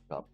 Stop.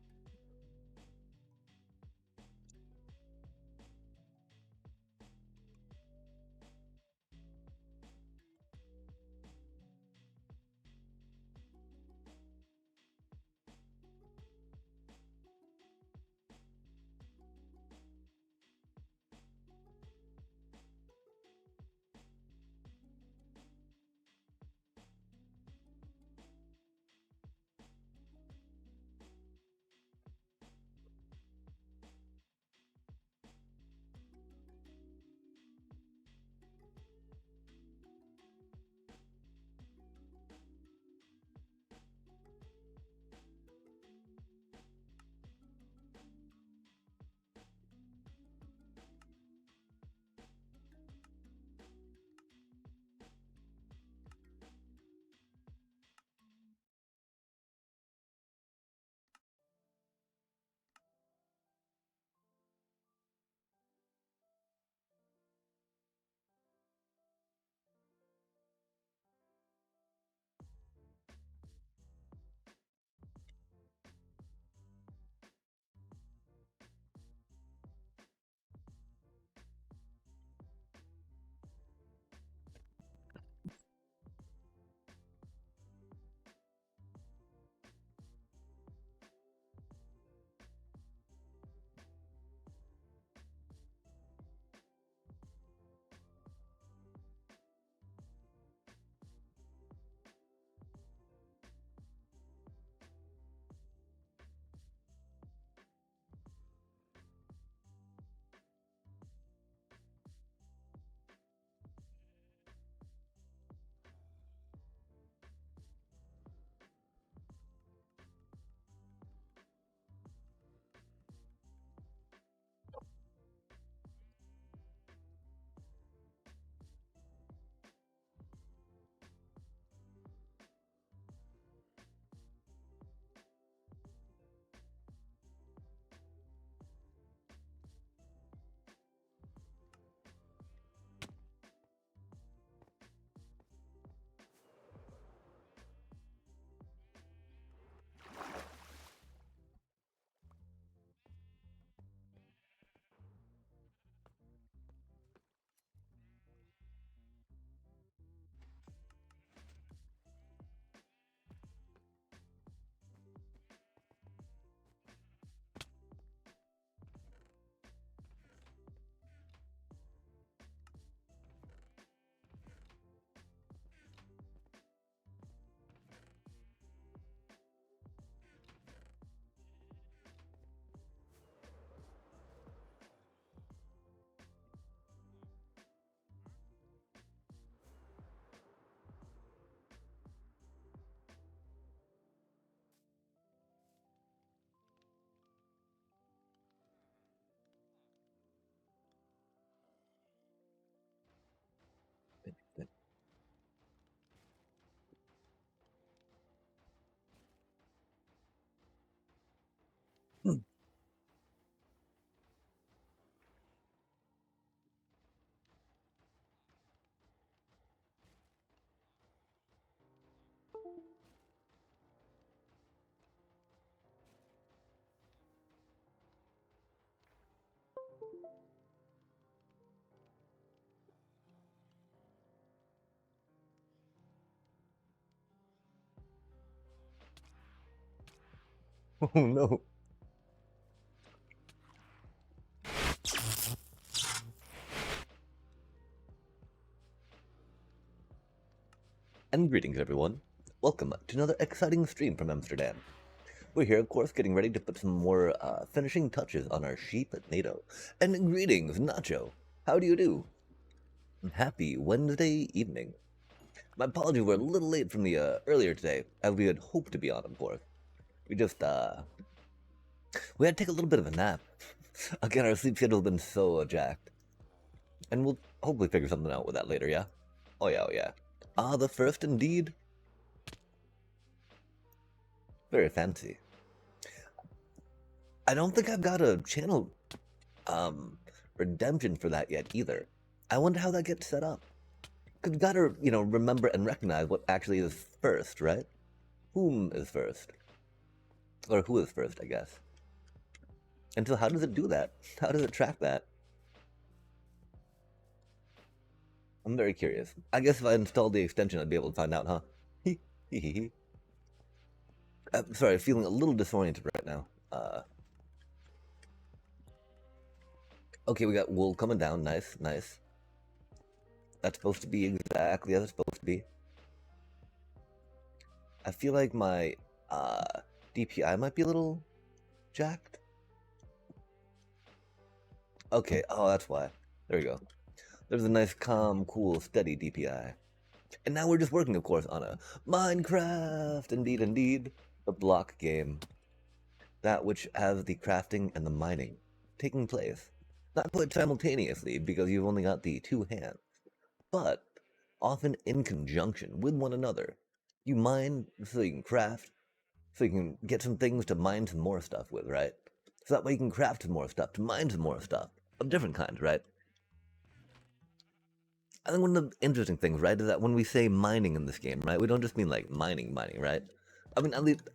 Hmm. Oh no. And greetings, everyone. Welcome to another exciting stream from Amsterdam. We're here, of course, getting ready to put some more finishing touches on our Sheep-NADO. And greetings, Nacho. How do you do? Happy Wednesday evening. My apologies, we're a little late from the earlier today, as we had hoped to be on, of course. We just, we had to take a little bit of a nap. Again, our sleep schedule's been so jacked. And we'll hopefully figure something out with that later, yeah? Oh yeah, oh yeah. Ah, the first indeed. Very fancy. I don't think I've got a channel redemption for that yet either. I wonder how that gets set up. Because you gotta, remember and recognize what actually is first, right? Whom is first? Or who is first, I guess. And so how does it do that? How does it track that? I'm very curious. I guess if I installed the extension, I'd be able to find out, huh? I'm sorry, feeling a little disoriented right now. Okay, we got wool coming down. Nice, nice. That's supposed to be exactly as it's supposed to be. I feel like my DPI might be a little jacked. Okay, oh, that's why. There we go. There's a nice, calm, cool, steady DPI. And now we're just working, of course, on a Minecraft, indeed, indeed, the block game. That which has the crafting and the mining taking place. Not quite simultaneously, because you've only got the two hands, but often in conjunction with one another. You mine so you can craft, so you can get some things to mine some more stuff with, right? So that way you can craft some more stuff, to mine some more stuff, of different kinds, right? I think one of the interesting things, right, is that when we say mining in this game, right, we don't just mean like mining, right? I mean, at least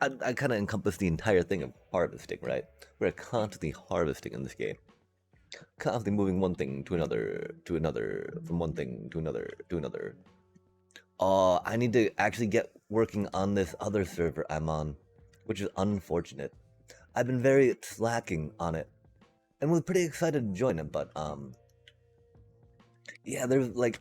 I kind of encompass the entire thing of harvesting, right? We're constantly harvesting in this game, constantly moving one thing to another, from one thing to another, to another. Oh, I need to actually get working on this other server I'm on, which is unfortunate. I've been very slacking on it, and was pretty excited to join it, but yeah, there's like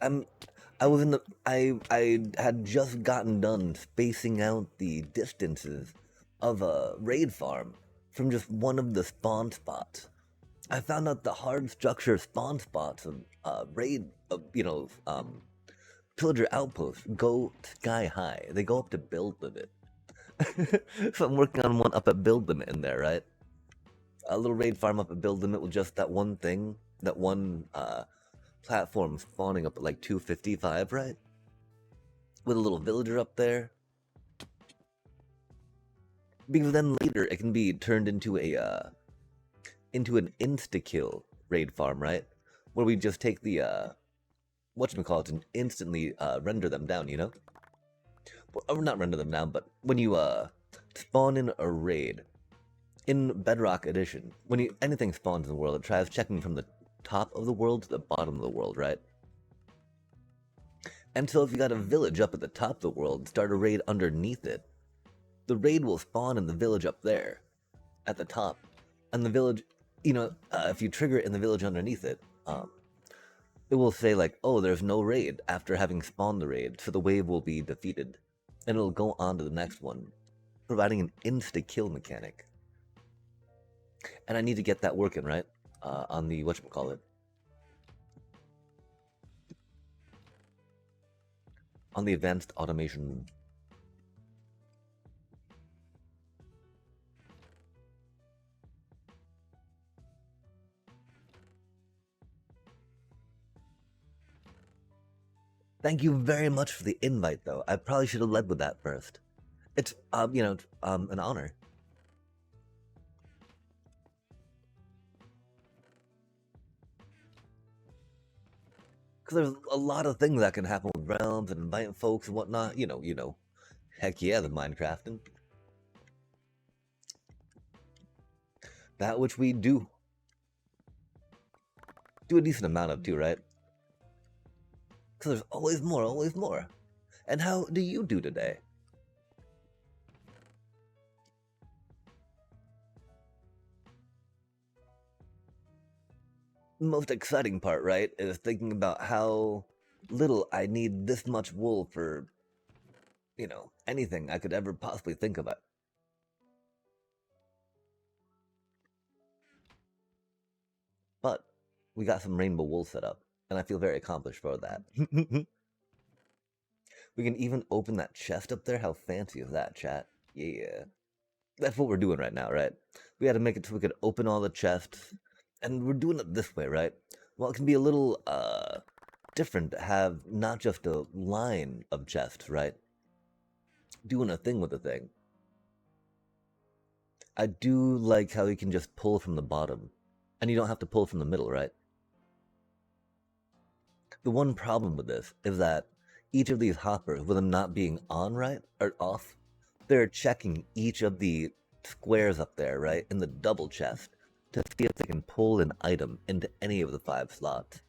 I was in the I had just gotten done spacing out the distances of a raid farm from just one of the spawn spots. I found out the hard structure spawn spots of raid of pillager outposts go sky high. They go up to build limit. So I'm working on one up at build limit in there, right? A little raid farm up at build limit with just that one thing, that one platform spawning up at like 255, right? With a little villager up there. Because then later it can be turned into a into an insta-kill raid farm, right? Where we just take the whatchamacallit and instantly render them down, you know? Or not render them down, but when you spawn in a raid in Bedrock Edition, when anything spawns in the world, it tries checking from the top of the world to the bottom of the world, right? And so if you got a village up at the top of the world, start a raid underneath it, the raid will spawn in the village up there at the top, and the village, if you trigger it in the village underneath it, it will say like, oh, there's no raid after having spawned the raid, so the wave will be defeated, and it'll go on to the next one, providing an insta-kill mechanic. And I need to get that working, right? On the whatchamacallit. On the advanced automation. Thank you very much for the invite, though. I probably should have led with that first. It's, an honor. Because there's a lot of things that can happen with realms and inviting folks and whatnot. You know. Heck yeah, the Minecrafting. That which we do a decent amount of too, right? Because there's always more, always more. And how do you do today? The most exciting part, right, is thinking about how little I need this much wool for, anything I could ever possibly think about. But we got some rainbow wool set up, and I feel very accomplished for that. We can even open that chest up there. How fancy is that, chat? Yeah. That's what we're doing right now, right? We had to make it so we could open all the chests, and we're doing it this way, right? Well, it can be a little different to have not just a line of chests, right? Doing a thing with the thing. I do like how you can just pull from the bottom, and you don't have to pull from the middle, right? The one problem with this is that each of these hoppers, with them not being on right or off, they're checking each of the squares up there, right, in the double chest to see if they can pull an item into any of the 5 slots.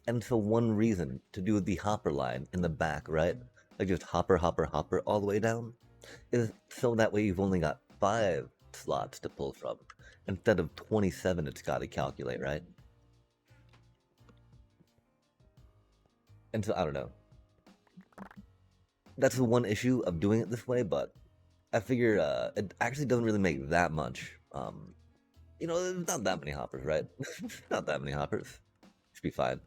And so one reason to do the hopper line in the back, right, like just hopper, hopper, hopper all the way down, is so that way you've only got 5 slots to pull from, instead of 27 it's got to calculate, right? And so, I don't know. That's the one issue of doing it this way, but I figure it actually doesn't really make that much. You know, there's not that many hoppers, right? Not that many hoppers. Should be fine.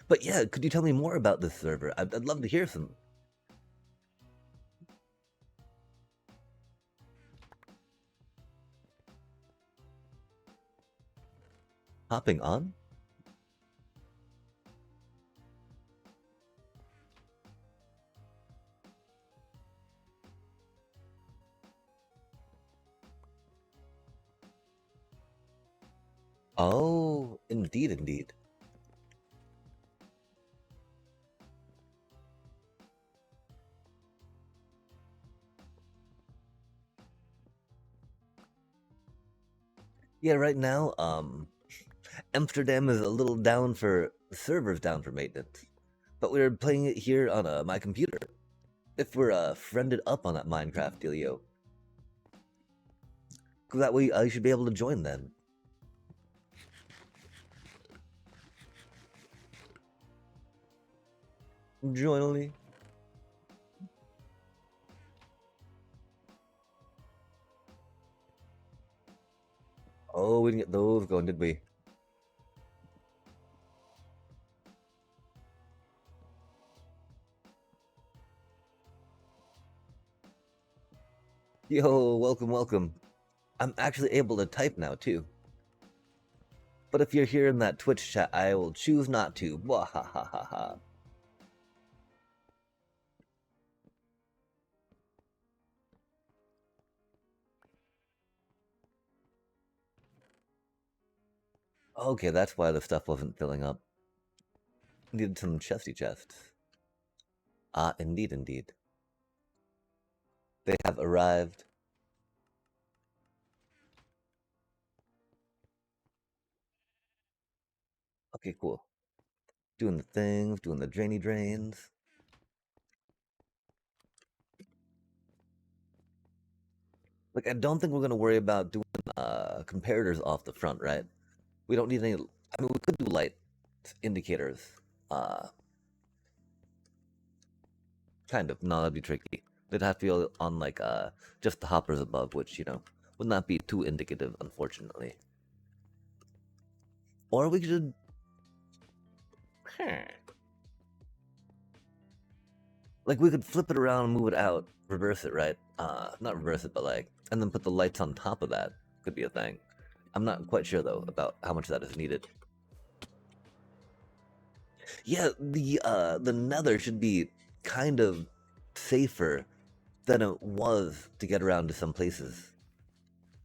But yeah, could you tell me more about this server? I'd love to hear some. Hopping on? Oh, indeed, indeed. Yeah, right now, Amsterdam is a little down for servers down for maintenance, but we're playing it here on my computer. If we're friended up on that Minecraft dealio, that way I should be able to join then. Join only. Oh, we didn't get those going, did we? Yo, welcome, welcome. I'm actually able to type now, too. But if you're here in that Twitch chat, I will choose not to. Wahahaha. Okay, that's why the stuff wasn't filling up. Needed some chesty chests. Ah, indeed, indeed. They have arrived. Okay, cool. Doing the things, doing the drainy drains. Like, I don't think we're gonna worry about doing comparators off the front, right? We don't need any. I mean, we could do light indicators. Uh, kind of. No, that'd be tricky. They'd have to be on like just the hoppers above, which would not be too indicative, unfortunately. Or we could. Like we could flip it around, move it out, reverse it, right? Not reverse it, but like, and then put the lights on top of that. Could be a thing. I'm not quite sure though about how much that is needed. Yeah, the Nether should be kind of safer than it was to get around to some places.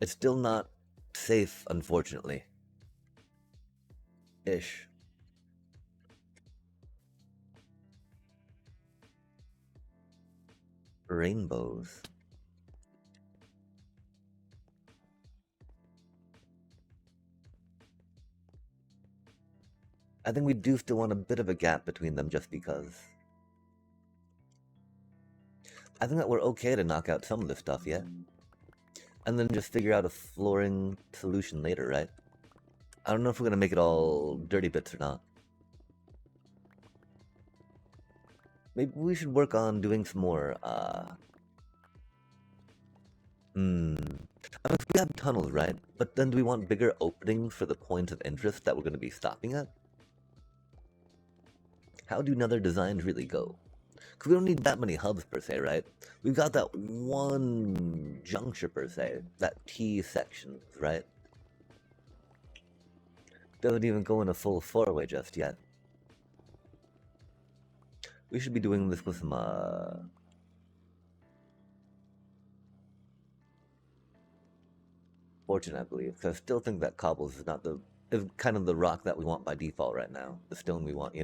It's still not safe, unfortunately. Ish. Rainbows. I think we do still want a bit of a gap between them just because. I think that we're okay to knock out some of this stuff, yeah? And then just figure out a flooring solution later, right? I don't know if we're gonna make it all dirty bits or not. Maybe we should work on doing some more, I mean, we have tunnels, right? But then do we want bigger openings for the points of interest that we're gonna be stopping at? How do nether designs really go? Because we don't need that many hubs per se, right? We've got that one juncture per se, that T section, right? Doesn't even go in a full four-way just yet. We should be doing this with some, fortune, I believe. Because I still think that cobbles is kind of the rock that we want by default right now. The stone we want,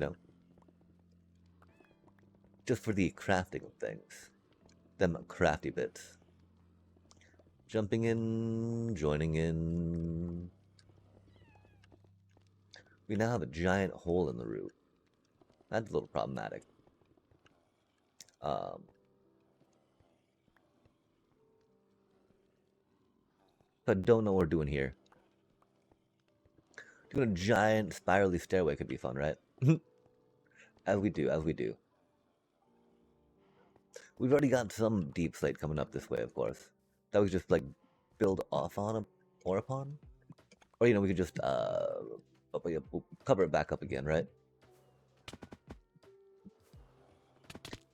just for the crafting of things. Them crafty bits. Jumping in, joining in. We now have a giant hole in the roof. That's a little problematic. I don't know what we're doing here. Doing a giant spirally stairway could be fun, right? As we do, as we do. We've already got some deep slate coming up this way, of course. That we just like build off on or upon. Or, you know, we could just we'll cover it back up again, right?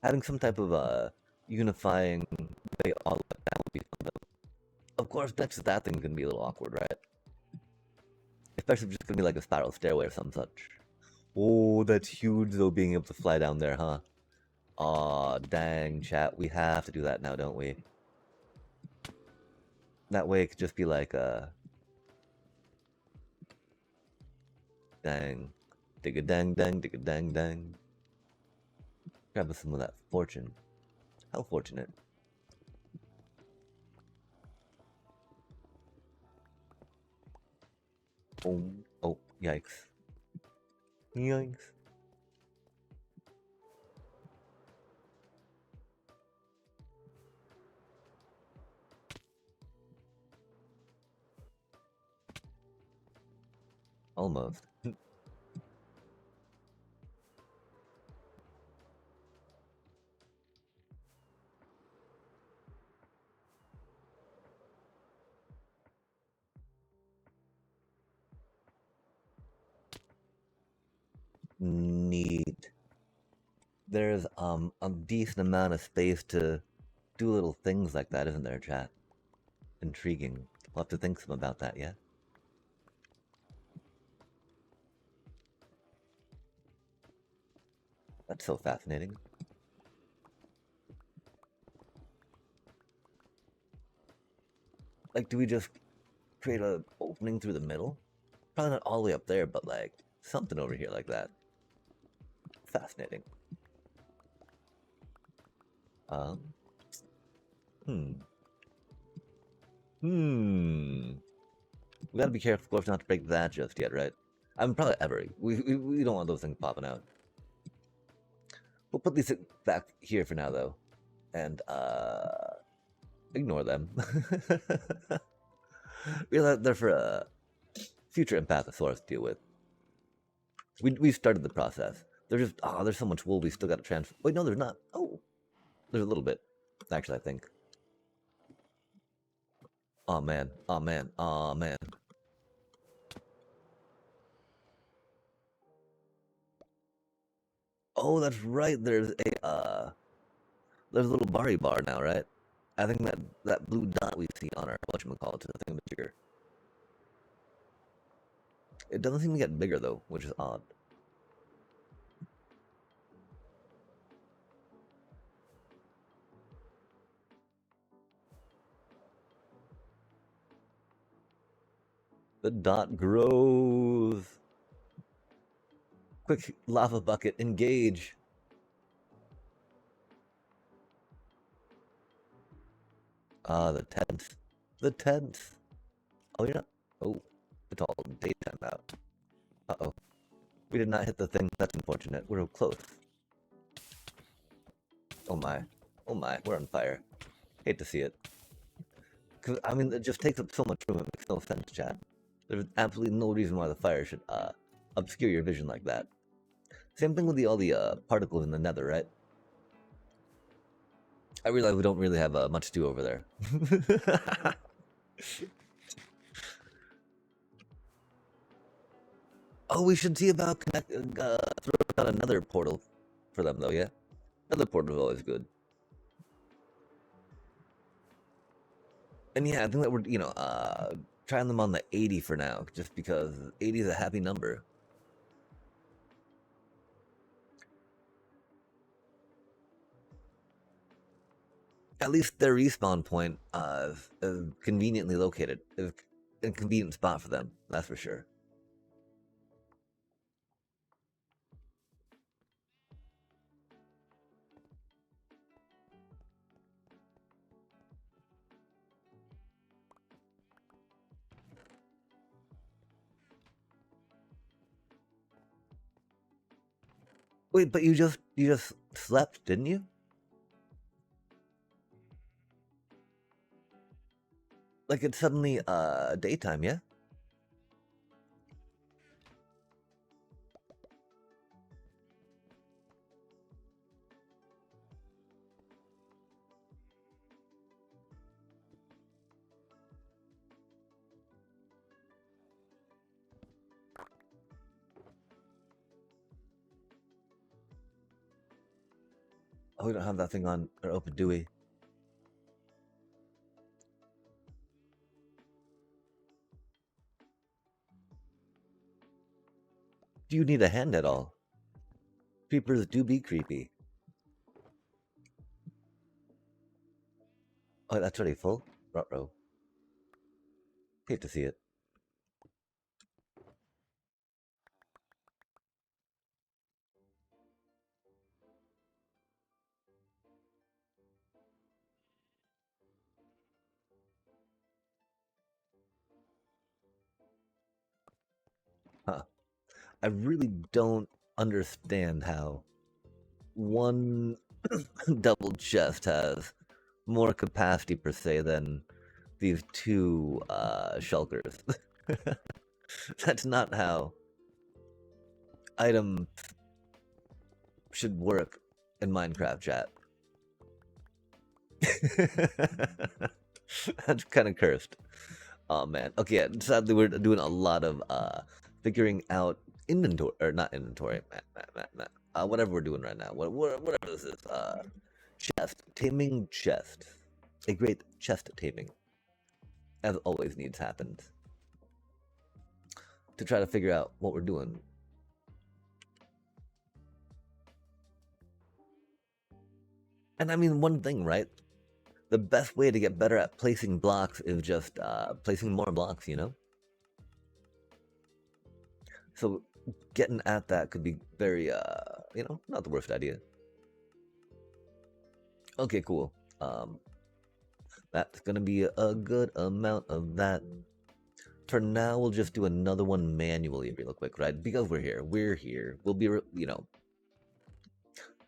Having some type of unifying way all of that would be fun. Of course, next to that thing's gonna be a little awkward, right? Especially if it's just gonna be like a spiral stairway or some such. Oh, that's huge though, being able to fly down there, huh? Aw, dang, chat. We have to do that now, don't we? That way it could just be like, dang. Dig a dang dang, dig a dang dang. Grab us some of that fortune. How fortunate. Boom. Oh, yikes. Yikes. Almost. Neat. There's a decent amount of space to do little things like that, isn't there, chat? Intriguing. We'll have to think some about that, yeah? That's so fascinating. Like, do we just create an opening through the middle? Probably not all the way up there, but like something over here like that. Fascinating. Hmm. We gotta be careful, of course, not to break that just yet, right? I mean, probably ever. We don't want those things popping out. We'll put these back here for now, though, and ignore them. They're for a future empathosaurus to deal with. We started the process. There's so much wool we still got to transfer. Wait, no, there's not. Oh, there's a little bit, actually. I think. Oh man, oh man, oh man. Oh, that's right. There's a little Bari bar now, right? I think that blue dot we see on our whatchamacallit is a thing bigger. It doesn't seem to get bigger though, which is odd. The dot grows. Quick lava bucket, engage. The tent. The tent. Oh, you're not. Oh, it's all daytime out. Uh-oh. We did not hit the thing. That's unfortunate. We're close. Oh my. Oh my. We're on fire. Hate to see it. Because, I mean, it just takes up so much room. It makes no sense, chat. There's absolutely no reason why the fire should obscure your vision like that. Same thing with all the particles in the nether, right? I realize we don't really have much to do over there. Oh, we should see about throwing out another portal for them, though, yeah? Another portal is always good. And yeah, I think that we're, trying them on the 80 for now, just because 80 is a happy number. At least their respawn point is conveniently located. Is a convenient spot for them, that's for sure. Wait, but you just slept, didn't you? Like it's suddenly daytime, yeah? Oh, we don't have that thing on or open, do we? Do you need a hand at all? Creepers do be creepy. Oh, that's already full? Ruh-roh. Hate to see it. Huh. I really don't understand how one double chest has more capacity per se than these two shulkers. That's not how items should work in Minecraft chat. That's kind of cursed. Oh man. Okay, yeah, sadly we're doing a lot of figuring out inventory or not inventory. Whatever we're doing right now. Whatever this is. Chest. Taming chest. A great chest taming. As always needs happens. To try to figure out what we're doing. And I mean one thing, right? The best way to get better at placing blocks is just placing more blocks, you know? So getting at that could be very, not the worst idea. Okay, cool. That's gonna be a good amount of that. For now, we'll just do another one manually real quick, right? Because we're here. We're here. We'll be,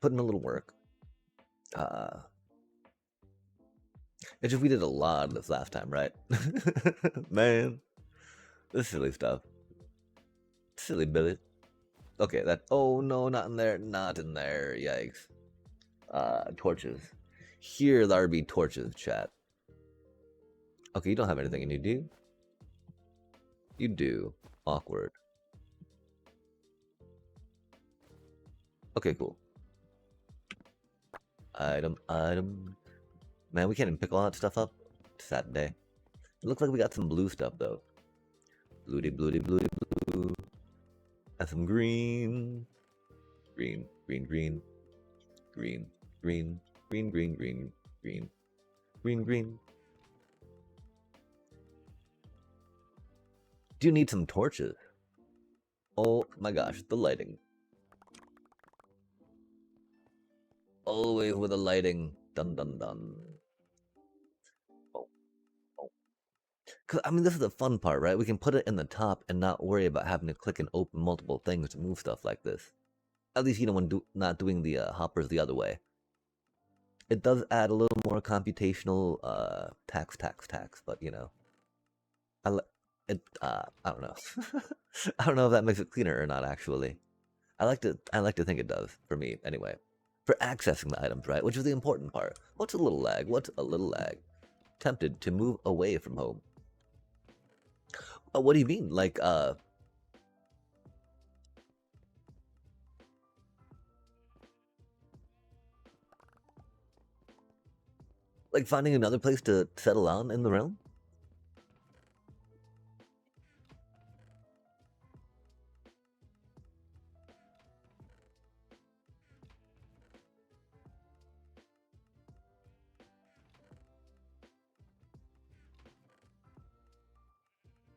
putting a little work. It's just we did a lot of this last time, right? Man, this silly stuff. Silly Billy. Okay, that. Oh no, not in there. Not in there. Yikes. Torches. Here there be torches, chat. Okay, you don't have anything in you, do you? You do. Awkward. Okay, cool. Item. Man, we can't even pick all that stuff up. Sad day. It looks like we got some blue stuff, though. Blue. And some green. Green. Do you need some torches? Oh my gosh, the lighting. Always with the lighting. Dun dun dun. Oh. Cause I mean, this is the fun part, right? We can put it in the top and not worry about having to click and open multiple things to move stuff like this. At least, when not doing the hoppers the other way. It does add a little more computational tax, but I don't know. I don't know if that makes it cleaner or not. Actually, I like to think it does for me anyway. For accessing the items, right? Which is the important part. What's a little lag? Tempted to move away from home. What do you mean? Like finding another place to settle down in the realm?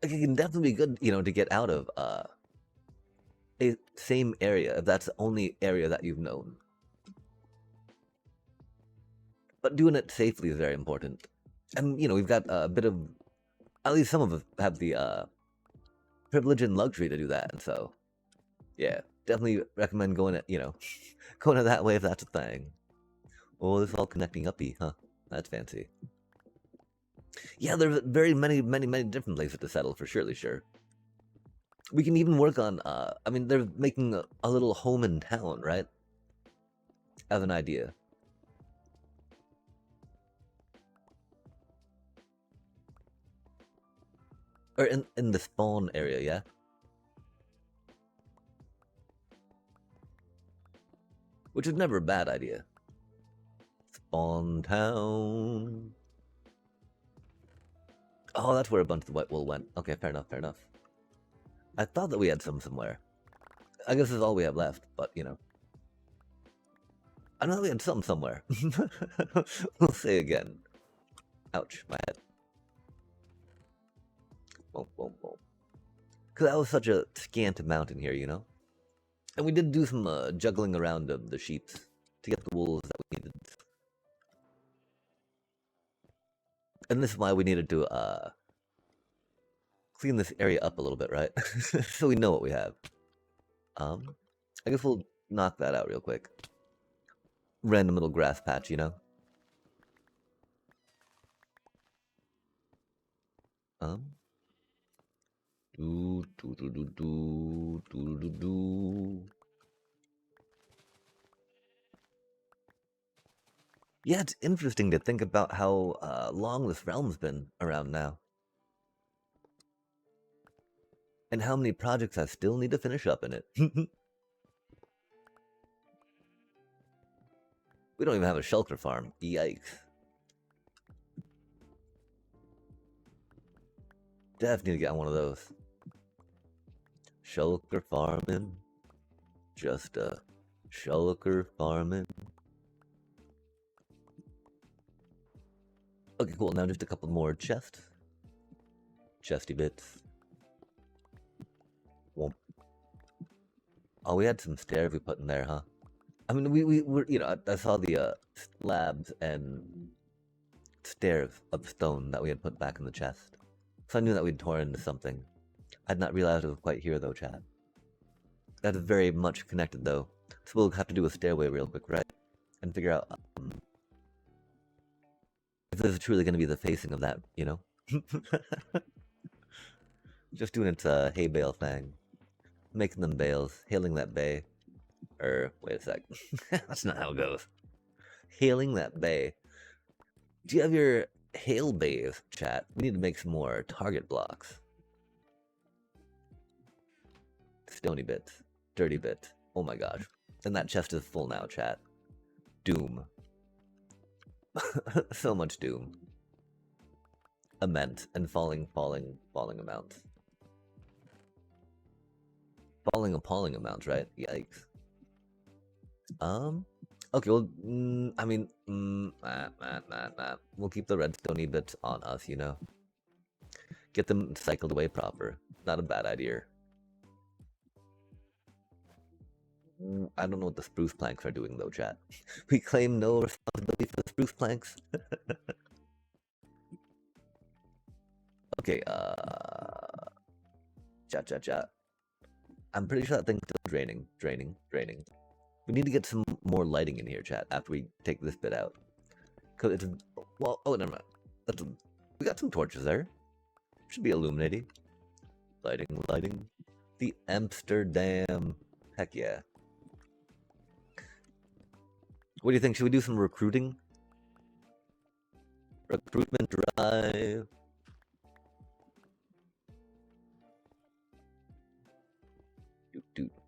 Like, it can definitely be good, to get out of a same area if that's the only area that you've known. But doing it safely is very important. And we've got a bit of, at least some of us have the privilege and luxury to do that. And so, yeah, definitely recommend going, going that way if that's a thing. Oh, this is all connecting uppy, huh? That's fancy. Yeah, there's very many different places to settle for surely, sure. We can even work on, I mean, they're making a little home in town, right? As an idea. Or in the spawn area, yeah? Which is never a bad idea. Spawn town. Oh, that's where a bunch of the white wool went. Okay, fair enough, fair enough. I thought that we had some somewhere. I guess this is all we have left, but, I know we had some somewhere. We'll say again. Ouch, my head. Boom, boom, boom. Because that was such a scant amount in here, And we did do some juggling around of the sheeps to get the wools that we needed. And this is why we needed to clean this area up a little bit, right? So we know what we have. I guess we'll knock that out real quick. Random little grass patch, Yeah, it's interesting to think about how long this realm's been around now. And how many projects I still need to finish up in it. We don't even have a shulker farm. Yikes. Definitely need to get on one of those. Shulker farming. Just a shulker farming. Okay, cool. Now just a couple more chests. Chesty bits. Womp. Oh, we had some stairs we put in there, huh? I mean, we were, I saw the slabs and stairs of stone that we had put back in the chest. So I knew that we'd torn into something. I had not realized it was quite here, though, Chad. That is very much connected, though. So we'll have to do a stairway real quick, right? And figure out if this is truly going to be the facing of that, Just doing its hay bale thing. Making them bales. Hailing that bay. Wait a sec. That's not how it goes. Hailing that bay. Do you have your hail bays, chat? We need to make some more target blocks. Stony bits. Dirty bits. Oh my gosh. And that chest is full now, chat. Doom. So much doom. Immense and falling amounts. Falling appalling amounts, right? Yikes. Okay, well, I mean, we'll keep the redstone bits on us, Get them cycled away proper. Not a bad idea. I don't know what the spruce planks are doing, though, chat. We claim no responsibility for the spruce planks. Okay, chat. I'm pretty sure that thing's still draining. We need to get some more lighting in here, chat, after we take this bit out. Cause it's, well, oh, never mind. We got some torches there. Should be illuminating. Lighting. The Empsterdam. Heck yeah. What do you think? Should we do some recruiting? Recruitment drive. Do.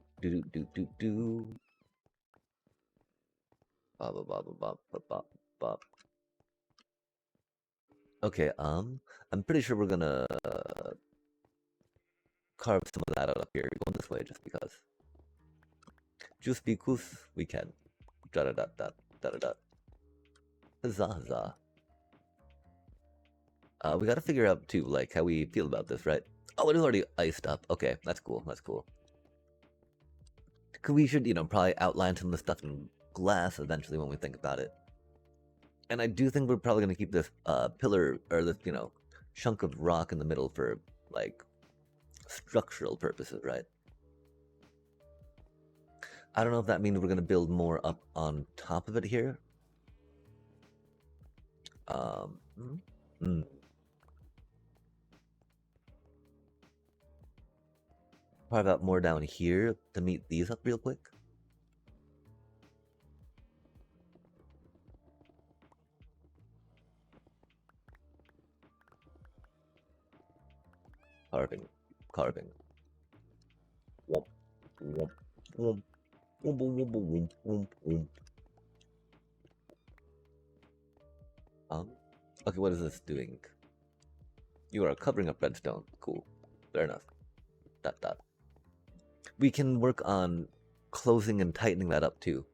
Bop. Okay, I'm pretty sure we're gonna carve some of that out up here, going this way just because. Just because we can. Da-da-da-da. Huzzah. We gotta figure out too, like, how we feel about this, right? Oh, it is already iced up. Okay, that's cool. We should, probably outline some of the stuff in glass eventually when we think about it. And I do think we're probably going to keep this pillar, or this, chunk of rock in the middle for, like, structural purposes, right? I don't know if that means we're gonna build more up on top of it here. Um, mm, mm. Probably about more down here to meet these up real quick. Carving, carving. Womp, womp, womp, womp, womp, womp, womp, womp. Okay, what is this doing? You are covering up redstone. Cool. Fair enough. Dot dot. We can work on closing and tightening that up too,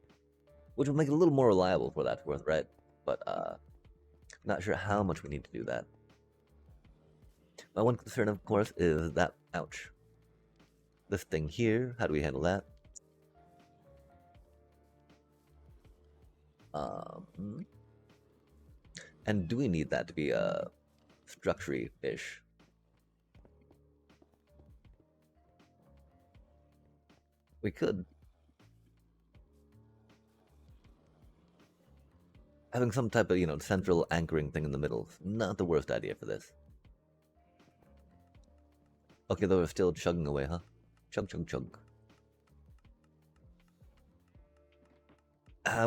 which will make it a little more reliable for that's worth, right? But not sure how much we need to do that. My one concern, of course, is that, ouch. This thing here, how do we handle that? And do we need that to be structure-ish? We could. Having some type of, central anchoring thing in the middle is not the worst idea for this. Okay, though we're still chugging away, huh? Chug, chug, chug.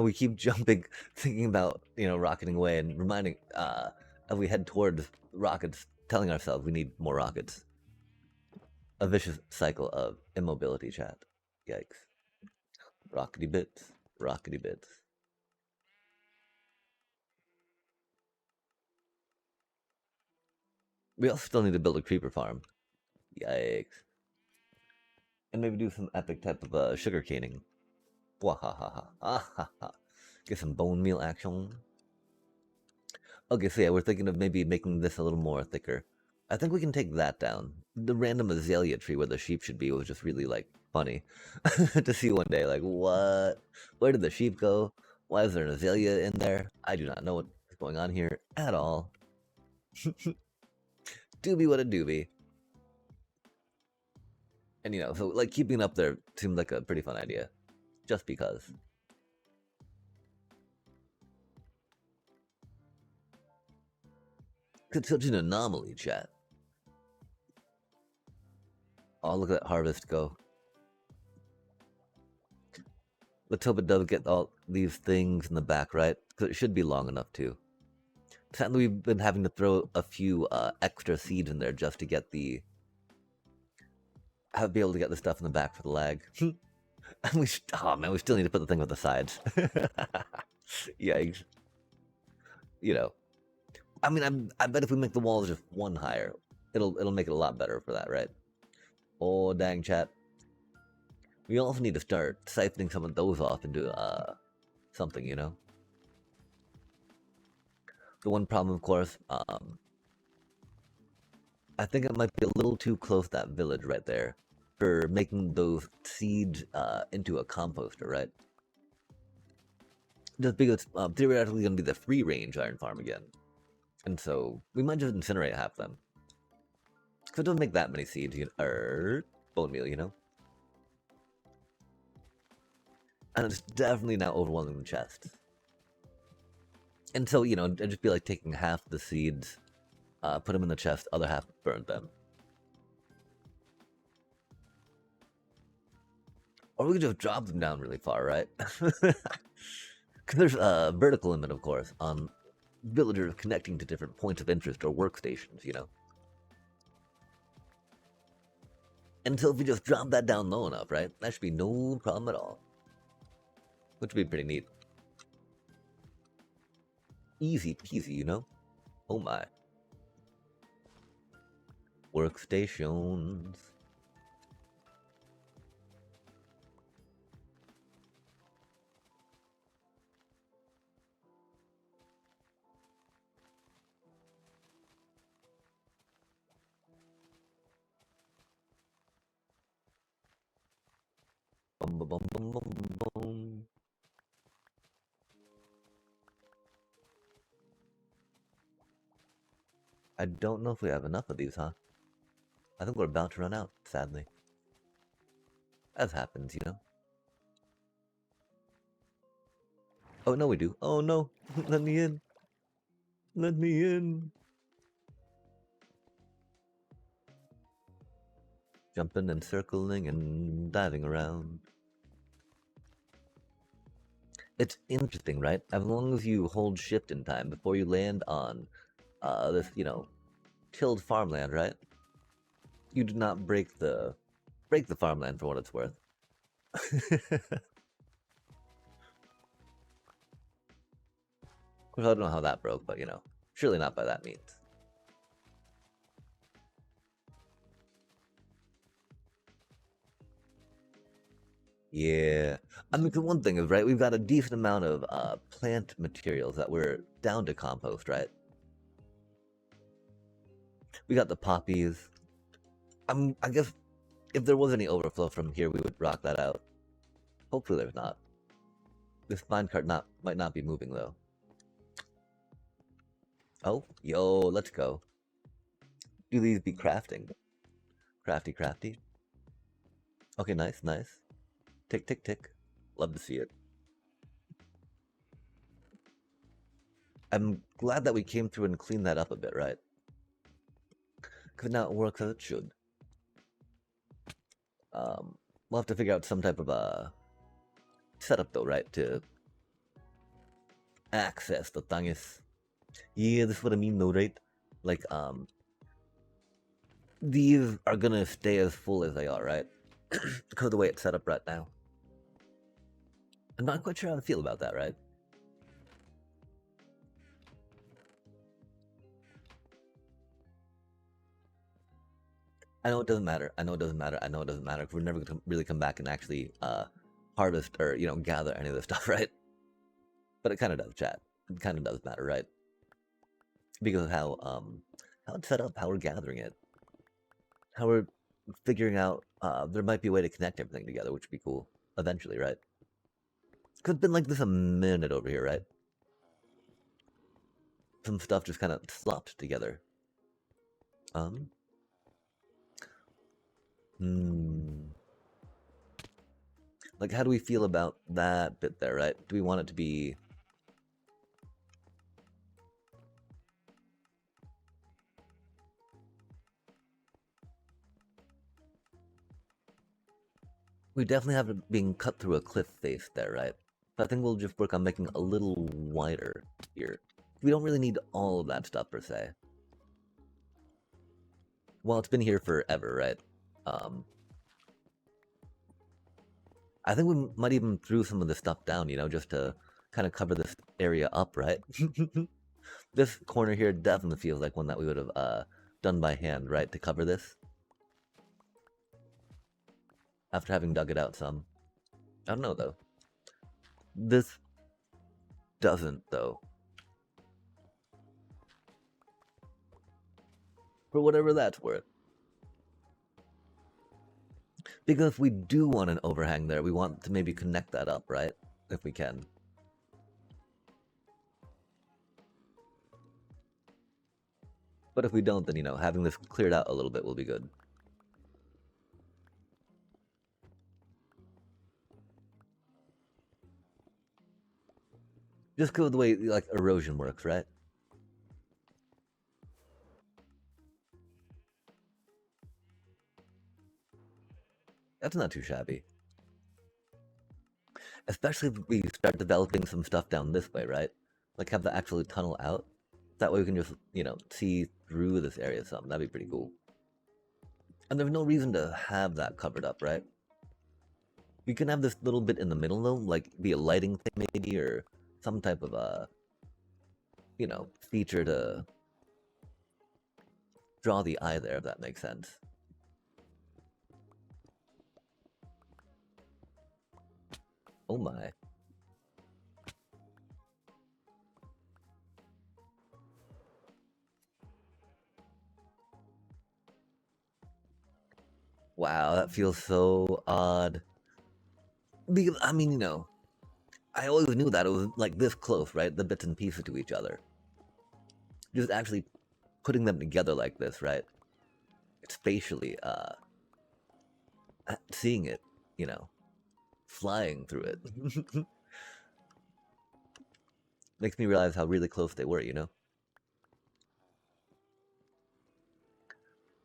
We keep jumping, thinking about, rocketing away and reminding, as we head towards rockets, telling ourselves we need more rockets. A vicious cycle of immobility, chat. Yikes. Rockety bits, rockety bits. We also still need to build a creeper farm. Yikes. And maybe do some epic type of sugar caning. Wahahaha. Get some bone meal action. Okay, so yeah, we're thinking of maybe making this a little more thicker. I think we can take that down. The random azalea tree where the sheep should be was just really, funny to see one day. Like, what? Where did the sheep go? Why is there an azalea in there? I do not know what's going on here at all. Doobie what a doobie. And, so, keeping it up there seemed like a pretty fun idea. Just because. It's such an anomaly, chat. Oh, look at that harvest go. Let's hope it does get all these things in the back, right? Because it should be long enough, too. Sadly, we've been having to throw a few extra seeds in there just to get the... be able to get the stuff in the back for the lag. And we still need to put the thing with the sides. Yikes. I mean, I bet if we make the walls just one higher, it'll make it a lot better for that, right? Oh, dang, chat. We also need to start siphoning some of those off into something, The one problem, of course, I think it might be a little too close to that village right there for making those seeds into a composter, right? Just because theoretically going to be the free range iron farm again. And so we might just incinerate half of them. Because it doesn't make that many seeds, or bone meal, And it's definitely now overwhelming the chest. And so, it'd just be like taking half the seeds, put them in the chest, other half burn them. Or we could just drop them down really far, right? Because there's a vertical limit, of course, on villagers connecting to different points of interest or workstations, And so if we just drop that down low enough, right, that should be no problem at all. Which would be pretty neat. Easy peasy, Oh my. Workstations. Bum, bum, bum, bum, bum, bum. I don't know if we have enough of these, huh? I think we're about to run out, sadly. As happens, Oh, no, we do. Oh, no. Let me in. Let me in. Jumping and circling and diving around. It's interesting, right? As long as you hold shift in time before you land on this, tilled farmland, right? You do not break the farmland for what it's worth. I don't know how that broke, but surely not by that means. Yeah, I mean, the one thing is, right, we've got a decent amount of plant materials that we're down to compost, right? We got the poppies. I guess if there was any overflow from here, we would rock that out. Hopefully there's not. This minecart might not be moving, though. Oh, yo, let's go. Do these be crafting? Crafty, crafty. Okay, nice, nice. Tick, tick, tick. Love to see it. I'm glad that we came through and cleaned that up a bit, right? Because now it works as it should. We'll have to figure out some type of setup, though, right? To access the thingis. Yeah, this is what I mean, though, right? Like, these are gonna stay as full as they are, right? Because of the way it's set up right now. I'm not quite sure how to feel about that, right? I know it doesn't matter. I know it doesn't matter. I know it doesn't matter. We're never gonna really come back and actually harvest or gather any of this stuff, right? But it kind of does, chat. It kind of does matter, right? Because of how it's set up, how we're gathering it, how we're figuring out there might be a way to connect everything together, which would be cool eventually, right? Because it's been like this a minute over here, right? Some stuff just kind of slopped together. Like, how do we feel about that bit there, right? Do we want it to be... We definitely have it being cut through a cliff face there, right? But I think we'll just work on making a little wider here. We don't really need all of that stuff, per se. Well, it's been here forever, right? I think we might even throw some of the stuff down, just to kind of cover this area up, right? This corner here definitely feels like one that we would have done by hand, right, to cover this. After having dug it out some. I don't know, though. This doesn't, though. For whatever that's worth. Because if we do want an overhang there, we want to maybe connect that up, right? If we can. But if we don't, then, having this cleared out a little bit will be good. Just go the way, like, erosion works, right? That's not too shabby. Especially if we start developing some stuff down this way, right? Like, have the actual tunnel out. That way we can just, see through this area some. That'd be pretty cool. And there's no reason to have that covered up, right? We can have this little bit in the middle, though, like, be a lighting thing, maybe, or some type of, feature to draw the eye there, if that makes sense. Oh my. Wow, that feels so odd. Because, I mean, I always knew that it was like this close, right? The bits and pieces to each other. Just actually putting them together like this, right? Spatially, seeing it, flying through it. Makes me realize how really close they were, you know?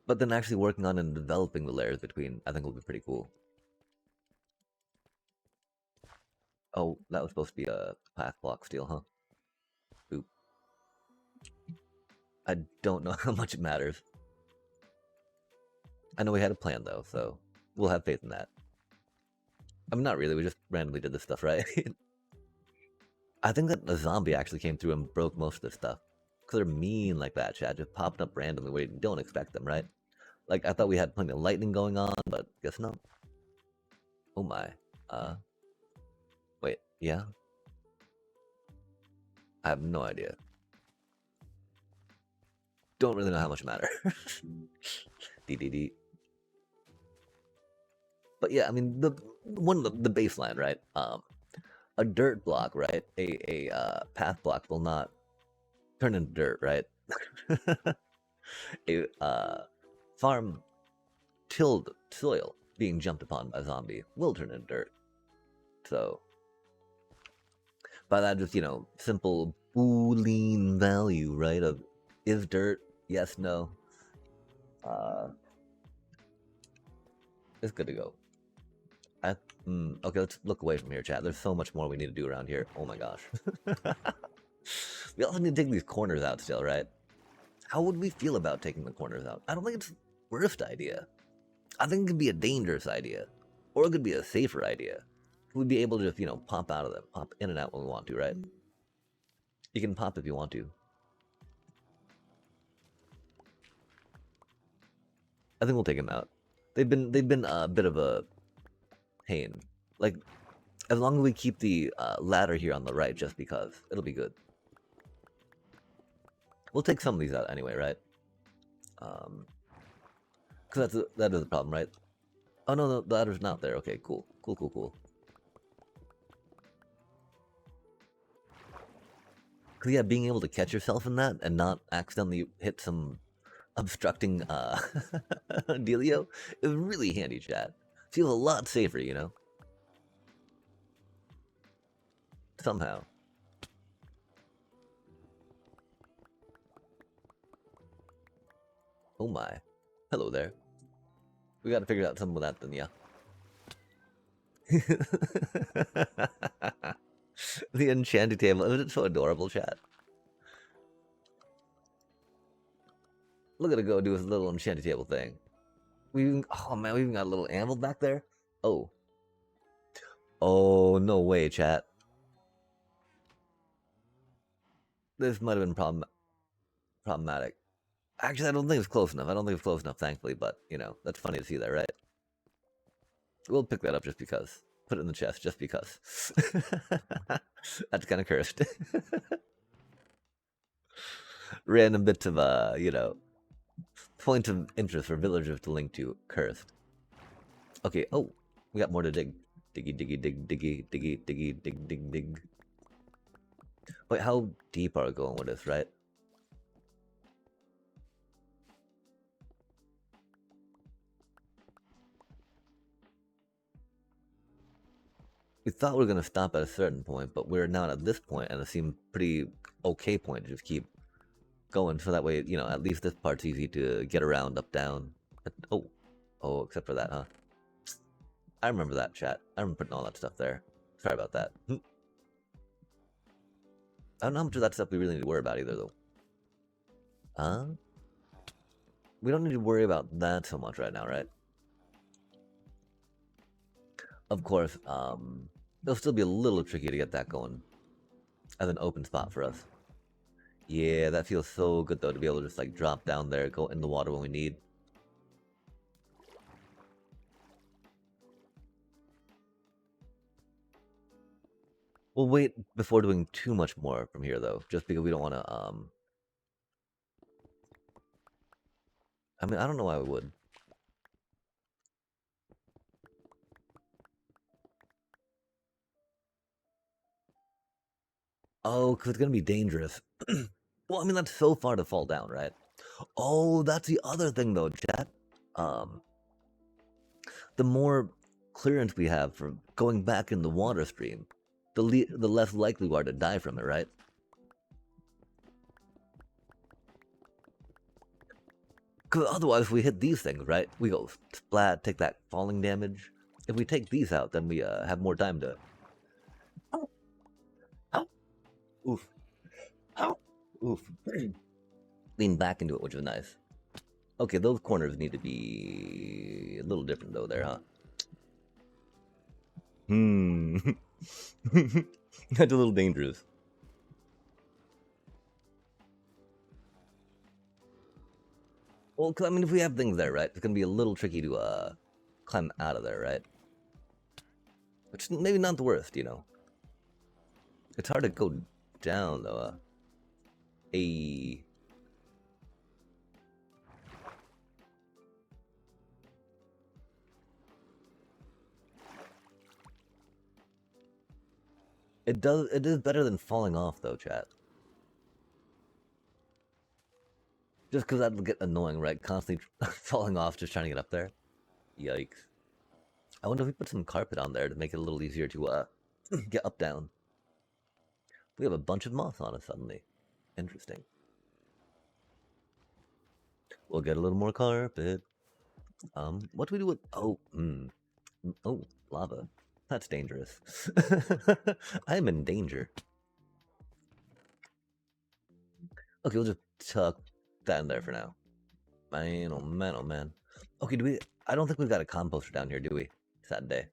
But then actually working on and developing the layers between, I think will be pretty cool. Oh, that was supposed to be a path block steal, huh? Oop. I don't know how much it matters. I know we had a plan though, so we'll have faith in that. I mean, not really, we just randomly did this stuff, right? I think that a zombie actually came through and broke most of this stuff. Because they're mean like that, chat. Just popped up randomly where you don't expect them, right? Like, I thought we had plenty of lightning going on, but guess not. Oh my. Wait, yeah? I have no idea. Don't really know how much matter. DDD. But yeah, I mean, the baseline, right? A dirt block, right? A path block will not turn into dirt, right? A farm tilled soil being jumped upon by a zombie will turn into dirt. So by that, just, you know, simple Boolean value, right? Of is dirt, yes, no. It's good to go. Okay, let's look away from here, chat. There's so much more we need to do around here. Oh my gosh. We also need to take these corners out still, right? How would we feel about taking the corners out? I don't think it's the worst idea. I think it could be a dangerous idea. Or it could be a safer idea. We'd be able to just, you know, pop out of them, pop in and out when we want to, right? You can pop if you want to. I think we'll take them out. They've been a bit of a pain. Like, as long as we keep the ladder here on the right, just because, it'll be good. We'll take some of these out anyway, right? Because that is a problem, right? Oh no, the ladder's not there. Okay, cool. Cool. Because yeah, being able to catch yourself in that and not accidentally hit some obstructing dealio is really handy, chat. Feels a lot safer, you know? Somehow. Oh my. Hello there. We gotta figure out something with that then, yeah. The enchanted table. Isn't it so adorable, chat? Look at it go do his little enchanted table thing. Oh man, we even got a little anvil back there. Oh. Oh, no way, chat. This might have been problematic. Actually, I don't think it's close enough. Thankfully, but, you know, that's funny to see that, right? We'll pick that up just because. Put it in the chest just because. That's kind of cursed. Random bits of, you know, point of interest for villagers to link to. Cursed. Okay, oh, we got more to dig. Dig. Wait, how deep are we going with this, right? We thought we were going to stop at a certain point, but we're now at this point, and it seemed pretty okay point to just keep going, so that way, you know, at least this part's easy to get around, up, down. Oh, except for that, huh? I remember that, chat. I remember putting all that stuff there. Sorry about that. I don't know how much of that stuff we really need to worry about either, though. We don't need to worry about that so much right now, right? Of course, it'll still be a little tricky to get that going as an open spot for us. Yeah, that feels so good, though, to be able to just, like, drop down there, go in the water when we need. We'll wait before doing too much more from here, though, just because we don't want to, I mean, I don't know why we would. Oh, because it's going to be dangerous. Well, I mean, that's so far to fall down, right? Oh, that's the other thing, though, chat. The more clearance we have for going back in the water stream, the less likely we are to die from it, right? Because otherwise, if we hit these things, right, we go splat, take that falling damage. If we take these out, then we have more time to... Ow. Ow. Oof. Ow. Oof. Lean back into it, which is nice. Okay, those corners need to be a little different, though, there, huh? That's a little dangerous. Well, I mean, if we have things there, right, it's going to be a little tricky to climb out of there, right? Which maybe not the worst, you know. It's hard to go down, though. It is better than falling off, though, chat. Just because that'll get annoying, right? Constantly falling off, just trying to get up there. Yikes. I wonder if we put some carpet on there to make it a little easier to get up down. We have a bunch of moss on us suddenly. Interesting. We'll get a little more carpet. What do we do with... Oh, oh, lava. That's dangerous. I am in danger. Okay, we'll just tuck that in there for now. Man, oh man, oh man. Okay, do we... I don't think we've got a composter down here, do we? Sad day.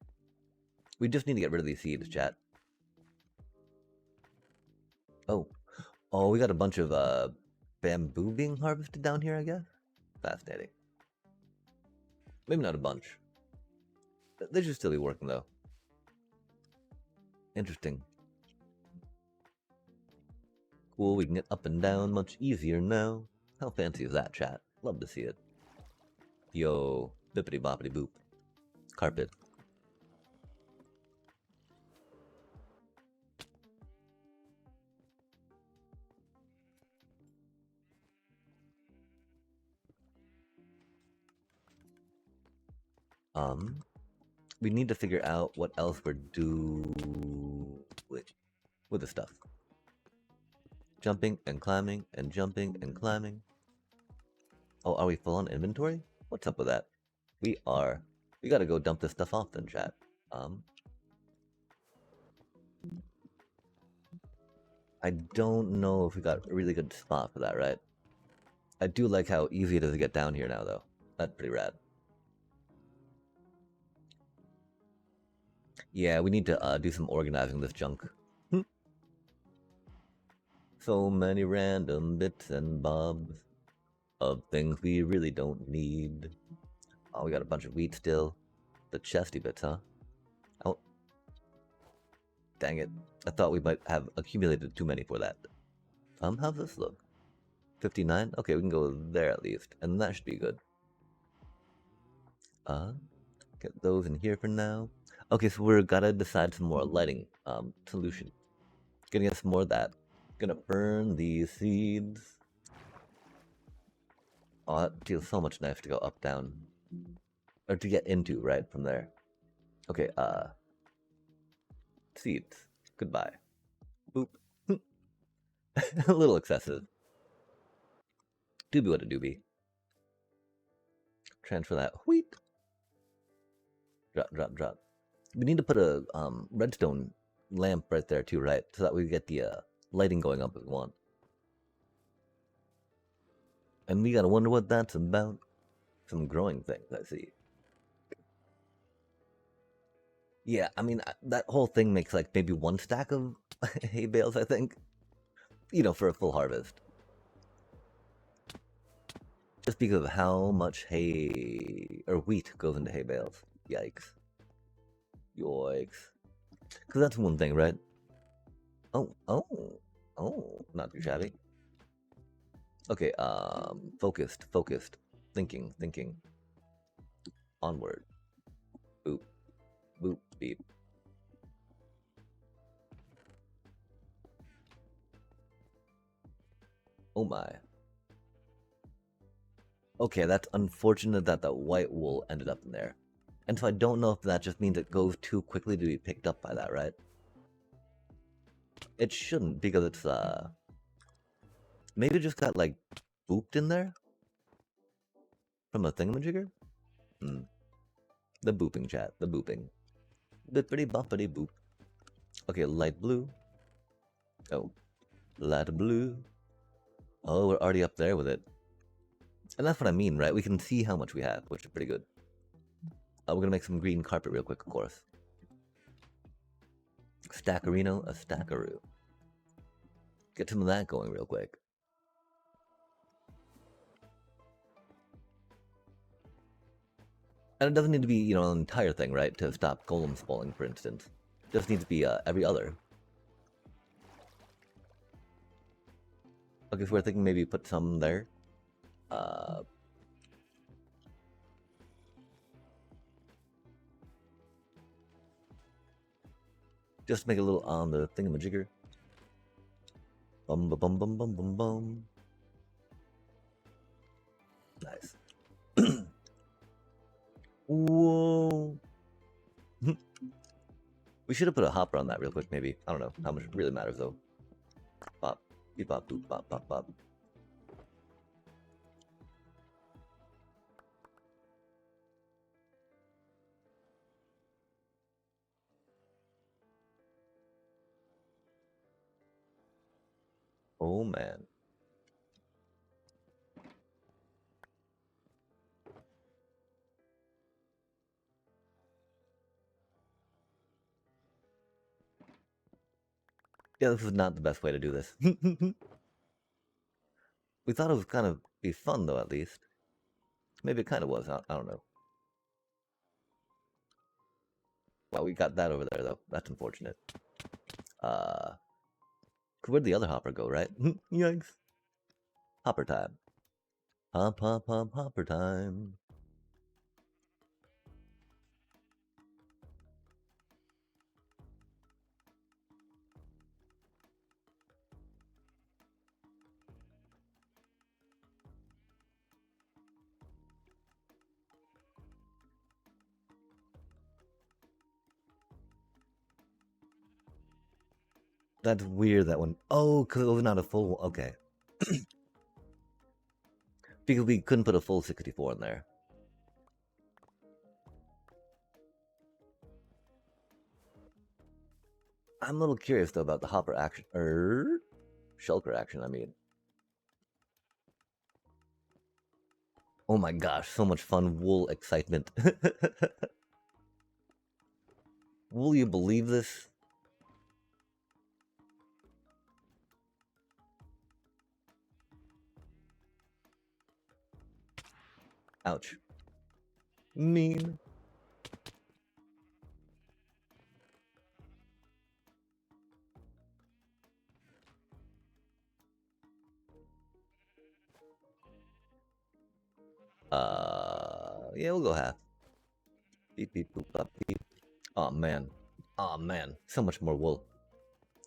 We just need to get rid of these seeds, chat. Oh. Oh, we got a bunch of bamboo being harvested down here, I guess? Fascinating. Maybe not a bunch. They should still be working, though. Interesting. Cool, we can get up and down much easier now. How fancy is that, chat? Love to see it. Yo, bippity boppity boop. Carpet. We need to figure out what else we're doing with the stuff. Jumping and climbing and jumping and climbing. Oh, are we full on inventory? What's up with that? We are. We gotta go dump this stuff off then, chat. I don't know if we got a really good spot for that, right? I do like how easy it is to get down here now, though. That's pretty rad. Yeah, we need to do some organizing this junk. So many random bits and bobs of things we really don't need. Oh, we got a bunch of wheat still. The chesty bits, huh? Oh. Dang it. I thought we might have accumulated too many for that. How's this look? 59? Okay, we can go there at least. And that should be good. Get those in here for now. Okay, so we're gotta decide some more lighting solution. Gonna get some more of that. Gonna burn these seeds. Oh, that feels so much nice to go up, down. Or to get into, right, from there. Okay, seeds. Goodbye. Boop. A little excessive. Doobie what a doobie. Transfer that. Wheat. Drop, drop, drop. We need to put a redstone lamp right there too, right? So that we get the lighting going up if we want. And we gotta wonder what that's about. Some growing things, I see. Yeah, I mean, that whole thing makes like maybe one stack of hay bales, I think. You know, for a full harvest. Just because of how much hay or wheat goes into hay bales. Yikes. Yikes. Because that's one thing, right? Oh, not too shabby. Okay, focused. Thinking. Onward. Boop. Boop, beep. Oh my. Okay, that's unfortunate that the white wool ended up in there. And so I don't know if that just means it goes too quickly to be picked up by that, right? It shouldn't, because it's, maybe it just got, like, booped in there? From a thingamajigger? Hmm. The booping chat. The booping. Bippity boppity boop. Okay, light blue. Oh. Light blue. Oh, we're already up there with it. And that's what I mean, right? We can see how much we have, which is pretty good. We're gonna make some green carpet real quick, of course. Stackerino, a stackaroo. Get some of that going real quick. And it doesn't need to be, you know, an entire thing, right? To stop golem spawning, for instance. It just needs to be every other. Okay, so we're thinking maybe put some there. Just make a little on the thingamajigger. Bum bum bum bum bum bum. Nice. Whoa. We should have put a hopper on that real quick, maybe. I don't know how much it really matters though. Pop, beep, pop, boop, pop, pop, pop. Oh man. Yeah, this is not the best way to do this. We thought it was kind of be fun though, at least. Maybe it kind of was. I don't know. Well, we got that over there though. That's unfortunate. Where'd the other hopper go, right? Yikes. Hopper time. Hop, hop, hop, hopper time. That's weird, that one. Oh, because it was not a full one. Okay. Because we couldn't put a full 64 in there. I'm a little curious, though, about the hopper action. Shulker action, I mean. Oh my gosh, so much fun wool excitement. Will you believe this? Ouch. Mean. Yeah, we'll go half. Beep, beep, boop, bop, beep. Oh man. Oh man. So much more wool.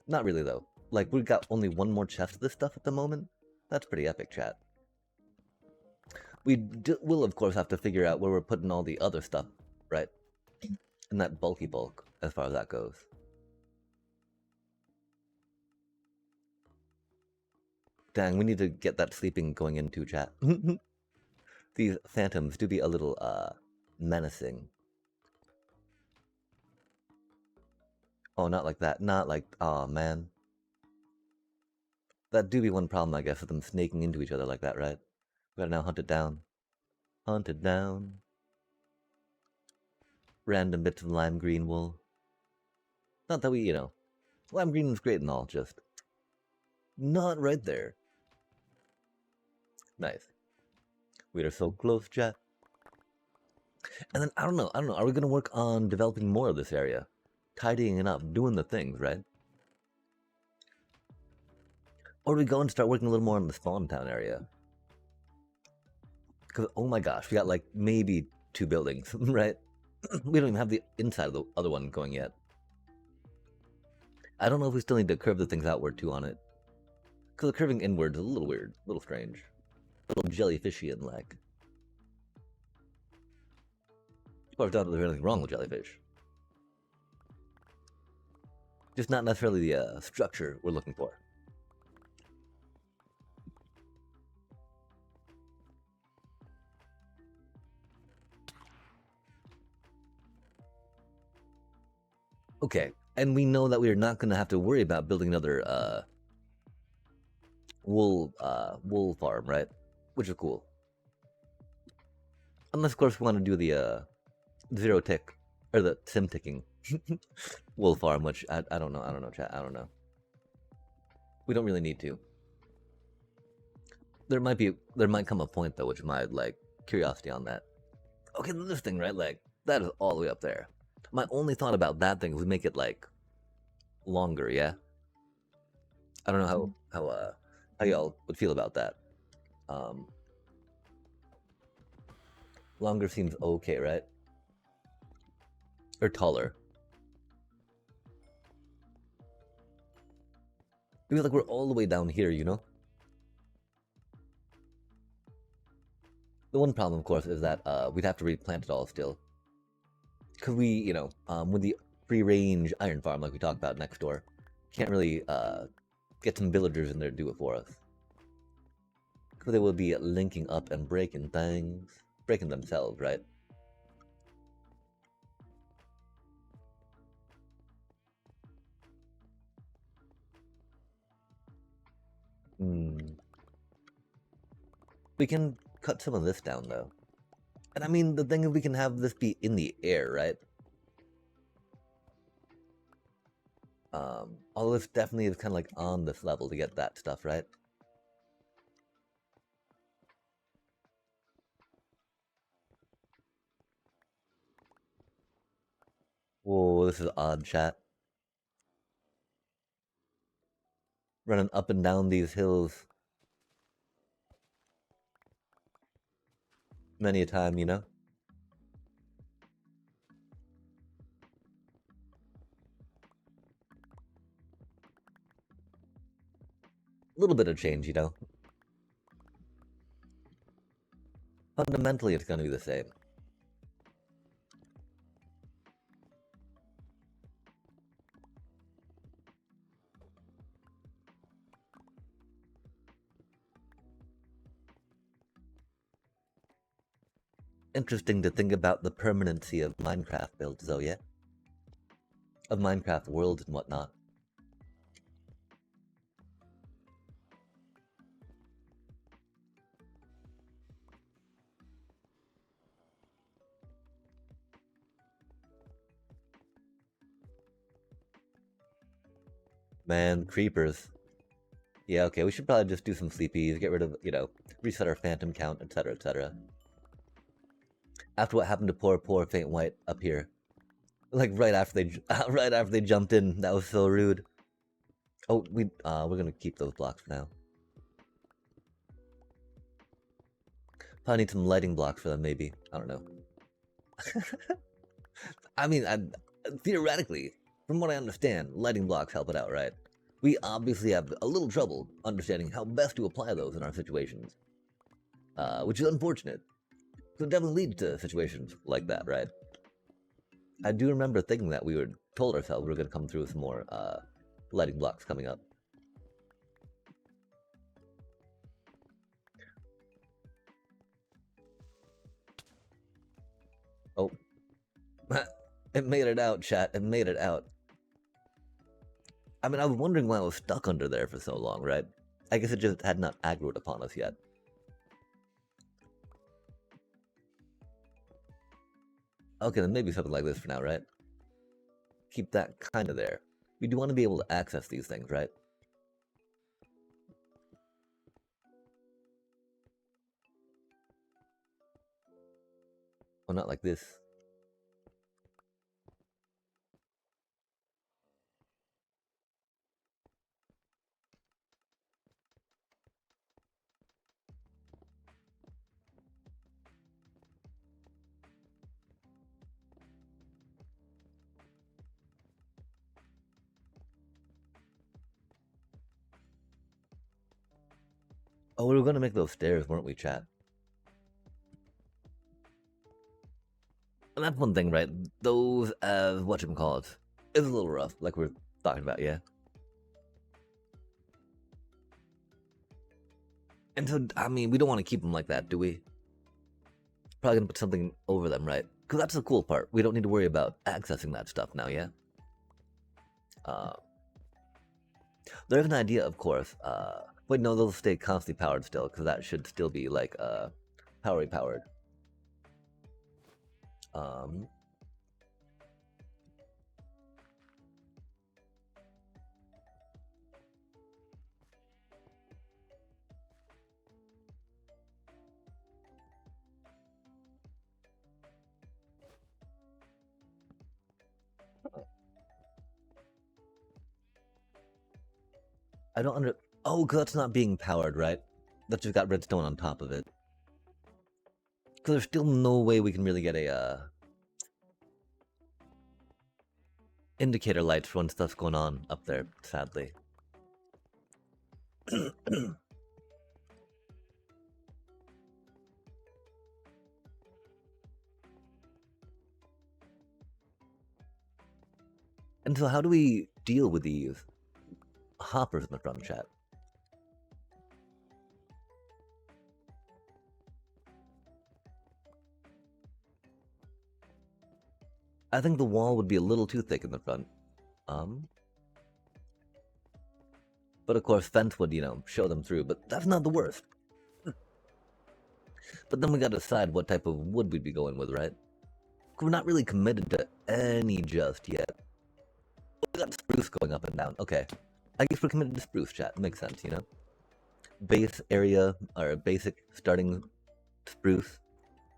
Not really, though. Like, we got only one more chest of this stuff at the moment. That's pretty epic, chat. We will, of course, have to figure out where we're putting all the other stuff, right? In that bulky bulk, as far as that goes. Dang, we need to get that sleeping going into chat. These phantoms do be a little, menacing. Oh, not like that. Not like, oh man. That do be one problem, I guess, with them snaking into each other like that, right? We gotta now hunt it down. Hunt it down. Random bits of lime green wool. Not that we, you know, lime green is great and all, just not right there. Nice. We are so close, chat. And then, I don't know, are we gonna work on developing more of this area? Tidying it up, doing the things, right? Or do we go and start working a little more in the spawn town area? Because, oh my gosh, we got like maybe 2 buildings, right? We don't even have the inside of the other one going yet. I don't know if we still need to curve the things outward too on it. Because the curving inward is a little weird, a little strange. A little jellyfishy and like. Of course, not that there's anything wrong with jellyfish. Just not necessarily the structure we're looking for. Okay, and we know that we are not going to have to worry about building another wool farm, right? Which is cool. Unless, of course, we want to do the zero tick or the sim ticking wool farm, which I don't know. I don't know, chat. I don't know. We don't really need to. There might come a point though, which might like curiosity on that. Okay, this thing, right? Like that is all the way up there. My only thought about that thing is we make it like longer, yeah. I don't know how y'all would feel about that. Longer seems okay, right? Or taller. It feels like we're all the way down here, you know? The one problem, of course, is that we'd have to replant it all still. Because we, you know, with the free-range iron farm like we talked about next door, can't really get some villagers in there to do it for us. Because they will be linking up and breaking things. Breaking themselves, right? We can cut some of this down, though. And I mean, the thing is we can have this be in the air, right? Although this definitely is kind of like on this level to get that stuff, right? Whoa, this is odd, chat. Running up and down these hills. Many a time, you know? A little bit of change, you know? Fundamentally, it's gonna be the same. Interesting to think about the permanency of Minecraft builds, though, yeah? Of Minecraft worlds and whatnot. Man, creepers. Yeah, okay, we should probably just do some sleepies, get rid of, you know, reset our phantom count, etc., etc. After what happened to poor Faint White up here. Like, right after they right after they jumped in, that was so rude. Oh, we're gonna keep those blocks for now. Probably need some lighting blocks for them, maybe. I don't know. I mean, theoretically, from what I understand, lighting blocks help it out, right? We obviously have a little trouble understanding how best to apply those in our situations. Which is unfortunate. So it definitely leads to situations like that, right? I do remember thinking that we were told ourselves we were going to come through with some more lighting blocks coming up. Oh. It made it out, chat. It made it out. I mean, I was wondering why I was stuck under there for so long, right? I guess it just had not aggroed upon us yet. Okay, then maybe something like this for now, right? Keep that kind of there. We do want to be able to access these things, right? Well, not like this. Oh, we were going to make those stairs, weren't we, chat? And that's one thing, right? Those, whatchamacallit, is a little rough, like we are talking about, yeah? And so, I mean, we don't want to keep them like that, do we? Probably gonna put something over them, right? Because that's the cool part. We don't need to worry about accessing that stuff now, yeah? Uh, there's an idea, of course. Wait, no, they'll stay constantly powered still, because that should still be like powered. Um, I don't under. Oh, because that's not being powered, right? That's just got redstone on top of it. Because there's still no way we can really get a indicator lights when stuff's going on up there, sadly. And so how do we deal with these hoppers in the front chat? I think the wall would be a little too thick in the front. But of course fence would, show them through, but that's not the worst. But then we gotta decide what type of wood we'd be going with, right? We're not really committed to any just yet. We got spruce going up and down. Okay. I guess we're committed to spruce, chat. Makes sense, Base area, or basic starting spruce.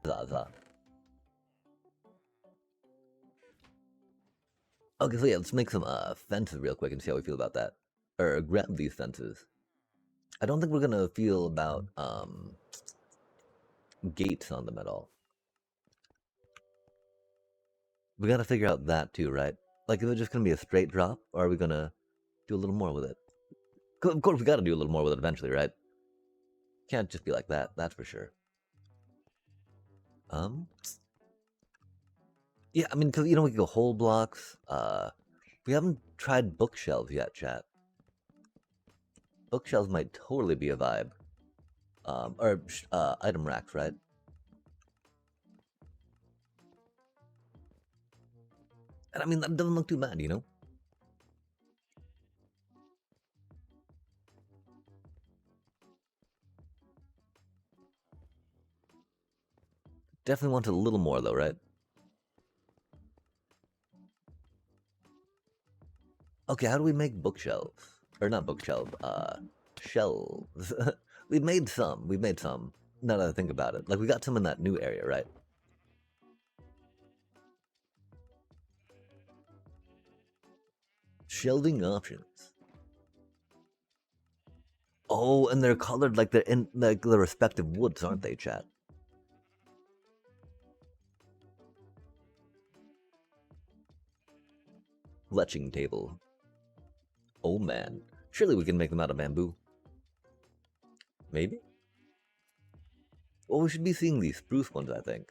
Zaza. Okay, so yeah, let's make some fences real quick and see how we feel about that. Or grab these fences. I don't think we're gonna feel about gates on them at all. We gotta figure out that too, right? Like, is it just gonna be a straight drop, or are we gonna do a little more with it? Of course, we gotta do a little more with it eventually, right? Can't just be like that, that's for sure. Yeah, I mean, because, we can go whole blocks. We haven't tried bookshelves yet, chat. Bookshelves might totally be a vibe. Or item racks, right? And I mean, that doesn't look too bad, Definitely want a little more, though, right? Okay, how do we make bookshelves? Or not bookshelves, shelves. We've made some. Now that I think about it. Like, we got some in that new area, right? Shelving options. Oh, and they're colored like they're in like the respective woods, aren't they, chat? Fletching table. Oh man. Surely we can make them out of bamboo. Maybe? Well, we should be seeing these spruce ones, I think.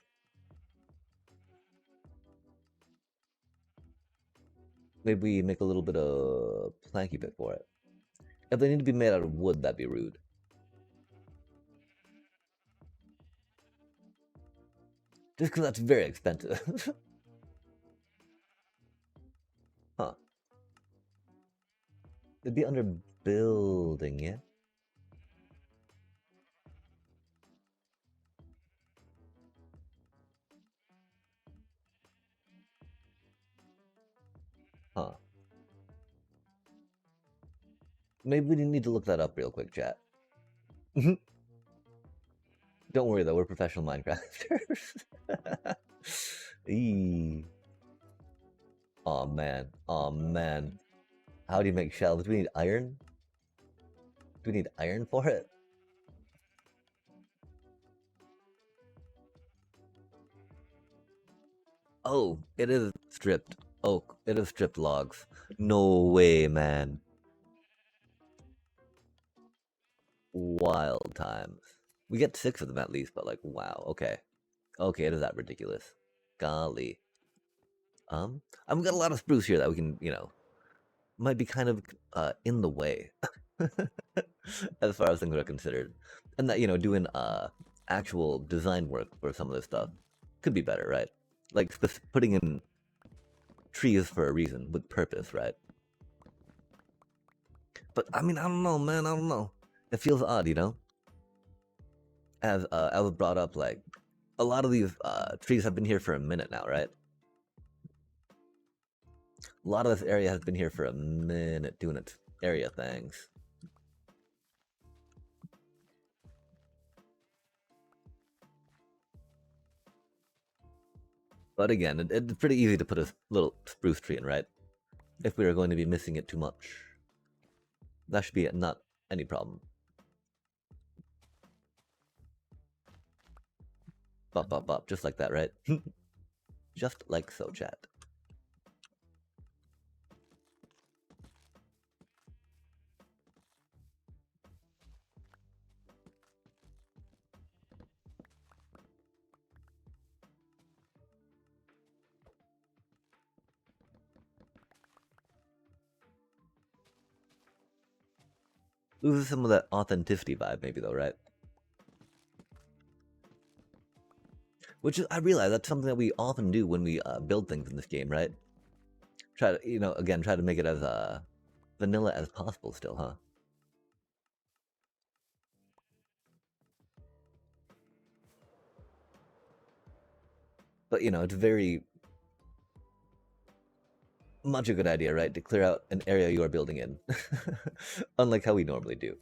Maybe we make a little bit of planky bit for it. If they need to be made out of wood, that'd be rude. Just because that's very expensive. Huh. They'd be under building, yeah? Huh. Maybe we need to look that up real quick, chat. Don't worry though, we're professional Minecrafters. Oh man. Oh man. How do you make shelves? Do we need iron? Do we need iron for it? Oh, it is stripped oak. It is stripped logs. No way, man. Wild times. We get 6 of them at least, but like, wow. Okay. Okay, it is that ridiculous. Golly. I've got a lot of spruce here that we can, might be kind of in the way as far as things are considered. And that, doing actual design work for some of this stuff could be better, right? Like putting in trees for a reason with purpose, right? But I mean, I don't know, man. I don't know. It feels odd, you know. As I was brought up, like a lot of these trees have been here for a minute now, right? A lot of this area has been here for a minute doing its area things. But again, it's pretty easy to put a little spruce tree in, right? If we are going to be missing it too much. That should be not any problem. Bop, bop, bop, just like that, right? Just like so, chat. Loses some of that authenticity vibe, maybe, though, right? Which is, I realize that's something that we often do when we build things in this game, right? Try to, you know, again, try to make it as vanilla as possible still, huh? But, you know, it's very much a good idea, right? To clear out an area you are building in. Unlike how we normally do.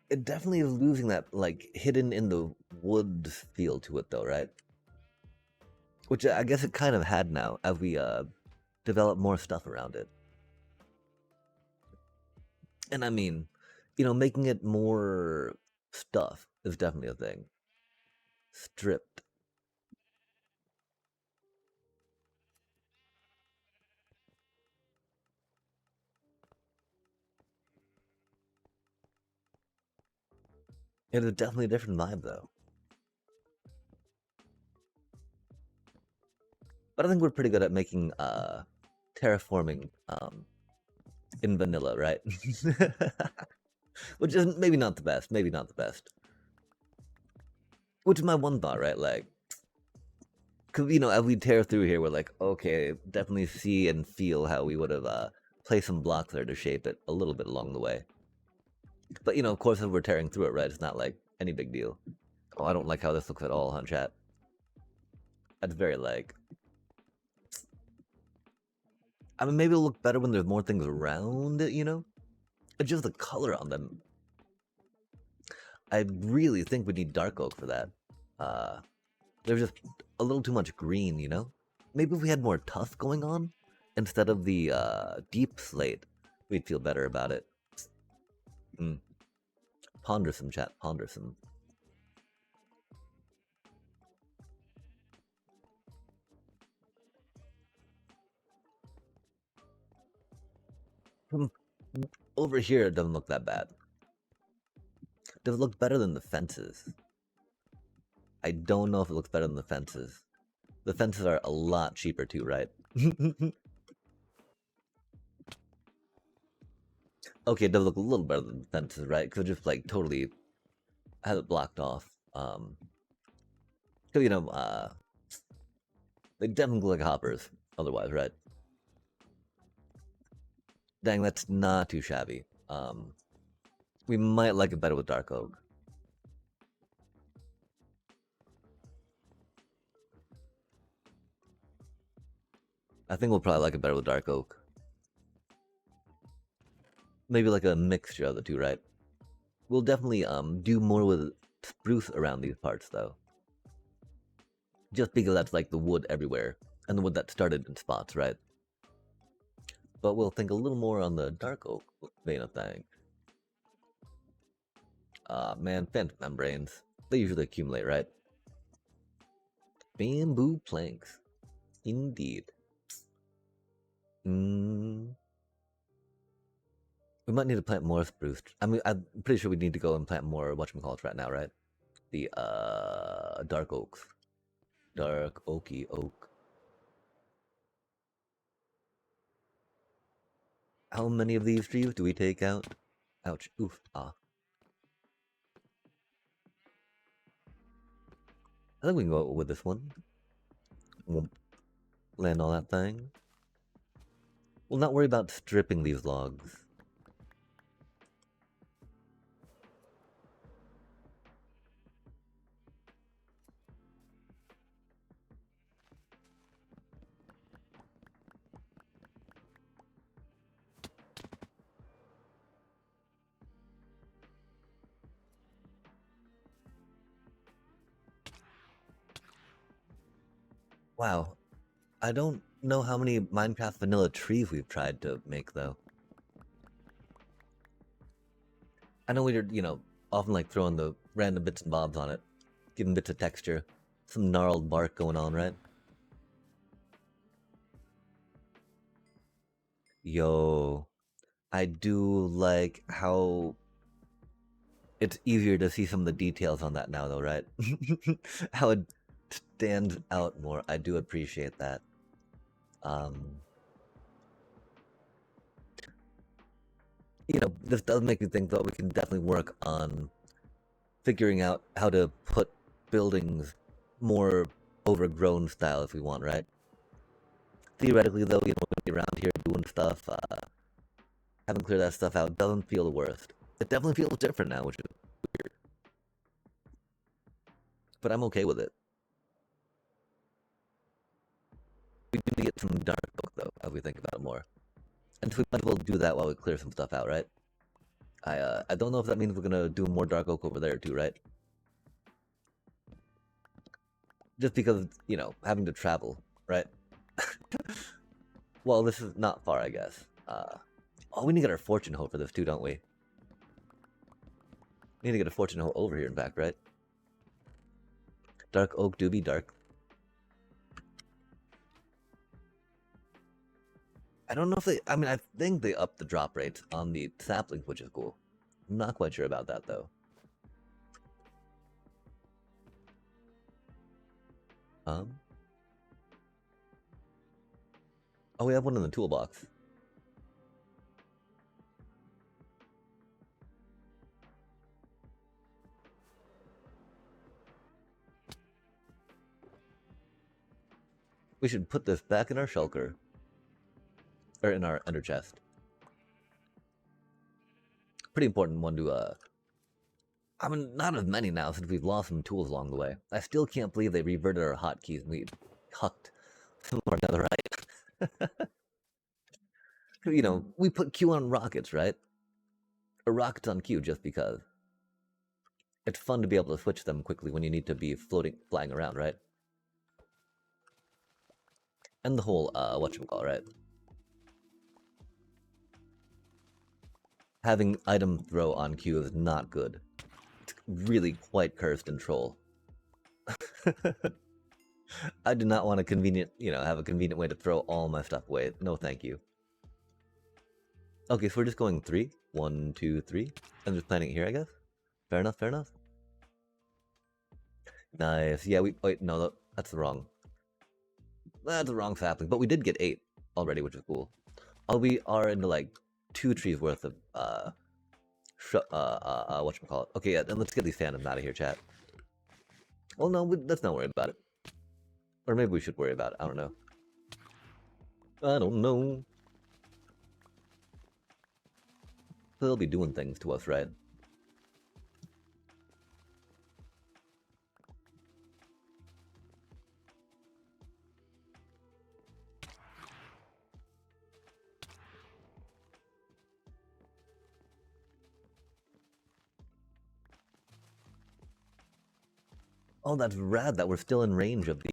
It definitely is losing that, like, hidden in the woods feel to it, though, right? Which I guess it kind of had now as we develop more stuff around it. And I mean, you know, making it more stuff is definitely a thing. Stripped. It is definitely a different vibe, though. But I think we're pretty good at making terraforming in vanilla, right? Which is maybe not the best, maybe not the best. Which is my one thought, right? Like, because, you know, as we tear through here, we're like, okay, definitely see and feel how we would have placed some blocks there to shape it a little bit along the way. But, you know, of course, if we're tearing through it, right, it's not like any big deal. Oh, I don't like how this looks at all, huh, chat? That's very like, I mean, maybe it'll look better when there's more things around it, you know? It's just the color on them. I really think we need dark oak for that. There's just a little too much green, you know? Maybe if we had more tuff going on instead of the deep slate, we'd feel better about it. Mm. Ponder some, chat. Ponder some. From over here, it doesn't look that bad. Does it look better than the fences? I don't know if it looks better than the fences. The fences are a lot cheaper too, right? Okay, it does look a little better than the fences, right? Because it just like totally has it blocked off. Cause you know, they definitely look like hoppers otherwise, right? Dang, that's not too shabby. We might like it better with dark oak. I think we'll probably like it better with dark oak. Maybe like a mixture of the two, right? We'll definitely do more with spruce around these parts though. Just because that's like the wood everywhere, and the wood that started in spots, right? But we'll think a little more on the dark oak vein of things. Man, phantom membranes. They usually accumulate, right? Bamboo planks. Indeed. We might need to plant more spruce. I mean, I'm pretty sure we need to go and plant more whatchamacallit right now, right? The dark oaks. Dark oaky oak. How many of these trees do we take out? Ouch. Oof. Ah. I think we can go with this one. We'll land on that thing. We'll not worry about stripping these logs. Wow, I don't know how many Minecraft vanilla trees we've tried to make, though. I know we're, often like throwing the random bits and bobs on it, giving bits of texture, some gnarled bark going on, right? Yo, I do like how it's easier to see some of the details on that now, though, right? How it stands out more. I do appreciate that. This does make me think that we can definitely work on figuring out how to put buildings more overgrown style if we want, right? Theoretically, though, we're gonna be around here doing stuff, having cleared that stuff out doesn't feel the worst. It definitely feels different now, which is weird, but I'm okay with it. We do need to get some dark oak, though, as we think about it more. And so we might as well do that while we clear some stuff out, right? I don't know if that means we're gonna do more dark oak over there too, right? Just because, having to travel, right? Well, this is not far, I guess. Oh, we need to get our fortune hoe for this too, don't we? We need to get a fortune hoe over here, in fact, right? Dark oak do be dark. I don't know if they... I mean, I think they upped the drop rates on the saplings, which is cool. I'm not quite sure about that, though. Oh, we have one in the toolbox. We should put this back in our shulker. Or in our ender chest. Pretty important one to, I mean, not as many now since we've lost some tools along the way. I still can't believe they reverted our hotkeys and we hucked some of our netherite. We put Q on rockets, right? Or rockets on Q just because. It's fun to be able to switch them quickly when you need to be flying around, right? And the whole, whatchamacallit, right? Having item throw on Q is not good. It's really quite cursed in Troll. I do not want to have a convenient way to throw all my stuff away. No, thank you. Okay, so we're just going 3. 1, 2, 3. And just planting it here, I guess. Fair enough, fair enough. Nice. Yeah, wait, no, that's the wrong. That's the wrong sapling. But we did get 8 already, which is cool. Oh, we are into like 2 trees worth of whatchamacallit. Okay, yeah, then let's get these phantoms out of here, chat. Well, no, let's not worry about it. Or maybe we should worry about it. I don't know. I don't know. They'll be doing things to us, right? Oh, that's rad that we're still in range of the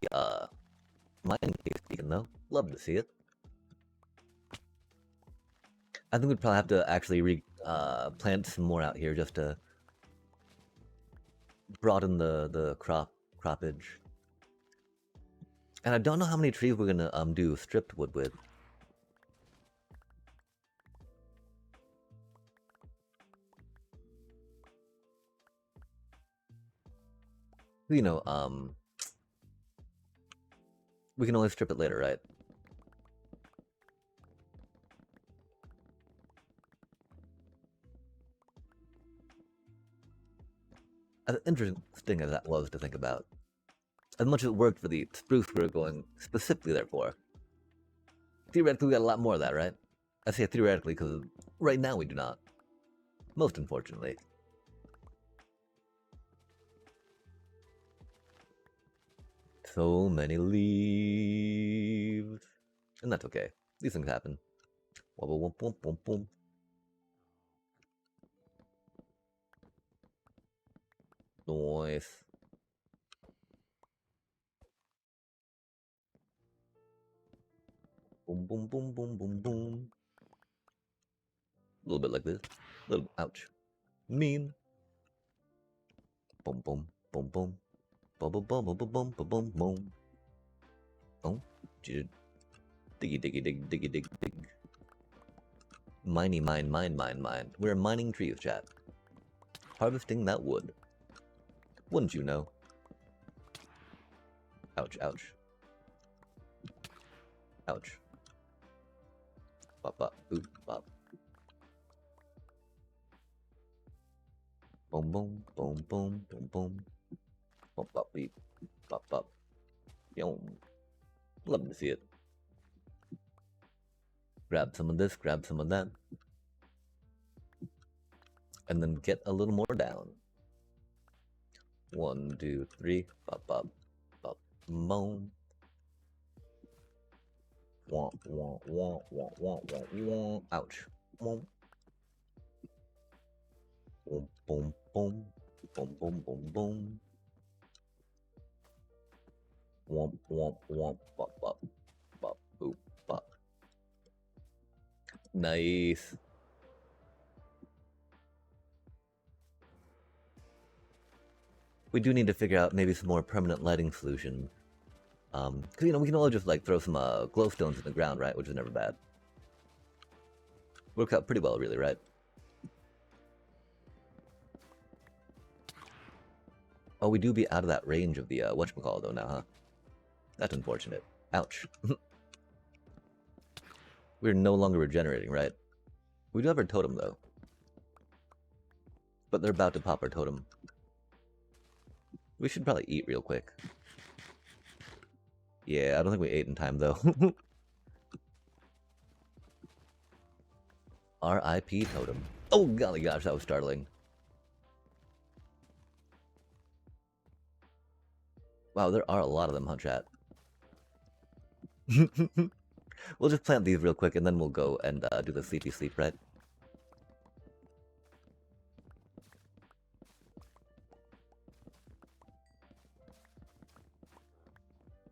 mining case beacon, though. Love to see it. I think we'd probably have to actually plant some more out here just to broaden the croppage. And I don't know how many trees we're gonna do stripped wood with. We can only strip it later, right? As interesting as that was to think about, as much as it worked for the spruce we were going specifically there for. Theoretically, we got a lot more of that, right? I say theoretically because right now we do not. Most unfortunately. So many leaves. And that's okay. These things happen. Wobble, womp, womp, womp, womp. Nice. Boom, boom, boom, boom, boom, boom. A little bit like this. A little, ouch. Mean. Boom, boom, boom, boom. Boom, boom, boom, boom, boom, boom, boom, boom, boom. Oh, diggy, diggy, dig, diggy, dig, dig. Miney, mine, mine, mine, mine. We're mining trees, chat. Harvesting that wood. Wouldn't you know? Ouch, ouch. Ouch. Bop, bop, boop, bop. Boom, boom, boom, boom, boom, boom. Bop, bop, beep. Bop, bop. Yum. Love to see it. Grab some of this, grab some of that. And then get a little more down. 1, 2, 3. Bop, bop, bop, boom. Wah, wah, wah, wah, wah, wah, wah. Ouch. Boom. Boom, boom, boom. Boom, boom, boom, boom. Womp, womp, womp, bop, bop, bop, boop, bop. Nice. We do need to figure out maybe some more permanent lighting solution. Because, you know, we can all just, like, throw some glowstones in the ground, right? Which is never bad. Works out pretty well, really, right? Oh, we do be out of that range of the whatchamacallit, though, now, huh? That's unfortunate. Ouch. We're no longer regenerating, right? We do have our totem, though. But they're about to pop our totem. We should probably eat real quick. Yeah, I don't think we ate in time, though. R.I.P. totem. Oh, golly gosh, that was startling. Wow, there are a lot of them, huh, chat? We'll just plant these real quick, and then we'll go and do the sleepy sleep, right?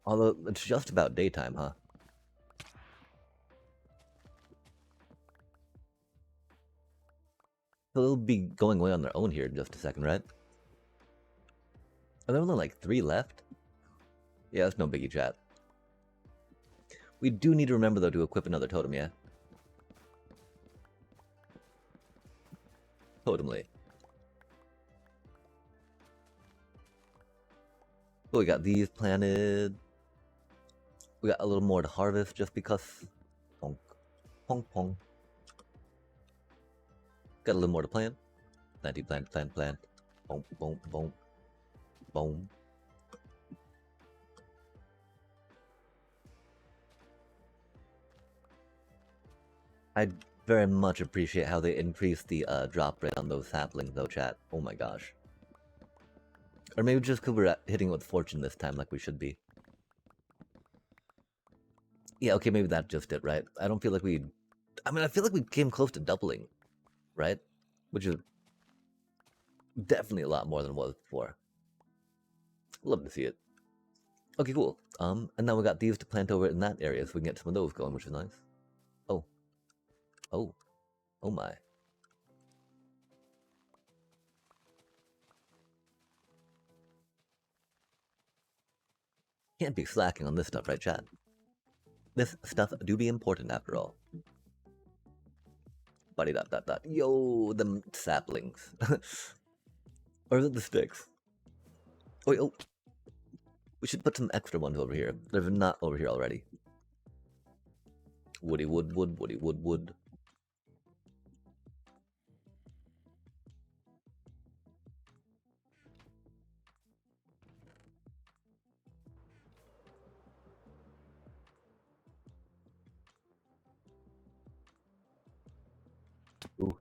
Although, it's just about daytime, huh? So they'll be going away on their own here in just a second, right? Are there only like 3 left? Yeah, that's no biggie, chat. We do need to remember, though, to equip another totem, yeah? Totemly. Oh, we got these planted. We got a little more to harvest just because. Ponk. Ponk, ponk. Got a little more to plant. Planty, plant, plant, plant. Boom, boom, boom. Boom. I very much appreciate how they increased the drop rate on those saplings, though, chat. Oh my gosh. Or maybe just because we're hitting with fortune this time like we should be. Yeah, okay, maybe that's just it, right? I don't feel like we... I mean, I feel like we came close to doubling, right? Which is definitely a lot more than it was before. Love to see it. Okay, cool. And now we got these to plant over in that area so we can get some of those going, which is nice. Oh. Oh. Oh my. Can't be slacking on this stuff, right, chat? This stuff do be important after all. Buddy dot dot dot. Yo, them saplings. Or is it the sticks? Wait, oh. We should put some extra ones over here. They're not over here already. Woody wood wood, woody wood wood. Ooh.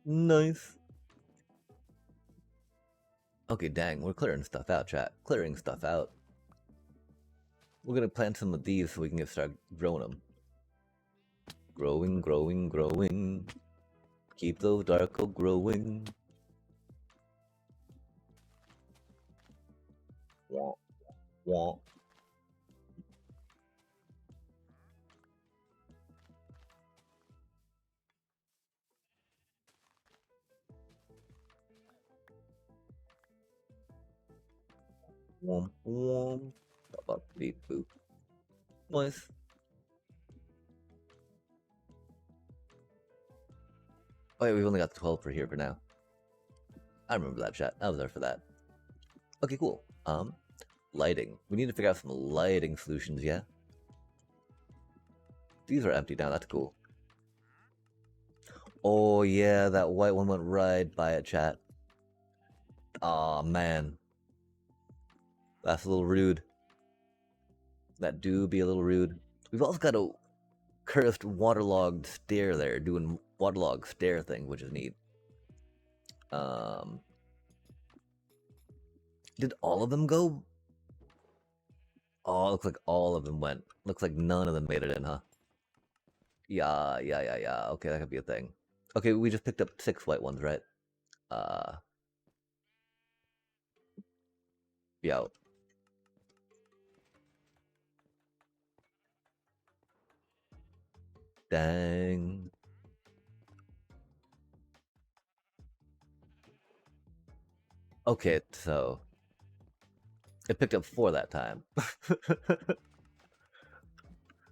Nice. Okay, dang, we're clearing stuff out, chat. Clearing stuff out. We're gonna plant some of these so we can get start growing them. Growing, growing, growing. Keep those darko growing. Wah, wah. Womp, womp. About beep boop. Nice. Oh yeah, we've only got 12 for here for now. I remember that, chat. I was there for that. Okay, cool. Lighting. We need to figure out some lighting solutions, yeah? These are empty now, that's cool. Oh yeah, that white one went right by it, chat. Aw, man. That's a little rude. That do be a little rude. We've also got a cursed waterlogged stair there, doing waterlogged stair thing, which is neat. Did all of them go? Oh, looks like all of them went. Looks like none of them made it in, huh? Yeah. Okay, that could be a thing. Okay, we just picked up 6 white ones, right? Yeah. Dang. Okay, so it picked up 4 that time.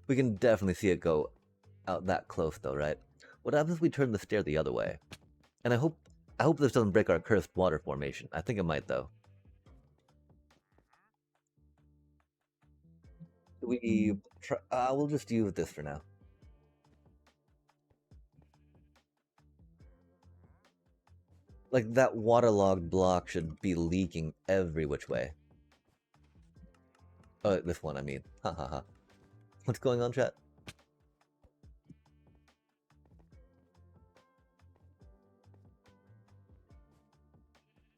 We can definitely see it go out that close, though, right? What happens if we turn the stair the other way? And I hope this doesn't break our cursed water formation. I think it might, though. We try, we'll just use this for now. Like that waterlogged block should be leaking every which way. This one, I mean. Ha ha ha. What's going on, chat?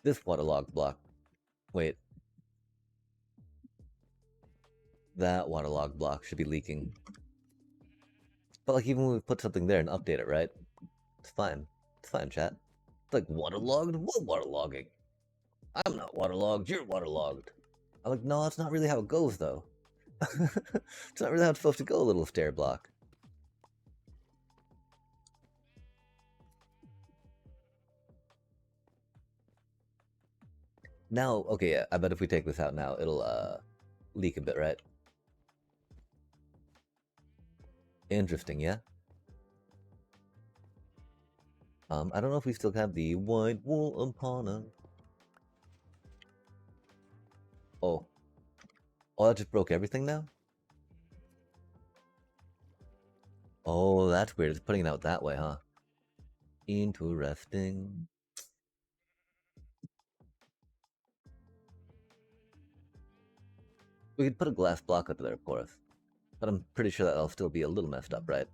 This waterlogged block. Wait. That waterlogged block should be leaking. But like even when we put something there and update it, right? It's fine. It's fine, chat. It's like waterlogged? What waterlogging? I'm not waterlogged, you're waterlogged. I'm like, no, that's not really how it goes though. It's not really how it's supposed to go, little stair block. Now, okay, yeah, I bet if we take this out now, it'll leak a bit, right? Interesting, yeah? I don't know if we still have the white wool upon us. Oh. Oh, that just broke everything now? Oh, that's weird. It's putting it out that way, huh? Interesting. We could put a glass block up there, of course. But I'm pretty sure that'll still be a little messed up, right?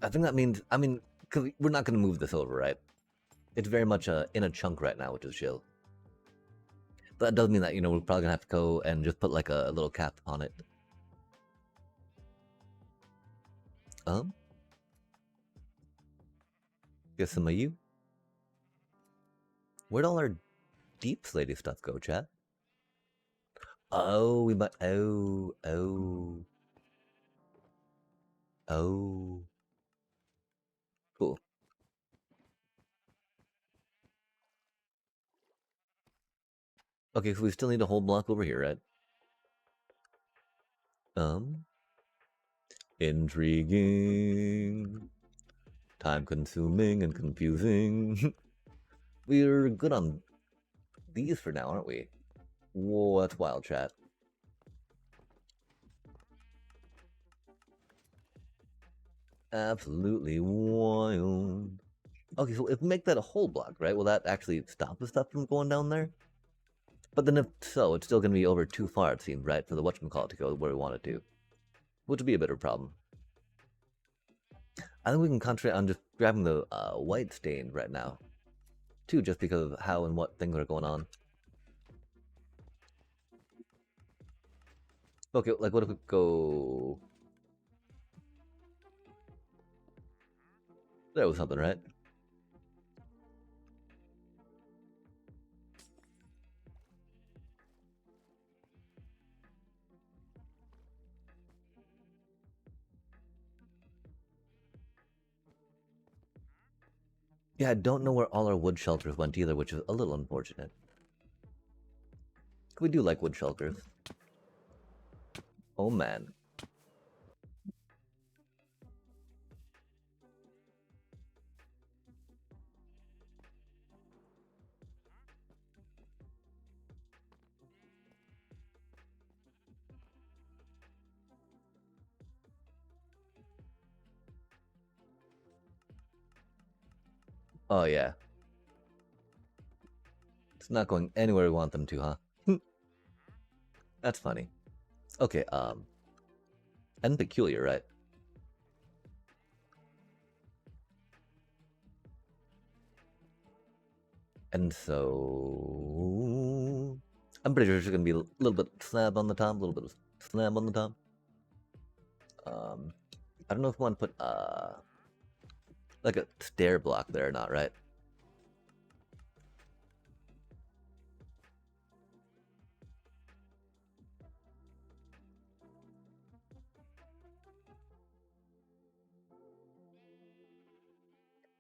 I think that means, I mean, because we're not going to move this over, right? It's very much in a chunk right now, which is chill. But that does mean that, you know, we're probably going to have to go and just put like a little cap on it. Get some of you. Where'd all our deep slaty stuff go, chat? Oh, we might. Oh. Cool. Okay, so we still need a whole block over here, right? Intriguing. Time consuming and confusing. We're good on these for now, aren't we? Whoa, that's wild, chat. Absolutely wild. Okay, so if we make that a whole block, right, will that actually stop the stuff from going down there? But then if so, it's still going to be over too far, it seems, right, for the whatchamacallit to go where we want it to. Which would be a bit of a problem. I think we can concentrate on just grabbing the white stain right now. Too, just because of how and what things are going on. Okay, like what if we go... There was something, right? Yeah, I don't know where all our wood shelters went either, which is a little unfortunate. We do like wood shelters. Oh man. Oh yeah. It's not going anywhere we want them to, huh? That's funny. Okay, and peculiar, right? And so... I'm pretty sure it's going to be a little bit slab on the top, a little bit of slab on the top. I don't know if we want to put, like a stair block there or not, right?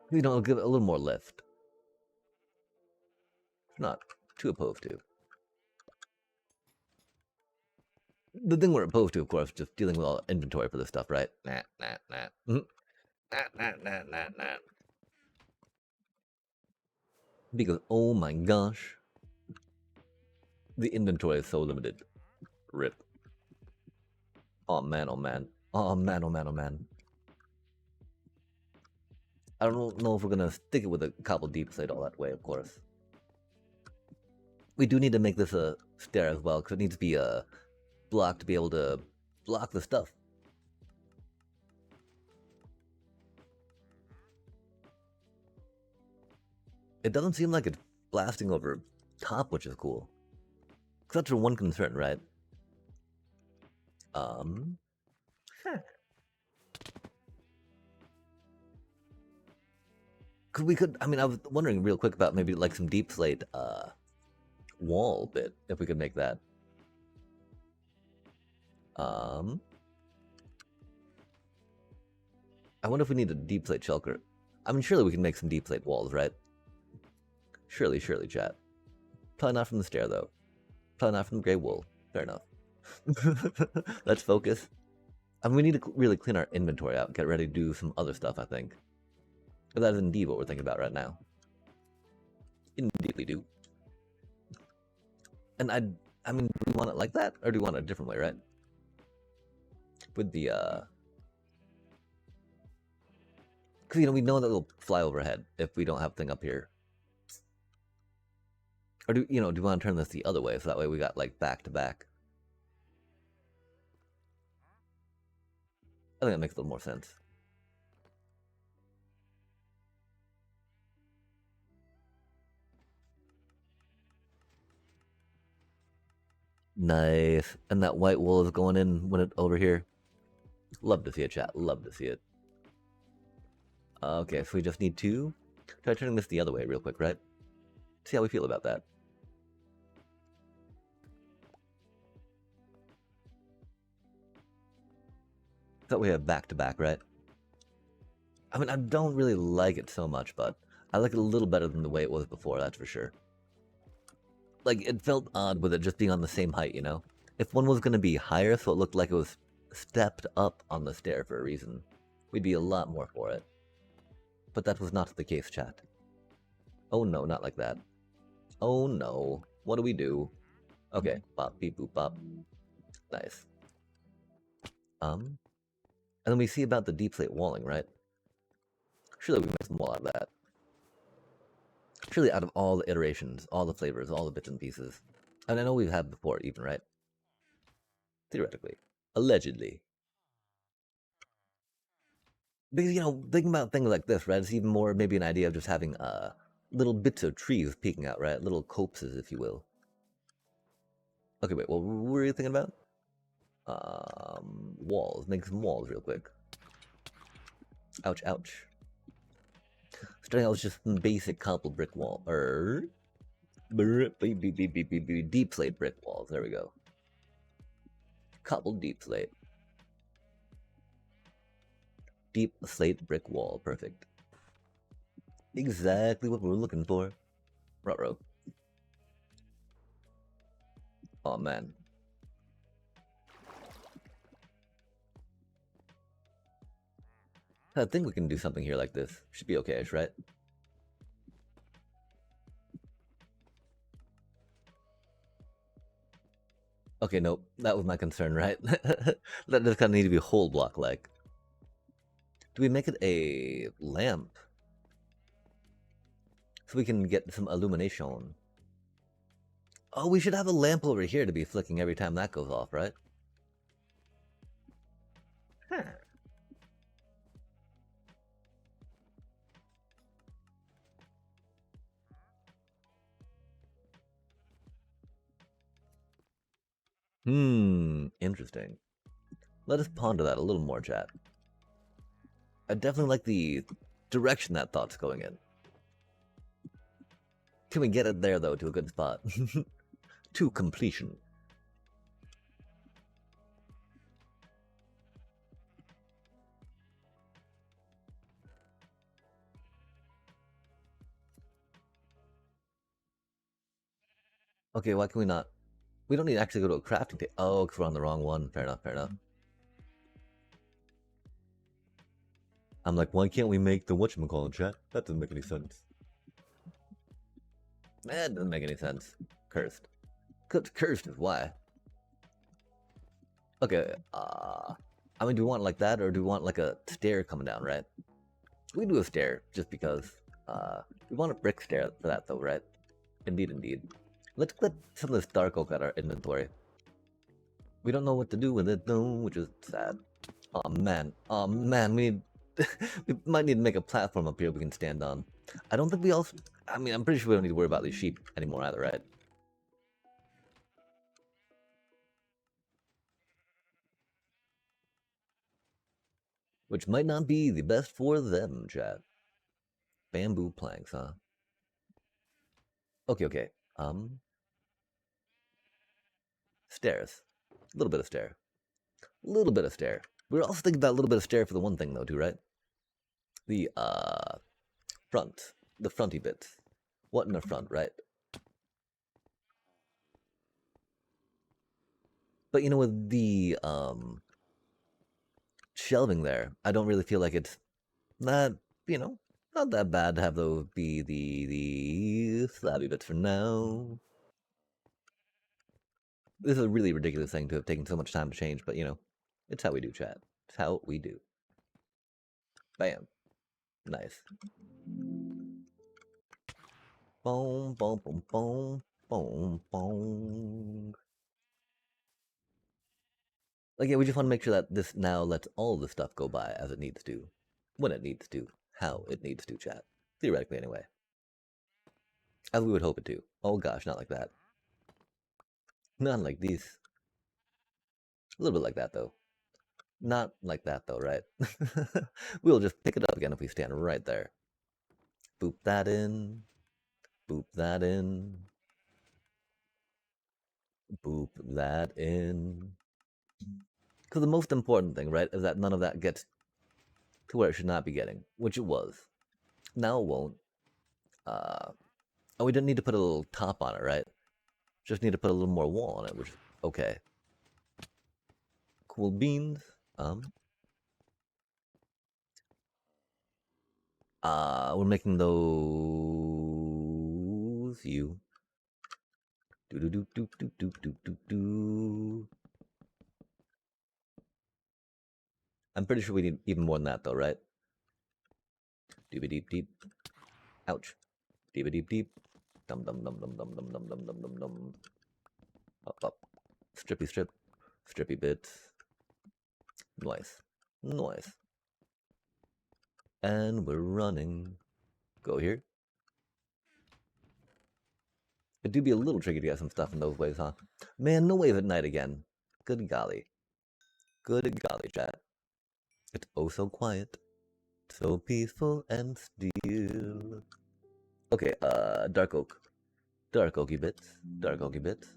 You know, give it a little more lift. Not too opposed to. The thing we're opposed to, of course, just dealing with all the inventory for this stuff, right? Nah. Nah. Because, oh my gosh, the inventory is so limited. Rip. Oh man, oh man. Oh man, oh man, oh man. I don't know if we're gonna stick it with a cobble deep slate all that way, of course. We do need to make this a stair as well, because it needs to be a block to be able to block the stuff. It doesn't seem like it's blasting over top, which is cool. Because that's our one concern, right? Because we could, I mean, I was wondering real quick about maybe like some deep slate wall bit, if we could make that. I wonder if we need a deep slate shelter. I mean, surely we can make some deep slate walls, right? Surely, chat. Probably not from the stair, though. Probably not from the gray wool. Fair enough. Let's focus. I mean, we need to really clean our inventory out and get ready to do some other stuff, I think. But that is indeed what we're thinking about right now. Indeed we do. And I mean, do we want it like that? Or do we want it a different way, right? With the, because, you know, we know that it'll fly overhead if we don't have a thing up here. Or do you want to turn this the other way, so that way we got, like, back to back? I think that makes a little more sense. Nice. And that white wool is going in when it over here. Love to see it, chat. Love to see it. Okay, so we just need to try turning this the other way real quick, right? See how we feel about that. That we have back to back, right? I mean, I don't really like it so much, but I like it a little better than the way it was before, that's for sure. Like, it felt odd with it just being on the same height, you know? If one was going to be higher, so it looked like it was stepped up on the stair for a reason, we'd be a lot more for it. But that was not the case, chat. Oh no, not like that. Oh no. What do we do? Okay, bop, beep, boop, bop. Nice. And then we see about the deep slate walling, right? Surely we can make some wall out of that. Surely out of all the iterations, all the flavors, all the bits and pieces. And I know we've had before even, right? Theoretically. Allegedly. Because, thinking about things like this, right? It's even more maybe an idea of just having little bits of trees peeking out, right? Little copses, if you will. Okay, wait, what were you thinking about? Walls. Make some walls real quick. Ouch, ouch. Starting out with just some basic cobble brick wall. Deep slate brick walls. There we go. Cobbled deep slate. Deep slate brick wall. Perfect. Exactly what we're looking for. Ruh-roh. Oh man. I think we can do something here like this. Should be okay-ish, right? Okay, nope. That was my concern, right? That does kind of need to be whole block-like. Do we make it a lamp? So we can get some illumination. Oh, we should have a lamp over here to be flicking every time that goes off, right? Huh. Interesting. Let us ponder that a little more, chat. I definitely like the direction that thought's going in. Can we get it there, though, to a good spot? To completion. Okay, why can we not? We don't need to actually go to a crafting table. Oh, because we're on the wrong one. Fair enough, fair enough. I'm like, why can't we make the whatchamacallit, chat? That doesn't make any sense. That doesn't make any sense. Cursed. Cursed is why. Okay, I mean, do we want like that, or do we want like a stair coming down, right? We do a stair, just because. We want a brick stair for that, though, right? Indeed, indeed. Let's get some of this dark oak out of our inventory. We don't know what to do with it, though, which is sad. Oh man, we need... we might need to make a platform up here we can stand on. I don't think we also... I mean, I'm pretty sure we don't need to worry about these sheep anymore either, right? Which might not be the best for them, chat. Bamboo planks, huh? Okay, okay. Stairs. A little bit of stair. A little bit of stair. We were also thinking about a little bit of stair for the one thing, though, too, right? The, front. The fronty bits. What in the front, right? But, with the, shelving there, I don't really feel like it's that, not that bad to have those be the slabby bits for now. This is a really ridiculous thing to have taken so much time to change, but it's how we do, chat. It's how we do. Bam. Nice. Boom, boom, boom, boom, boom, boom. Like, yeah, we just want to make sure that this now lets all the stuff go by as it needs to, when it needs to, how it needs to, chat. Theoretically, anyway. As we would hope it to. Oh gosh, not like that. Not like these. A little bit like that, though. Not like that, though, right? We'll just pick it up again if we stand right there. Boop that in. Boop that in. Boop that in. Because the most important thing, right, is that none of that gets to where it should not be getting, which it was. Now it won't. Oh, we didn't need to put a little top on it, right? Just need to put a little more wall on it, which, okay. Cool beans. We're making those you. Do do do do do do do do do. I'm pretty sure we need even more than that, though, right? Doobie deep deep. Ouch. Deep a deep deep. Dum dum dum dum dum dum dum dum dum dum dum. Up up. Strippy strip. Strippy bits. Nice. Nice. And we're running. Go here. It do be a little tricky to get some stuff in those ways, huh? Man, no wave at night again. Good golly. Good golly, chat. It's oh so quiet. So peaceful and still. Okay, dark oak. Dark oaky bits. Dark oaky bits.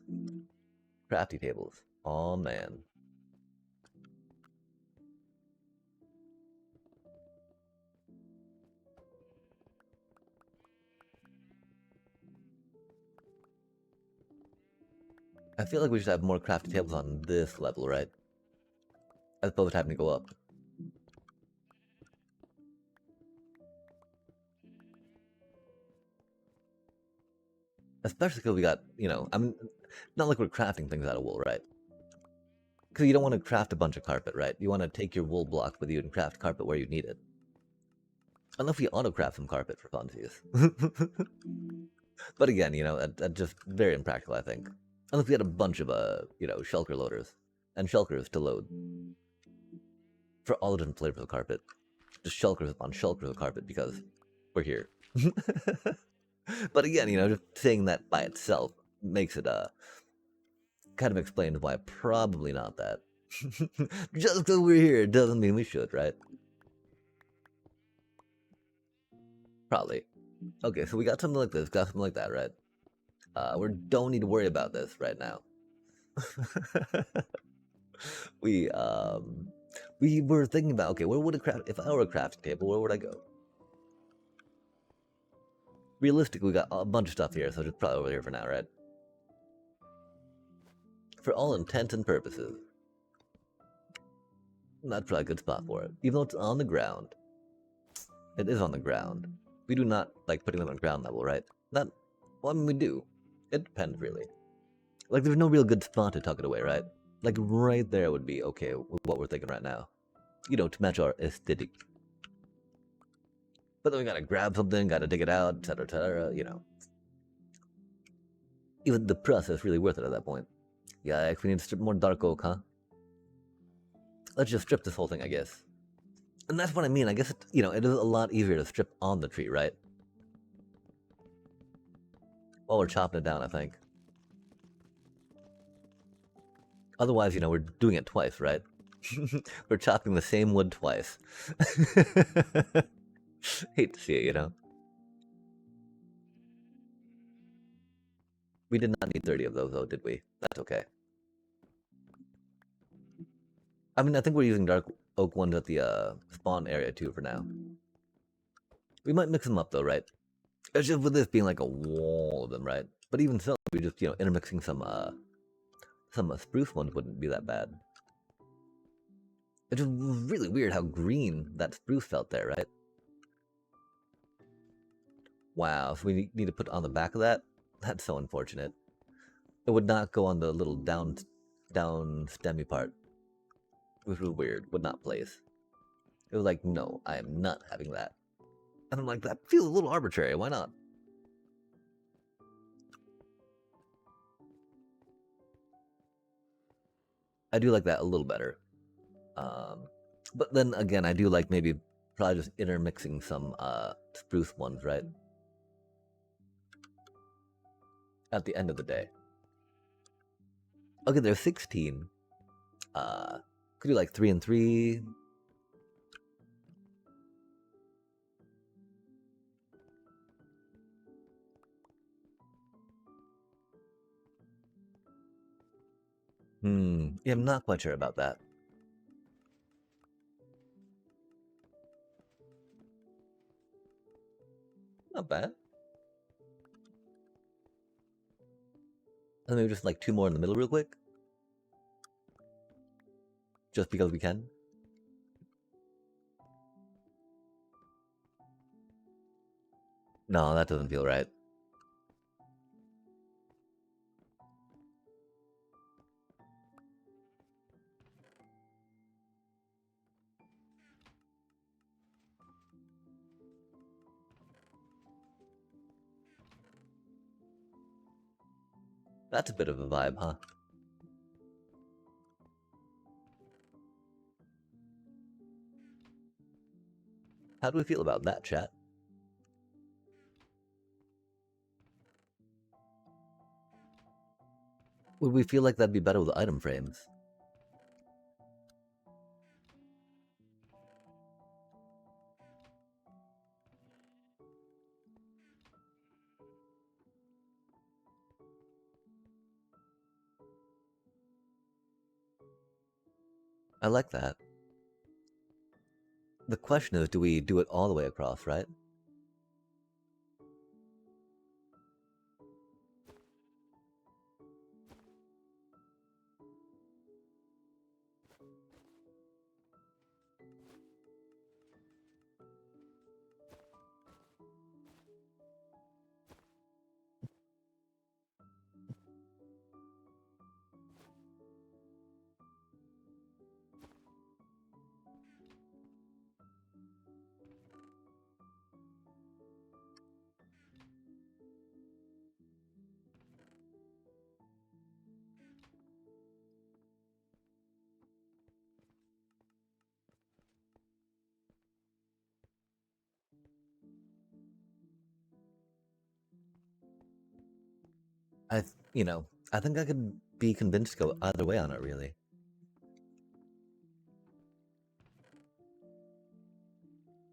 Crafty tables. Oh man. I feel like we should have more crafty tables on this level, right? As opposed to having to go up. Especially because we got, you know, I mean, not like we're crafting things out of wool, right? Because you don't want to craft a bunch of carpet, right? You want to take your wool blocks with you and craft carpet where you need it. Unless we auto-craft some carpet for funsies. But again, you know, that's just very impractical, I think. Unless we had a bunch of, you know, shulker loaders. And shulkers to load. For all the different flavors of carpet. Just shulkers upon shulkers of carpet because we're here. But again, you know, just saying that by itself makes it, kind of explains why probably not that. Just because we're here doesn't mean we should, right? Probably. Okay, so we got something like this, got something like that, right? We don't need to worry about this right now. we were thinking about, okay, where would a craft, if I were a crafting table, where would I go? Realistically, we got a bunch of stuff here, so just probably over here for now, right? For all intents and purposes. That's probably a good spot for it. Even though it's on the ground. It is on the ground. We do not like putting them on ground level, right? Not, well, I mean, we do. It depends, really. Like, there's no real good spot to tuck it away, right? Like, right there would be okay with what we're thinking right now. You know, to match our aesthetic. But then we gotta grab something, gotta dig it out, etc., you know. Even the process really worth it at that point. Yeah, we need to strip more dark oak, huh? Let's just strip this whole thing, I guess. And that's what I mean. I guess, you know, it is a lot easier to strip on the tree, right? While we're chopping it down, I think. Otherwise, you know, we're doing it twice, right? We're chopping the same wood twice. Hate to see it, you know? We did not need 30 of those, though, did we? That's okay. I mean, I think we're using dark oak ones at the spawn area, too, for now. We might mix them up, though, right? It's just with this being like a wall of them, right? But even so, we just, you know, intermixing some spruce ones wouldn't be that bad. It's just really weird how green that spruce felt there, right? Wow, so we need to put on the back of that? That's so unfortunate. It would not go on the little down stemmy part. Which was weird, would not place. It was like, no, I am not having that. And I'm like, that feels a little arbitrary, why not? I do like that a little better. But then again, I do like maybe probably just intermixing some spruce ones, right? At the end of the day. Okay, there's 16. Could do like 3 and 3. Yeah, I'm not quite sure about that. Not bad. And maybe just like 2 more in the middle real quick. Just because we can. No, that doesn't feel right. That's a bit of a vibe, huh? How do we feel about that, chat? Would we feel like that'd be better with item frames? I like that. The question is, do we do it all the way across, right? I think I could be convinced to go either way on it, really.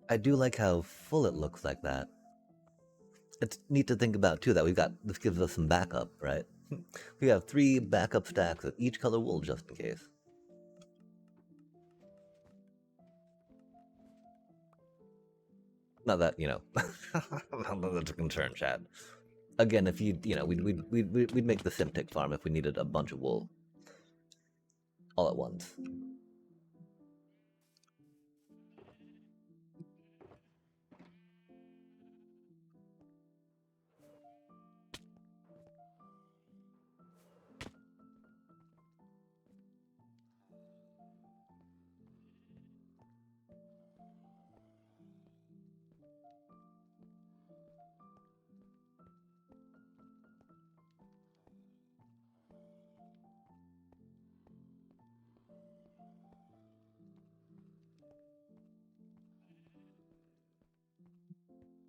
I do like how full it looks like that. It's neat to think about, too, that this gives us some backup, right? We have 3 backup stacks of each color wool, just in case. Not that, not that's a concern, chat. Again, if we'd make the Simtic farm if we needed a bunch of wool all at once.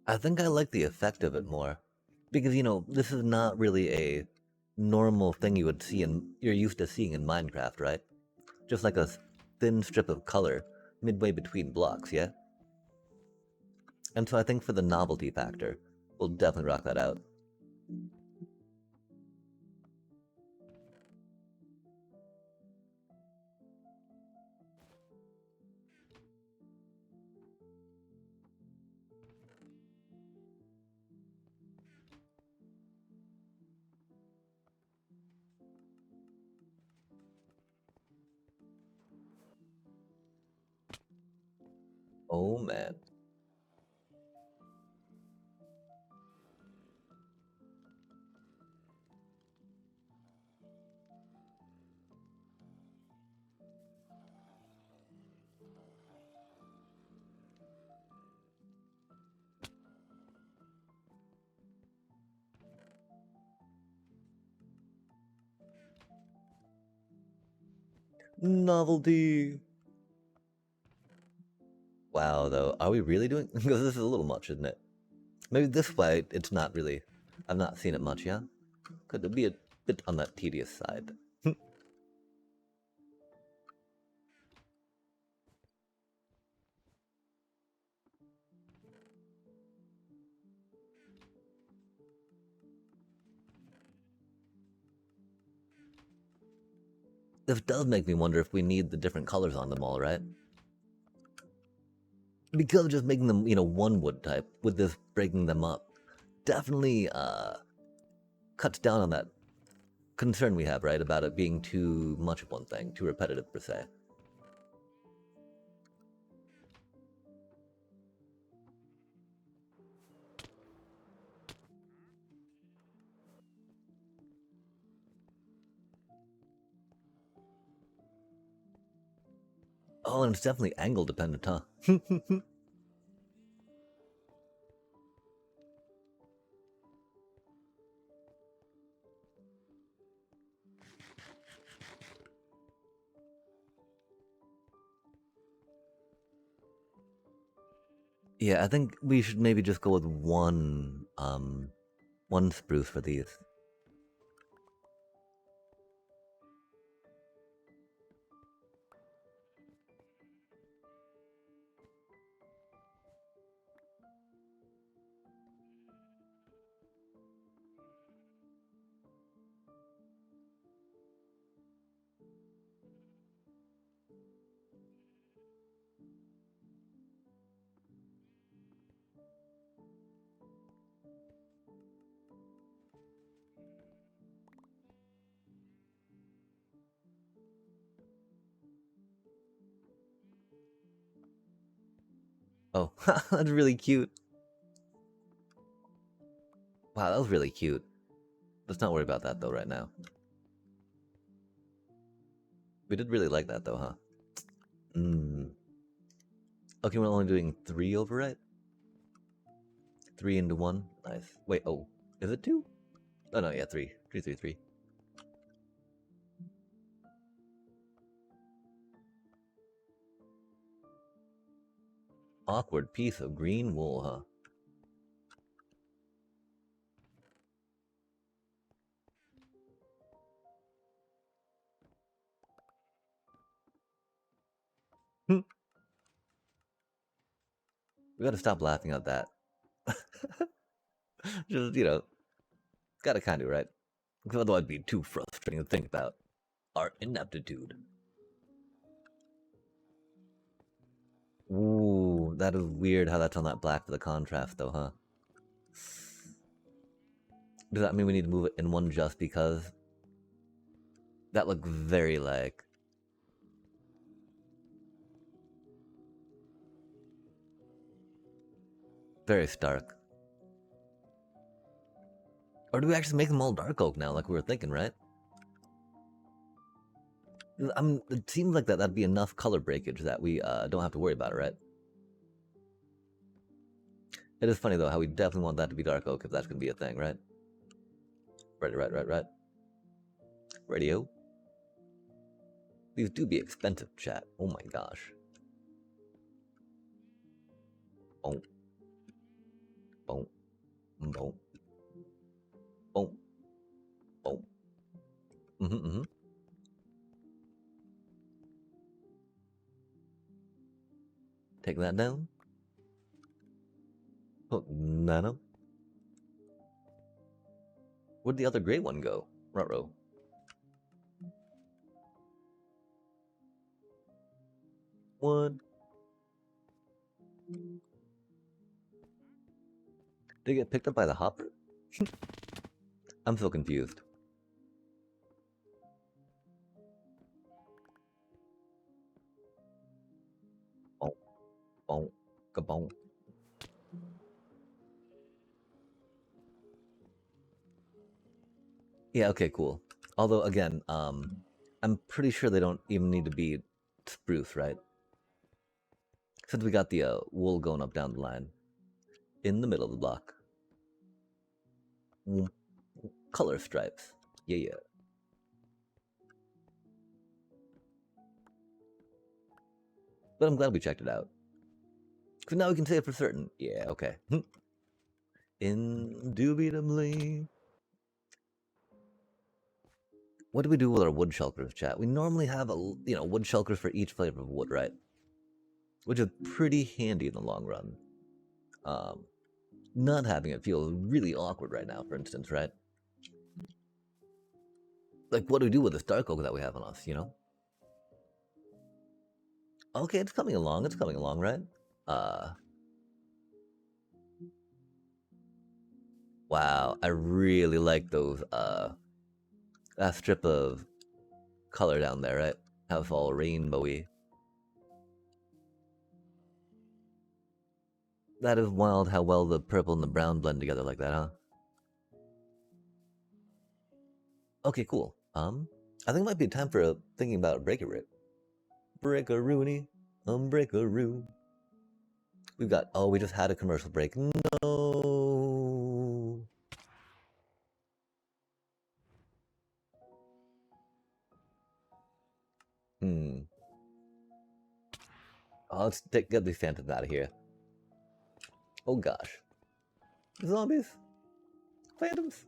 I think I like the effect of it more. Because, this is not really a normal thing you're used to seeing in Minecraft, right? Just like a thin strip of color midway between blocks, yeah? And so I think for the novelty factor, we'll definitely rock that out. Oh man. Novelty. Wow, though, are we really doing? Because this is a little much, isn't it? Maybe this way, it's not really. I've not seen it much, yeah? Could it be a bit on that tedious side? This does make me wonder if we need the different colors on them all, right? Because just making them, one wood type, with this breaking them up, definitely cuts down on that concern we have, right, about it being too much of one thing, too repetitive per se. Oh, and it's definitely angle dependent, huh? Yeah, I think we should maybe just go with one spruce for these. Oh, that's really cute. Wow, that was really cute. Let's not worry about that though right now. We did really like that though, huh? Mm. Okay, we're only doing 3 overwrite? 3 into 1? Nice. Wait, oh. Is it 2? Oh no, yeah, 3. 3, 3, 3. Awkward piece of green wool, huh? We gotta stop laughing at that. Just, gotta kinda, right? Because otherwise it'd be too frustrating to think about. Our ineptitude. Ooh, that is weird how that's on that black for the contrast though, huh? Does that mean we need to move it in one just because? That looks very like... very stark. Or do we actually make them all dark oak now, like we were thinking, right? It seems like that'd be enough color breakage that we don't have to worry about it, right? It is funny though how we definitely want that to be dark oak if that's gonna be a thing, right? Right. Radio. These do be expensive, chat. Oh my gosh. Boom. Boom. Boom. Boom. Boom. Mm-hmm. Take that down. Oh, nano. Where'd the other gray one go? Ruh-roh. One. Did it get picked up by the hopper? I'm so confused. Boom. Boom. Kaboom. Yeah, okay, cool. Although, again, I'm pretty sure they don't even need to be spruce, right? Since we got the wool going up down the line. In the middle of the block. Color stripes. Yeah. But I'm glad we checked it out. Because now we can say it for certain. Yeah, okay. Indubitably. What do we do with our wood shulkers, chat? We normally have wood shulkers for each flavor of wood, right? Which is pretty handy in the long run. Not having it feels really awkward right now, for instance, right? Like, what do we do with this dark oak that we have on us, Okay, it's coming along, right? Wow, I really like those, that strip of color down there, right? How it's all rainbowy. That is wild how well the purple and the brown blend together like that, huh? Okay, cool. I think it might be time for thinking about a break-a-rip. Break-a-rooney, break-a-roo. We just had a commercial break. No. Oh, let's get these phantoms out of here. Oh gosh. Zombies. Phantoms.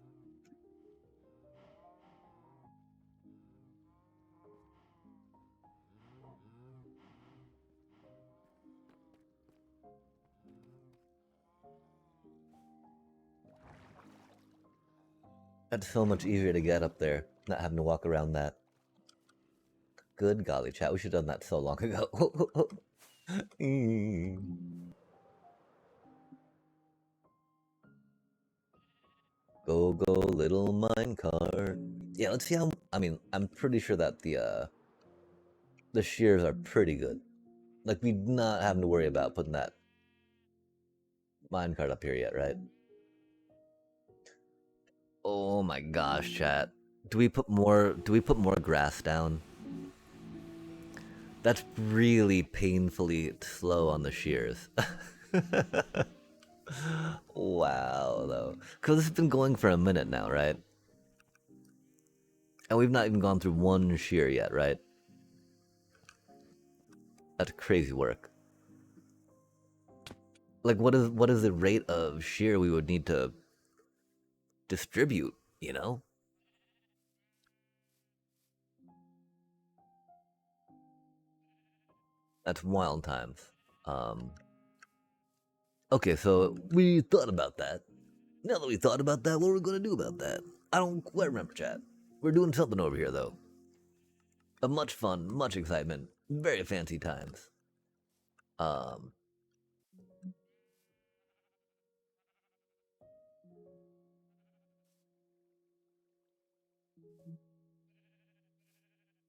That's so much easier to get up there, not having to walk around that. Good golly, chat. We should have done that so long ago. Go, go, little minecart. Yeah, let's see how. I mean, I'm pretty sure that the shears are pretty good. Like, we're not having to worry about putting that minecart up here yet, right? Oh my gosh, chat. Do we put more? Do we put more grass down? That's really painfully slow on the shears. Wow, though. Because this has been going for a minute now, right? And we've not even gone through one shear yet, right? That's crazy work. Like, what is the rate of shear we would need to distribute, you know? That's wild times. Um, okay, so we thought about that. Now that we thought about that, what are we going to do about that? I don't quite remember, chat. We're doing something over here, though. Of much fun, much excitement, very fancy times. Um,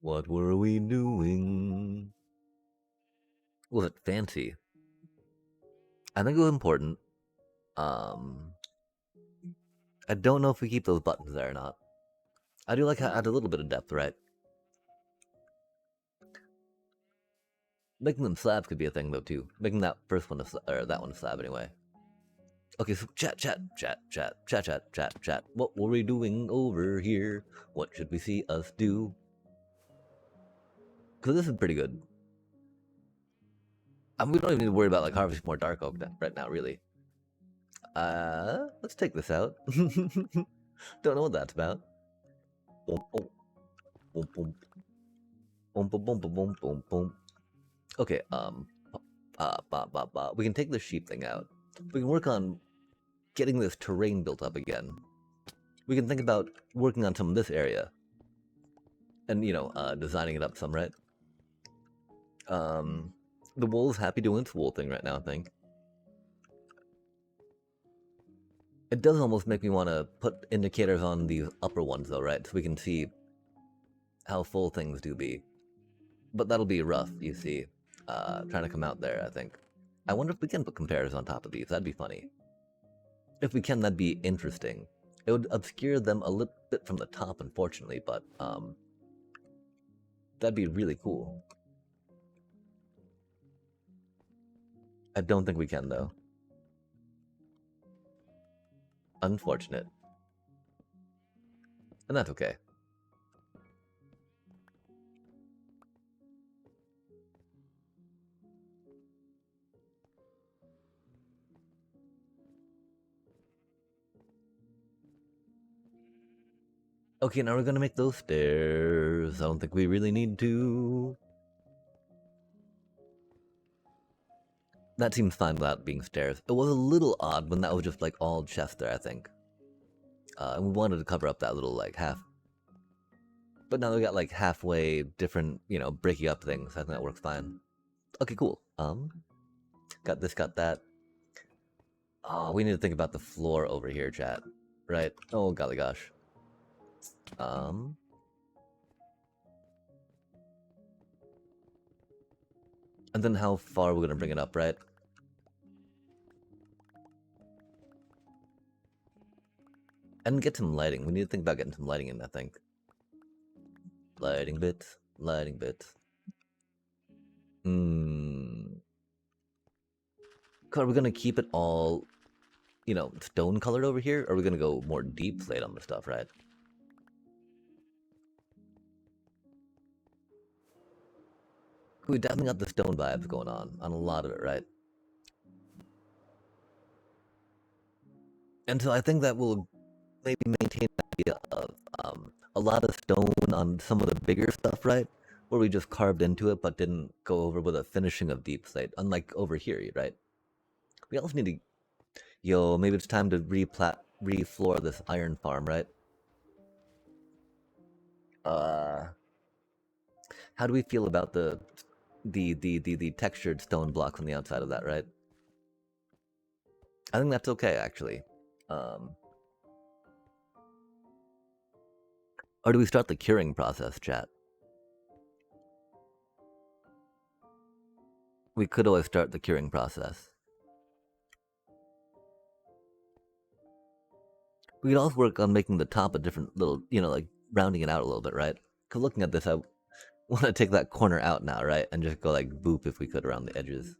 what were we doing? Was it fancy? I think it was important. Um, I don't know if we keep those buttons there or not. I do like how add a little bit of depth, right? Making them slabs could be a thing though too. Making that first one or that one a slab anyway. Okay, so chat. What were we doing over here? What should we see us do? Because this is pretty good. We don't even need to worry about like harvesting more dark oak right now, really. Let's take this out. Don't know what that's about. Boom, boom, boom, boom, boom, boom, boom, boom, boom, boom. Okay, we can take the sheep thing out. We can work on getting this terrain built up again. We can think about working on some of this area. And, you know, designing it up some, right? The wool's happy doing its wool thing right now, I think. It does almost make me want to put indicators on these upper ones, though, right? So we can see how full things do be. But that'll be rough, you see, trying to come out there, I think. I wonder if we can put comparators on top of these. That'd be funny. If we can, that'd be interesting. It would obscure them a little bit from the top, unfortunately, but that'd be really cool. I don't think we can, though. Unfortunate. And that's okay. Okay, now we're gonna make those stairs. I don't think we really need to. That seems fine without being stairs. It was a little odd when that was just like all chest there, I think. And we wanted to cover up that little like half. But now we got like halfway different, you know, breaking up things. I think that works fine. Okay, cool. Got this, got that. Oh, we need to think about the floor over here, chat. Right? Oh, golly gosh. And then how far we're gonna bring it up, right? And get some lighting. We need to think about getting some lighting in, I think. Lighting bits. Lighting bits. Are we gonna keep it all, you know, stone colored over here? Or are we gonna go more deep slate on the stuff, right? We definitely got the stone vibes going on a lot of it, right? And so I think that will maybe maintain the idea of a lot of stone on some of the bigger stuff, right? Where we just carved into it but didn't go over with a finishing of deep slate, unlike over here, right? We also need to, yo, maybe it's time to refloor this iron farm, right? Uh, how do we feel about the textured stone blocks on the outside of that, right? I think that's okay, actually. Um, or do we start the curing process, chat? We could always start the curing process. We could also work on making the top a different little, like rounding it out a little bit, right? Because looking at this, I want to take that corner out now, right? And just go like boop if we could around the edges.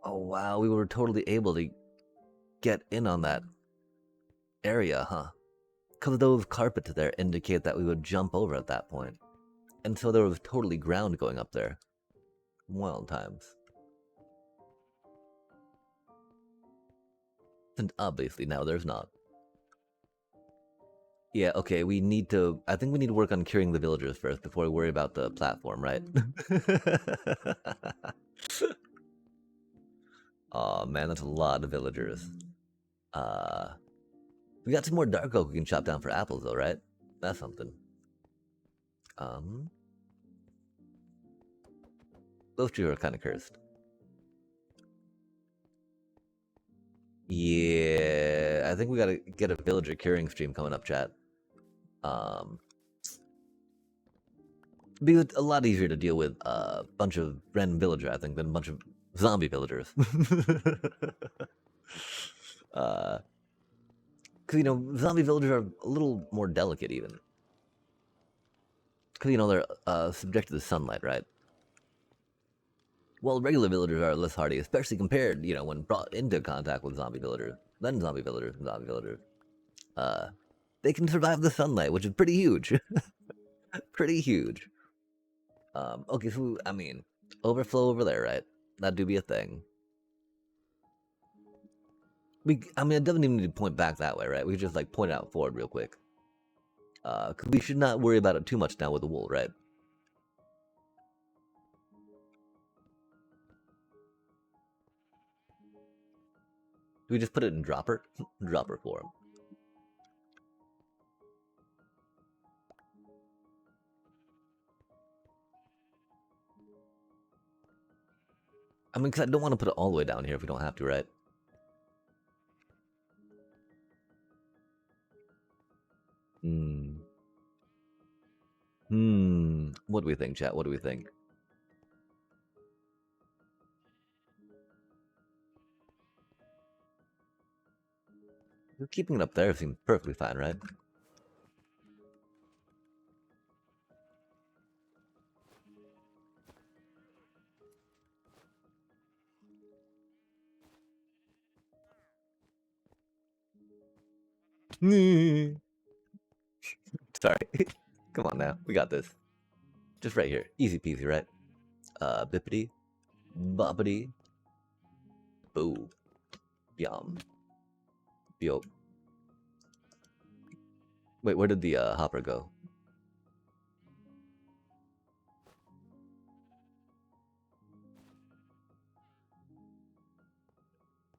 Oh, wow. We were totally able to get in on that area, huh? Because those carpets there indicate that we would jump over at that point. And so there was totally ground going up there. Wild times. And obviously now there's not. Yeah, okay, we need to... I think we need to work on curing the villagers first before we worry about the platform, right? Oh man, that's a lot of villagers. We got some more dark oak we can chop down for apples though, right? That's something. Those two are kind of cursed. Yeah, I think we gotta get a villager curing stream coming up, chat. Be a lot easier to deal with a bunch of random villager, I think, than a bunch of zombie villagers. Because, zombie villagers are a little more delicate, even. Because, they're subject to the sunlight, right? Well, regular villagers are less hardy, especially compared, when brought into contact with zombie villagers. Then zombie villagers and zombie villagers. They can survive the sunlight, which is pretty huge. Pretty huge. Okay, so, overflow over there, right? That do be a thing. It doesn't even need to point back that way, right? We could just, point it out forward real quick. Because we should not worry about it too much now with the wool, right? Do we just put it in dropper? Dropper form. Because I don't want to put it all the way down here if we don't have to, right? What do we think, chat? What do we think? Keeping it up there seems perfectly fine, right? Sorry. Come on now. We got this. Just right here. Easy peasy, right? Bippity. Boppity. Boo. Yum. Yo. Wait, where did the hopper go?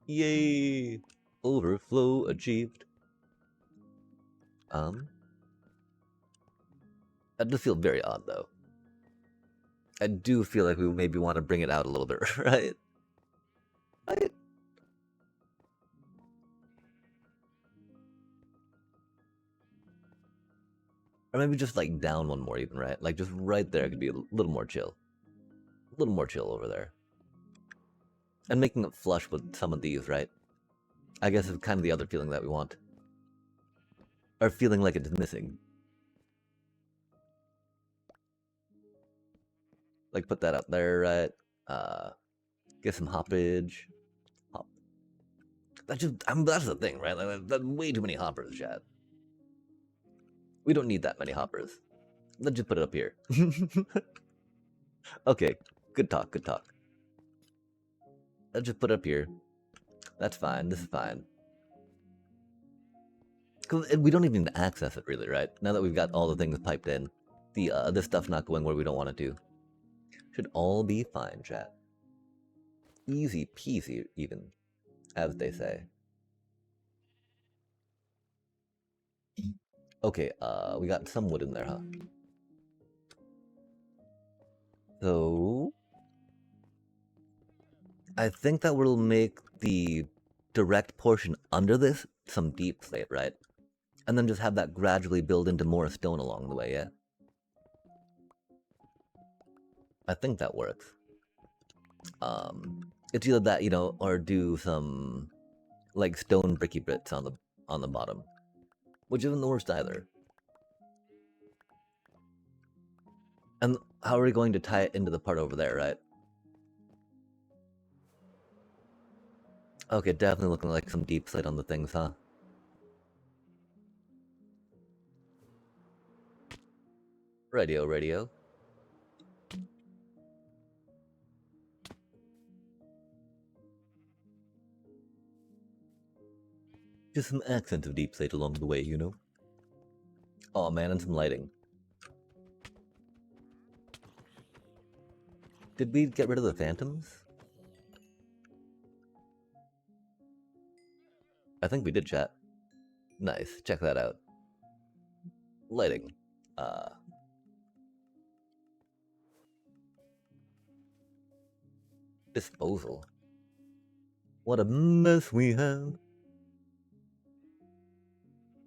Yay! Overflow achieved. That does feel very odd, though. I do feel like we maybe want to bring it out a little bit, right? Right? Or maybe just, down one more even, right? Just right there could be a little more chill. A little more chill over there. And making it flush with some of these, right? I guess is kind of the other feeling that we want. Or feeling like it's missing. Put that up there, right? Get some hoppage. Hop. That's the thing, right? That's way too many hoppers, chat. We don't need that many hoppers. Let's just put it up here. Okay, good talk, good talk. Let's just put it up here. That's fine. This is fine. Because we don't even need to access it, really, right? Now that we've got all the things piped in, this stuff's not going where we don't want it to. Should all be fine, chat. Easy peasy, even, as they say. Okay, we got some wood in there, huh? So I think that will make the direct portion under this some deep slate, right? And then just have that gradually build into more stone along the way, yeah? I think that works. It's either that, you know, or do some like stone bricky bits on the bottom, which isn't the worst either. And how are we going to tie it into the part over there, right? Okay, definitely looking like some deep slate on the things, huh? Radio. Just some accents of deep slate along the way, you know? Oh man, and some lighting. Did we get rid of the phantoms? I think we did, chat. Nice, check that out. Lighting. Disposal. What a mess we have.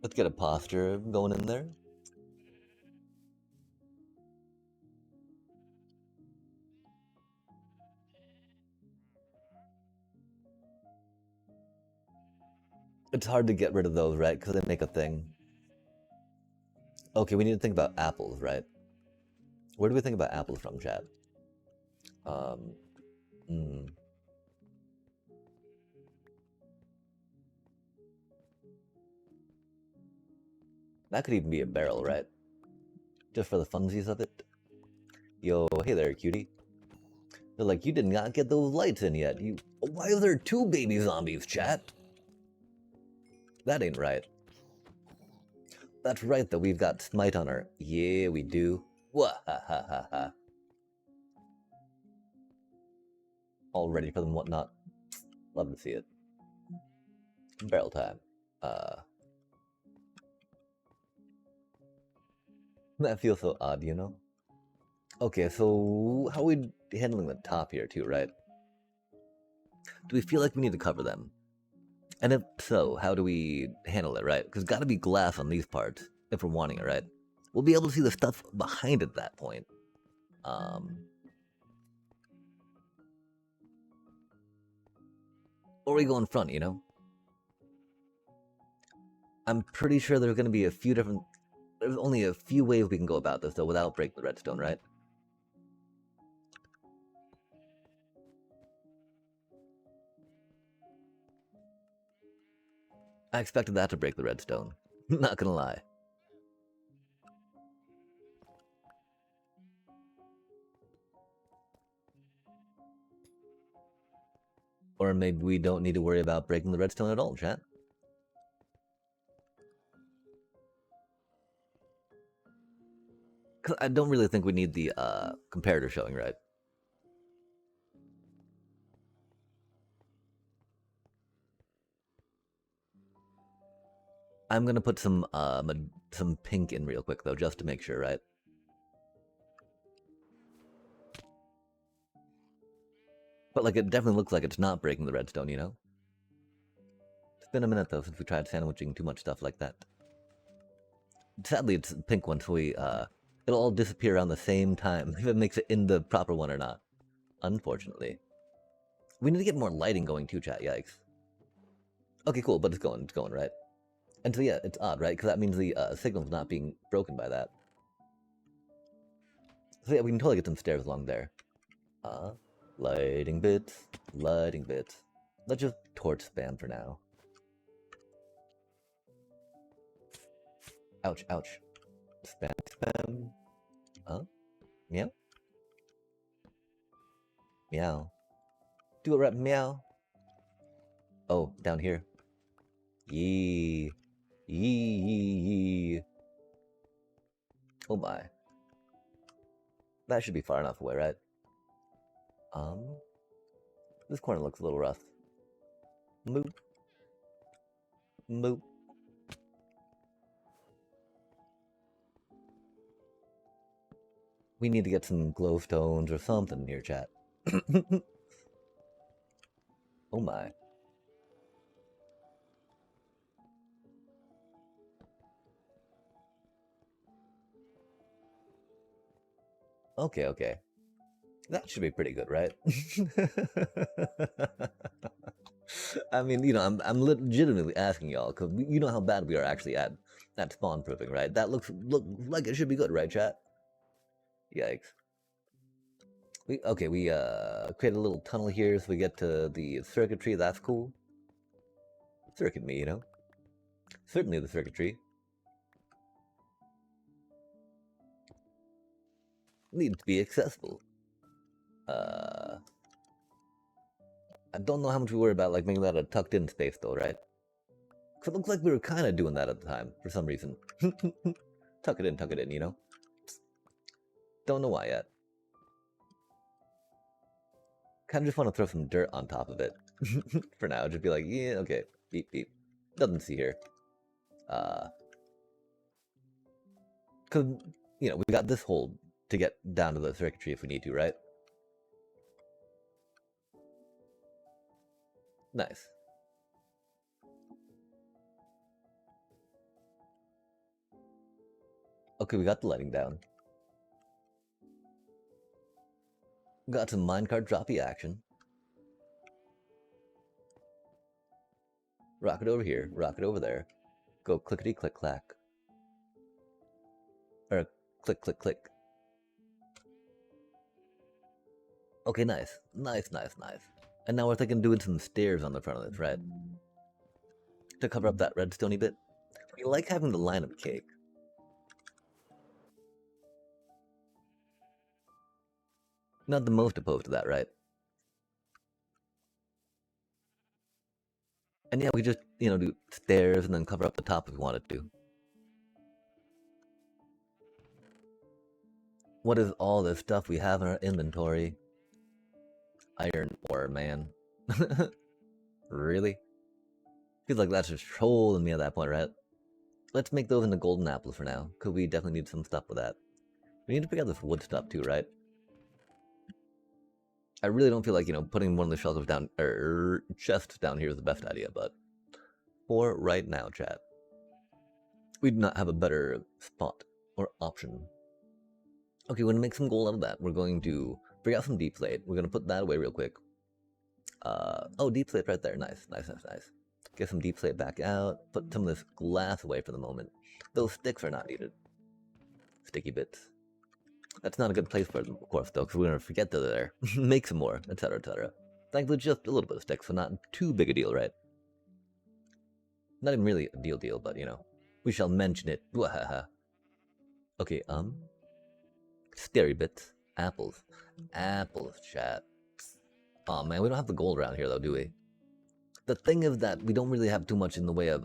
Let's get a posture going in there. It's hard to get rid of those, right? Because they make a thing. Okay, we need to think about apples, right? Where do we think about apples from, chat? That could even be a barrel, right? Just for the funsies of it. Yo, hey there, cutie. They're like, you did not get those lights in yet. Why are there 2 baby zombies, chat? That ain't right. That's right, though. We've got Smite on our... Yeah, we do. Wah-ha-ha-ha-ha. All ready for them, whatnot. Love to see it. Barrel time. That feels so odd, you know? Okay, so how are we handling the top here, too, right? Do we feel like we need to cover them? And if so, how do we handle it, right? Because gotta be glass on these parts, if we're wanting it, right? We'll be able to see the stuff behind it at that point. Or we go in front, you know? I'm pretty sure there's gonna be a few different... There's only a few ways we can go about this, though, without breaking the redstone, right? I expected that to break the redstone. Not gonna lie. Or maybe we don't need to worry about breaking the redstone at all, chat. Cause I don't really think we need the comparator showing, right? I'm gonna put some pink in real quick though, just to make sure, right? But like, it definitely looks like it's not breaking the redstone, you know? It's been a minute though since we tried sandwiching too much stuff like that. Sadly, it's pink one, so it'll all disappear around the same time if it makes it in the proper one or not. Unfortunately. We need to get more lighting going too, chat, yikes. Okay, cool, but it's going, right? And so yeah, it's odd, right? Because that means the signal's not being broken by that. So yeah, we can totally get some stairs along there. Lighting bits. Let's just torch spam for now. Ouch. Spam. Huh? Meow? Meow. Do it right, meow. Oh, down here. Yee. Yee. Oh my. That should be far enough away, right? This corner looks a little rough. Moop. Moop. We need to get some glowstones or something here, chat. Oh my. Okay, okay. That should be pretty good, right? I mean, you know, I'm legitimately asking y'all because you know how bad we are actually at spawn proofing, right? That look like it should be good, right, chat? Yikes. We create a little tunnel here so we get to the circuitry. That's cool. Circuit me, you know. Certainly the circuitry needs to be accessible. I don't know how much we worry about like making that a tucked in space though, right? Cause it looks like we were kind of doing that at the time for some reason. Tuck it in, you know. Don't know why yet. Kind of just want to throw some dirt on top of it for now. Just be like, yeah, okay, beep beep. Nothing to see here. Cause you know we got this hole to get down to the circuitry if we need to, right? Nice. Okay, we got the lighting down. Got some minecart droppy action. Rocket over here, rocket over there. Go clickety click clack. Or click click click. Okay, nice. Nice. And now we're thinking doing some stairs on the front of this, right? To cover up that redstone-y bit. We like having the line of cake. Not the most opposed to that, right? And yeah, we just, you know, do stairs and then cover up the top if we wanted to. What is all this stuff we have in our inventory? Iron ore, man. Really? Feels like that's just trolling me at that point, right? Let's make those into golden apples for now, because we definitely need some stuff with that. We need to pick out this wood stuff too, right? I really don't feel like, you know, putting one of the shelves down, or chests down here is the best idea, but for right now, chat, we do not have a better spot or option. Okay, we're gonna make some gold out of that. We're going to bring out some deep plate. We're gonna put that away real quick. Oh, deep plate right there. Nice. Get some deep plate back out. Put some of this glass away for the moment. Those sticks are not needed. Sticky bits. That's not a good place for them, of course, though, because we're gonna forget that they're there. Make some more, etc., etc. Thankfully, just a little bit of sticks, so not too big a deal, right? Not even really a deal, but you know, we shall mention it. Okay, scary bits. Apples, chat. Oh man, we don't have the gold around here though, do we? The thing is that we don't really have too much in the way of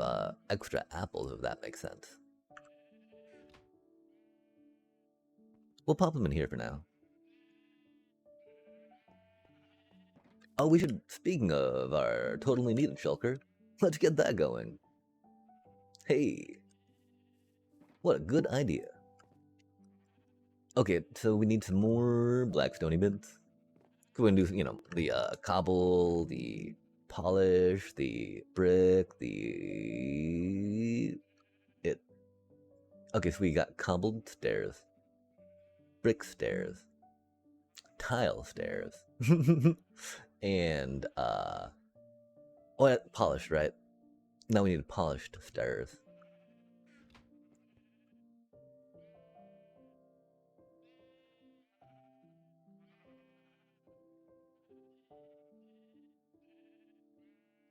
extra apples, if that makes sense. We'll pop them in here for now. Oh, we should, speaking of our totally needed shulker, let's get that going. Hey, what a good idea. Okay, so we need some more blackstony bits. We're gonna do, you know, the cobble, the polish, the brick, the... Okay, so we got cobbled stairs, brick stairs, tile stairs, and, oh yeah, polished, right? Now we need polished stairs.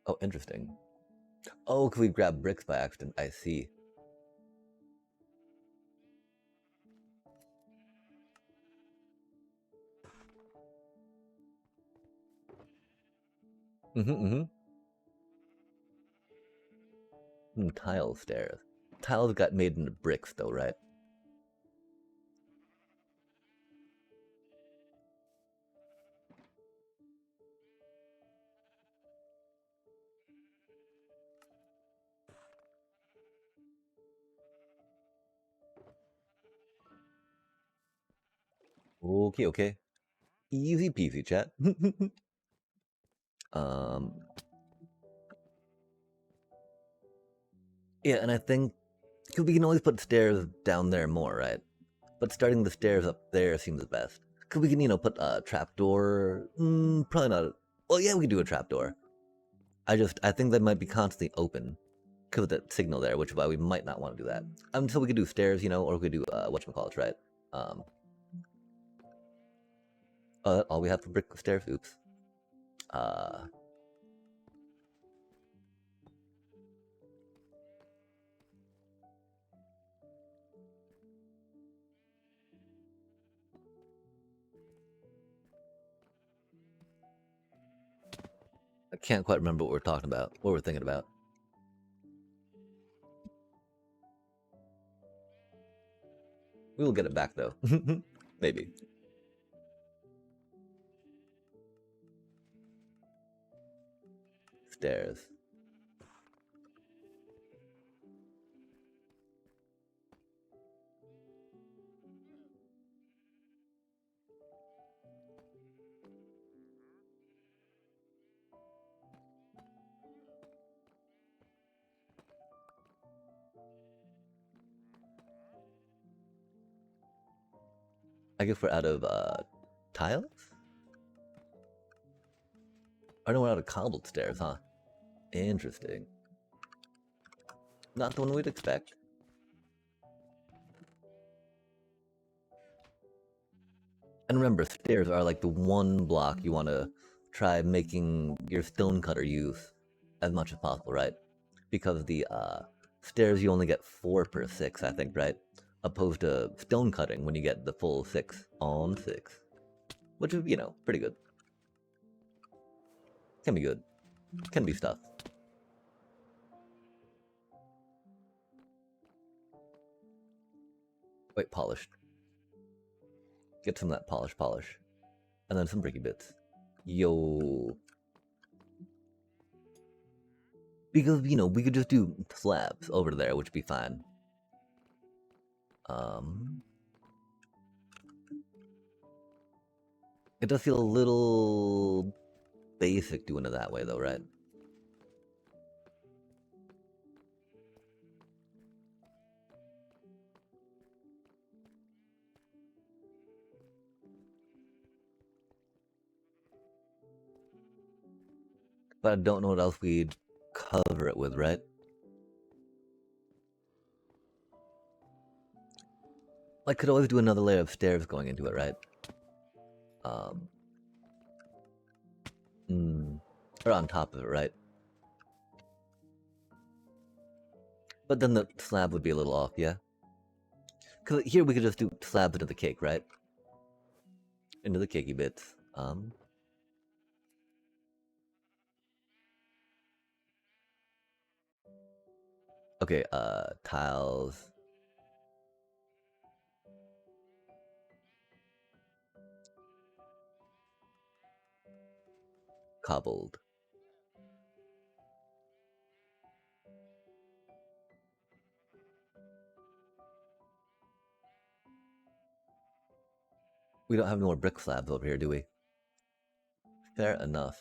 Oh, interesting. Oh, can we grab bricks by accident? I see. Mm-hmm. Tile stairs. Tiles got made into bricks, though, right? Okay, okay. Easy peasy, chat. um, yeah, and I think because we can always put stairs down there more, right? But starting the stairs up there seems the best. Because we can, put a trapdoor. Probably not. Well, yeah, we could do a trapdoor. I think that might be constantly open because of that signal there, which is why we might not want to do that. So we could do stairs, or we could do whatchamacallit, right? All we have for brick stairs. Oops. I can't quite remember what we're talking about, what we're thinking about. We will get it back though. Maybe. Stairs. I guess we're out of tiles? I know we're out of cobbled stairs, huh? Interesting. Not the one we'd expect. And remember, stairs are like the one block you want to try making your stonecutter use as much as possible, right? Because the stairs you only get 4 per 6, I think, right? Opposed to stone cutting when you get the full 6 on 6. Which is, pretty good. Can be good. Can be stuff. Wait, polished. Get some of that polish. And then some bricky bits. Yo. Because, we could just do slabs over there, which would be fine. It does feel a little basic doing it that way, though, right? But I don't know what else we'd cover it with, right? I could always do another layer of stairs going into it, right? Or on top of it, right? But then the slab would be a little off, yeah? Because here we could just do slabs into the cake, right? Into the cakey bits. Okay, tiles. Cobbled. We don't have any more brick slabs over here, do we? Fair enough.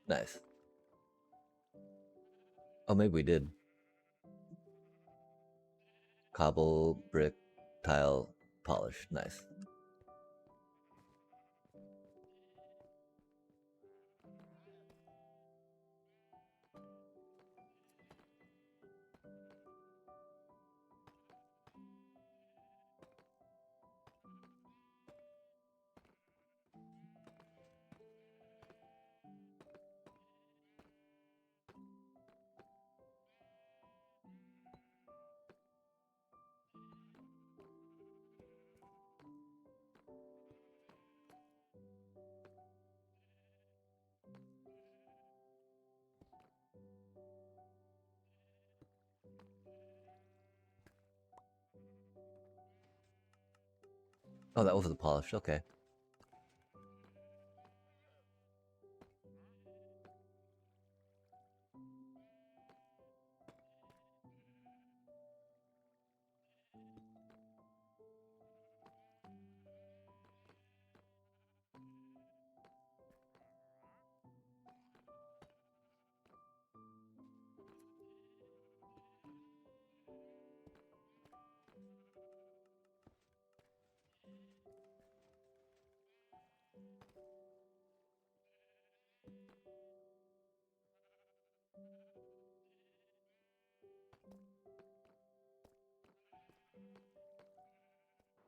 Nice. Oh, maybe we did. Cobble, brick, tile, polish. Nice. Oh, that was the polish. Okay.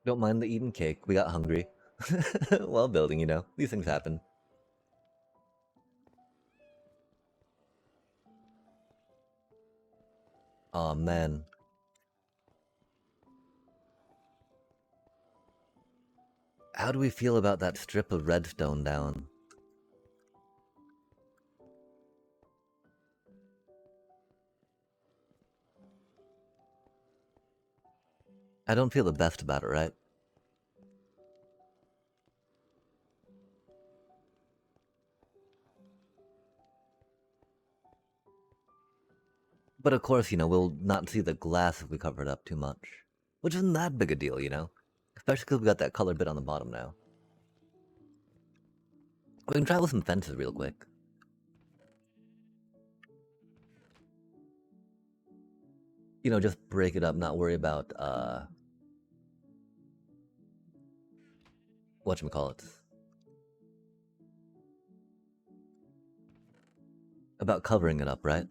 Don't mind the eating cake. We got hungry. While building, you know. These things happen. Oh man. How do we feel about that strip of redstone down? I don't feel the best about it, right? But of course, you know, we'll not see the glass if we cover it up too much. Which isn't that big a deal, you know? Especially because we got that colored bit on the bottom now. We can try with some fences real quick. You know, just break it up, not worry about, whatchamacallit. About covering it up, right?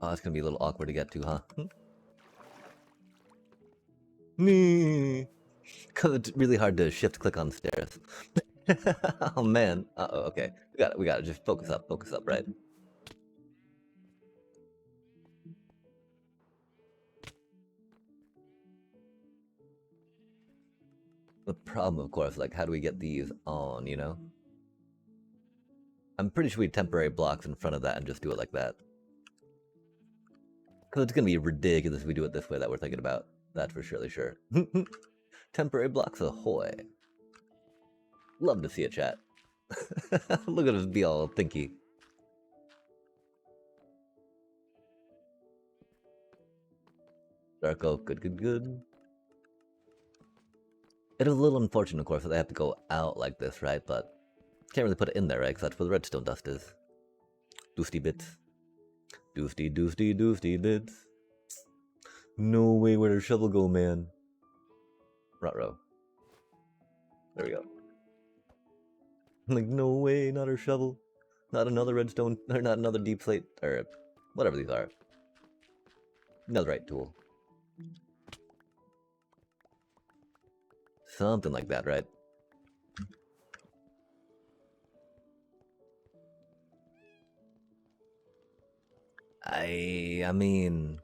Oh, it's gonna be a little awkward to get to, huh? Me. Cause it's really hard to shift click on stairs. Oh man. Uh-oh, okay. We got it. Just focus up, right? The problem, of course, like how do we get these on, you know? I'm pretty sure we temporary blocks in front of that and just do it like that. Because it's gonna be ridiculous if we do it this way that we're thinking about. That's for surely sure. Temporary blocks ahoy. Love to see a chat. Look at us be all thinky. Dark oak, good. It is a little unfortunate, of course, that they have to go out like this, right? But can't really put it in there, right? Because that's where the redstone dust is. Doosty bits. Doosty bits. No way, where'd the shovel go, man? Ruh-roh. There we go. Like, no way, not our shovel. Not another redstone, or not another deep slate, or whatever these are. Netherite tool. Something like that, right? I mean...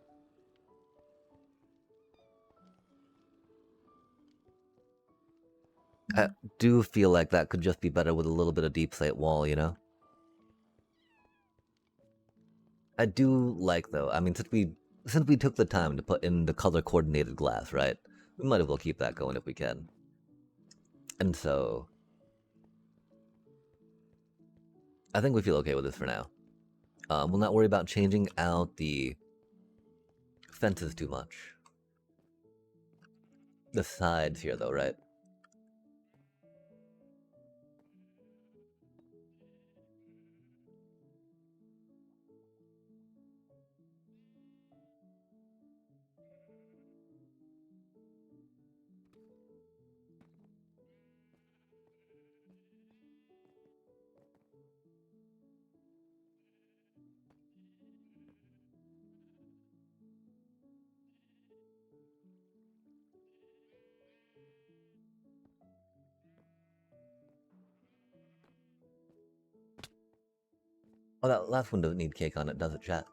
I do feel like that could just be better with a little bit of deep slate wall, you know? I do like, though, I mean, since we took the time to put in the color coordinated glass, right? We might as well keep that going if we can. And so... I think we feel okay with this for now. We'll not worry about changing out the fences too much. The sides here, though, right? Oh, that last one doesn't need cake on it, does it, chat?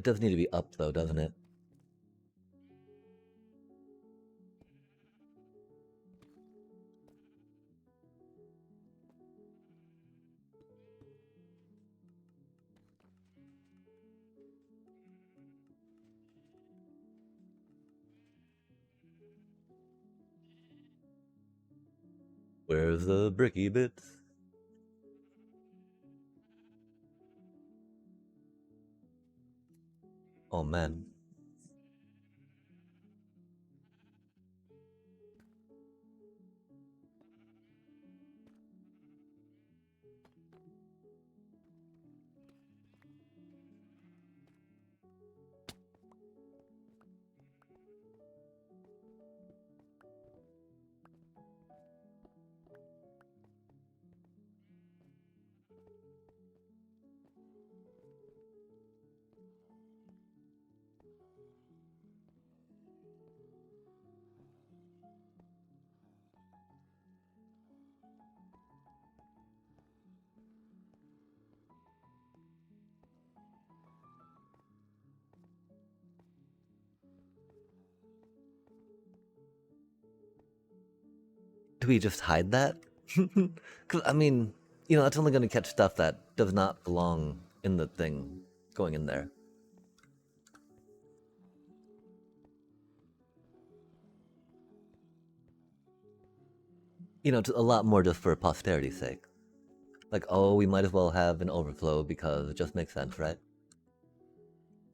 does need to be up though, doesn't it? Where's the bricky bits? Oh man. Do we just hide that? Cause I mean, you know, that's only gonna catch stuff that does not belong in the thing going in there. You know, a lot more just for posterity's sake. Like, oh, we might as well have an overflow because it just makes sense, right?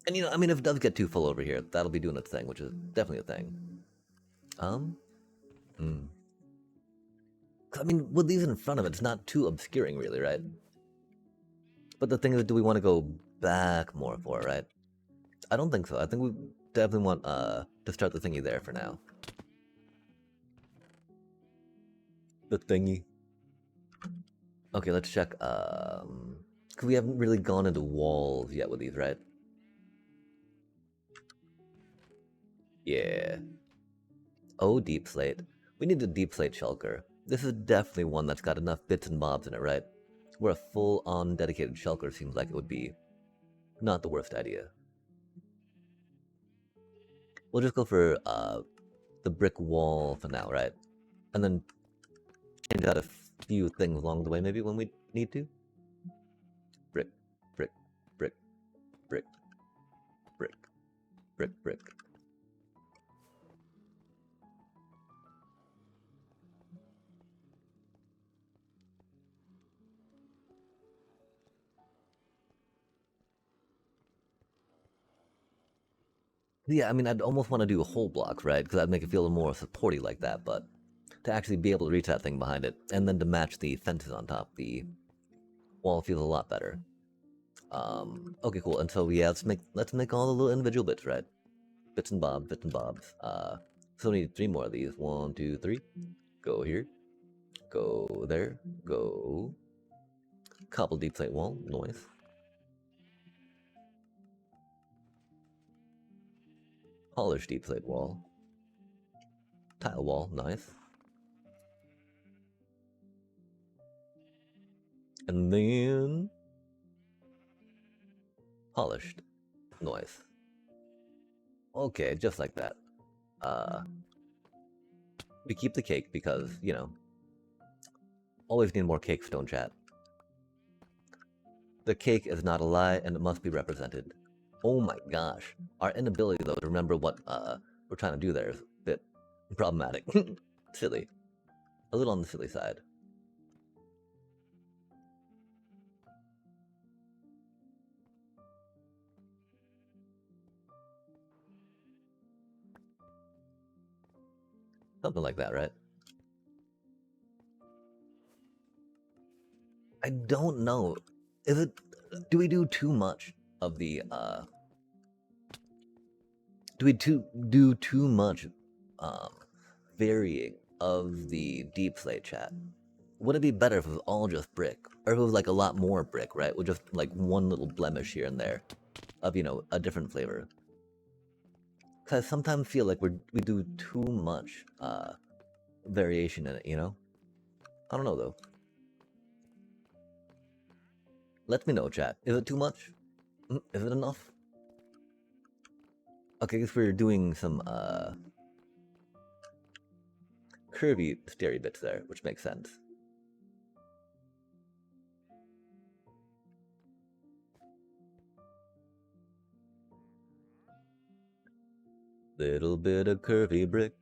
And you know, I mean, if it does get too full over here, that'll be doing its thing, which is definitely a thing. Hmm. I mean, with these in front of it, it's not too obscuring, really, right? But the thing is, do we want to go back more for it, right? I don't think so. I think we definitely want to start the thingy there for now. The thingy. Okay, let's check. Cause we haven't really gone into walls yet with these, right? Yeah. Oh, deep slate. We need a deep slate shulker. This is definitely one that's got enough bits and bobs in it, right? Where a full-on dedicated shulker seems like it would be not the worst idea. We'll just go for the brick wall for now, right? And then change out a few things along the way, maybe when we need to. Brick, brick, brick, brick, brick, brick, brick. Yeah, I mean, I'd almost want to do a whole block, right? Because that'd make it feel more supporty like that, but to actually be able to reach that thing behind it, and then to match the fences on top, the wall feels a lot better. Okay, cool. And so yeah, let's make all the little individual bits, right? Bits and bobs, bits and bobs. So we need 3 more of these. 1, 2, 3. Go here. Go there. Go. Cobble deep plate wall. Nice. Polish deep plate wall. Tile wall. Nice. And then polished. Nice. Okay, just like that. We keep the cake because, you know, always need more cake, stone chat. The cake is not a lie and it must be represented. Oh my gosh. Our inability, though, to remember what we're trying to do there is a bit problematic. Silly. A little on the silly side. Something like that, right? I don't know. Is it... Do we do too much of the, do we do too much, varying of the deep slate chat? Would it be better if it was all just brick? Or if it was like a lot more brick, right? With just like one little blemish here and there of, you know, a different flavor. Because I sometimes feel like we do too much variation in it, you know? I don't know though. Let me know, chat. Is it too much? Is it enough? Okay, I guess we're doing some curvy stereo bits there, which makes sense. Little bit of curvy brick.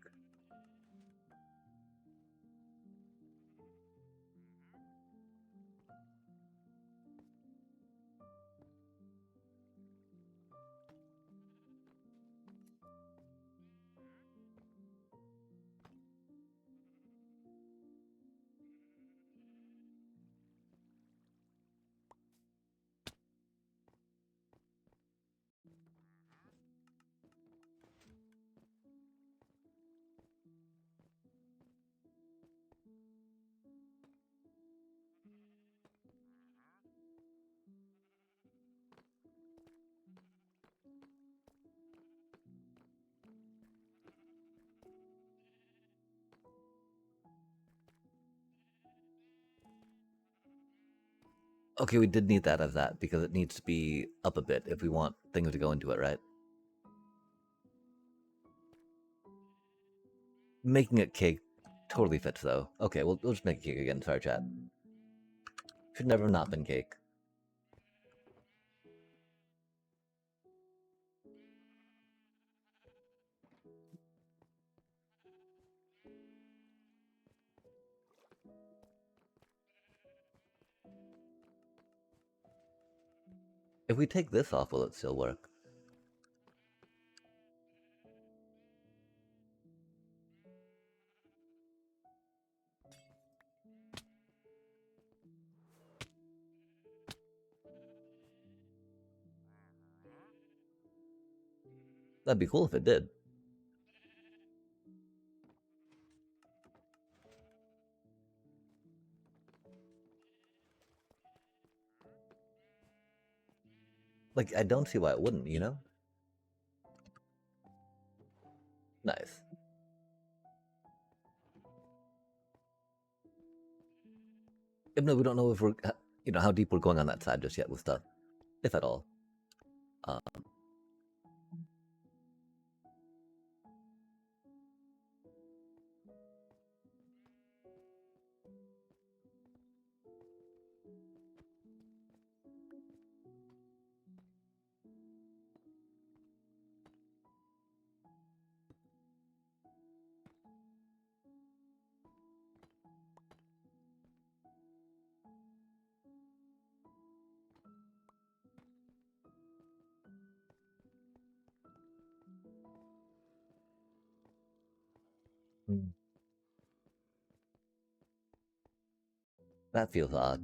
Okay, we did need that as that because it needs to be up a bit if we want things to go into it, right? Making it cake totally fits though. Okay, we'll just make cake again. Sorry, chat. Should never have not been cake. If we take this off, will it still work? That'd be cool if it did. Like, I don't see why it wouldn't, you know? Nice. Even though we don't know if we're, you know, how deep we're going on that side just yet with stuff, if at all. That feels odd.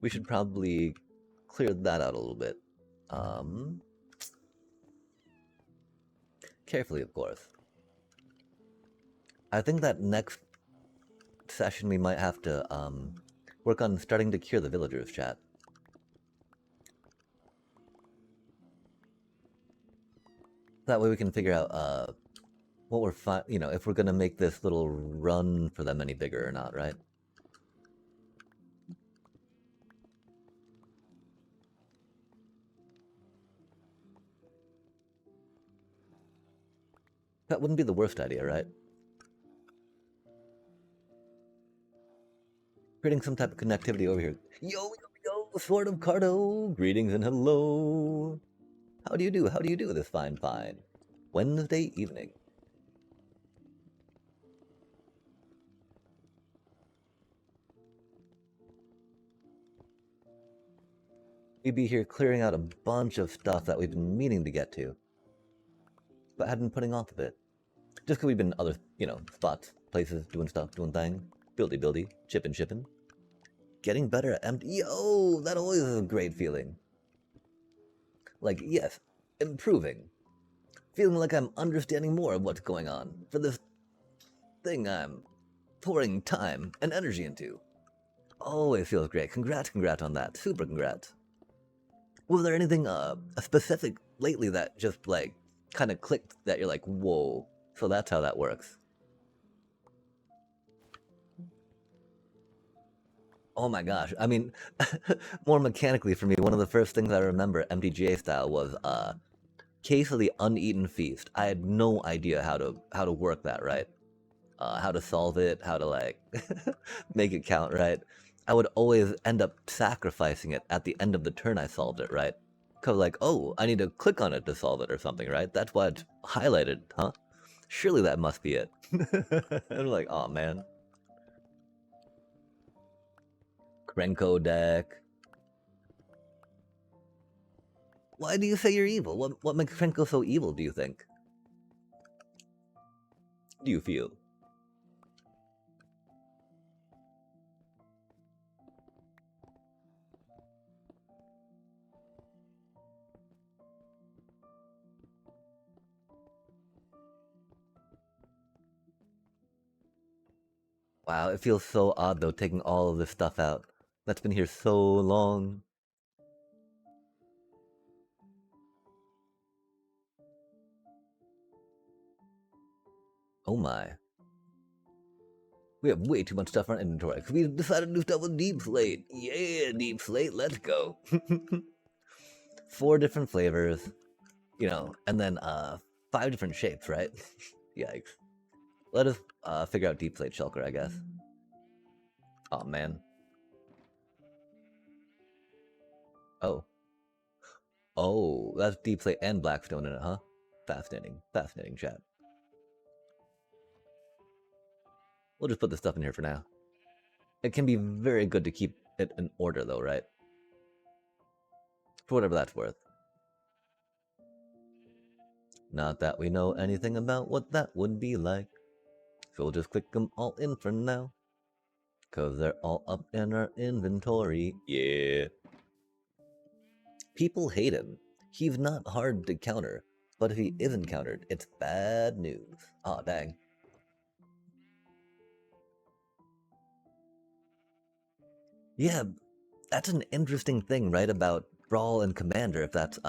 We should probably clear that out a little bit. Carefully, of course. I think that next session we might have to work on starting to cure the villagers, chat. That way we can figure out what we're you know, if we're gonna make this little run for them any bigger or not, right? That wouldn't be the worst idea, right? Creating some type of connectivity over here. Yo, Sword of Cardo! Greetings and hello! How do you do? How do you do this fine? Wednesday evening. We'd be here clearing out a bunch of stuff that we've been meaning to get to, but had been putting off a bit. Just because we've been other, you know, spots, places, doing stuff, doing things, buildy, shipping. Getting better at empty. Yo, that always is a great feeling. Like, yes, improving. Feeling like I'm understanding more of what's going on for this thing I'm pouring time and energy into. Always feels great. Congrats on that. Super congrats. Was there anything specific lately that just like kind of clicked that you're like, whoa? So that's how that works. Oh my gosh. I mean, more mechanically for me, one of the first things I remember MTGA style was Case of the Uneaten Feast. I had no idea how to work that, right? How to solve it, how to like make it count, right? I would always end up sacrificing it at the end of the turn I solved it, right? Cause like, oh, I need to click on it to solve it or something, right? That's why it's highlighted, huh? Surely that must be it. I'm like, oh man. Krenko deck. Why do you say you're evil? What makes Krenko so evil, do you think? Do you feel? Wow, it feels so odd though, taking all of this stuff out. That's been here so long. Oh my. We have way too much stuff in our inventory because we decided to do stuff with Deep Slate. Yeah, Deep Slate, let's go. 4 different flavors, you know, and then 5 different shapes, right? Yikes. Let us figure out Deep Slate Shulker, I guess. Oh man. Oh. Oh, that's Deep Slate and Blackstone in it, huh? Fascinating. Fascinating, chat. We'll just put this stuff in here for now. It can be very good to keep it in order, though, right? For whatever that's worth. Not that we know anything about what that would be like. So we'll just click them all in for now. Cause they're all up in our inventory. Yeah. People hate him. He's not hard to counter. But if he isn't countered, it's bad news. Aw, dang. Yeah, that's an interesting thing, right? About Brawl and Commander, if that's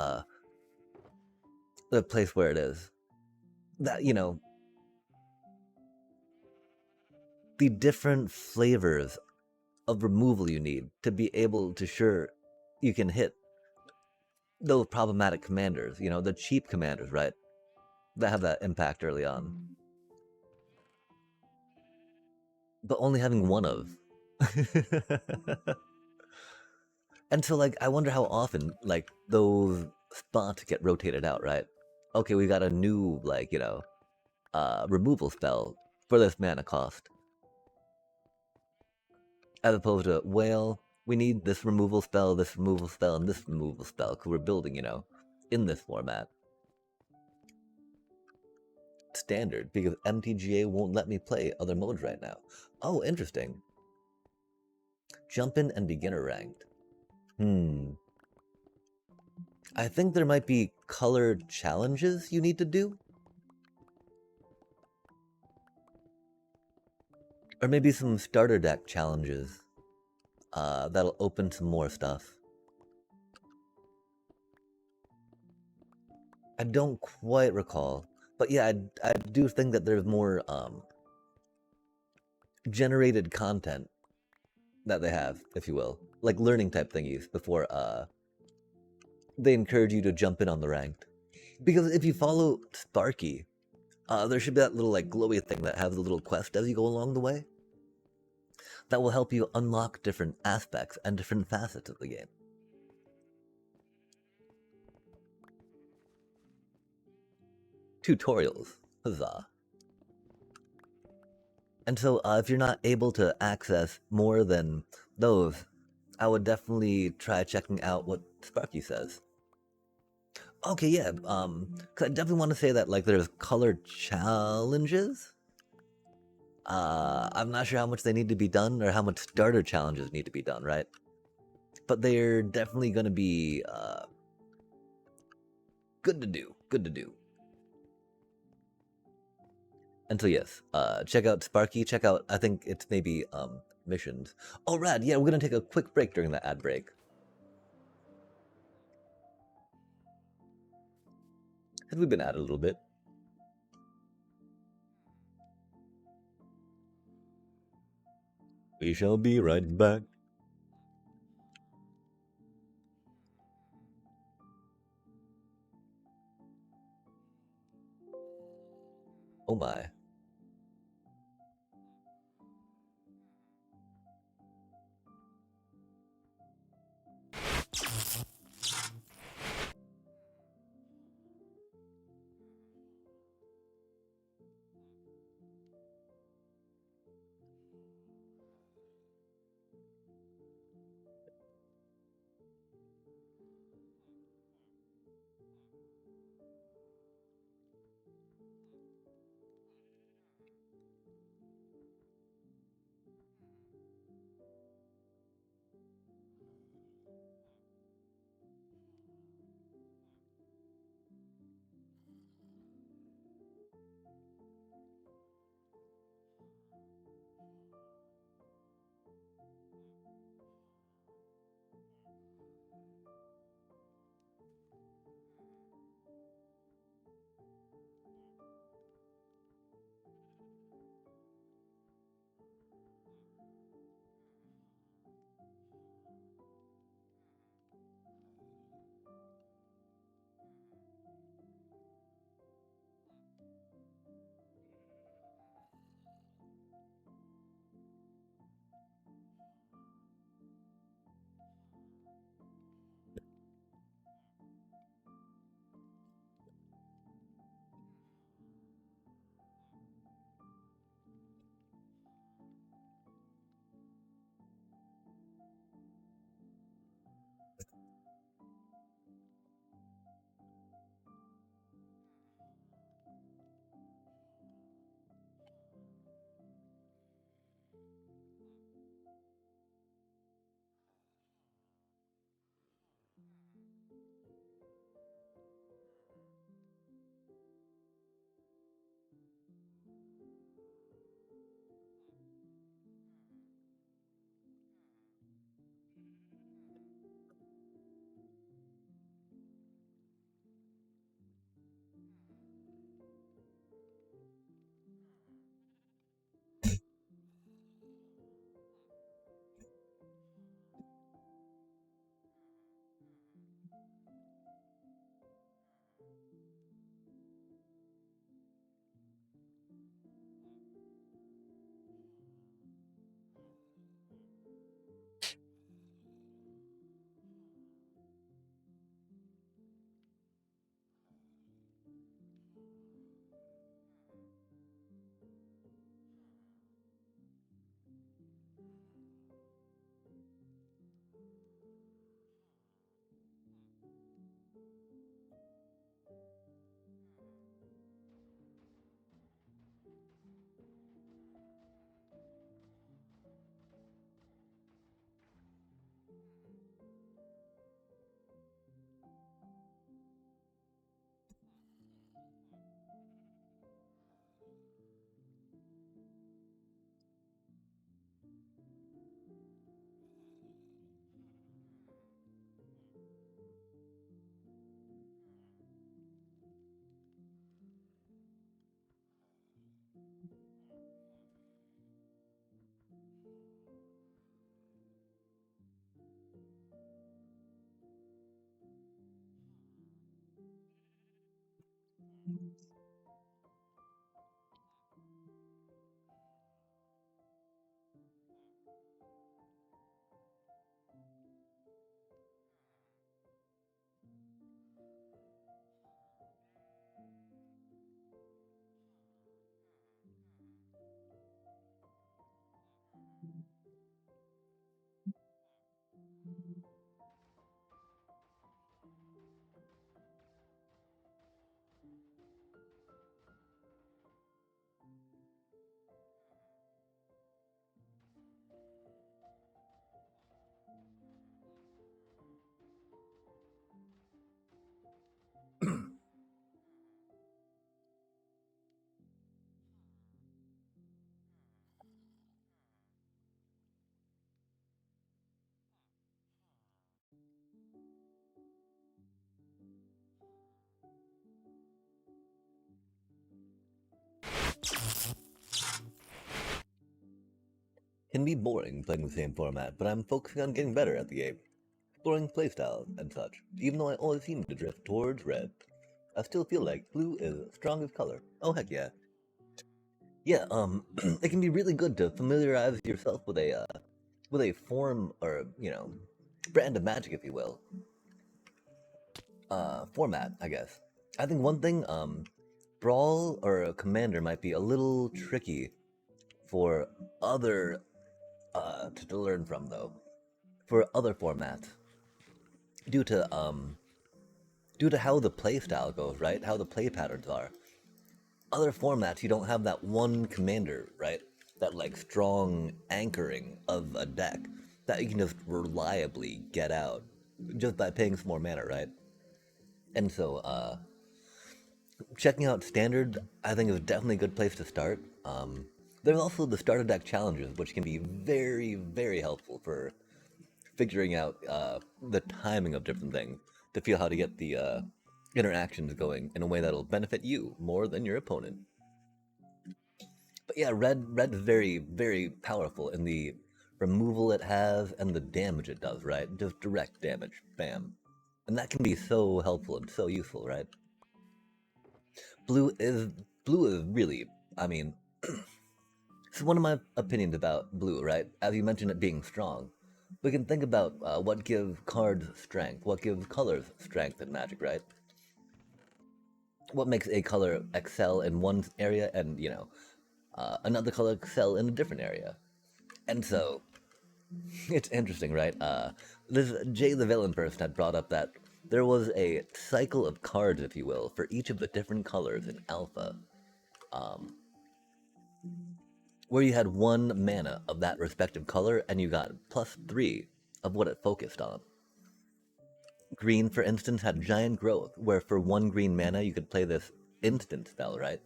the place where it is. That, you know, the different flavors of removal you need to be able to sure you can hit those problematic commanders, you know, the cheap commanders, right? That have that impact early on. But only having one of. And so, like, I wonder how often, like, those spots get rotated out, right? Okay, we got a new, like, you know, removal spell for this mana cost. As opposed to, well, we need this removal spell, and this removal spell, because we're building, you know, in this format. Standard, because MTGA won't let me play other modes right now. Oh, interesting. Jump in and beginner ranked. I think there might be colored challenges you need to do. Or maybe some starter deck challenges. That'll open some more stuff. I don't quite recall. But yeah, I do think that there's more generated content that they have, if you will. Like learning type thingies before they encourage you to jump in on the ranked. Because if you follow Sparky, there should be that little like glowy thing that has a little quest as you go along the way. That will help you unlock different aspects and different facets of the game. Tutorials, huzzah. And so if you're not able to access more than those, I would definitely try checking out what Sparky says. Okay, yeah, cause I definitely want to say that like there's colored challenges. I'm not sure how much they need to be done or how much starter challenges need to be done, right? But they're definitely going to be good to do. Good to do. And so yes, check out Sparky. Check out, I think it's maybe missions. Oh, rad! Yeah, we're gonna take a quick break during that ad break. Have we been at it a little bit? We shall be right back. Oh my. Can be boring playing the same format, but I'm focusing on getting better at the game, exploring playstyles and such. Even though I always seem to drift towards red, I still feel like blue is the strongest color. Oh heck yeah. yeah, it can be really good to familiarize yourself with a form or brand of magic, if you will, format, I guess. I think one thing, Brawl or a Commander might be a little tricky for other to learn from though. For other formats, due to due to how the play style goes, right? How the play patterns are. Other formats, you don't have that one commander, right? That like strong anchoring of a deck that you can just reliably get out just by paying some more mana, right? And so, checking out standard, I think, is definitely a good place to start. There's also the starter deck challenges, which can be very, very helpful for figuring out the timing of different things to feel how to get the interactions going in a way that'll benefit you more than your opponent. But yeah, red's very, very powerful in the removal it has and the damage it does, right? Just direct damage, bam. And that can be so helpful and so useful, right? Blue is blue is really, I mean, it's one of my opinions about blue, right? As you mentioned it being strong. We can think about what gives cards strength, what gives colors strength in Magic, right? What makes a color excel in one area and, another color excel in a different area. And so, it's interesting, right? This Jay the Villain person had brought up that there was a cycle of cards, if you will, for each of the different colors in Alpha, where you had one mana of that respective color and you got +3 of what it focused on. Green, for instance, had giant growth, where for one green mana you could play this instant spell, right?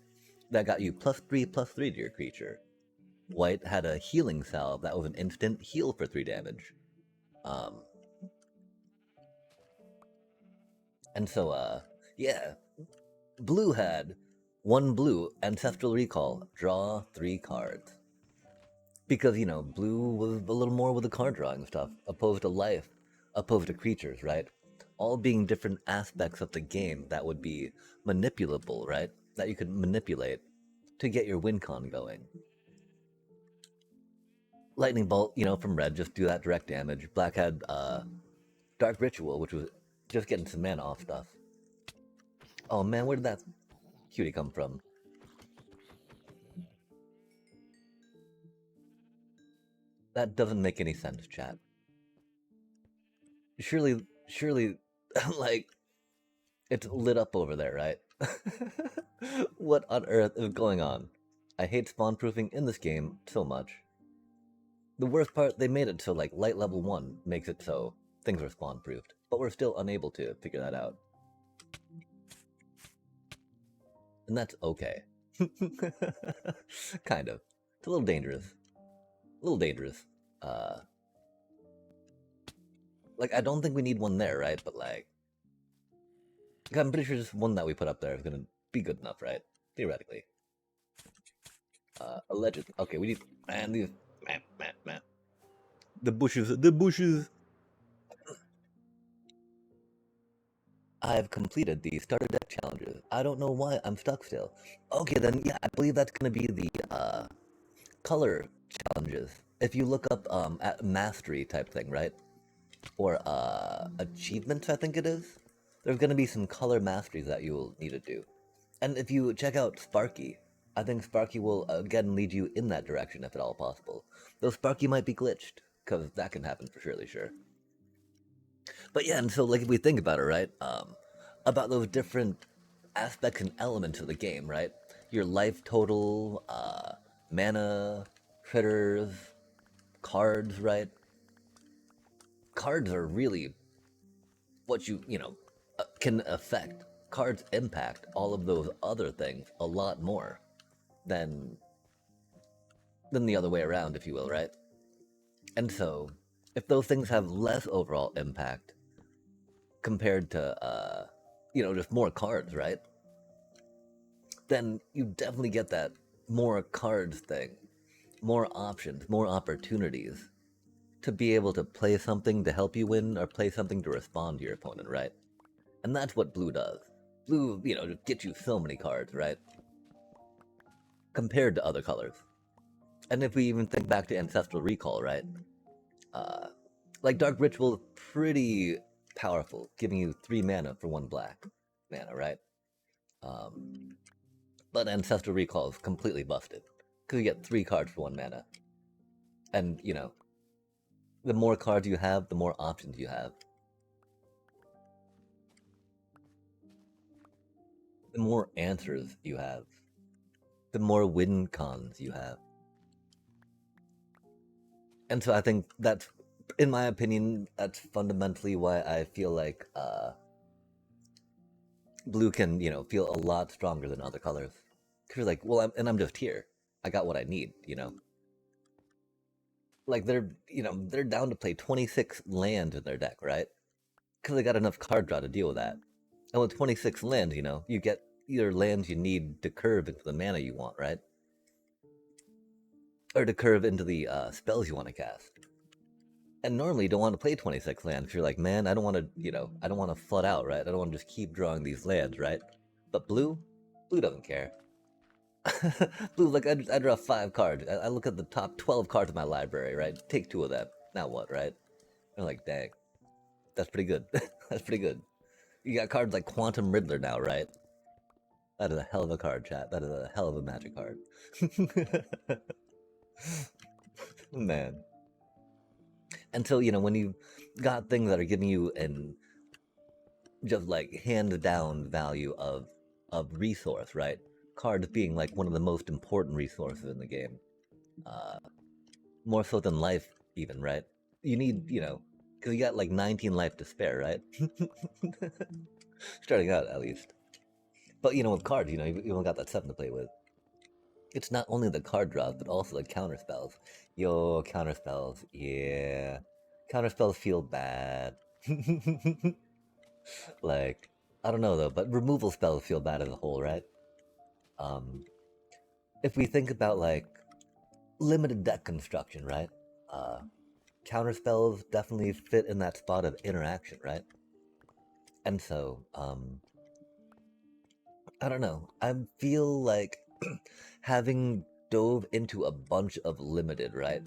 That got you +3/+3 to your creature. White had a healing salve that was an instant heal for 3 damage. Um, and so, yeah, blue had one blue, Ancestral Recall, draw 3 cards. Because, blue was a little more with the card drawing stuff, opposed to life, opposed to creatures, right? All being different aspects of the game that would be manipulable, right? That you could manipulate to get your win con going. Lightning Bolt, from red, just do that direct damage. Black had Dark Ritual, which was just getting some mana off stuff. Oh man, where did that cutie come from? That doesn't make any sense, chat. Surely, like, it's lit up over there, right? What on earth is going on? I hate spawn proofing in this game so much. The worst part, they made it so like light level 1 makes it so things are spawn proofed, but we're still unable to figure that out. And that's okay. Kind of. It's a little dangerous. A little dangerous. Like, I don't think we need one there, right? But like, I'm pretty sure just one that we put up there is gonna be good enough, right? Theoretically. Alleged. Okay, we need. Man, these. Man. The bushes. I've completed the starter deck challenges. I don't know why I'm stuck still. Okay, then, yeah, I believe that's gonna be the, color challenges. If you look up, at mastery type thing, right? Or, achievements, I think it is. There's gonna be some color masteries that you'll need to do. And if you check out Sparky, I think Sparky will again lead you in that direction if at all possible. Though Sparky might be glitched, because that can happen for surely sure. But yeah, and so like if we think about it, right? About those different aspects and elements of the game, right? Your life total, mana, critters, cards, right? Cards are really what can affect. Cards impact all of those other things a lot more than the other way around, if you will, right? And so, if those things have less overall impact compared to, just more cards, right? Then you definitely get that more cards thing, more options, more opportunities to be able to play something to help you win or play something to respond to your opponent, right? And that's what blue does. Blue, just gets you so many cards, right? compared to other colors. And if we even think back to Ancestral Recall, right? Like Dark Ritual is pretty powerful, giving you 3 mana for 1 black mana, right? But Ancestral Recall is completely busted, because you get 3 cards for 1 mana. And, you know, the more cards you have, the more options you have. The more answers you have. The more win cons you have. And so I think that's, in my opinion, that's fundamentally why I feel like blue can, you know, feel a lot stronger than other colors. Because you're like, well, I'm just here. I got what I need, you know? Like, they're down to play 26 lands in their deck, right? Because they got enough card draw to deal with that. And with 26 lands, you know, you get either lands you need to curve into the mana you want, right? Or to curve into the spells you want to cast. And normally you don't want to play 26 lands because you're like, man, I don't want to, you know, I don't want to flood out, right? I don't want to just keep drawing these lands, right? But blue doesn't care. Blue, like, I draw 5 cards. I look at the top 12 cards of my library, right? Take 2 of them. Now what, right? I'm like, dang, that's pretty good. That's pretty good. You got cards like Quantum Riddler now, right? That is a hell of a card, chat. That is a hell of a magic card. Man. And so, you know, when you got things that are giving you an just like hands down value of resource, right? Cards being like one of the most important resources in the game. More so than life, even, right? You need, you know, because you got like 19 life to spare, right? Starting out, at least. But, you know, with cards, you know, you only got that 7 to play with. It's not only the card draws, but also the counter spells. Yo, counter spells, yeah. Counter spells feel bad. Like, I don't know though, but removal spells feel bad as a whole, right? If we think about like limited deck construction, right? Counter spells definitely fit in that spot of interaction, right? And so, I don't know. I feel like having dove into a bunch of limited, right?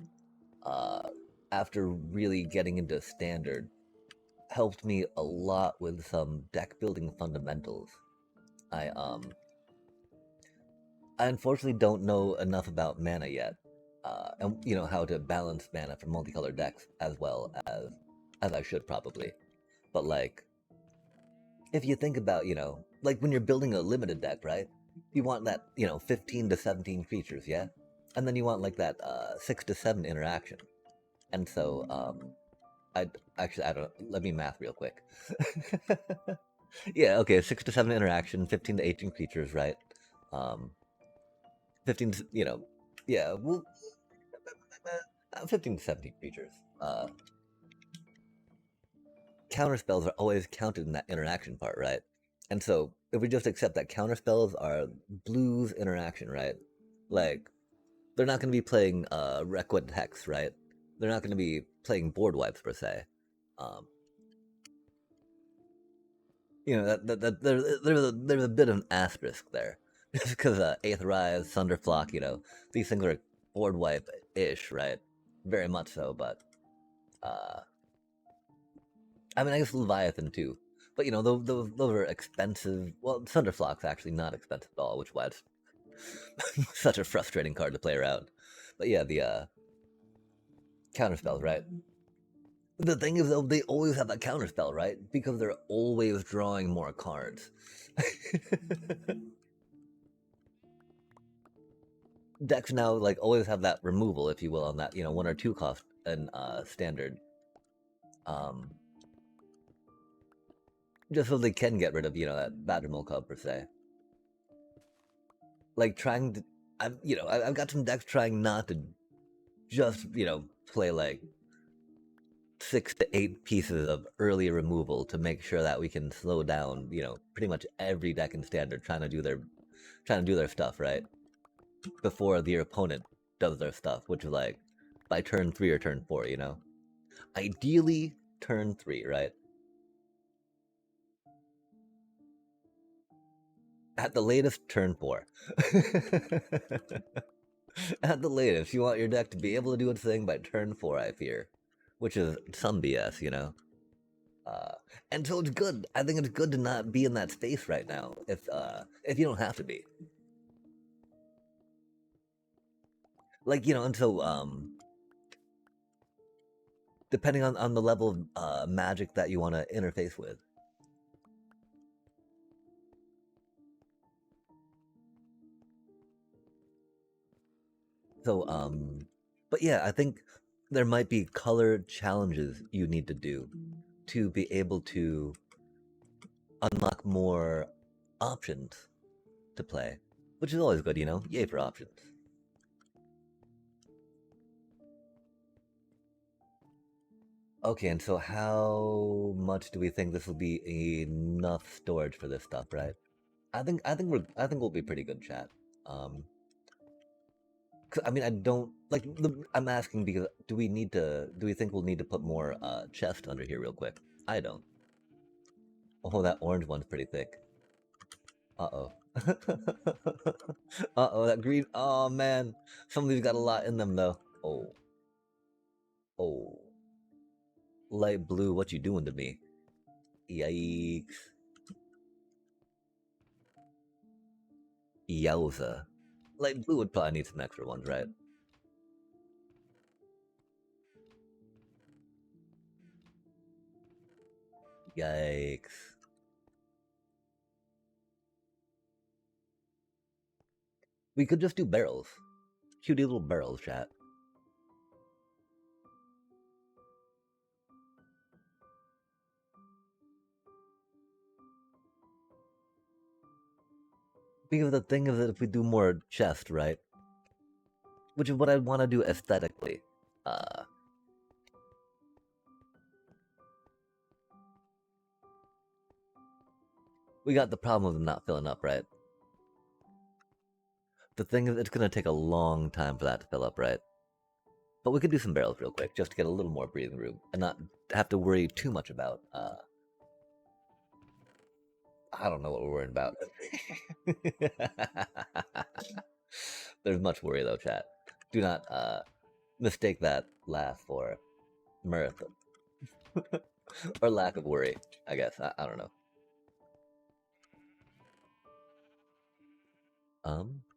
After really getting into standard, helped me a lot with some deck building fundamentals. I unfortunately don't know enough about mana yet, and you know how to balance mana for multicolored decks as well as I should probably. But like, if you think about, you know, like when you're building a limited deck, right? You want that, you know, 15 to 17 creatures, yeah, and then you want like that 6 to 7 interaction. And so I don't. Let me math real quick. Yeah, okay, 6 to 7 interaction, 15 to 18 creatures, right? 15, you know, yeah, well, 15 to 17 creatures. Counter spells are always counted in that interaction part, right? And so if we just accept that counter spells are blue's interaction, right? Like, they're not going to be playing Requiem Hex, right? They're not going to be playing board wipes per se. You know, there's a bit of an asterisk there. Just because Aetherize, Thunderflock, you know, these things are board wipe-ish, right? Very much so, but I mean, I guess Leviathan too. But you know, those are expensive. Well, Thunderflock's actually not expensive at all, which is why it's such a frustrating card to play around. But yeah, the counterspells, right? The thing is, though, they always have that counterspell, right? Because they're always drawing more cards. Decks now like always have that removal, if you will, on that, you know, 1 or 2 cost and standard. Just so they can get rid of, you know, that Badgermole Cub per se. Like trying to, I've got some decks trying not to just, you know, play like 6 to 8 pieces of early removal to make sure that we can slow down, you know, pretty much every deck in standard trying to do their stuff, right? Before the opponent does their stuff, which is like by turn 3 or turn 4, you know? Ideally turn 3, right? At the latest, turn 4. At the latest, you want your deck to be able to do its thing by turn 4, I fear. Which is some BS, you know? Uh, and so it's good. I think it's good to not be in that space right now, if you don't have to be. Like, you know, and so, depending on the level of magic that you want to interface with. So, but yeah, I think there might be color challenges you need to do to be able to unlock more options to play, which is always good, you know? Yay for options. Okay, and so how much do we think this will be enough storage for this stuff, right? I think we'll be pretty good, chat. Um, 'Cause, I mean, I don't like. I'm asking because do we think we'll need to put more chest under here real quick? I don't. Oh, that orange one's pretty thick. Uh-oh. Uh-oh, that green. Oh man, some of these got a lot in them though. Oh, oh, light blue, what you doing to me? Yikes. Yowza. Light blue would probably need some extra ones, right? Yikes. We could just do barrels. Cutie little barrels, chat. Because the thing is that if we do more chest, right? Which is what I want to do aesthetically. Uh, we got the problem of them not filling up, right? The thing is, it's gonna take a long time for that to fill up, right? But we could do some barrels real quick, just to get a little more breathing room, and not have to worry too much about, I don't know what we're worrying about. There's much worry though, chat. Do not, mistake that laugh for mirth. Or lack of worry, I guess. I don't know.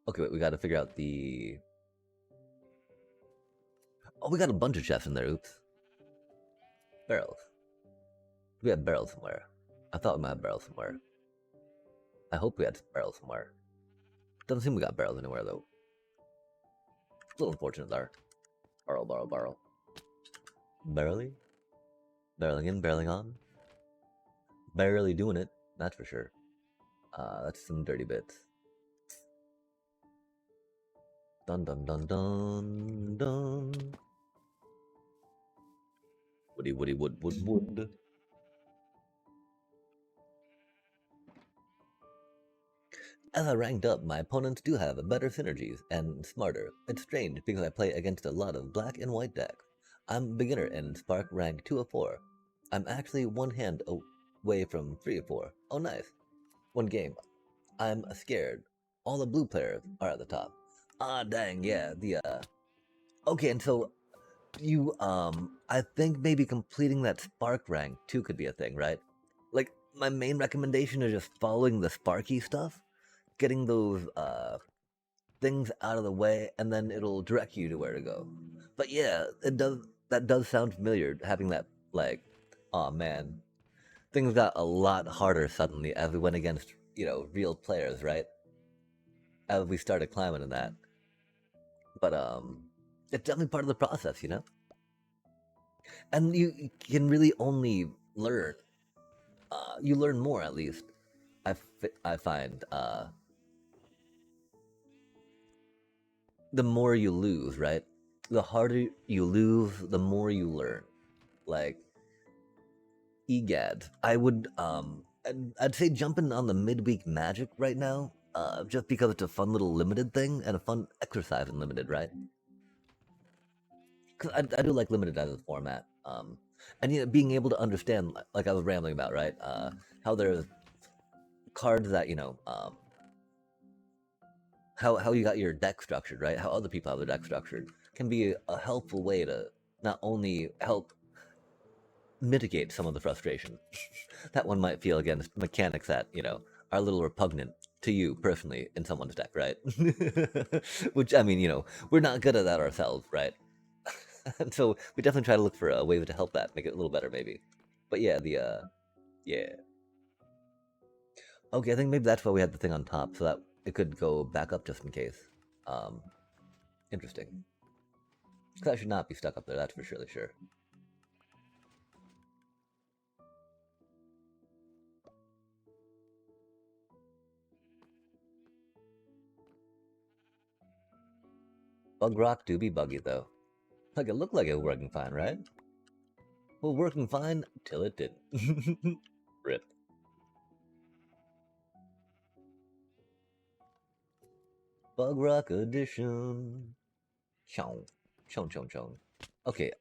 Okay, wait, we gotta figure out the... Oh, we got a bunch of chests in there, oops. Barrels. We had barrels somewhere. I thought we might have barrels somewhere. I hope we had barrels somewhere. Doesn't seem we got barrels anywhere, though. It's a little unfortunate there. Barrel, barrel, barrel. Barely? Barreling in, barreling on. Barely doing it, that's for sure. That's some dirty bits. Dun dun dun dun dun. Woody woody wood wood wood. As I ranked up, my opponents do have better synergies and smarter. It's strange because I play against a lot of black and white decks. I'm a beginner in Spark rank 2 of 4. I'm actually one hand away from 3 of 4. Oh nice. One game. I'm scared. All the blue players are at the top. Ah dang, yeah, okay, and so you I think maybe completing that Spark rank too could be a thing, right? Like my main recommendation is just following the Sparky stuff, getting those things out of the way, and then it'll direct you to where to go. But yeah, that does sound familiar, having that like, oh man, things got a lot harder suddenly as we went against, you know, real players, right? As we started climbing in that. But it's definitely part of the process, you know? And you can really only learn. You learn more, at least. I find the more you lose, right? The harder you lose, the more you learn. Like, egad, I would I'd say jumping on the midweek magic right now, just because it's a fun little limited thing and a fun exercise in limited, right? Because I do like limited as a format, and you know, being able to understand, like I was rambling about, right? How there's cards that, you know, how you got your deck structured, right? How other people have their deck structured can be a helpful way to not only help mitigate some of the frustration that one might feel against mechanics that, are a little repugnant to you personally in someone's deck, right? Which, I mean, we're not good at that ourselves, right? And so we definitely try to look for a way to help that, make it a little better, maybe. But yeah, yeah. Okay, I think maybe that's why we had the thing on top, so that it could go back up just in case. Um, Interesting. Because I should not be stuck up there, that's for surely sure. Bug rock do be buggy, though. Like, it looked like it was working fine, right? Well, working fine till it didn't. Rip. Bug rock edition. Chong. Chong, chong, chong. Okay,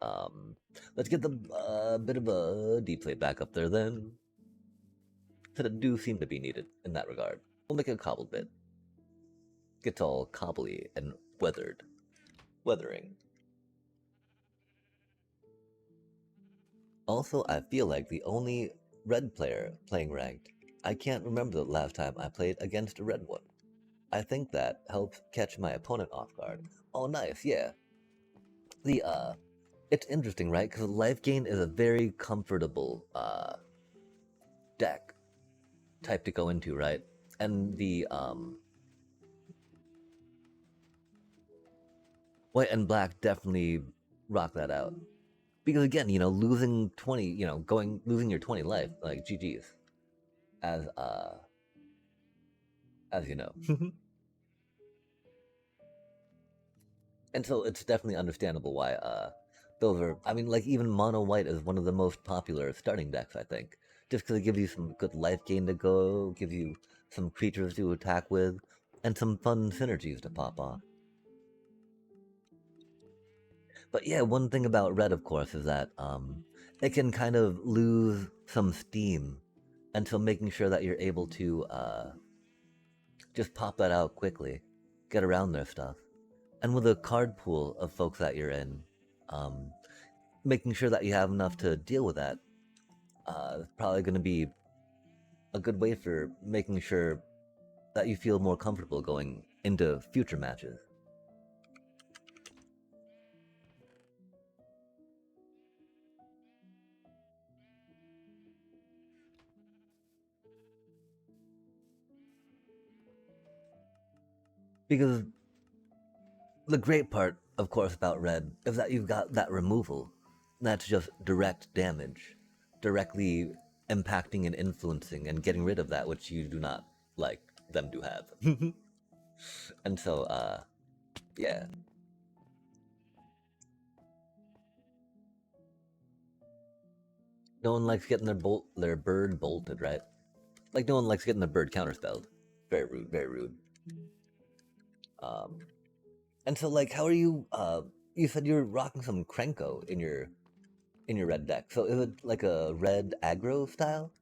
let's get the bit of a deep plate back up there then. That do seem to be needed in that regard. We'll make it a cobbled bit. Gets all cobbly and weathered. Weathering. Also, I feel like the only red player playing ranked. I can't remember the last time I played against a red one. I think that helps catch my opponent off guard. Oh, nice, yeah. The, it's interesting, right? Because life gain is a very comfortable, deck type to go into, right? And the, white and black definitely rock that out. Because again, losing 20, losing your 20 life, like GG's. As you know. And so it's definitely understandable why those are, I mean, like even mono white is one of the most popular starting decks, I think. Just because it gives you some good life gain to go, gives you some creatures to attack with, and some fun synergies to pop off. But yeah, one thing about red, of course, is that it can kind of lose some steam until making sure that you're able to just pop that out quickly, get around their stuff. And with a card pool of folks that you're in, um, making sure that you have enough to deal with that is probably going to be a good way for making sure that you feel more comfortable going into future matches. Because the great part, of course, about red is that you've got that removal. That's just direct damage, directly impacting and influencing and getting rid of that which you do not like them to have. And so, yeah. No one likes getting their bird bolted, right? Like no one likes getting their bird counterspelled. Very rude, very rude. Um, and so like, how are you? You said you're rocking some Krenko in your red deck. So is it like a red aggro style?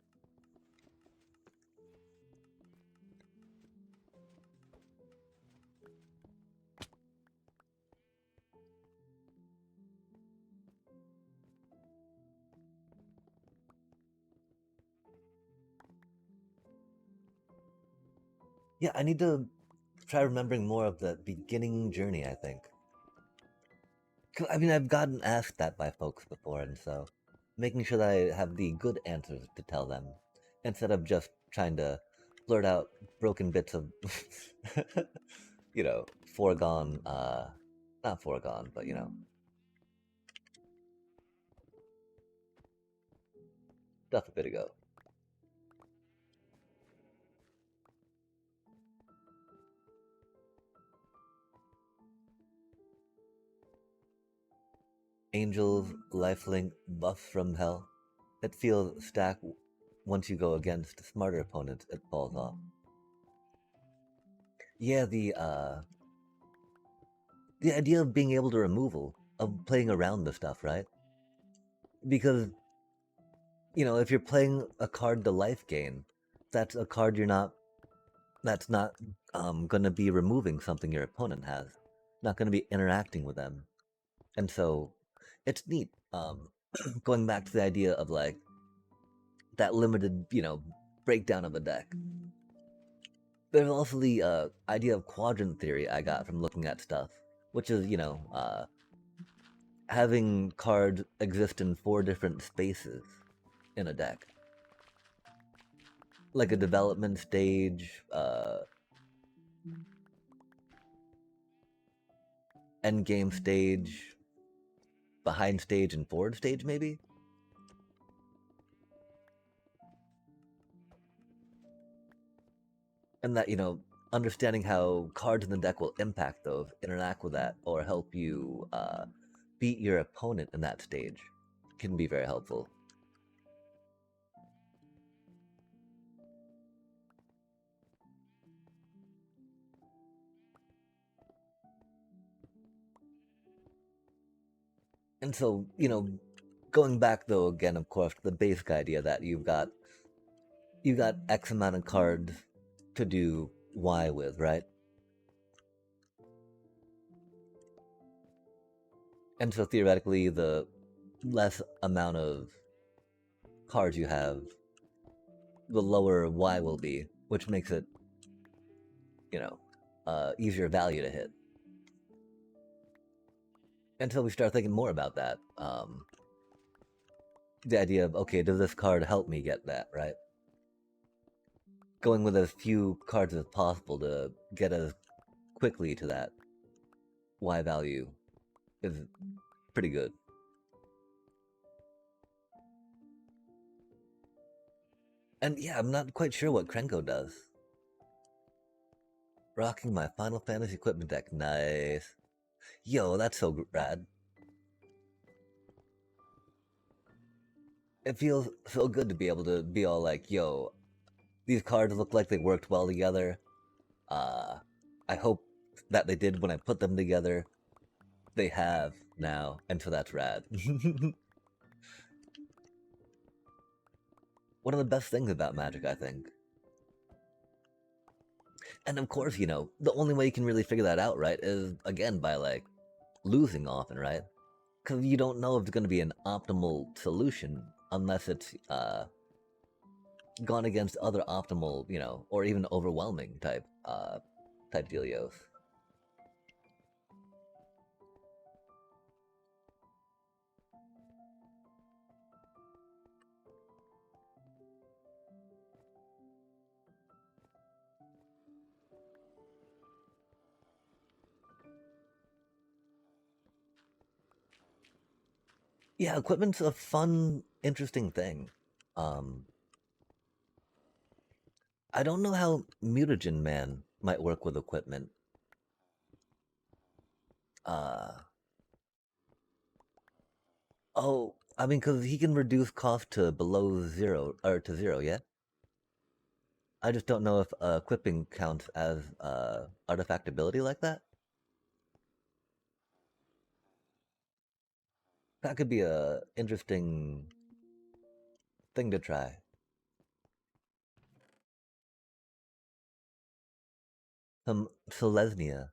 Yeah, I need to try remembering more of the beginning journey. I think. 'Cause, I mean, I've gotten asked that by folks before, and so making sure that I have the good answers to tell them instead of just trying to blurt out broken bits of, foregone, not foregone, but stuff a bit ago. Angels, lifelink, buff from hell. It feels stack once you go against smarter opponents, it falls off. Yeah, the idea of being able to removal, of playing around the stuff, right? Because, if you're playing a card to life gain, that's a card you're not that's not going to be removing something your opponent has, not going to be interacting with them. And so it's neat. Going back to the idea of like that limited, breakdown of the deck. There's also the idea of quadrant theory I got from looking at stuff, which is, having cards exist in 4 different spaces in a deck. Like a development stage, end game stage, behind stage, and forward stage, maybe? And that, understanding how cards in the deck will impact those, interact with that, or help you beat your opponent in that stage can be very helpful. And so, going back though again, of course, to the basic idea that you got X amount of cards to do Y with, right? And so theoretically, the less amount of cards you have, the lower Y will be, which makes it, easier value to hit. Until we start thinking more about that, the idea of, okay, does this card help me get that, right? Going with as few cards as possible to get as quickly to that Y value is pretty good. And yeah, I'm not quite sure what Krenko does. Rocking my Final Fantasy equipment deck. Nice. Yo, that's so rad. It feels so good to be able to be all like, yo, these cards look like they worked well together. I hope that they did when I put them together. They have now, and so that's rad. One of the best things about Magic, I think. And of course, the only way you can really figure that out, right, is again by like losing often, right? Because you don't know if it's going to be an optimal solution unless it's gone against other optimal, or even overwhelming type dealios. Yeah, equipment's a fun, interesting thing. Um, I don't know how Mutagen Man might work with equipment. Uh, oh, I mean, because he can reduce cost to below 0, or to 0, yeah? I just don't know if equipping counts as artifact ability like that. That could be a interesting thing to try. Some Selesnya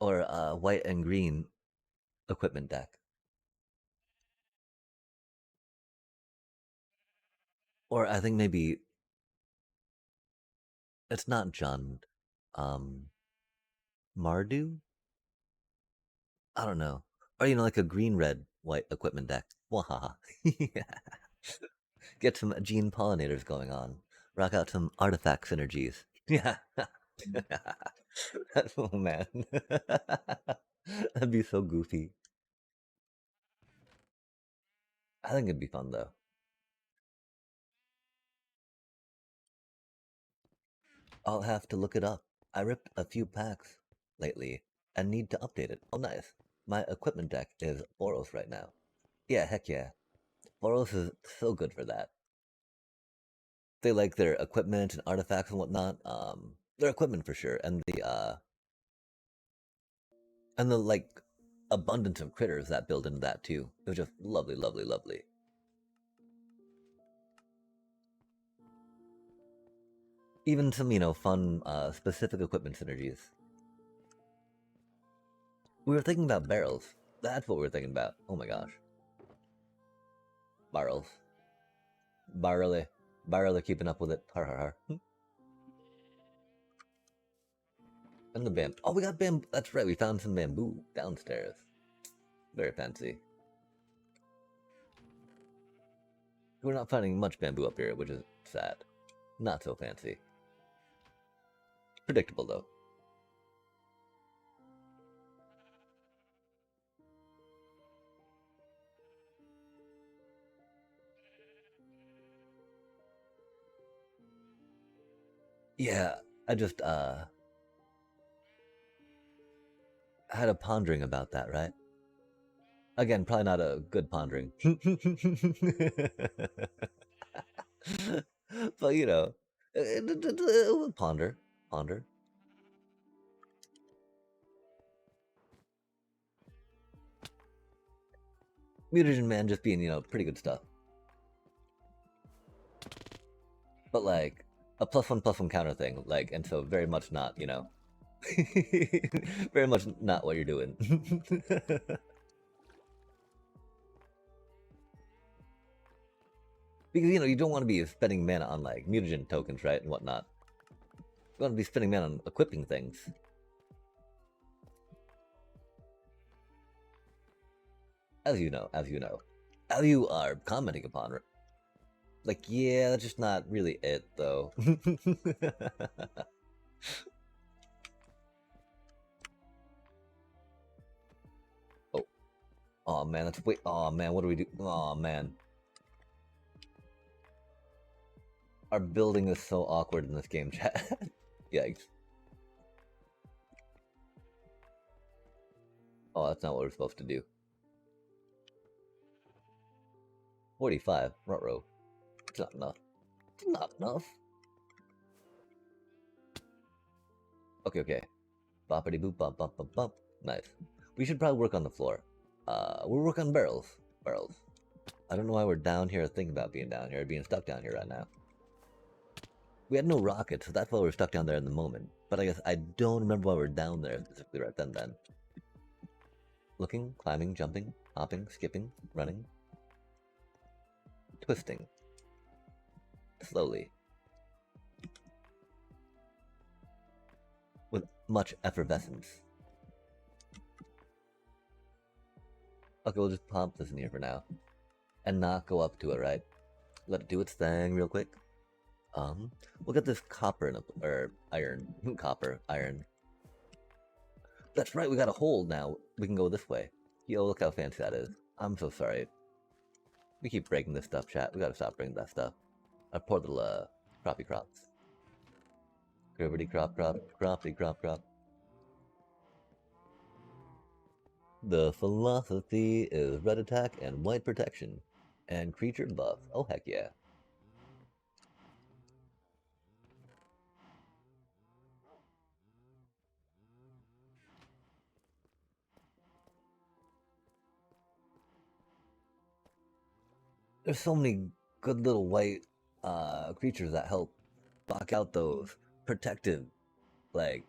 or white and green equipment deck. Or I think maybe it's not Jund. Um, Mardu? I don't know. Or like a green red white equipment deck. Wahaha. Get some gene pollinators going on. Rock out some artifact synergies. Yeah. Oh man. That'd be so goofy. I think it'd be fun though. I'll have to look it up. I ripped a few packs lately and need to update it. Oh, nice. My equipment deck is Boros right now. Yeah, heck yeah. Boros is so good for that. They like their equipment and artifacts and whatnot. Their equipment for sure, and the like abundance of critters that build into that too. It was just lovely, lovely, lovely. Even some, you know, fun, specific equipment synergies. We were thinking about barrels. That's what we were thinking about. Oh my gosh. Barrels. Barrely. Barrely keeping up with it. Har har har. And the bamboo. Oh, we got bamboo. That's right, we found some bamboo downstairs. Very fancy. We're not finding much bamboo up here, which is sad. Not so fancy. Predictable, though. Yeah, I just, had a pondering about that, right? Again, probably not a good pondering. But, you know, ponder. Ponder. Mutagen Man just being, you know, pretty good stuff. But, like, a +1/+1 counter thing, like, and so very much not, you know, very much not what you're doing. Because, you know, you don't want to be spending mana on, like, mutagen tokens, right, and whatnot. You want to be spending mana on equipping things. As you know, as you know. As you are commenting upon it. Like, yeah, that's just not really it, though. Oh. Oh, man, let's wait. Oh, man, what do we do? Oh, man. Our building is so awkward in this game, chat. Yikes. Oh, that's not what we're supposed to do. 45, ruh-roh. It's not enough. It's not enough. Okay, okay. Boppity boop bump bump bump bump. Nice. We should probably work on the floor. We'll work on barrels. Barrels. I don't know why we're down here thinking about being down here, being stuck down here right now. We had no rockets, so that's why we're stuck down there in the moment. But I guess I don't remember why we're down there specifically right then. Looking, climbing, jumping, hopping, skipping, running. Twisting. Slowly. With much effervescence. Okay, we'll just pump this in here for now. And not go up to it, right? Let it do its thing real quick. We'll get this copper in or iron. Copper, iron. That's right, we got a hole now. We can go this way. Yo, look how fancy that is. I'm so sorry. We keep breaking this stuff, chat. We gotta stop breaking that stuff. Our poor little, croppy crops. Cribbity crop crop, croppy crop crop. The philosophy is red attack and white protection. And creature buff. Oh, heck yeah. There's so many good little white creatures that help block out those protective, like,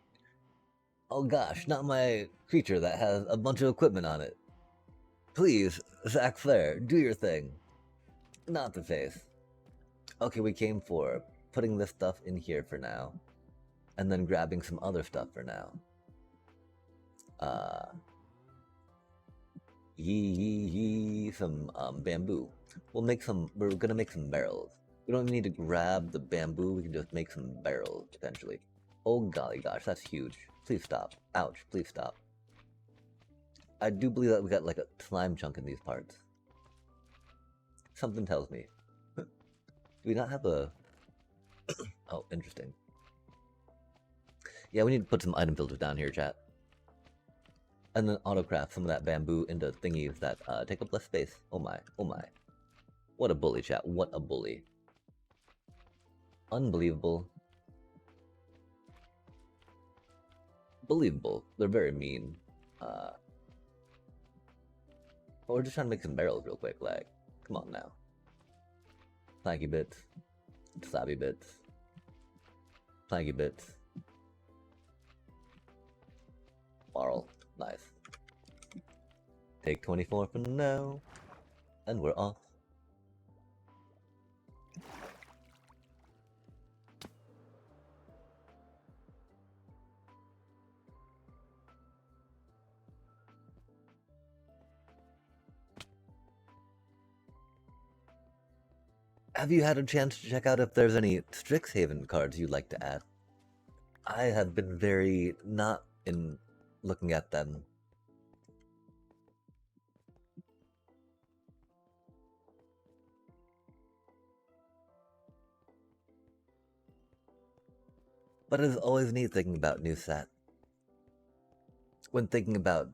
oh gosh, not my creature that has a bunch of equipment on it. Please, Zach Flair, do your thing. Not the face. Okay, we came for putting this stuff in here for now, and then grabbing some other stuff for now. Some bamboo. We're gonna make some barrels. We don't even need to grab the bamboo, we can just make some barrels, potentially. Oh golly gosh, that's huge. Please stop. Ouch, please stop. I do believe that we got like a slime chunk in these parts. Something tells me. Do we not have a... Oh, interesting. Yeah, we need to put some item filters down here, chat. And then autocraft some of that bamboo into thingies that take up less space. Oh my, oh my. What a bully, chat. What a bully. Unbelievable. Believable. They're very mean. But we're just trying to make some barrels real quick, like, come on now. Planky bits. Slabby bits. Thank you, bits. Marl. Nice. Take 24 for now. And we're off. Have you had a chance to check out if there's any Strixhaven cards you'd like to add? I have been very not in looking at them. But it is always neat thinking about new set. When thinking about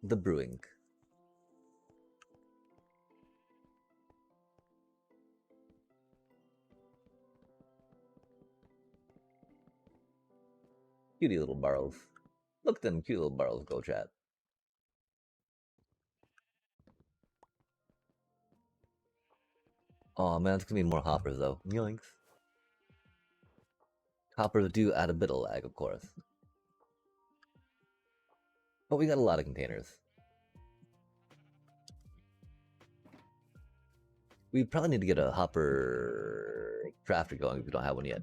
the brewing. Cutie little barrels. Look at them cute little barrels go, chat. Oh man, it's gonna be more hoppers though. Yoinks. Hoppers do add a bit of lag, of course. But we got a lot of containers. We probably need to get a hopper crafter going if we don't have one yet.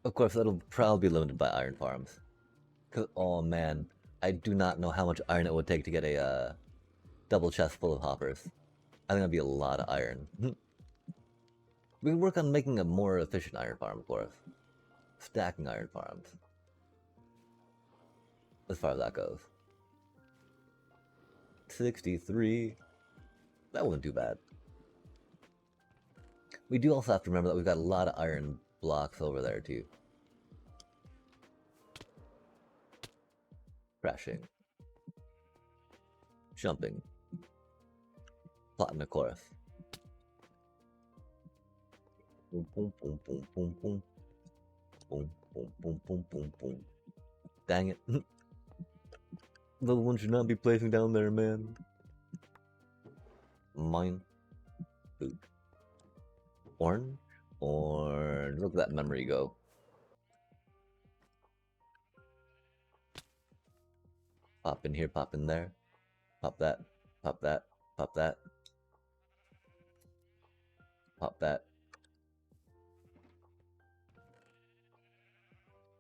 Of course, that'll probably be limited by iron farms. Cause, oh man, I do not know how much iron it would take to get a double chest full of hoppers. I think that'd be a lot of iron. We can work on making a more efficient iron farm, of course. Stacking iron farms. As far as that goes. 63. That wasn't too bad. We do also have to remember that we've got a lot of iron blocks over there too. Crashing. Jumping. Plotting a chorus. Boom, boom, boom, boom, boom, boom. Boom, boom, boom, boom, boom, boom. Dang it. The one should not be placing down there, man. Mine. Boot. Orange? Orange. Look at that memory go. Pop in here, pop in there. Pop that. Pop that. Pop that. Pop that.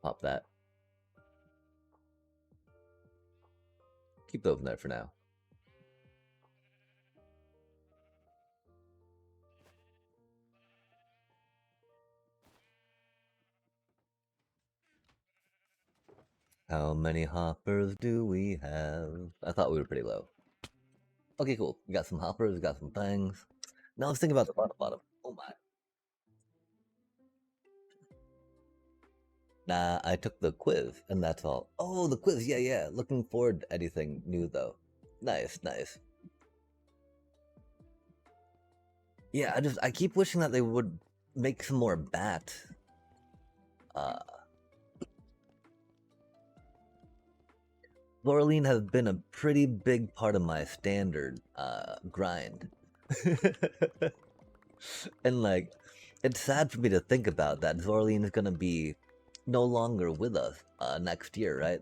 Pop that. Keep those in there for now. How many hoppers do we have? I thought we were pretty low. Okay, cool. We got some hoppers, we got some things. Now let's think about the bottom. Oh my. Nah, I took the quiz, and that's all. Oh, the quiz, yeah. Looking forward to anything new, though. Nice. Yeah, I keep wishing that they would make some more bat. Laureline has been a pretty big part of my standard grind. And like, it's sad for me to think about that Zorline is gonna be no longer with us next year, right?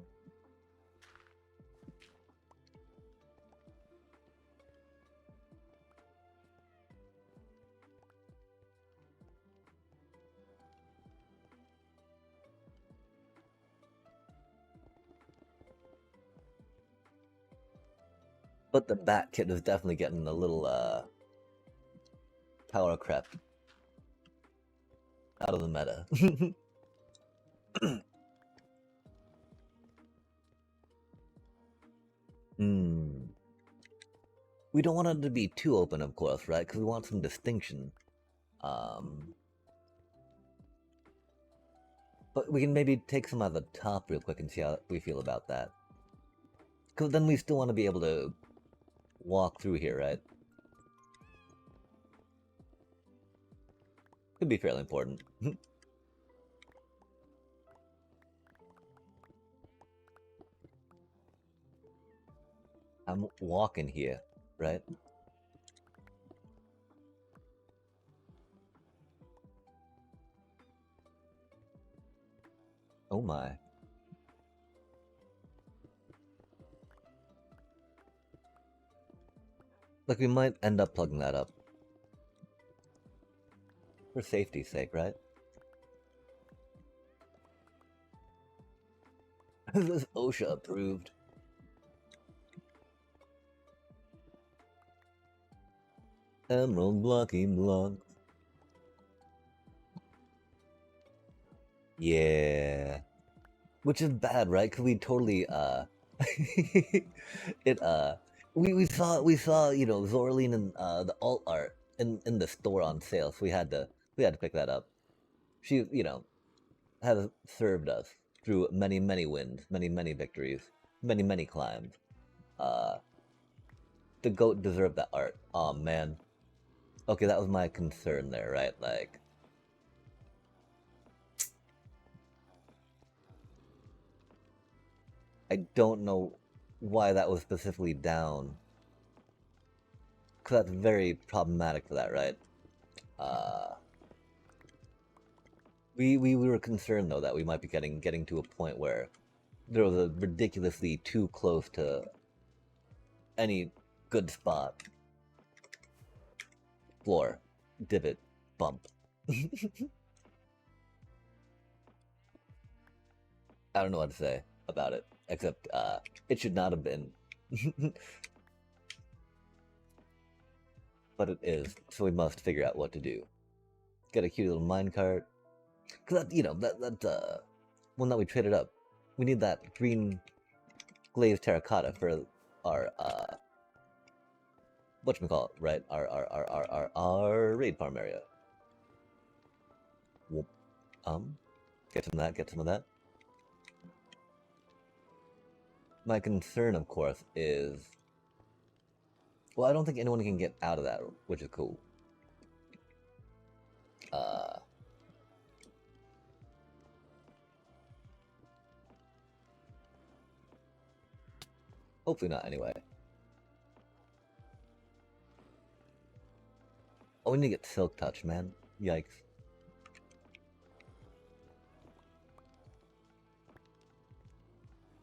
But the Bat Kit is definitely getting a little power crap out of the meta. We don't want it to be too open, of course, right? Because we want some distinction. But we can maybe take some out of the top real quick and see how we feel about that. Because then we still want to be able to walk through here, right? Could be fairly important. I'm walking here, right? my. Like, we might end up plugging that up. For safety's sake, right? This is OSHA approved. Emerald blocky blocks. Yeah. Which is bad, right? Because we totally, it, we saw, you know, Zorline and, the alt art in the store on sale, so we had to pick that up. She, you know, has served us through many, many wins, many, many victories, many, many climbs. The goat deserved that art. Oh man. Okay, that was my concern there, right? Like, I don't know why that was specifically down. Because that's very problematic for that, right? We were concerned, though, that we might be getting to a point where there was a ridiculously too close to any good spot. Floor. Divot. Bump. I don't know what to say about it, except it should not have been. But it is, so we must figure out what to do. Get a cute little minecart. Cause that, you know, that one that we traded up. We need that green glazed terracotta for our whatchamacallit, right? Our raid farm area. Whoop. Get some of that, get some of that. My concern, of course, is, well, I don't think anyone can get out of that, which is cool. Hopefully not, anyway. Oh, we need to get Silk Touch, man. Yikes.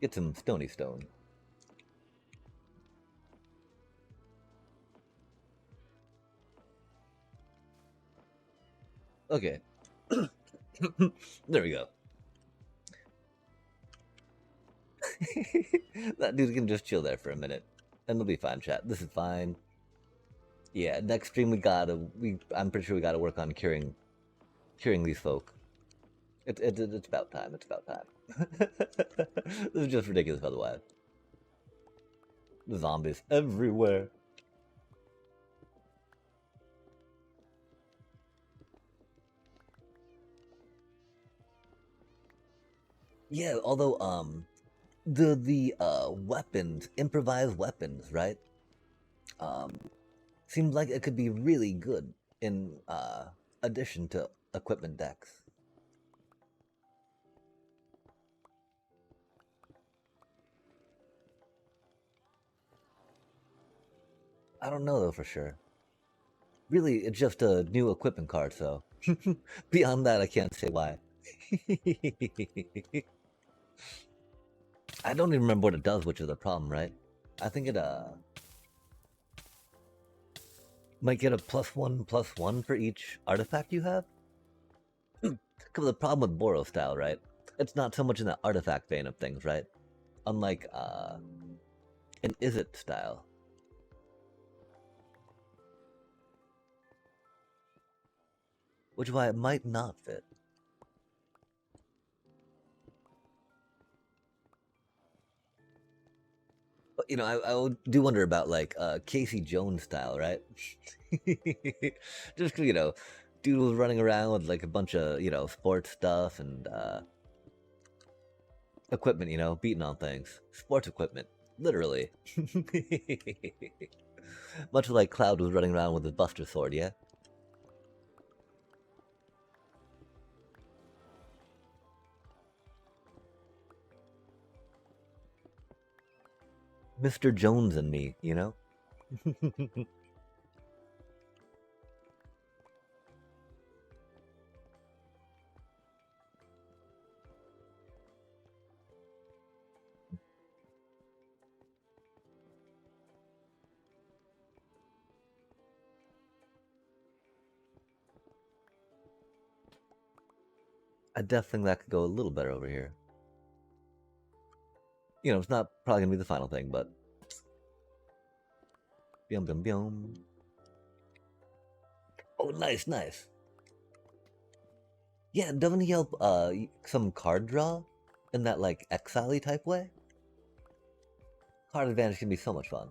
Get some Stony Stone. Okay. There we go. That dude can just chill there for a minute. And it'll be fine, chat. This is fine. Yeah, next stream I'm pretty sure we gotta work on curing these folk. It's about time, it's about time. This is just ridiculous otherwise. The zombies everywhere. Yeah, although the weapons, improvised weapons, right? Seems like it could be really good in addition to equipment decks. I don't know though for sure. Really, it's just a new equipment card, so beyond that, I can't say why. I don't even remember what it does, which is the problem, right? I think it might get a +1/+1 for each artifact you have. Because the problem with Boros style, right? It's not so much in the artifact vein of things, right? Unlike an Izzet style. Which is why it might not fit. But, you know, I do wonder about, like, Casey Jones style, right? Just, you know, dude was running around with, like, a bunch of, you know, sports stuff and equipment, you know, beating on things. Sports equipment, literally. Much like Cloud was running around with his Buster Sword, yeah? Mr. Jones and me, you know? I definitely think that could go a little better over here. You know, it's not probably gonna be the final thing, but Bium bium bium. Oh, nice, nice. Yeah, doesn't he help some card draw in that like exile type way? Card advantage can be so much fun.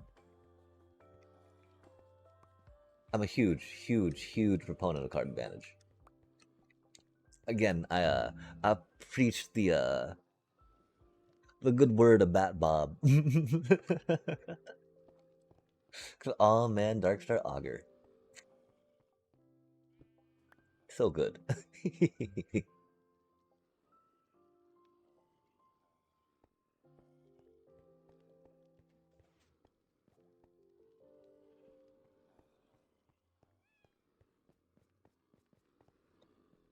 I'm a huge, huge, huge proponent of card advantage. Again, I preach the good word of Bat Bob. Oh man, Darkstar Augur. So good.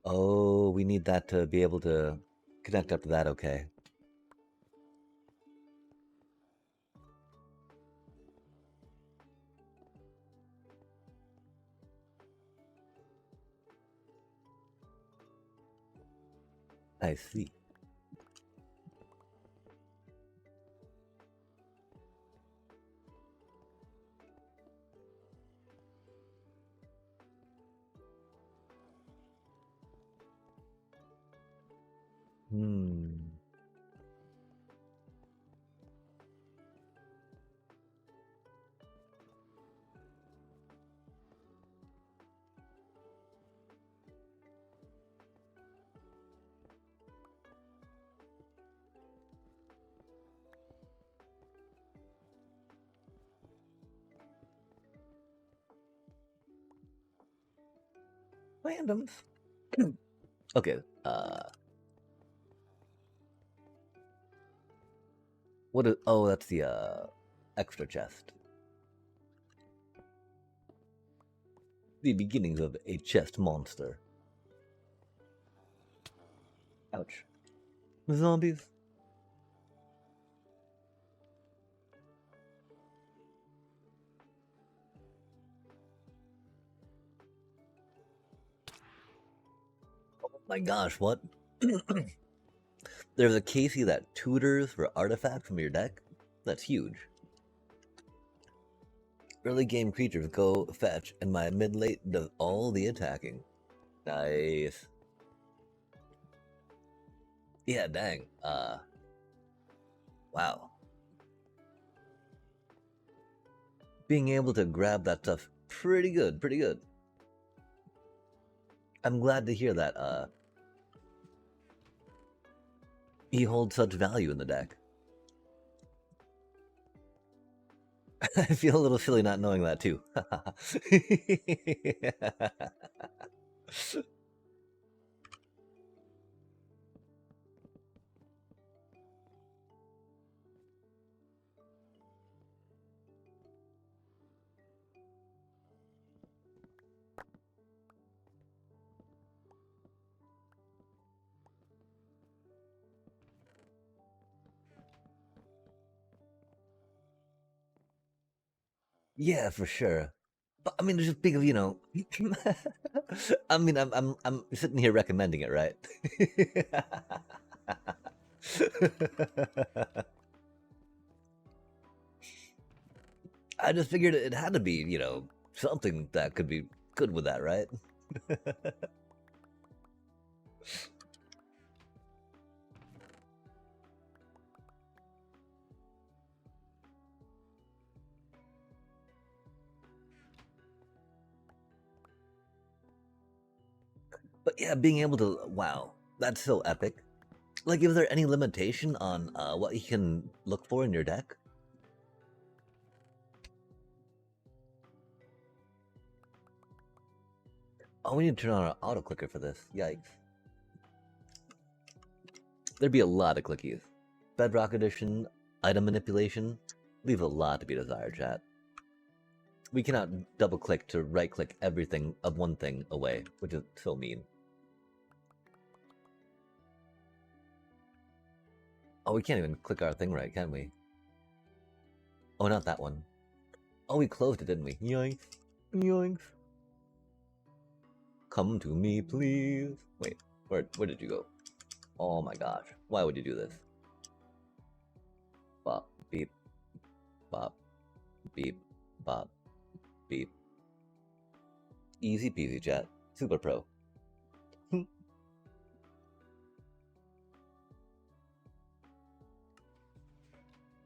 Oh, we need that to be able to connect up to that, okay. I see. Hmm. Randoms. Okay, what is, oh, that's the, extra chest. The beginnings of a chest monster. Ouch. Zombies. Oh my gosh, what? There's a Casey that tutors for artifacts from your deck? That's huge. Early game creatures go fetch, and my mid late does all the attacking. Nice. Yeah, dang. Wow. Being able to grab that stuff, pretty good, pretty good. I'm glad to hear that, he holds such value in the deck. I feel a little silly not knowing that too. Yeah, for sure. But I mean, just think of, you know, I mean, I'm sitting here recommending it, right? I just figured it had to be, you know, something that could be good with that, right? But yeah, being able to, wow, that's so epic. Like, is there any limitation on what you can look for in your deck? Oh, we need to turn on our auto clicker for this. Yikes. There'd be a lot of clickies. Bedrock Edition, item manipulation, leave a lot to be desired, chat. We cannot double click to right click everything of one thing away, which is so mean. Oh, we can't even click our thing right, can we? Oh, not that one. Oh, we closed it, didn't we? Yoinks. Yoinks. Come to me, please. Wait, where did you go? Oh my gosh. Why would you do this? Bop, beep, bop, beep, bop, beep. Easy peasy, chat. Super pro.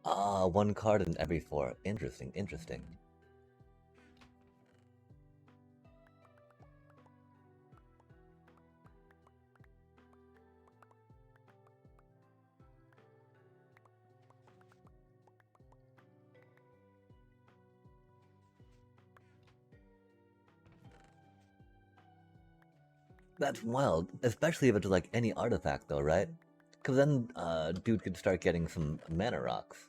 Ah, one card in every 4. Interesting, interesting. That's wild, especially if it's like any artifact though, right? Because then dude could start getting some mana rocks.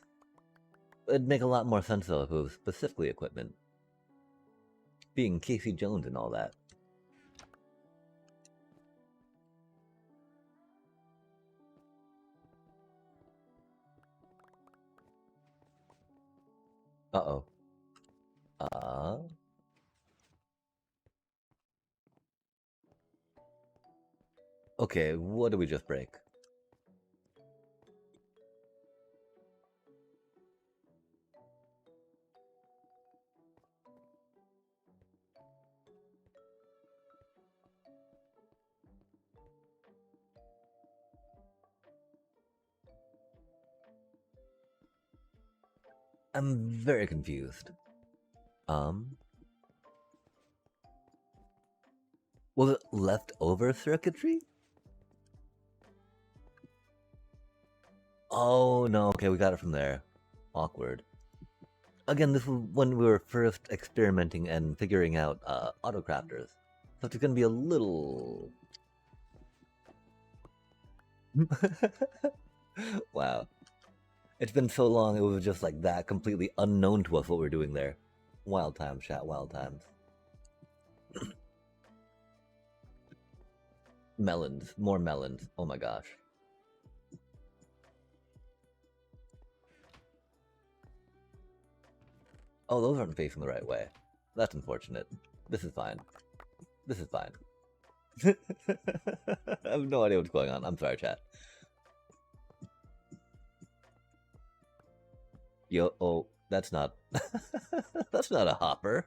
It'd make a lot more sense though if it was specifically equipment. Being Casey Jones and all that. Uh-oh. Okay, what did we just break? I'm very confused. Was it leftover circuitry? Oh no, okay, we got it from there. Awkward. Again, this was when we were first experimenting and figuring out autocrafters. So it's gonna be a little... Wow. It's been so long, it was just like that, completely unknown to us what we're doing there. Wild times, chat, wild times. Melons, more melons, oh my gosh. Oh, those aren't facing the right way. That's unfortunate. This is fine. This is fine. I have no idea what's going on. I'm sorry, chat. Yo, oh, that's not... that's not a hopper.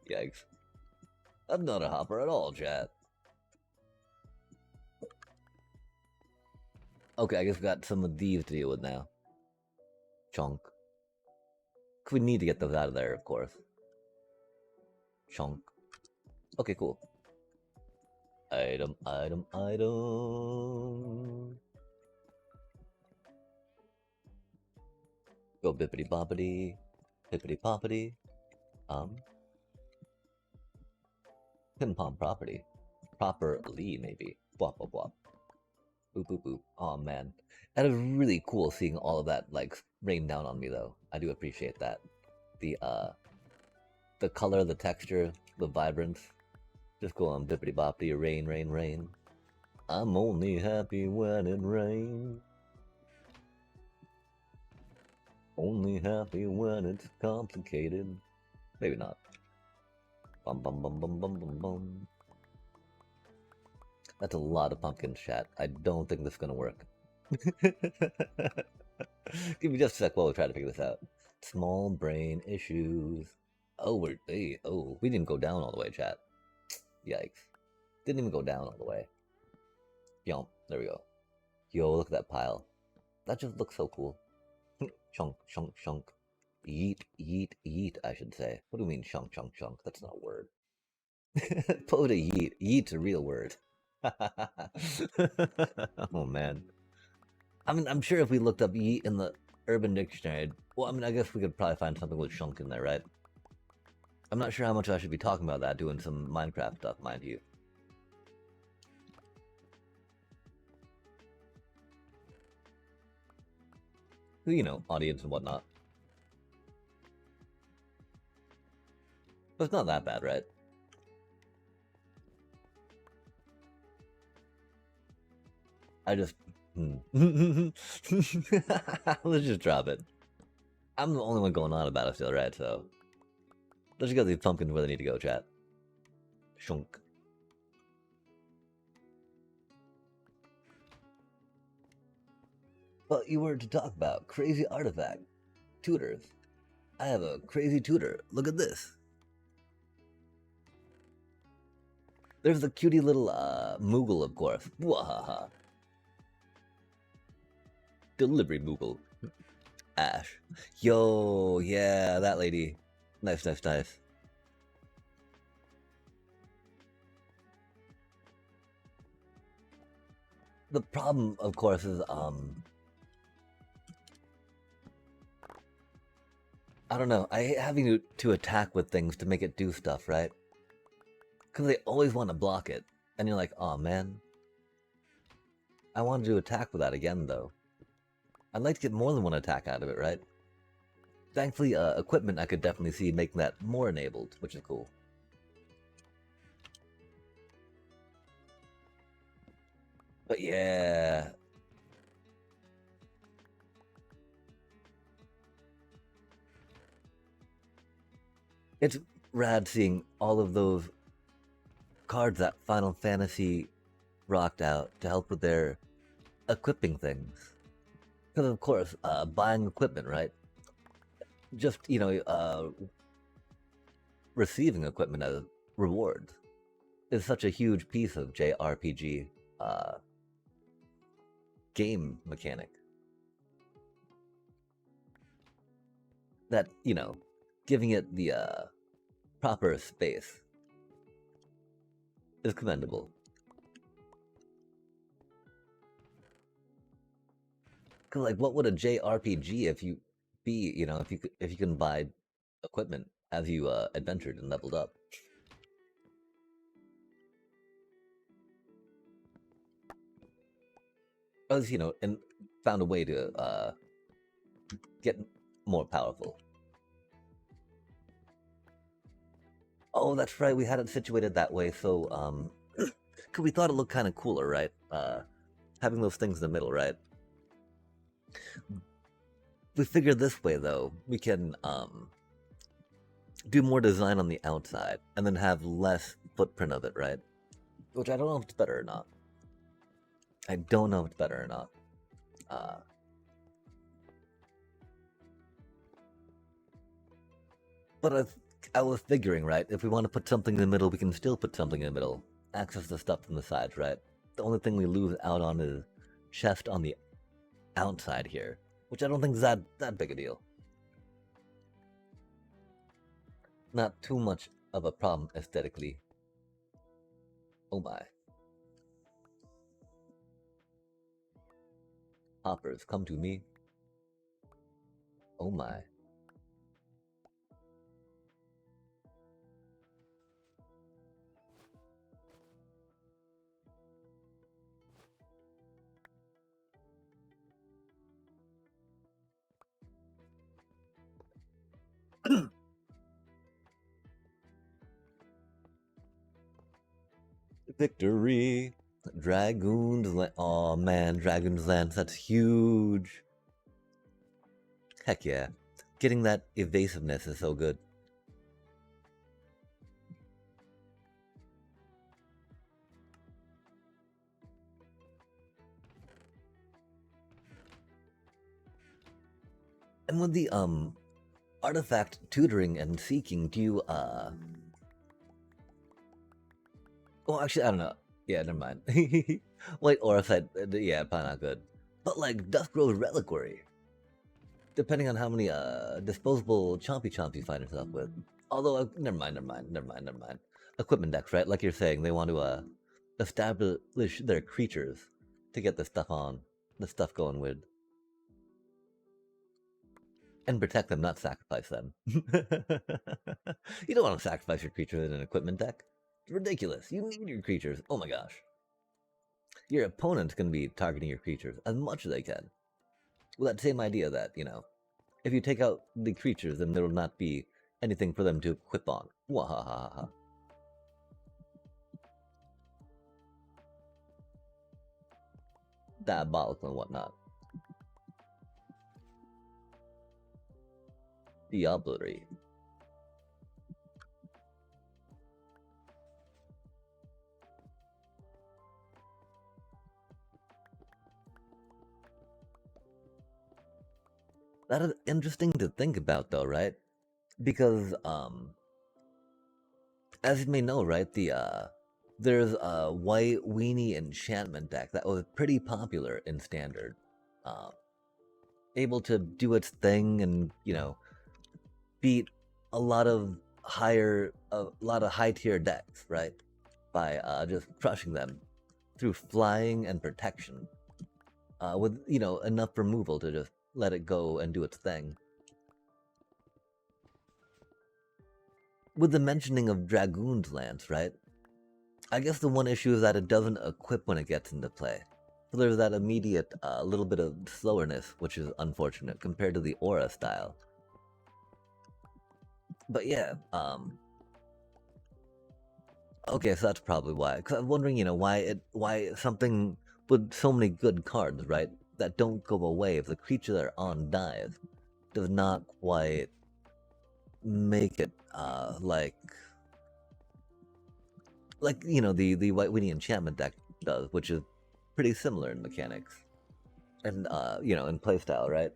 Yikes. That's not a hopper at all, chat. Okay, I guess we got some of these to deal with now. Chunk. We need to get those out of there, of course. Chunk. Okay, cool. Item, item, item. Go bippity boppity. Hippity poppity. Pim pom property. Properly, maybe. Bwop, bwop, bwop. Boop, boop, boop. Oh man. That is really cool seeing all of that, like, rain down on me, though. I do appreciate that. The color, the texture, the vibrance. Just go on bippity boppity, rain, rain, rain. I'm only happy when it rains. Only happy when it's complicated. Maybe not. Bum bum bum bum bum bum bum. That's a lot of pumpkin, chat. I don't think this is gonna work. Give me just a sec while we try to figure this out. Small brain issues. Oh, we didn't go down all the way, chat. Yikes. Didn't even go down all the way. Yomp. There we go. Yo, look at that pile. That just looks so cool. Chunk, chunk, chunk. Yeet, yeet, yeet, I should say. What do you mean chunk, chunk, chunk? That's not a word. Poda yeet. Yeet's a real word. Oh, man. I mean, I'm sure if we looked up yeet in the Urban Dictionary, well, I mean, I guess we could probably find something with chunk in there, right? I'm not sure how much I should be talking about that, doing some Minecraft stuff, mind you. You know, audience and whatnot. But it's not that bad, right? I just... Let's just drop it. I'm the only one going on about it still, right? So... let's just get these pumpkins where they need to go, chat. Shunk. But you were to talk about crazy artifact tutors. I have a crazy tutor. Look at this. There's the cutie little Moogle, of course. Wahaha. Delivery Moogle. Ash. Yo, yeah, that lady. Nice, nice, nice. The problem, of course, is I don't know. I hate having to attack with things to make it do stuff, right? Because they always want to block it, and you're like, oh man. I wanted to attack with that again, though. I'd like to get more than one attack out of it, right? Thankfully, equipment I could definitely see making that more enabled, which is cool. But yeah. It's rad seeing all of those cards that Final Fantasy rocked out to help with their equipping things. Because, of course, buying equipment, right? Just, receiving equipment as rewards is such a huge piece of JRPG game mechanic that, giving it the proper space is commendable. Because, like, what would a JRPG if you be, if you can buy equipment as you adventured and leveled up? As and found a way to get more powerful. Oh, that's right. We had it situated that way, so because we thought it looked kind of cooler, right? Having those things in the middle, right? We figured this way though, we can do more design on the outside and then have less footprint of it, right? Which I don't know if it's better or not. I don't know if it's better or not. But I was figuring, right? If we want to put something in the middle, we can still put something in the middle. Access the stuff from the sides, right? The only thing we lose out on is chest on the outside here, which I don't think is that big a deal. Not too much of a problem aesthetically. Oh my. Hoppers, come to me. Oh my. Victory! Dragoon's Lance. Oh man, Dragoon's Lance, that's huge. Heck yeah. Getting that evasiveness is so good. And with the artifact tutoring and seeking, do you well actually I don't know. Yeah, never mind. Wait, or if I yeah, probably not good. But like Duskgrove Reliquary. Depending on how many disposable chompy chomps you find yourself with. Although never mind. Equipment decks, right? Like you're saying, they want to establish their creatures to get the stuff going with. And protect them, not sacrifice them. You don't want to sacrifice your creatures in an equipment deck. It's ridiculous. You need your creatures. Oh my gosh. Your opponent's going to be targeting your creatures as much as they can. With that same idea that, if you take out the creatures, then there will not be anything for them to equip on. Wahahaha. Diabolical and whatnot. Diablery. That is interesting to think about, though, right? Because, as you may know, right, there's a white weenie enchantment deck that was pretty popular in standard, um, able to do its thing and beat a lot of high tier decks, right, by just crushing them through flying and protection, with enough removal to just let it go and do its thing. With the mentioning of Dragoon's Lance, right? I guess the one issue is that it doesn't equip when it gets into play. So there's that immediate little bit of slowerness, which is unfortunate compared to the Aura style. But yeah, okay, so that's probably why. Because I'm wondering, why something with so many good cards, right, that don't go away if the creature they're on dies, does not quite make it like the White Weenie enchantment deck does, which is pretty similar in mechanics and in playstyle, right?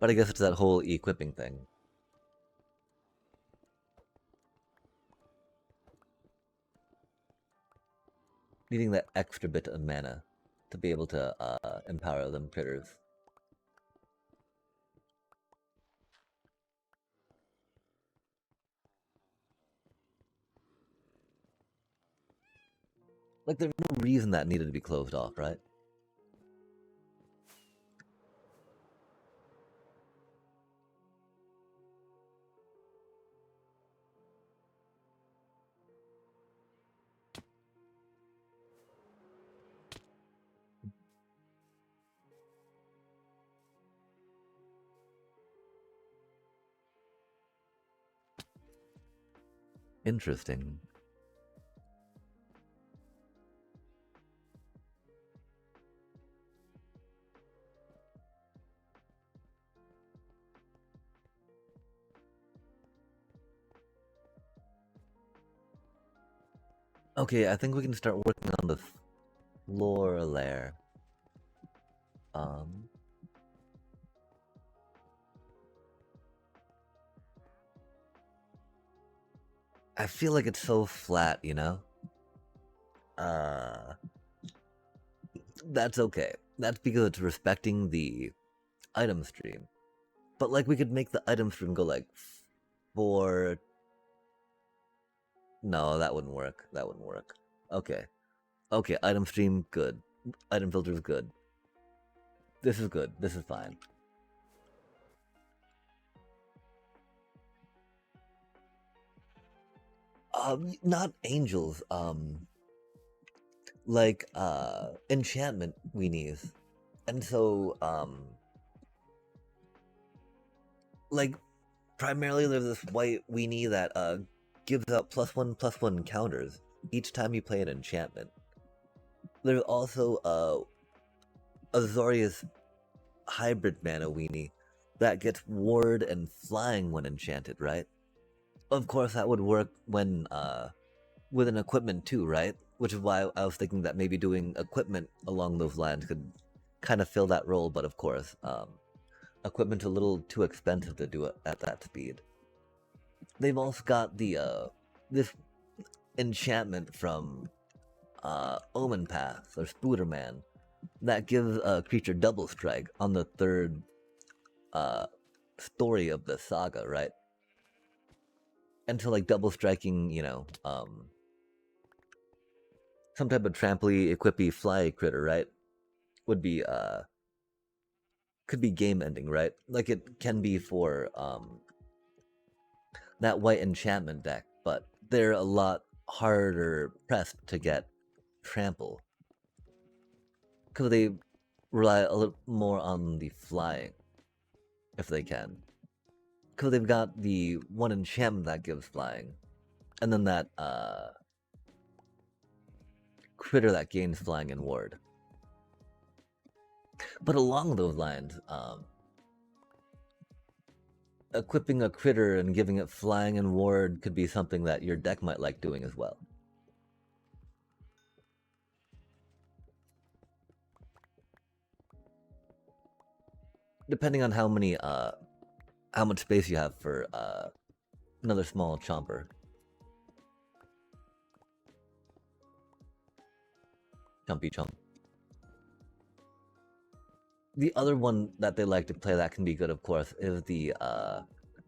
But I guess it's that whole equipping thing. Needing that extra bit of mana to be able to empower them critters. Like, there's no reason that needed to be closed off, right? Interesting. Okay, I think we can start working on the floor layer. Um, I feel like it's so flat, Uh, that's okay. That's because it's respecting the item stream. But like, we could make the item stream go like 4. No, that wouldn't work. That wouldn't work. Okay. Okay, item stream, good. Item filter is good. This is good. This is fine. Not angels. Like enchantment weenies, and so like primarily there's this white weenie that gives out +1/+1 counters each time you play an enchantment. There's also a Azorius hybrid mana weenie that gets ward and flying when enchanted, right? Of course, that would work when with an equipment too, right? Which is why I was thinking that maybe doing equipment along those lines could kind of fill that role. But of course, equipment's a little too expensive to do it at that speed. They've also got the this enchantment from Omen Path or Spooderman that gives a creature double strike on the third story of the saga, right? And so like double striking, some type of trampoly, equippy, fly critter, right? Would be could be game ending, right? Like it can be for that white enchantment deck, but they're a lot harder pressed to get trample because they rely a little more on the flying if they can. Because they've got the one enchantment that gives flying, and then that critter that gains flying and ward. But along those lines, equipping a critter and giving it flying and ward could be something that your deck might like doing as well. depending on how much space you have for another small chomper. Chumpy chump. The other one that they like to play that can be good, of course, is the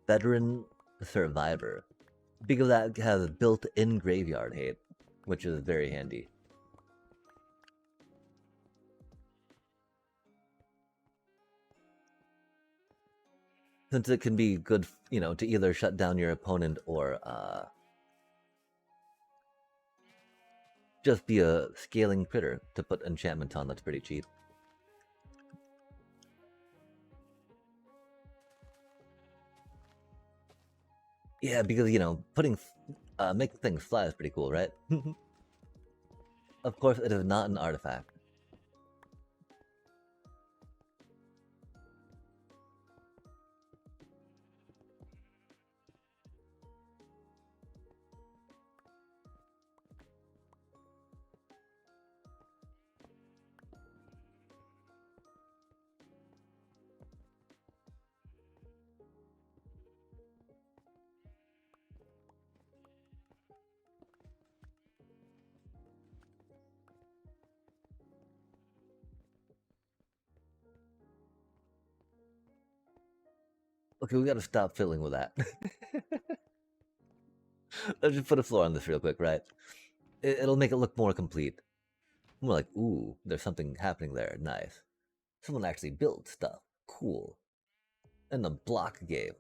Veteran Survivor, because that has built-in graveyard hate, which is very handy. Since it can be good, to either shut down your opponent or just be a scaling critter to put enchantments on that's pretty cheap. Yeah, because, making things fly is pretty cool, right? Of course, it is not an artifact. Okay, we gotta stop fiddling with that. Let's just put a floor on this real quick, right? It'll make it look more complete. More like, ooh, there's something happening there. Nice. Someone actually built stuff. Cool. And the block game.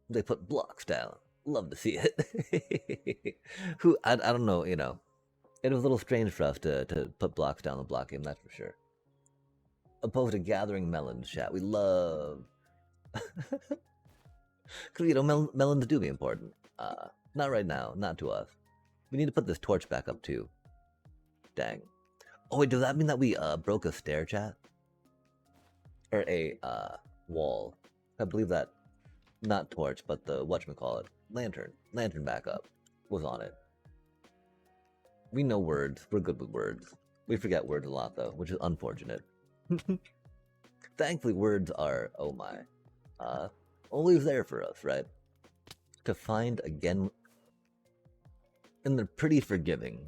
They put blocks down. Love to see it. I don't know, It was a little strange for us to put blocks down the block game, that's for sure. Opposed to gathering melons, chat. We love. Because, melons do be important. Not right now. Not to us. We need to put this torch back up, too. Dang. Oh, wait, does that mean that we broke a stair, chat? Or a wall? I believe that, not torch, but the whatchamacallit, lantern backup was on it. We know words. We're good with words. We forget words a lot, though, which is unfortunate. Thankfully, words are, oh my, always there for us, right? To find again, and they're pretty forgiving.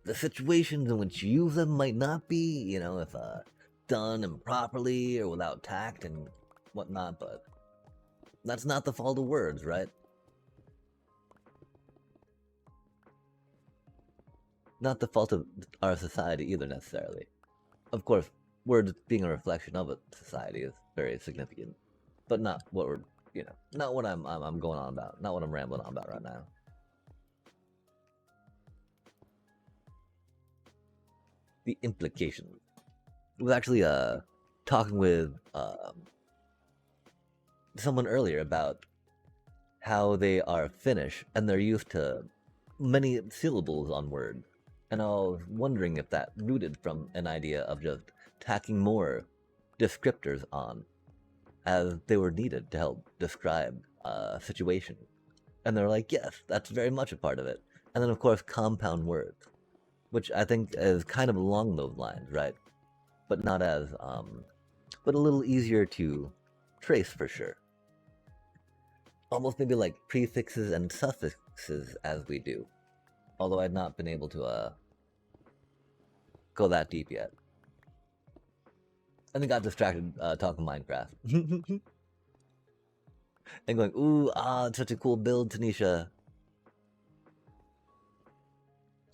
The situations in which you use them might not be, if done improperly or without tact and whatnot, but that's not the fault of words, right? Not the fault of our society either, necessarily. Of course, words being a reflection of a society is very significant, but not what we're, not what I'm going on about, not what I'm rambling on about right now. The implications. I was actually talking with someone earlier about how they are Finnish and they're used to many syllables on words. And I was wondering if that rooted from an idea of just tacking more descriptors on as they were needed to help describe a situation. And they're like, yes, that's very much a part of it. And then, of course, compound words, which I think is kind of along those lines, right? But not as, but a little easier to trace for sure. Almost maybe like prefixes and suffixes as we do. Although I've not been able to go that deep yet. And then got distracted talking Minecraft. And going, ooh, it's such a cool build, Tanisha.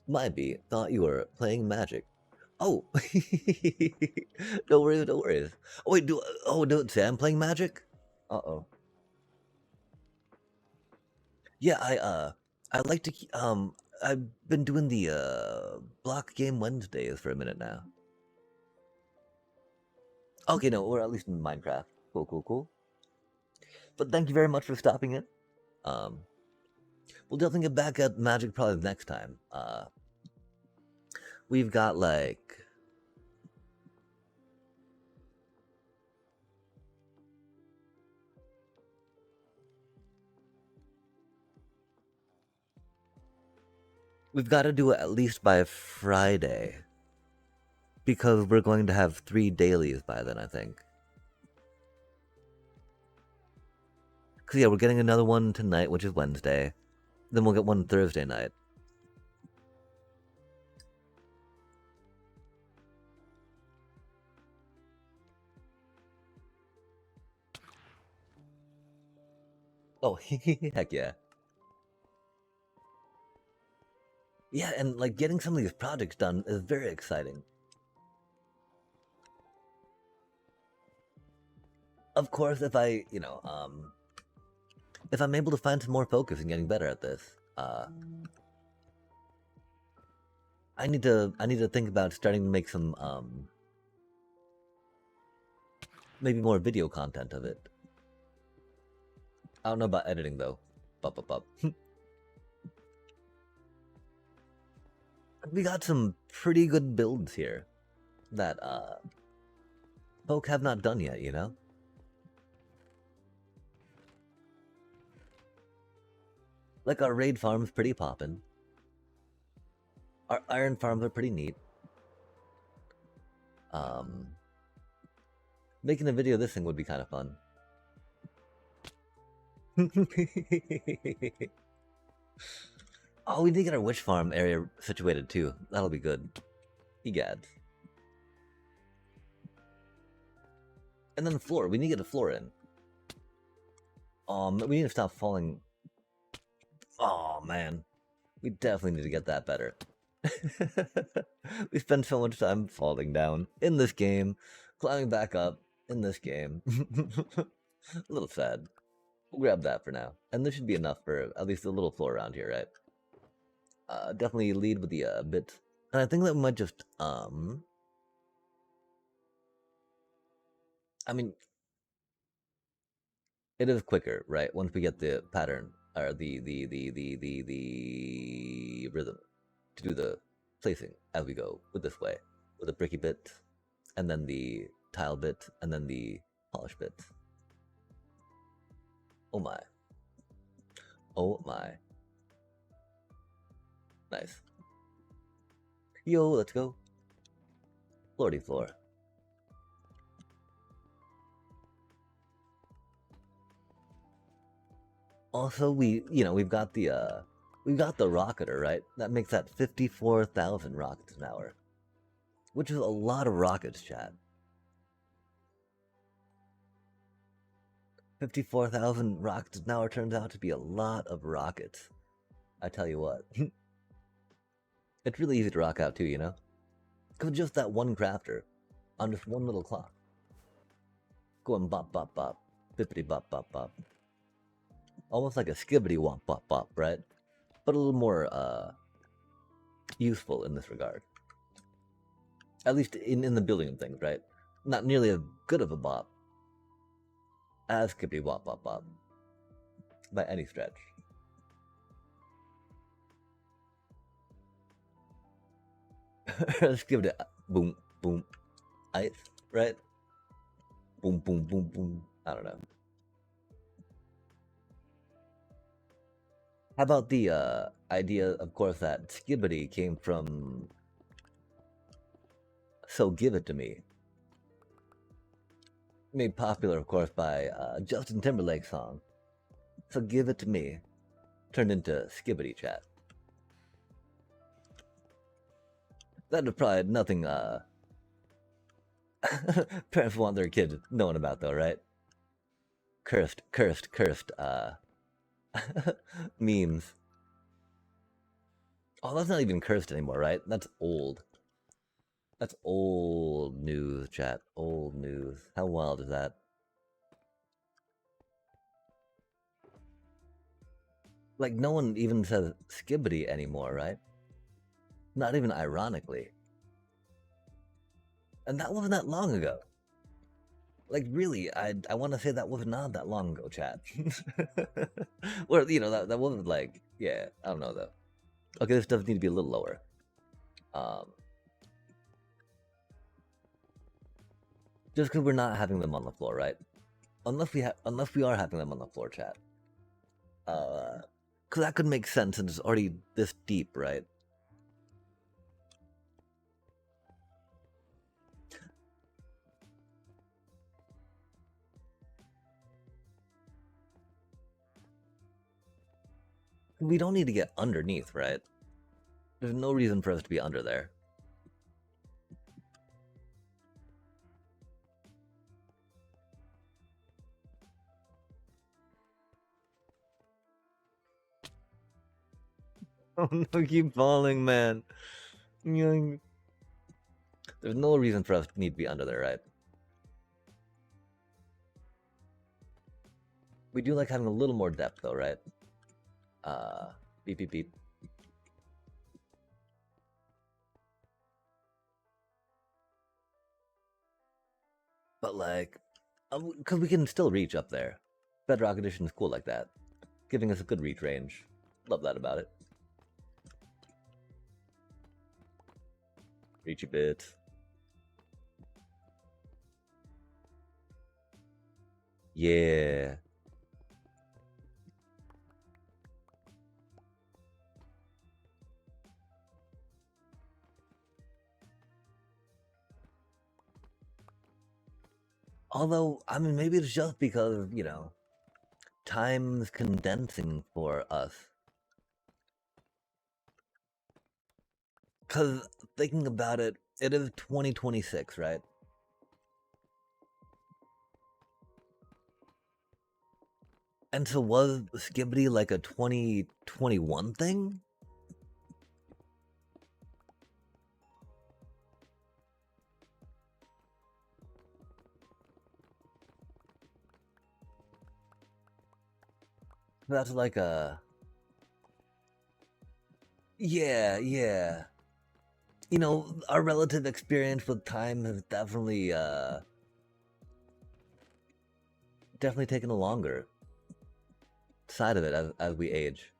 Might be, thought you were playing Magic. Oh, no worries, no worries. Oh wait, don't say I'm playing Magic? Uh-oh. Yeah, I like to, I've been doing the, block game Wednesdays for a minute now. Okay, no, or at least in Minecraft. Cool, cool, cool. But thank you very much for stopping in. We'll definitely get back at Magic probably next time. We've got like... We've got to do it at least by Friday. Because we're going to have 3 dailies by then, I think. Cause yeah, we're getting another one tonight, which is Wednesday. Then we'll get one Thursday night. Oh, heck yeah. Yeah, and like getting some of these projects done is very exciting. Of course, if I, if I'm able to find some more focus and getting better at this, I need to think about starting to make some maybe more video content of it. I don't know about editing though. Bup. We got some pretty good builds here that folk have not done yet, you know? Like our raid farm's pretty poppin'. Our iron farms are pretty neat. Making a video of this thing would be kind of fun. Oh, we need to get our witch farm area situated too. That'll be good. Egads. And then the floor. We need to get the floor in. We need to stop falling. Oh man, we definitely need to get that better. We spend so much time falling down in this game, climbing back up in this game. A little sad. We'll grab that for now, and this should be enough for at least a little floor around here, right? Definitely lead with the bit, and I think that we might just I mean, it is quicker, right? Once we get the pattern or the rhythm to do the placing as we go with this way, with the bricky bit, and then the tile bit, and then the polish bit. Oh my. Oh my. Nice. Yo, let's go. Floorty floor. Also, we've got the rocketer, right? That makes that 54,000 rockets an hour, which is a lot of rockets, chat. 54,000 rockets an hour turns out to be a lot of rockets. I tell you what. It's really easy to rock out too, you know? Because just that one crafter on just one little clock. Going bop bop bop, bippity bop bop bop. Almost like a skibbity wop bop bop, right? But a little more useful in this regard. At least in the building of things, right? Not nearly as good of a bop as skibbity wop bop bop by any stretch. Let's give it a boom, boom, ice, right? Boom, boom, boom, boom. I don't know. How about the idea, of course, that skibbity came from So Give It To Me. Made popular, of course, by Justin Timberlake's song. So Give It To Me. Turned into skibbity chat. That would probably nothing parents want their kids knowing about though, right? Cursed memes. Oh, that's not even cursed anymore, right? That's old. That's old news, chat. Old news. How wild is that? Like, no one even says skibbity anymore, right? Not even ironically. And that wasn't that long ago. Like, really, I want to say that was not that long ago, chat. Or, that wasn't like, yeah, I don't know, though. Okay, this does need to be a little lower. Just because we're not having them on the floor, right? Unless we are having them on the floor, chat. Because that could make sense since it's already this deep, right? We don't need to get underneath, right? There's no reason for us to be under there. Oh no, keep falling, man. There's no reason for us to need to be under there, right? We do like having a little more depth, though, right? Beep, beep, beep. But, like, because we can still reach up there. Bedrock Edition is cool like that, giving us a good reach range. Love that about it. Reachy bit. Yeah. Although, I mean, maybe it's just because, you know, time's condensing for us. Because thinking about it, it is 2026, right? And so was Skibbity like a 2021 thing? That's like a... Yeah, yeah. You know, our relative experience with time has definitely taken a longer side of it as we age.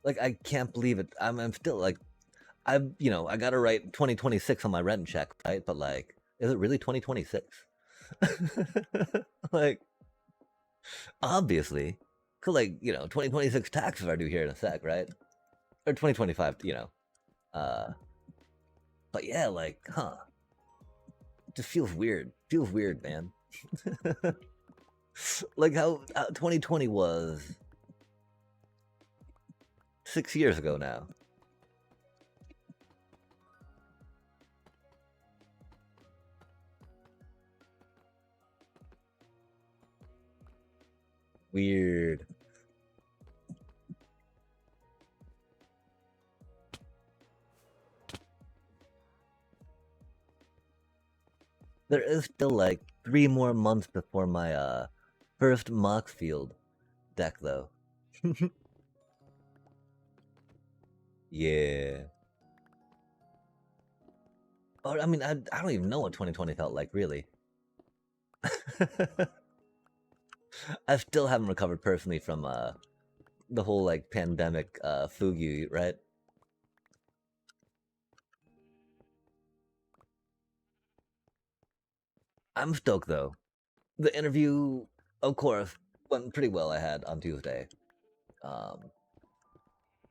Like, I can't believe it. I'm still like, I gotta write 2026 on my rent check, right? But like, is it really 2026? Like, obviously, cause like 2026 taxes are due here in a sec, right? Or 2025, But yeah, like, huh? It just feels weird. Feels weird, man. Like how 2020 was 6 years ago now. Weird. There is still like 3 more months before my first Moxfield deck, though. Yeah. Oh, I mean, I don't even know what 2020 felt like, really. I still haven't recovered personally from the whole like pandemic fugu, right? I'm stoked though. The interview, of course, went pretty well. I had on Tuesday. Um,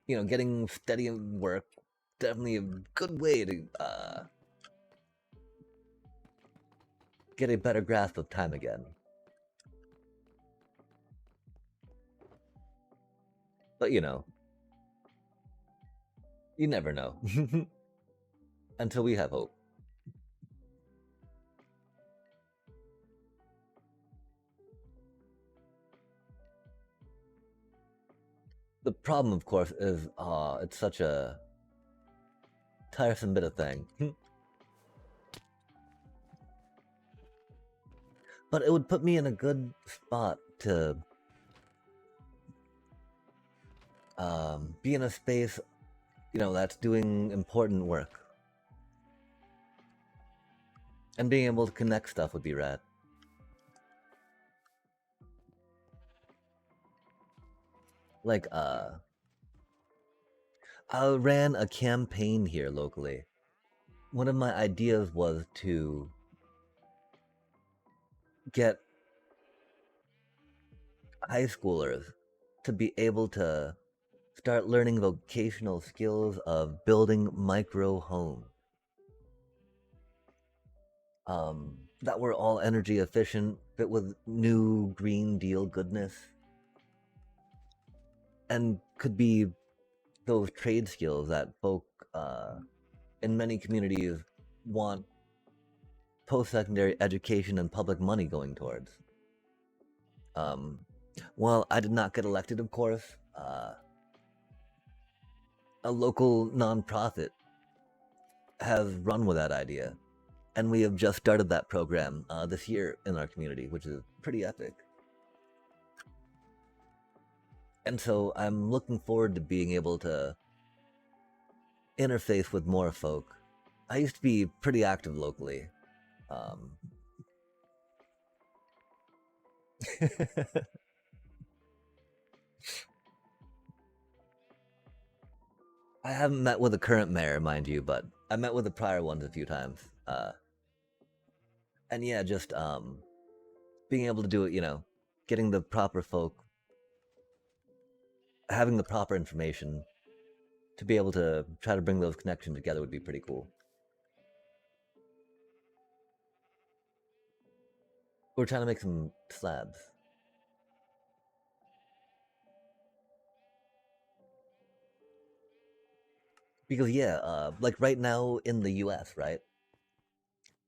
getting steady in work, definitely a good way to get a better grasp of time again. But you never know. Until we have hope. The problem, of course, is it's such a tiresome bit of thing. But it would put me in a good spot to be in a space, that's doing important work. And being able to connect stuff would be rad. Like, I ran a campaign here locally. One of my ideas was to get high schoolers to be able to start learning vocational skills of building micro homes. that were all energy efficient, but with new Green Deal goodness, and could be those trade skills that folk in many communities want post-secondary education and public money going towards. Um, well, I did not get elected, of course. A local nonprofit has run with that idea, and we have just started that program this year in our community, which is pretty epic. And so I'm looking forward to being able to interface with more folk. I used to be pretty active locally. I haven't met with the current mayor, mind you, but I met with the prior ones a few times. And yeah, just being able to do it, getting the proper folk, having the proper information to be able to try to bring those connections together would be pretty cool. We're trying to make some slabs. Because yeah, like right now in the US, right?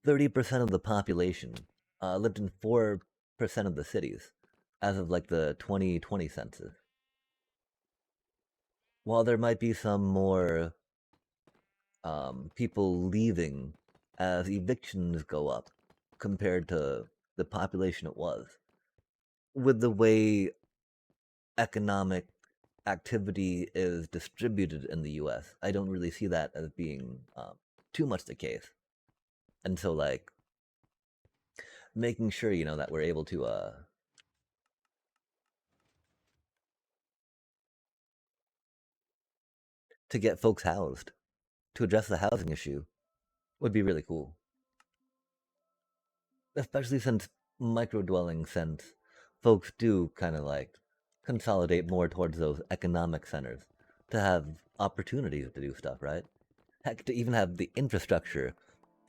30% of the population lived in 4% of the cities as of like the 2020 census. While there might be some more people leaving as evictions go up compared to the population it was, with the way economic activity is distributed in the US, I don't really see that as being too much the case. And so, like, making sure, that we're able to get folks housed, to address the housing issue, would be really cool. Especially since micro dwelling since folks do kind of like consolidate more towards those economic centers to have opportunities to do stuff, right? Heck, to even have the infrastructure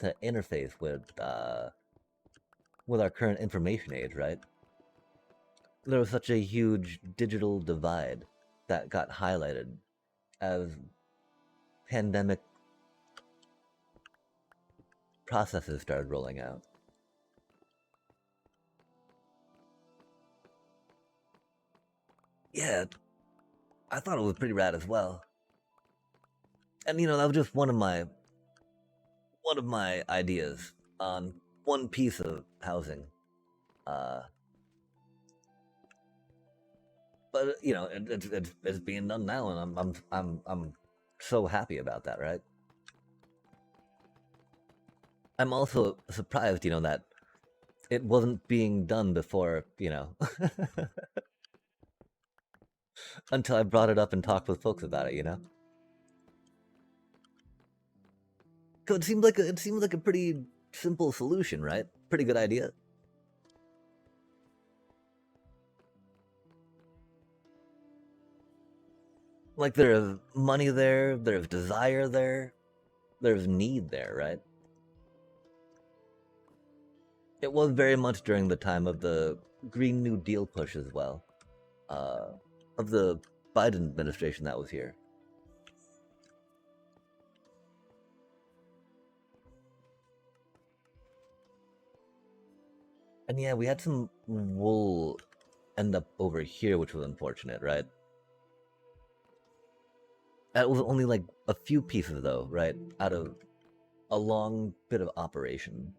to interface with our current information age, right? There was such a huge digital divide that got highlighted as pandemic processes started rolling out. Yeah, I thought it was pretty rad as well. And that was just one of my ideas on one piece of housing. Uh, but it's being done now, and I'm so happy about that, right? I'm also surprised, that it wasn't being done before, until I brought it up and talked with folks about it. So it seemed like a pretty simple solution, right? Pretty good idea. Like there's money there, there's desire there, there's need there, right? It was very much during the time of the Green New Deal push as well, uh, of the Biden administration that was here. And yeah, we had some wool end up over here, which was unfortunate, right? That was only like a few pieces, though, right? Out of a long bit of operation.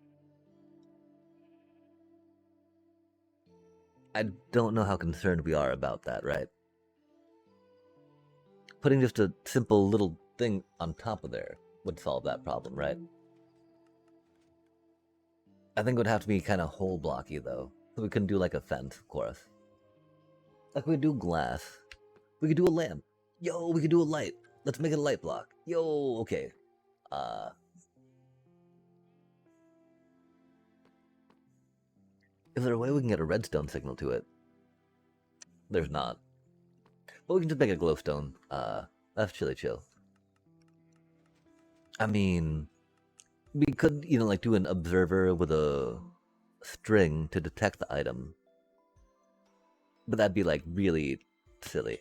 I don't know how concerned we are about that, right? Putting just a simple little thing on top of there would solve that problem, right? I think it would have to be kind of whole blocky, though. So we couldn't do like a fence, of course. Like we do glass. We could do a lamp. Yo, we could do a light. Let's make it a light block. Yo, okay. Uh, is there a way we can get a redstone signal to it? There's not. But we can just make a glowstone. That's chilly chill. I mean, We could, like do an observer with a string to detect the item, but that'd be like really silly.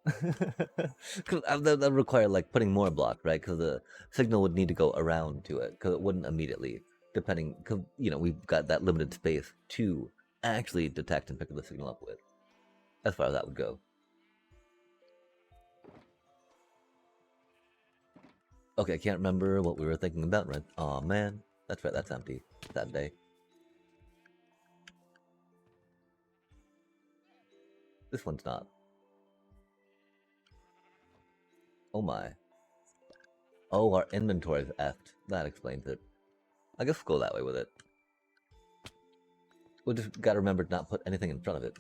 Cause that require like putting more block, right? Because the signal would need to go around to it, because it wouldn't immediately, depending. Because we've got that limited space to actually detect and pick the signal up with, as far as that would go. Okay, I can't remember what we were thinking about, right? Oh man, that's right, that's empty. That day. This one's not. Oh my. Oh, our inventory's effed. That explains it. I guess we'll go that way with it. We'll just gotta remember to not put anything in front of it,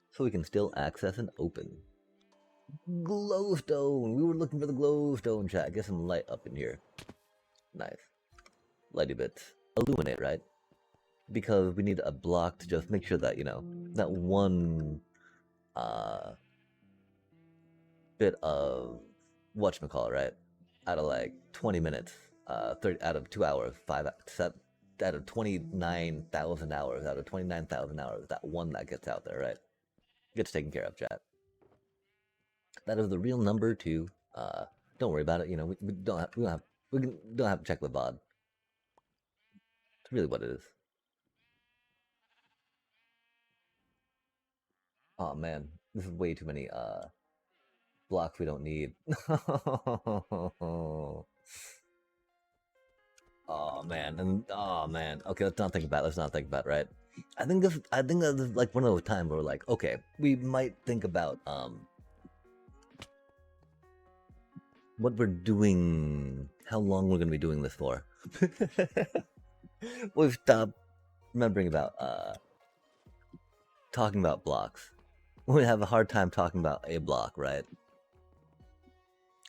so we can still access and open. Glowstone! We were looking for the glowstone, chat. Get some light up in here. Nice. Lighty bits. Illuminate, right? Because we need a block to just make sure that, that one uh, bit of whatchamacallit, right? Out of like 20 minutes, 30, out of 2 hours, 5, 7, out of 29,000 hours, out of 29,000 hours, that one that gets out there, right? Gets taken care of, chat. That is the real number two. Don't worry about it. We don't have to check the VOD. It's really what it is. Oh man, this is way too many blocks we don't need. Oh man, and oh man. Okay, let's not think about it. Let's not think about it, right? I think this is like one of those times where we're like, okay, we might think about what we're doing, how long we're gonna be doing this for. We've stopped remembering about talking about blocks. We have a hard time talking about a block, right?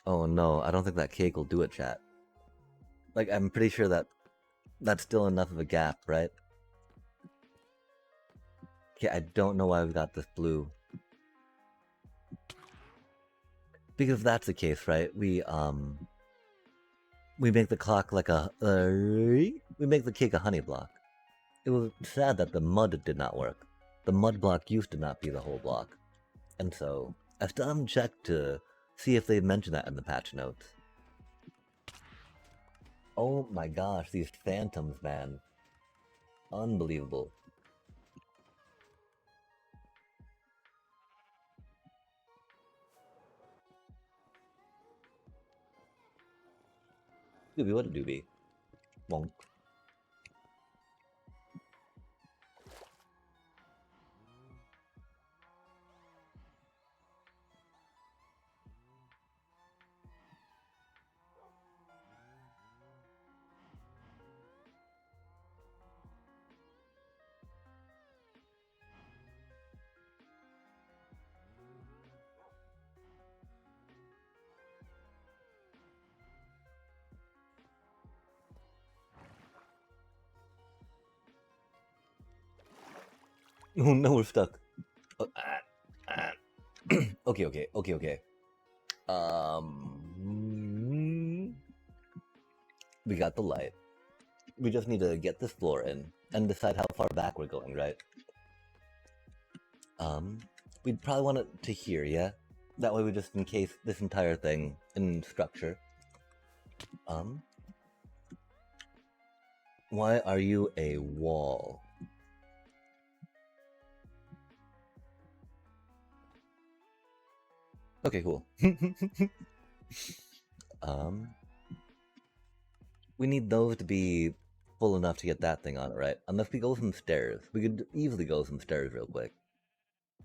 Oh no, I don't think that cake will do it, chat. Like, I'm pretty sure that that's still enough of a gap, right? Okay, I don't know why we got this blue. Because if that's the case, right? We make the clock like a we make the cake a honey block. It was sad that the mud did not work. The mud block used to not be the whole block. And so I still haven't checked to see if they mentioned that in the patch notes. Oh my gosh, these phantoms, man. Unbelievable. Doobie, what a doobie. Wonk. Oh no, we're stuck. Okay, okay, okay, okay. We got the light. We just need to get this floor in and decide how far back we're going, right? We'd probably want it to here, yeah? That way we just encase this entire thing in structure. Why are you a wall? Okay, cool. We need those to be full enough to get that thing on it, right? Unless we go some stairs. We could easily go some stairs real quick.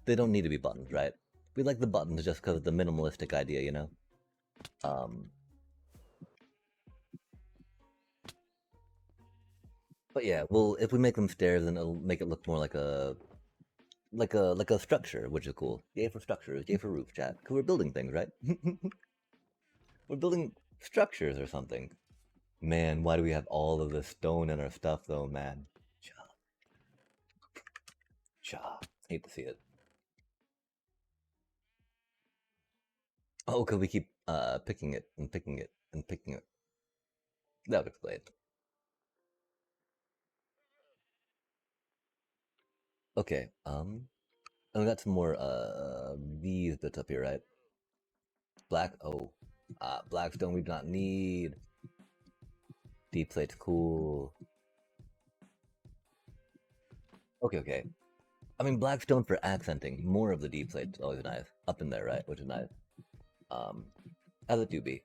They don't need to be buttons, right? We like the buttons just because of the minimalistic idea, you know? But yeah, well, if we make them stairs, then it'll make it look more like a structure, which is cool. Yay for structures, yay for roof, chat. Because we're building things, right? We're building structures or something. Man, why do we have all of this stone in our stuff, though, man? Cha. Cha. Hate to see it. Oh, because we keep picking it and picking it and picking it. That would explain. Okay, and we got some more, these bits up here, right? Black, oh, blackstone we do not need. Deep plate's cool. Okay, okay. I mean, blackstone for accenting. More of the deep plate's always nice. Up in there, right? Which is nice. Um, as it do be.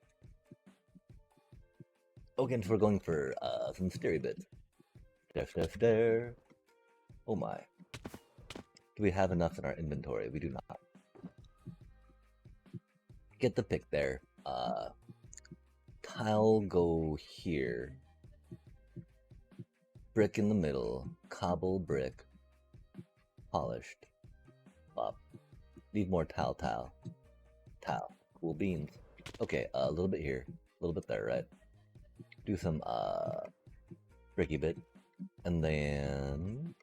Okay, so we're going for, some stairy bits. Stair, stair, stair. Oh my. Do we have enough in our inventory? We do not. Get the pick there. Tile go here. Brick in the middle. Cobble brick. Polished. Up. Need more tile, tile. Tile. Cool beans. Okay, a little bit here. A little bit there, right? Do some, bricky bit. And then...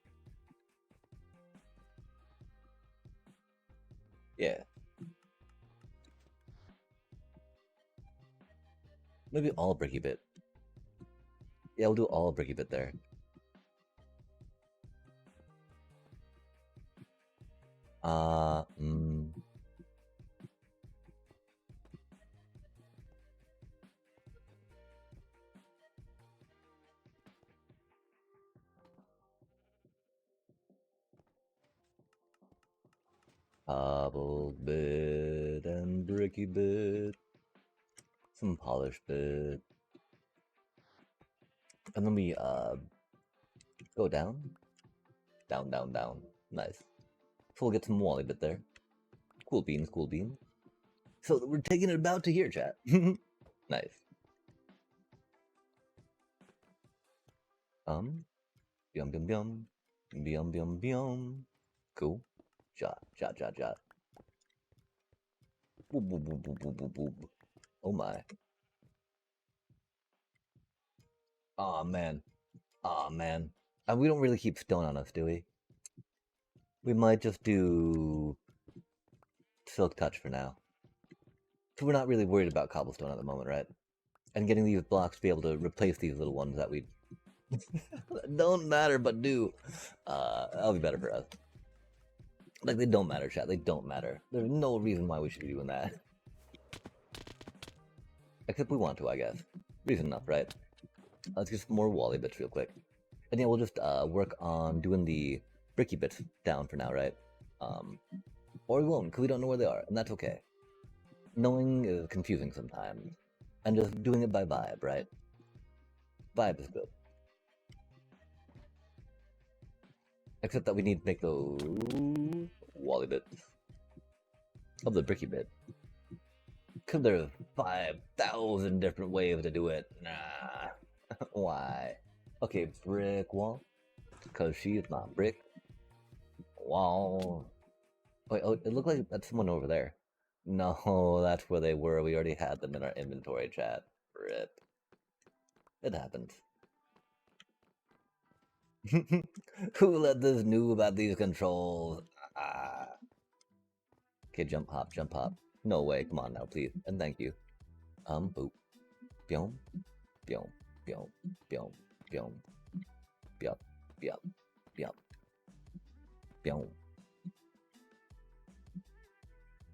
yeah. Maybe all bricky bit. Yeah, we'll do all bricky bit there. Uh, mm. Cobbled bit and bricky bit. Some polished bit. And then we, go down. Down, down, down. Nice. So we'll get some wally bit there. Cool beans, cool beans. So we're taking it about to here, chat. Nice. Yum, yum, yum. Yum, yum, yum. Cool. Shot, shot, shot, shot. Boop, boop, boop, boop, boop, boop, boop. Oh my. Aw, man. Aw, man. We don't really keep stone on us, do we? We might just do silk touch for now. So we're not really worried about cobblestone at the moment, right? And getting these blocks to be able to replace these little ones that we don't matter but do. That'll be better for us. Like, they don't matter, chat. They don't matter. There's no reason why we should be doing that. Except we want to, I guess. Reason enough, right? Let's get some more wally bits real quick. And yeah, we'll just work on doing the bricky bits down for now, right? Or we won't, because we don't know where they are, and that's okay. Knowing is confusing sometimes. And just doing it by vibe, right? Vibe is good. Except that we need to make those wally bits of the bricky bit. Because there's 5,000 different ways to do it. Nah. Why? Okay, brick wall. Because she's not brick. Wall. Wait, oh, it looked like that's someone over there. No, that's where they were. We already had them in our inventory, chat. Rip. It happens. Who let this know about these controls? Ah. Okay, jump hop, jump hop. No way, come on now, please. And thank you. Boop. Byom. Byom. Byom. Byom. Byom. Byop. Byop. Byop. Byom.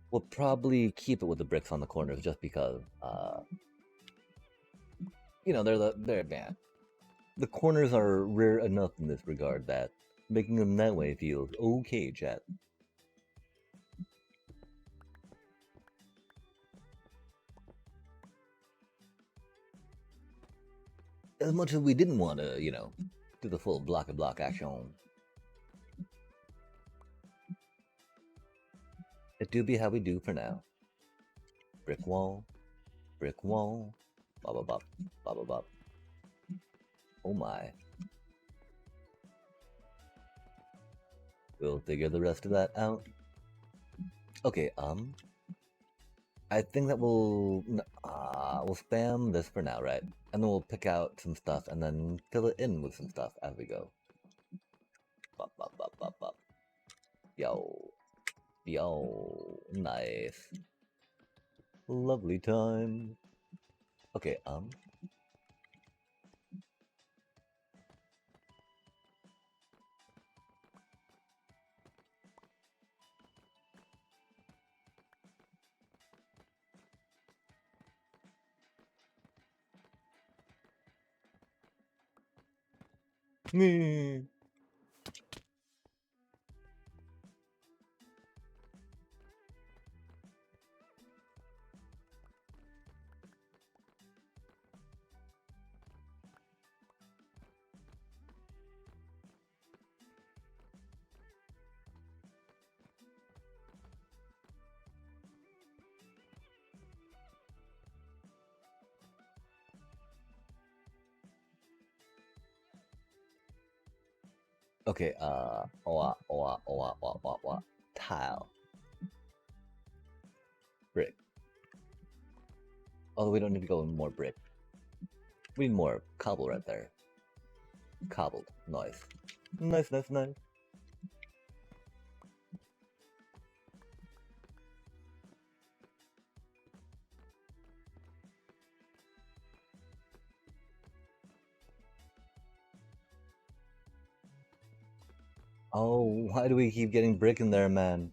We'll probably keep it with the bricks on the corners just because, you know, they're advanced. The corners are rare enough in this regard that making them that way feels okay, chat. As much as we didn't want to, you know, do the full block action. It do be how we do for now. Brick wall, bop bop bop, bop bop bop. Oh my. We'll figure the rest of that out. Okay, I think that we'll spam this for now, right? And then we'll pick out some stuff and then fill it in with some stuff as we go. Bop bop bop bop bop. Yo. Yo. Nice. Lovely time. Okay, Okay, tile. Brick. Although we don't need to go with more brick. We need more cobble right there. Cobbled. Nice. Nice, nice, nice. Oh, why do we keep getting brick in there, man?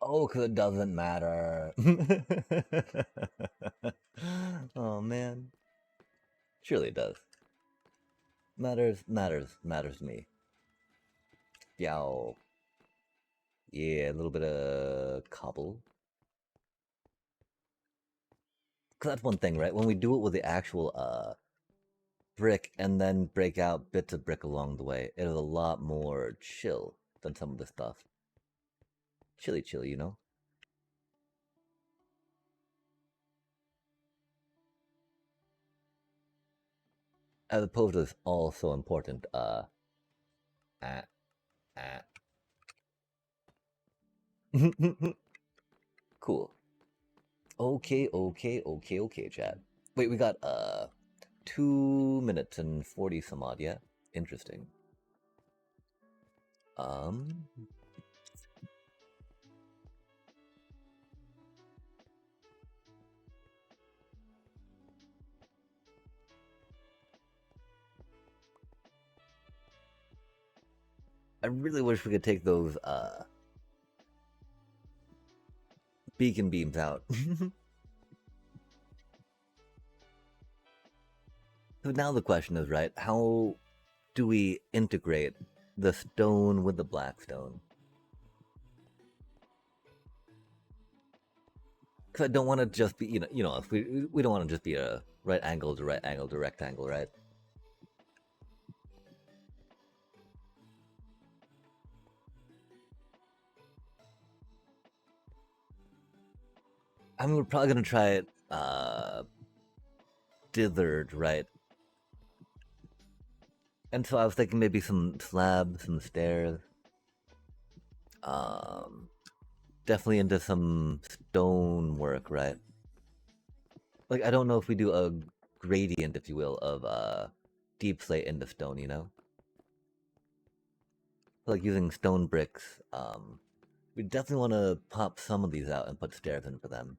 Oh, because it doesn't matter. Oh, man. Surely it does. Matters to me. Yow. Yeah, a little bit of cobble. Because that's one thing, right? When we do it with the actual brick and then break out bits of brick along the way, it is a lot more chill than some of the stuff. Chilly, you know? As opposed to this all so important, ah. Cool. Okay, chat. Wait, we got 2 minutes and 40 some odd, yeah? Interesting. I really wish we could take those beacon beams out. So now the question is, right, how do we integrate the stone with the black stone? Because I don't want to just be, if we don't want to just be a right angle to right angle to rectangle, right? I mean, we're probably gonna try it dithered, right? And so I was thinking maybe some slabs, some stairs. Definitely into some stone work, right? Like, I don't know if we do a gradient, if you will, of deep slate into stone, you know? Like using stone bricks. We definitely want to pop some of these out and put stairs in for them.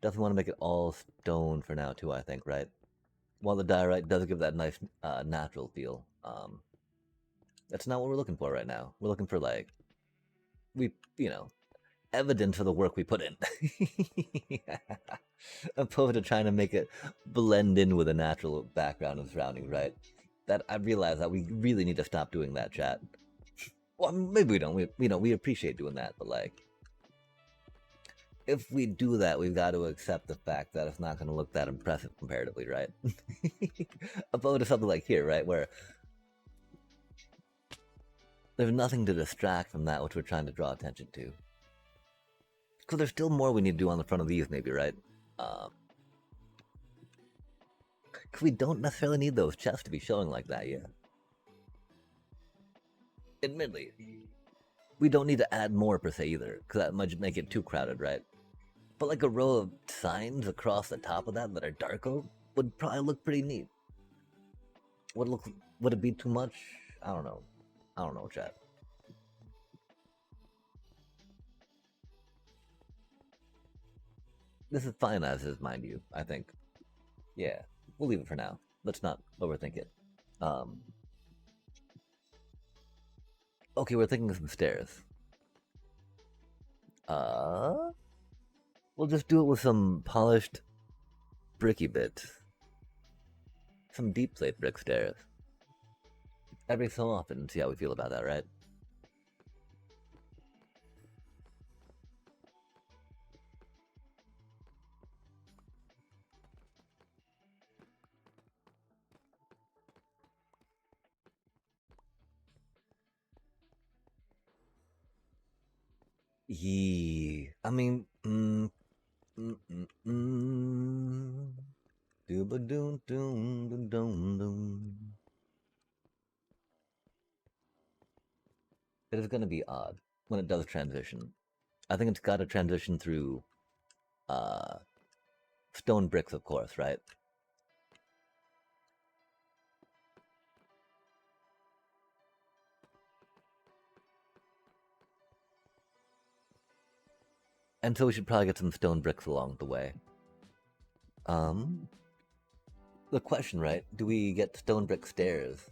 Definitely want to make it all stone for now too, I think, right? While the diorite does give that nice natural feel. That's not what we're looking for right now. We're looking for, like, evidence of the work we put in. Opposed to trying to make it blend in with a natural background and surroundings, right? That I realize that we really need to stop doing that, chat. Well, maybe we don't. We appreciate doing that, but like, if we do that, we've got to accept the fact that it's not going to look that impressive comparatively, right? Opposed to something like here, right, where there's nothing to distract from that which we're trying to draw attention to. Because there's still more we need to do on the front of these, maybe, right? Because we don't necessarily need those chests to be showing like that, yeah. Admittedly, we don't need to add more per se either, because that might make it too crowded, right? But like a row of signs across the top of that are dark oak would probably look pretty neat. Would it be too much? I don't know, chat. This is fine as is, mind you, I think. Yeah, we'll leave it for now. Let's not overthink it. Um, okay, we're thinking of some stairs. We'll just do it with some polished bricky bits. Some deep plate brick stairs. Every so often, see how we feel about that, right? Yee. I mean, Dooba-doom, doom, doom, doom, doom. It is going to be odd when it does transition. I think it's got to transition through uh, stone bricks, of course, right? And so we should probably get some stone bricks along the way. The question, right? Do we get stone brick stairs?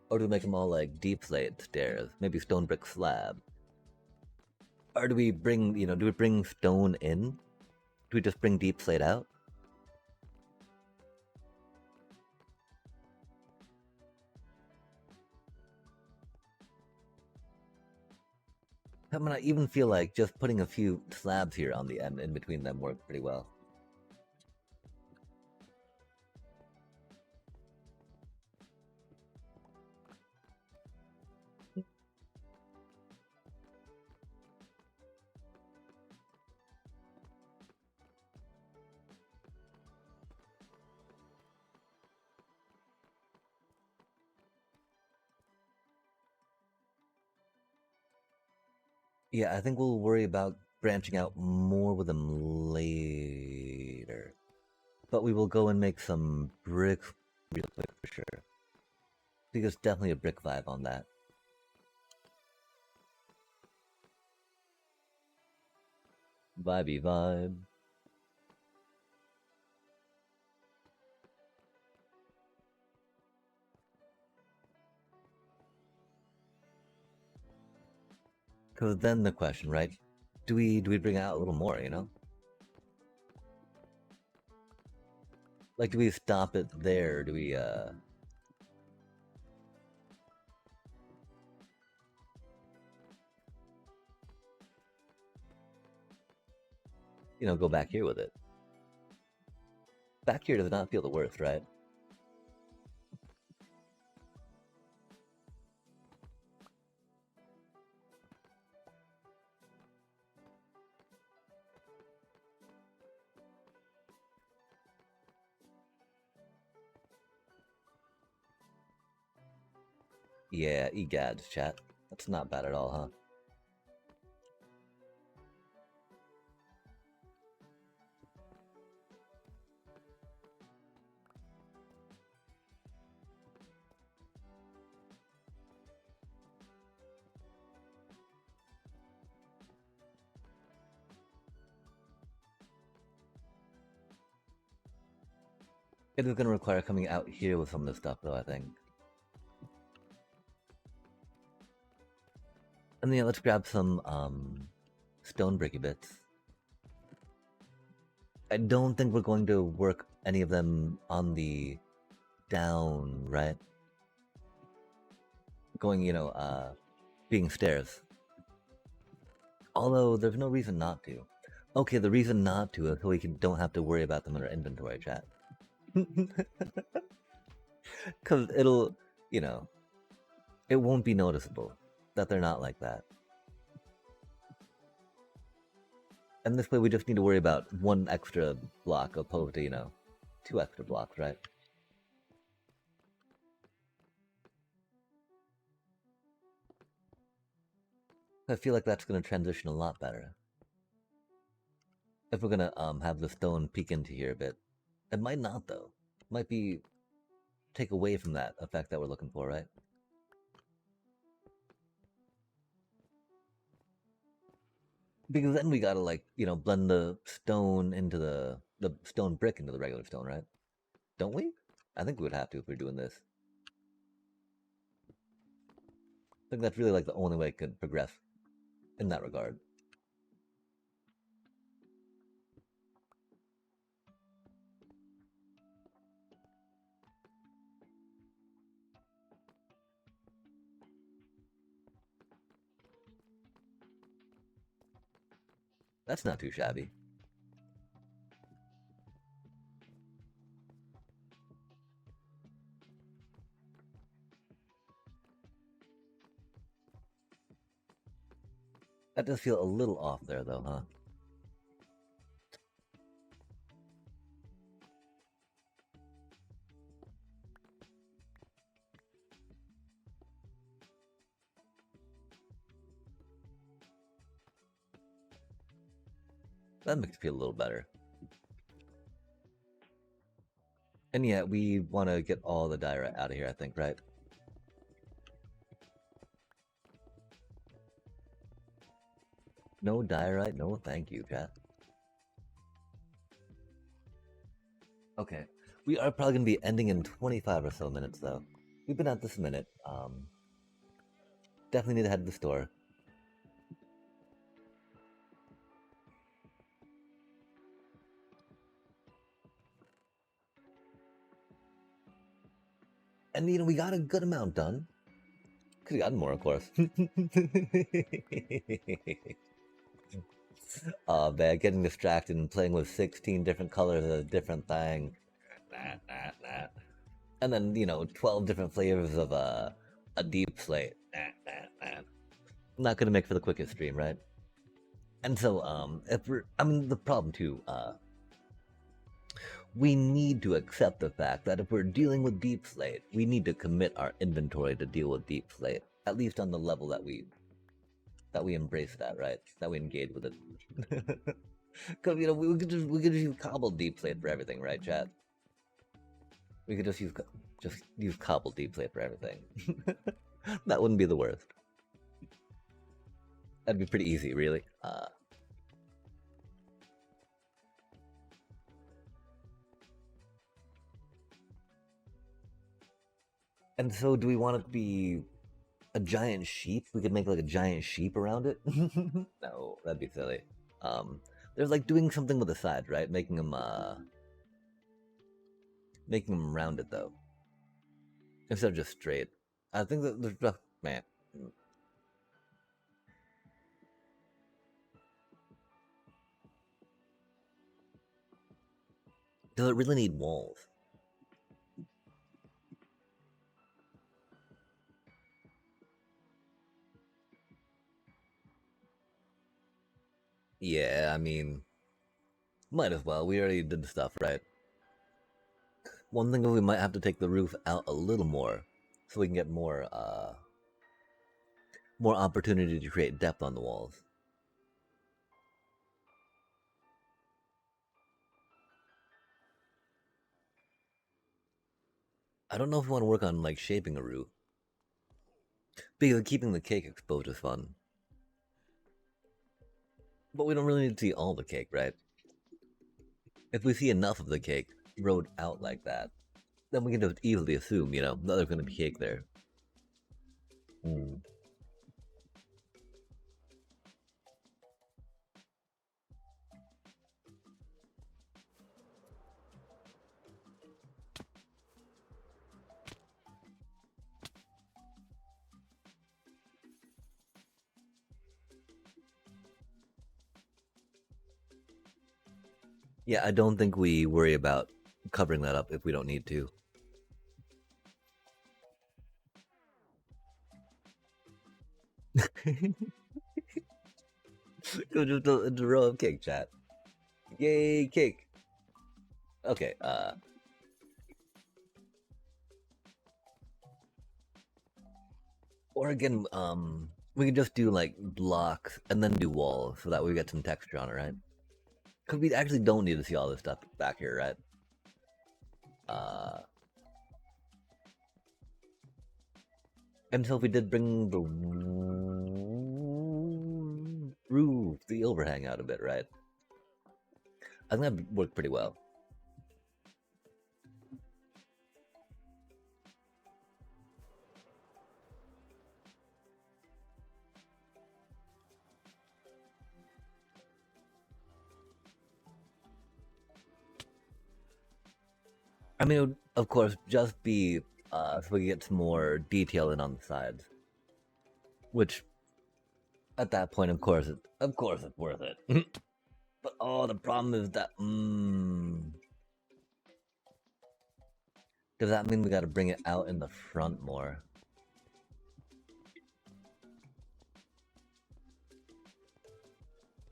Or do we make them all like deep slate stairs? Maybe stone brick slab? Or do we bring, do we bring stone in? Do we just bring deep slate out? I mean, I even feel like just putting a few slabs here on the end in between them works pretty well. Yeah, I think we'll worry about branching out more with them later. But we will go and make some bricks real quick for sure. I think there's definitely a brick vibe on that. Vibey vibe. Because then the question, right? Do we bring out a little more, Like, do we stop it there? Do we, go back here with it? Back here does not feel the worst, right? Yeah, egads, chat. That's not bad at all, huh? It is going to require coming out here with some of this stuff, though, I think. And then, yeah, let's grab some, stone bricky bits. I don't think we're going to work any of them on the down, right? Going, being stairs. Although, there's no reason not to. Okay, the reason not to is so we don't have to worry about them in our inventory, chat. Because it'll, it won't be noticeable that they're not like that. And this way we just need to worry about one extra block opposed to, 2 extra blocks, right? I feel like that's going to transition a lot better. If we're going to have the stone peek into here a bit. It might not, though. It might be take away from that effect that we're looking for, right? Because then we gotta, like, you know, blend the stone into the stone brick into the regular stone, right? Don't we? I think we would have to if we're doing this. I think that's really like the only way it could progress in that regard. That's not too shabby. That does feel a little off there, though, huh? That makes it feel a little better. And yeah, we want to get all the diorite out of here, I think, right? No diorite? No, thank you, chat. Okay. We are probably going to be ending in 25 or so minutes, though. We've been at this a minute. Definitely need to head to the store. And, you know, we got a good amount done. Could have gotten more, of course. Oh, man, getting distracted and playing with 16 different colors of a different thing. Nah. And then, you know, 12 different flavors of a deep slate. Nah. Not gonna make for the quickest stream, right? And so, if we're, I mean, the problem too, we need to accept the fact that if we're dealing with deep slate, we need to commit our inventory to deal with deep slate, at least on the level that we embrace that, right? That we engage with it. Because you know we could just use cobbled deep slate for everything, right, chat? We could just use cobbled deep slate for everything. That wouldn't be the worst. That'd be pretty easy, really. And so, do we want it to be a giant sheep? We could make like a giant sheep around it. No, that'd be silly. There's like doing something with the sides, right? Making them rounded though, instead of just straight. I think that there's man. Does it really need walls? Yeah, I mean, might as well. We already did the stuff, right? One thing is we might have to take the roof out a little more, so we can get more opportunity to create depth on the walls. I don't know if we want to work on like shaping a roof, because keeping the cake exposed is fun. But we don't really need to see all the cake, right? If we see enough of the cake rolled out like that, then we can just easily assume, you know, that there's going to be cake there. Yeah, I don't think we worry about covering that up if we don't need to. Go just a row of cake, chat. Yay, cake. Okay, or again, we could just do like blocks and then do walls so that we get some texture on it, right? Because we actually don't need to see all this stuff back here, right? And so if we did bring the roof the overhang out a bit, right? I think that worked pretty well. I mean, it would, of course, just be so we get some more detail in on the sides, which at that point, of course, it's worth it. But oh, the problem is that does that mean we got to bring it out in the front more?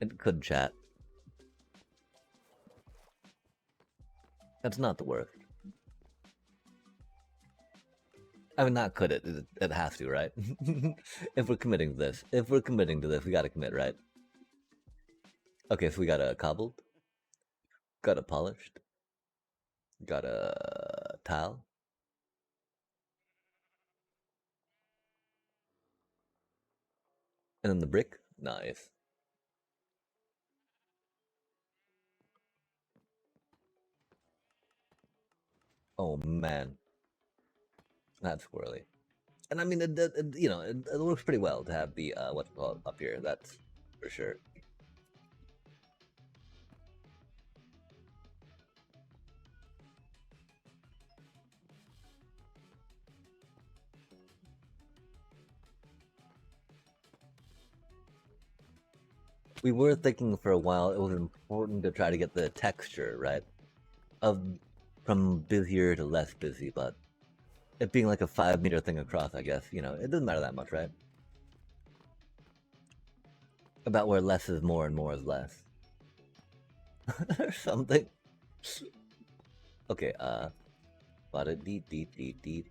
It could, chat. That's not the worst. I mean, not could it. It has to, right? If we're committing to this, we gotta commit, right? Okay, so we got a cobbled, got a polished, got a tile, and then the brick. Nice. Oh man, that's squirrely. And I mean, it works pretty well to have the what's it called up here. That's for sure. We were thinking for a while it was important to try to get the texture right of from busier to less busy, but it being like a 5 meter thing across, I guess it doesn't matter that much, right? About where less is more and more is less, or something. Okay, but it deep.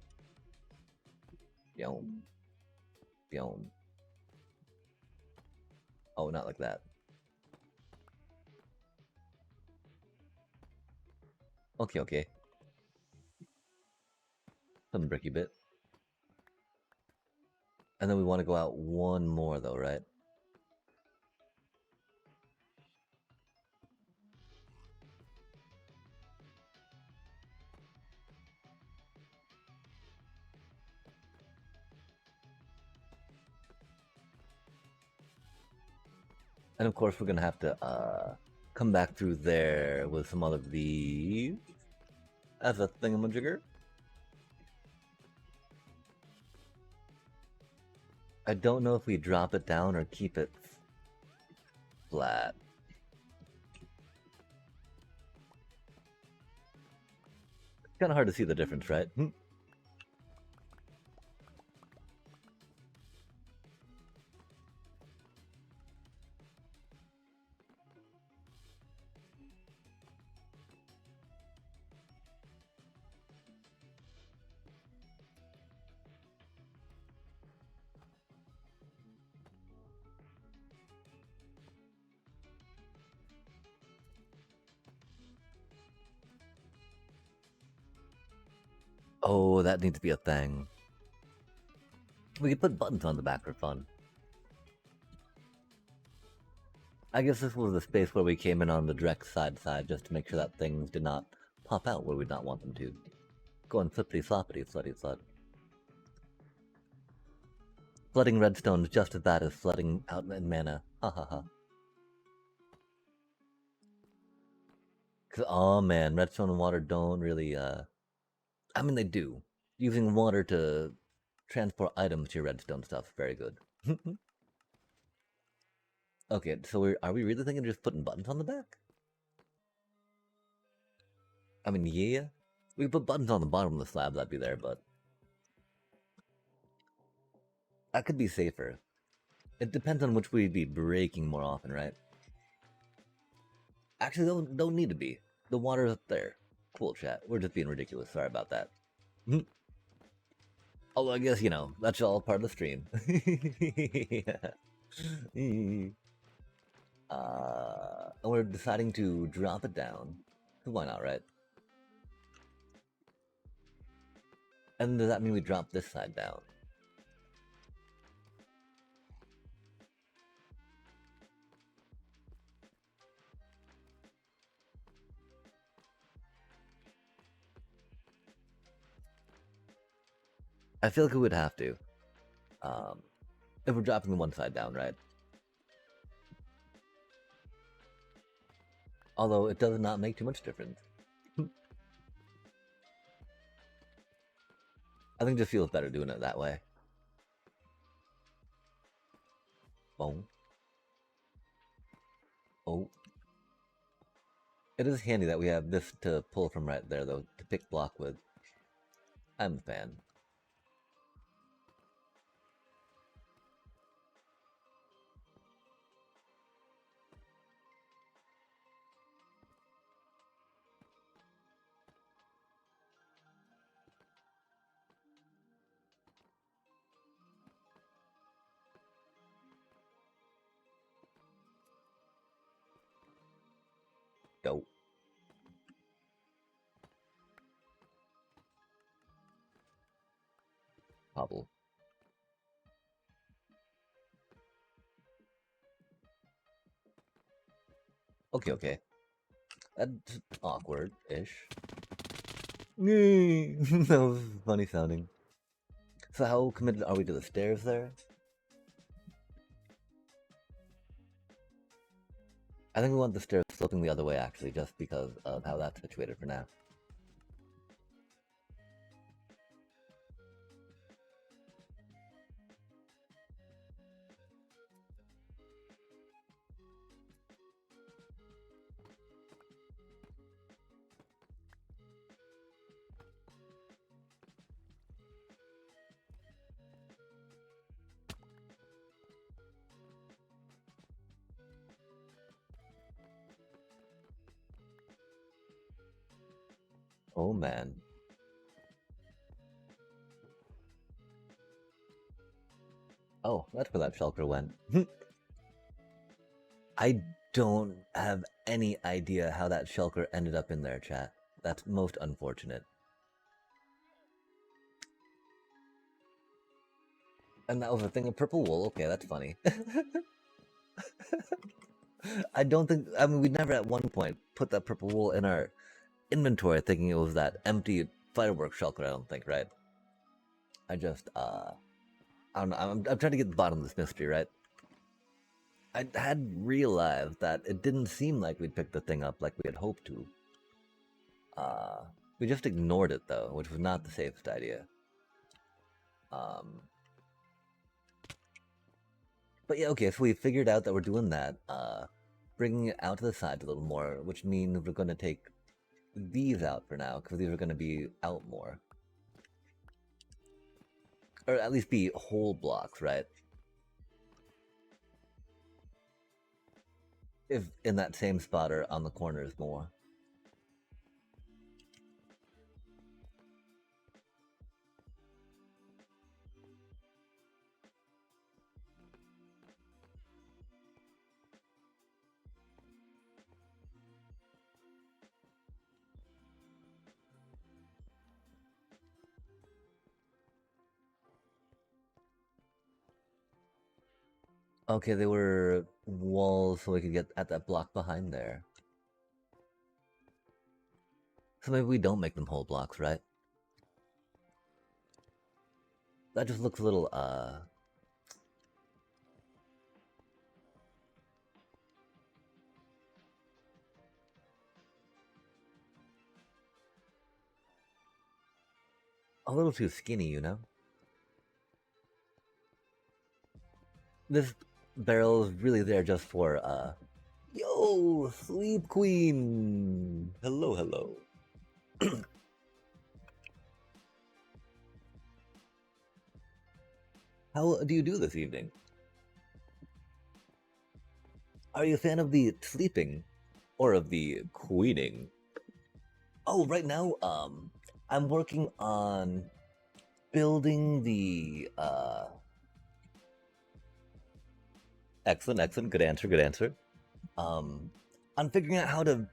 Yom, yom. Oh, not like that. Okay. Some bricky bit. And then we want to go out one more though, right? And of course we're gonna have to come back through there with some other of these as a thingamajigger. I don't know if we drop it down or keep it flat. It's kind of hard to see the difference, right? Oh, that needs to be a thing. We could put buttons on the back for fun. I guess this was the space where we came in on the direct side just to make sure that things did not pop out where we'd not want them to. Go and flippity floppity, slutty slut. Flooding redstone is just as bad as flooding out in mana. Ha ha ha. Cause oh man, redstone and water don't really I mean they do. Using water to transport items to your redstone stuff, very good. Okay, so are we really thinking of just putting buttons on the back? I mean, yeah. We could put buttons on the bottom of the slab, that'd be there, but that could be safer. It depends on which we'd be breaking more often, right? Actually, don't need to be. The water's up there. Cool, chat. We're just being ridiculous. Sorry about that. Although I guess, that's all part of the stream. And we're deciding to drop it down. Why not, right? And does that mean we drop this side down? I feel like we would have to. If we're dropping the one side down, right? Although it does not make too much difference. I think it just feels better doing it that way. Oh. Oh. It is handy that we have this to pull from right there, though, to pick block with. I'm a fan. Go. Hobble. Okay, okay. That's awkward-ish. That was funny sounding. So how committed are we to the stairs there? I think we want the stairs sloping the other way, actually, just because of how that's situated for now. Oh, man. Oh, that's where that shulker went. I don't have any idea how that shulker ended up in there, chat. That's most unfortunate. And that was a thing of purple wool. Okay, that's funny. I don't think... I mean, we never at one point put that purple wool in our inventory thinking it was that empty fireworks shulker, I don't think, right? I just, I don't know. I'm trying to get to the bottom of this mystery, right? I had realized that it didn't seem like we'd picked the thing up like we had hoped to. We just ignored it, though, which was not the safest idea. But yeah, okay, so we figured out that we're doing that, bringing it out to the side a little more, which means we're going to take these out for now, because these are going to be out more. Or at least be whole blocks, right? If in that same spot or on the corners more. Okay, they were walls so we could get at that block behind there. So maybe we don't make them whole blocks, right? That just looks a little, a little too skinny, you know? This barrel is really there just for, yo, Sleep Queen! Hello, hello. How do you do this evening? Are you a fan of the sleeping or of the queening? Oh, right now, I'm working on building the, excellent, good answer, good answer. I'm figuring out how to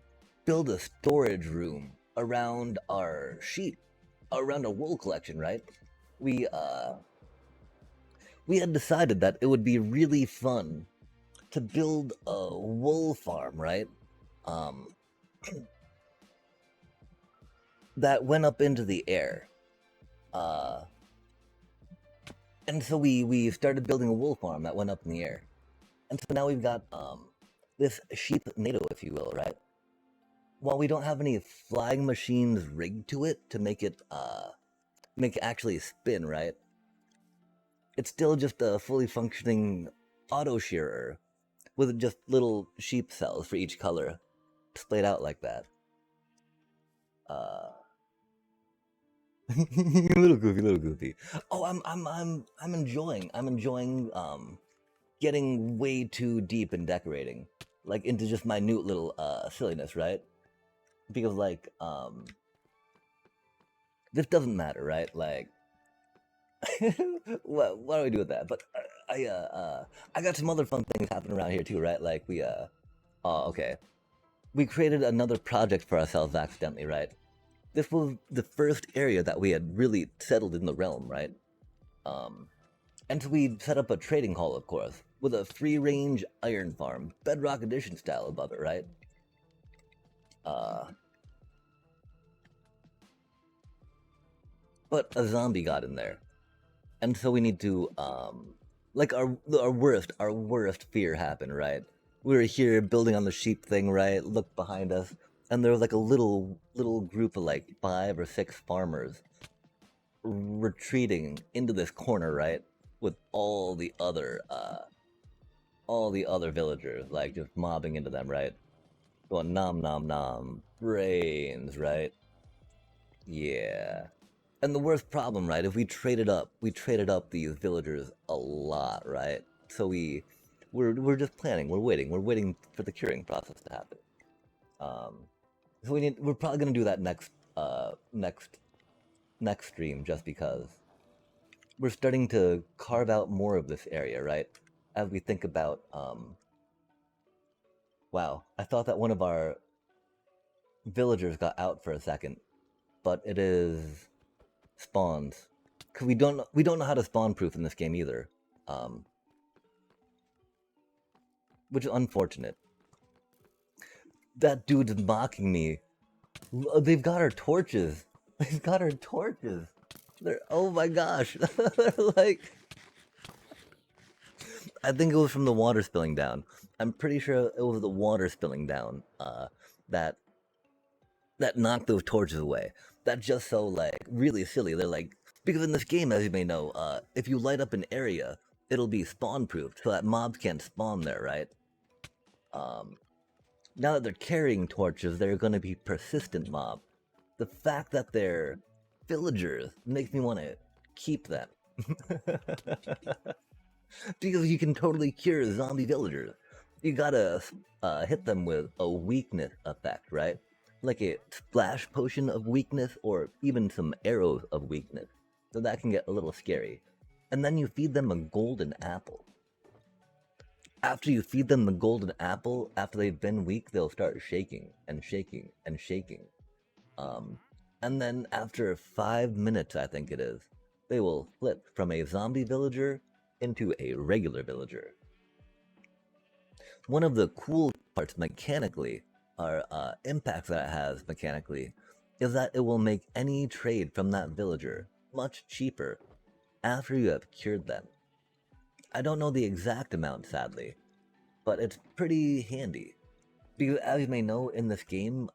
build a storage room around our sheep, around our wool collection, right? We had decided that it would be really fun to build a wool farm, right? That went up into the air. And so we started building a wool farm that went up in the air. And so now we've got this Sheep-NADO, if you will, right? While we don't have any flying machines rigged to it to make it actually spin, right? It's still just a fully functioning auto shearer with just little sheep cells for each color displayed out like that. Little goofy, little goofy. Oh, I'm enjoying getting way too deep in decorating, like into just minute little silliness, right? Because like this doesn't matter, right? Like what do we do with that? But I got some other fun things happening around here too, right? Like okay, we created another project for ourselves accidentally, right? This was the first area that we had really settled in the realm, right? And so we set up a trading hall, of course, with a free-range iron farm, Bedrock Edition style above it, right? But a zombie got in there, and so we need to like our worst fear happened, right? We were here building on the sheep thing, right? Look behind us, and there was like a little group of like 5 or 6 farmers retreating into this corner, right? With all the other villagers like just mobbing into them, right? Going nom nom nom brains, right? Yeah. And the worst problem, right? If we traded up these villagers a lot, right? So we're just planning, we're waiting for the curing process to happen. So we're probably gonna do that next stream, just because we're starting to carve out more of this area, right? As we think about wow, I thought that one of our villagers got out for a second, but it is spawns. Cause we don't know how to spawn proof in this game either, which is unfortunate. That dude's mocking me. They've got our torches. They've got our torches. They're, oh my gosh. They're like, I think it was from the water spilling down. I'm pretty sure it was the water spilling down that knocked those torches away. That's just so like really silly. They're like, because in this game, as you may know, if you light up an area, it'll be spawn proofed so that mobs can't spawn there, right? Now that they're carrying torches, they're going to be persistent mob. The fact that they're villagers makes me want to keep them. Because you can totally cure zombie villagers. You gotta hit them with a weakness effect, right? Like a splash potion of weakness, or even some arrows of weakness. So that can get a little scary. And then you feed them a golden apple. After you feed them the golden apple, after they've been weak, they'll start shaking and shaking and shaking. And then after 5 minutes, I think it is, they will flip from a zombie villager into a regular villager. One of the cool parts mechanically, or impacts that it has mechanically, is that it will make any trade from that villager much cheaper after you have cured them. I don't know the exact amount, sadly, but it's pretty handy. Because as you may know, in this game,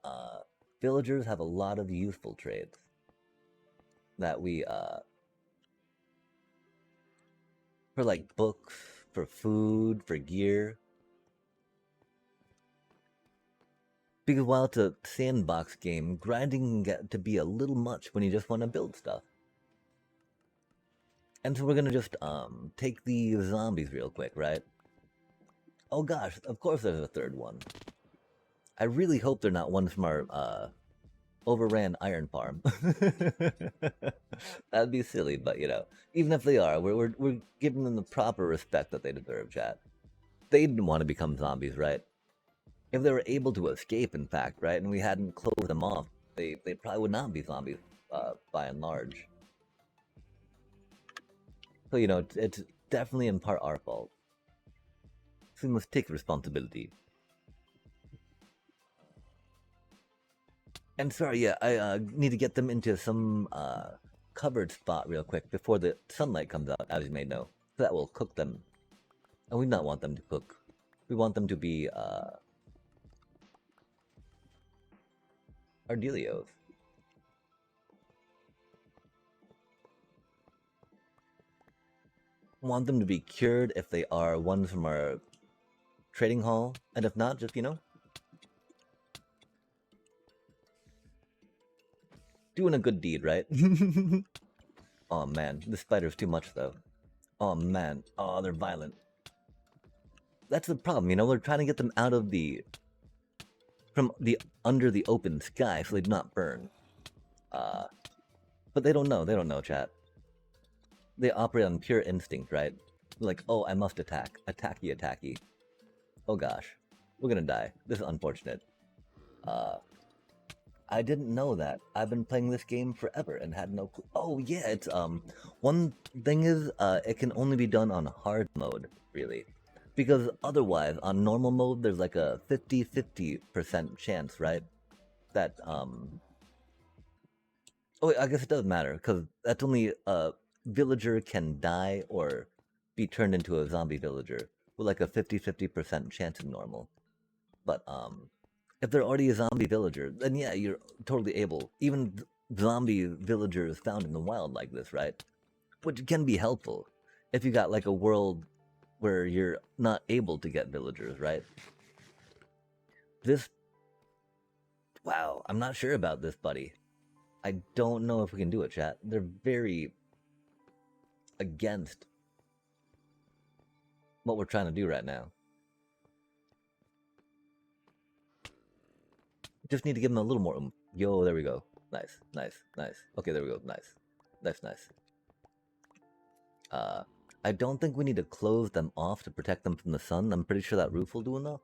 villagers have a lot of useful trades that we, for like books, for food, for gear. Because while it's a sandbox game, grinding can get to be a little much when you just want to build stuff. And so we're gonna just take the zombies real quick, right? Oh gosh, of course there's a third one. I really hope they're not ones from our overran iron farm. That'd be silly, but you know, even if they are, we're giving them the proper respect that they deserve, chat. They didn't want to become zombies, right? If they were able to escape, in fact, right, and we hadn't closed them off, they probably would not be zombies, by and large. So, you know, it's definitely in part our fault. So we must take responsibility. And sorry, yeah, I need to get them into some covered spot real quick before the sunlight comes out, as you may know. So that will cook them. And we do not want them to cook. We want them to be, Ardelios. Want them to be cured if they are ones from our trading hall, and if not, just, you know, doing a good deed, right? Oh man, the spider's too much though. Oh man, oh, they're violent. That's the problem, you know, we're trying to get them out of from the under the open sky so they do not burn. But they don't know, chat. They operate on pure instinct, right? Like, oh, I must attack. Attacky, attacky. Oh gosh, we're gonna die. This is unfortunate. I didn't know that. I've been playing this game forever and had no clue. Oh yeah, it's, one thing is, it can only be done on hard mode, really. Because otherwise, on normal mode, there's like a 50-50% chance, right? That, oh, I guess it doesn't matter, because that's only a villager can die or be turned into a zombie villager with like a 50-50% chance in normal. But, if they're already a zombie villager, then yeah, you're totally able. Even zombie villagers found in the wild like this, right? Which can be helpful if you got like a world where you're not able to get villagers, right? This... Wow, I'm not sure about this, buddy. I don't know if we can do it, chat. They're very against what we're trying to do right now. Just need to give them a little more oomph. Yo, there we go. Nice, nice, nice. Okay, there we go. Nice. That's nice. I don't think we need to close them off to protect them from the sun. I'm pretty sure that roof will do enough.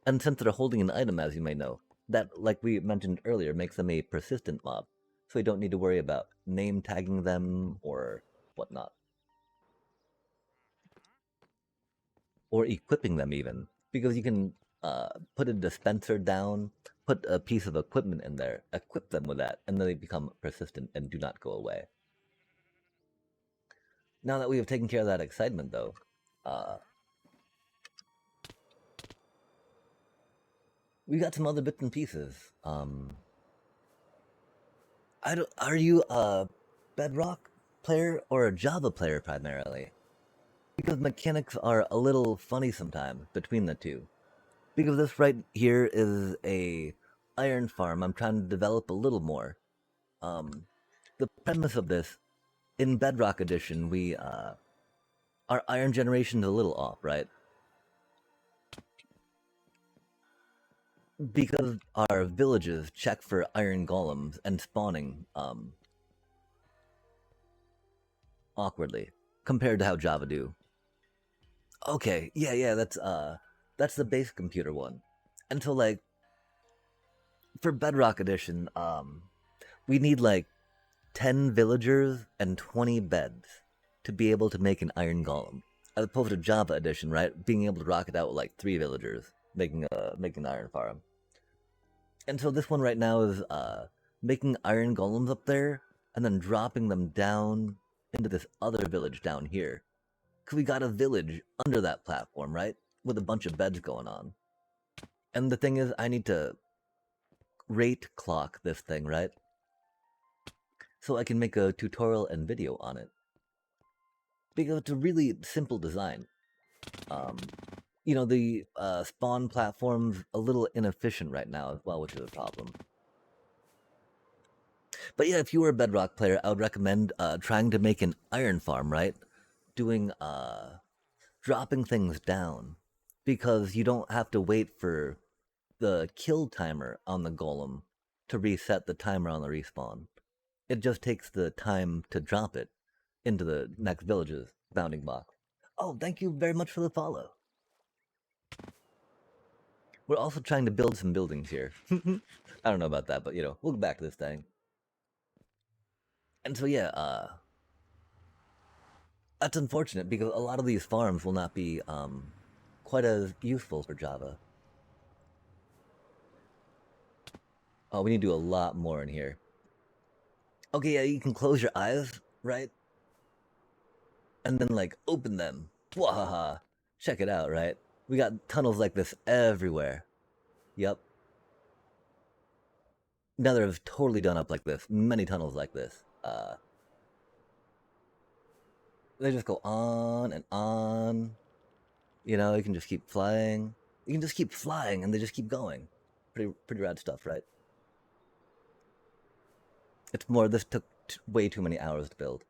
And since they're holding an item, as you may know, that, like we mentioned earlier, makes them a persistent mob. So we don't need to worry about name tagging them or whatnot. Or equipping them even. Because you can put a dispenser down, put a piece of equipment in there, equip them with that, and then they become persistent and do not go away. Now that we have taken care of that excitement, though, we got some other bits and pieces. Are you a Bedrock player or a Java player primarily? Because mechanics are a little funny sometimes between the two. Because this right here is a iron farm I'm trying to develop a little more. The premise of this, in Bedrock Edition, our iron generation is a little off, right? Because our villages check for iron golems and spawning, awkwardly, compared to how Java do. Okay, yeah, that's the base computer one. And so, like, for Bedrock Edition, we need, like, 10 villagers and 20 beds to be able to make an iron golem. As opposed to Java Edition, right? Being able to rock it out with, like, 3 villagers, making an iron farm. And so this one right now is, making iron golems up there, and then dropping them down into this other village down here. Because we got a village under that platform, right? With a bunch of beds going on. And the thing is, I need to rate clock this thing, right? So I can make a tutorial and video on it. Because it's a really simple design. You know, the spawn platform's a little inefficient right now as well, which is a problem. But yeah, if you were a Bedrock player, I would recommend trying to make an iron farm, right? Doing, dropping things down. Because you don't have to wait for the kill timer on the golem to reset the timer on the respawn. It just takes the time to drop it into the next village's bounding box. Oh, thank you very much for the follow. We're also trying to build some buildings here. I don't know about that, but you know, we'll get back to this thing. And so yeah, that's unfortunate because a lot of these farms will not be quite as useful for Java. Oh, we need to do a lot more in here. Okay, yeah, you can close your eyes, right? And then, like, open them. Wahaha. Check it out, right? We got tunnels like this everywhere. Yep. Nether is totally done up like this. Many tunnels like this. They just go on and on. You know, you can just keep flying. You can just keep flying, and they just keep going. Pretty rad stuff, right? It's more. This took way too many hours to build.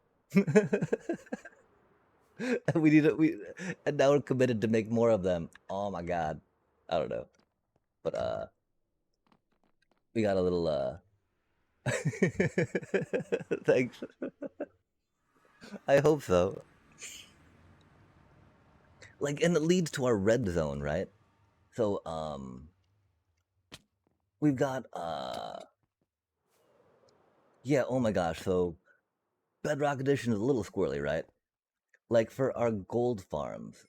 we need it. And now we're committed to make more of them. Oh my god, I don't know, but we got a little Thanks. I hope so. Like, and it leads to our red zone, right? So we've got yeah. Oh my gosh. So Bedrock Edition is a little squirrely, right? Like for our gold farms,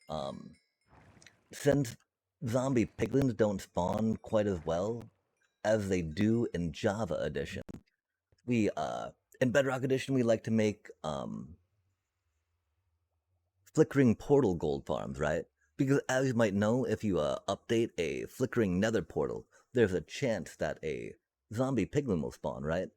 since zombie piglins don't spawn quite as well as they do in Java Edition, we in Bedrock Edition we like to make flickering portal gold farms, right? Because as you might know, if you update a flickering nether portal, there's a chance that a zombie piglin will spawn, right?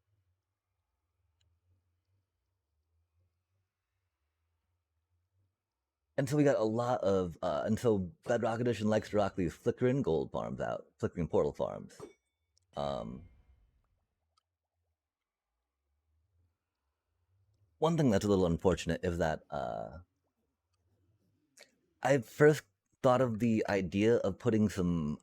And so we got a lot of, and so Bedrock Edition likes to rock these flickering gold farms out, flickering portal farms. Um, One thing that's a little unfortunate is that I first thought of the idea of putting some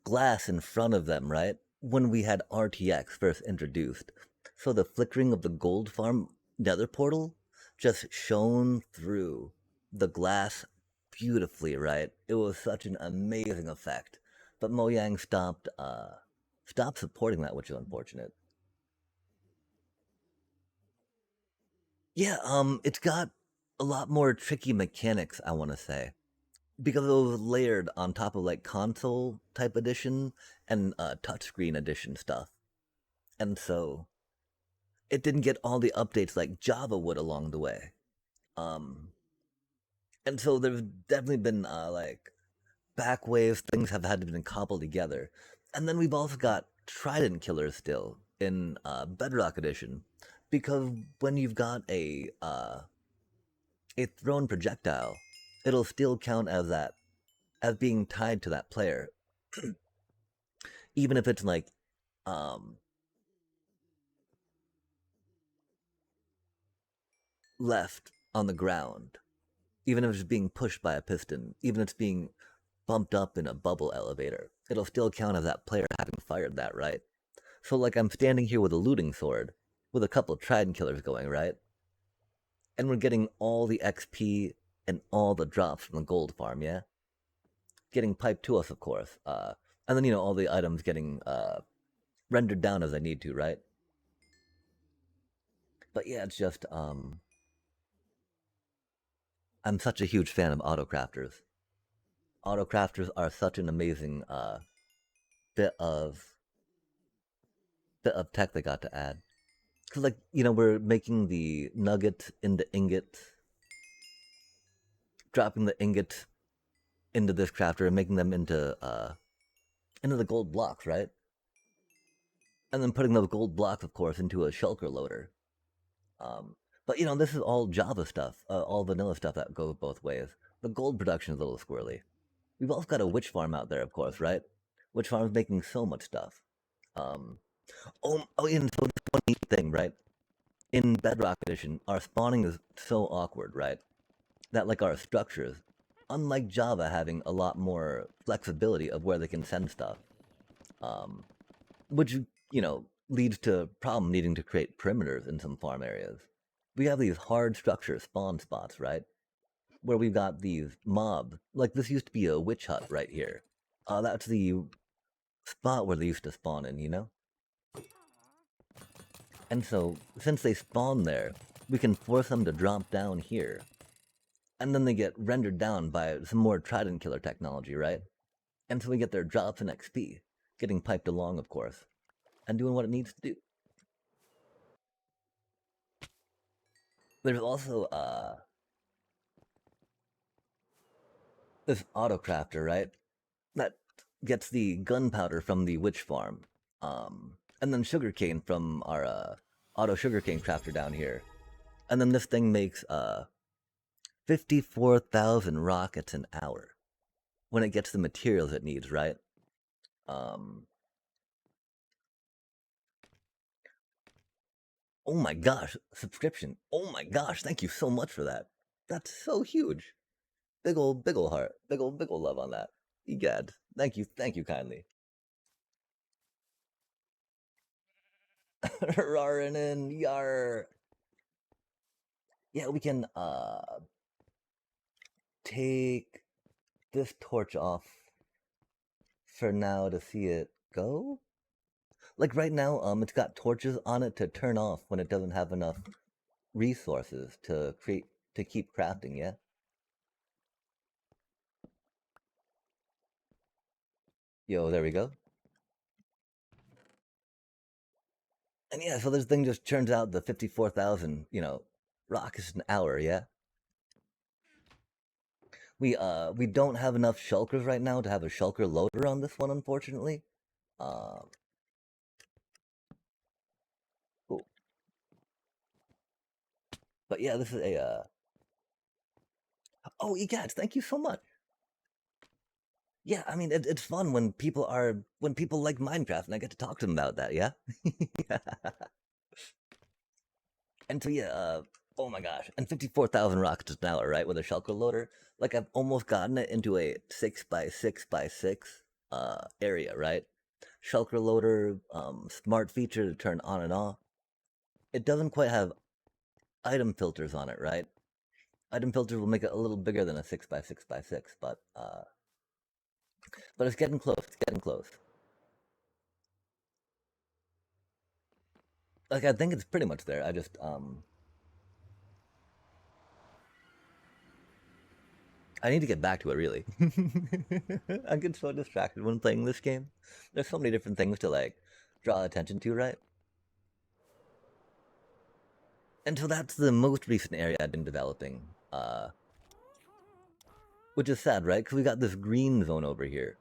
glass in front of them, right? When we had RTX first introduced. So the flickering of the gold farm nether portal just shone through the glass beautifully, right? It was such an amazing effect. But Mojang stopped supporting that, which is unfortunate. Yeah, it's got a lot more tricky mechanics, I want to say, because it was layered on top of like console type edition and touchscreen edition stuff. And so it didn't get all the updates like Java would along the way. Um, and so there's definitely been like back waves, things have had to be cobbled together. And then we've also got Trident killers still in Bedrock Edition, because when you've got a thrown projectile, it'll still count as that, as being tied to that player, even if it's like um, left on the ground, even if it's being pushed by a piston, even if it's being bumped up in a bubble elevator, it'll still count as that player having fired that, right? So, like, I'm standing here with a looting sword, with a couple of Trident killers going, right? And we're getting all the XP and all the drops from the gold farm, yeah? Getting piped to us, of course. And then, all the items getting rendered down as I need to, right? But yeah, it's just, I'm such a huge fan of autocrafters. Autocrafters are such an amazing bit of bit of tech they got to add. Because, like, we're making the nugget into ingots, dropping the ingots into this crafter and making them into the gold blocks, right? And then putting those gold blocks, of course, into a shulker loader. But this is all Java stuff, all vanilla stuff that goes both ways. The gold production is a little squirrely. We've also got a witch farm out there, of course, right? Witch farm's making so much stuff. Um, and so this one neat thing, right? In Bedrock Edition, our spawning is so awkward, right? That like our structures, unlike Java having a lot more flexibility of where they can send stuff, um, which leads to problem needing to create perimeters in some farm areas. We have these hard structure spawn spots, right? Where we've got these mobs. Like this used to be a witch hut right here. That's the spot where they used to spawn in. And so, since they spawn there, we can force them to drop down here. And then they get rendered down by some more Trident killer technology, right? And so we get their drops in XP, getting piped along, of course. and doing what it needs to do. There's also this auto crafter, right? That gets the gunpowder from the witch farm, and then sugarcane from our auto sugarcane crafter down here, and then this thing makes 54,000 rockets an hour when it gets the materials it needs, right? Oh my gosh, subscription! Oh my gosh, thank you so much for that. That's so huge. Big ol' heart, big ol' love on that. Egad, thank you kindly. Rarinin, yar. Yeah, we can take this torch off for now to see it go. Like right now, it's got torches on it to turn off when it doesn't have enough resources to keep crafting. Yeah. Yo, there we go. And yeah, so this thing just turns out the 54,000, rockets an hour. Yeah. We don't have enough shulkers right now to have a shulker loader on this one, unfortunately. Um, cool. But yeah, this is a. Oh, egad, thank you so much. Yeah, I mean it's fun when people like Minecraft and I get to talk to them about that. Yeah. And so yeah, oh my gosh, and 54,000 rockets an hour, right, with a shulker loader. Like I've almost gotten it into a 6x6x6 area, right? Shulker loader, smart feature to turn on and off. It doesn't quite have item filters on it, right? Item filters will make it a little bigger than a 6x6x6, but it's getting close. It's getting close. Like I think it's pretty much there. I just I need to get back to it really. I get so distracted when playing this game. There's so many different things to like draw attention to, right? And so that's the most recent area I've been developing. Which is sad, right? Because we got this green zone over here.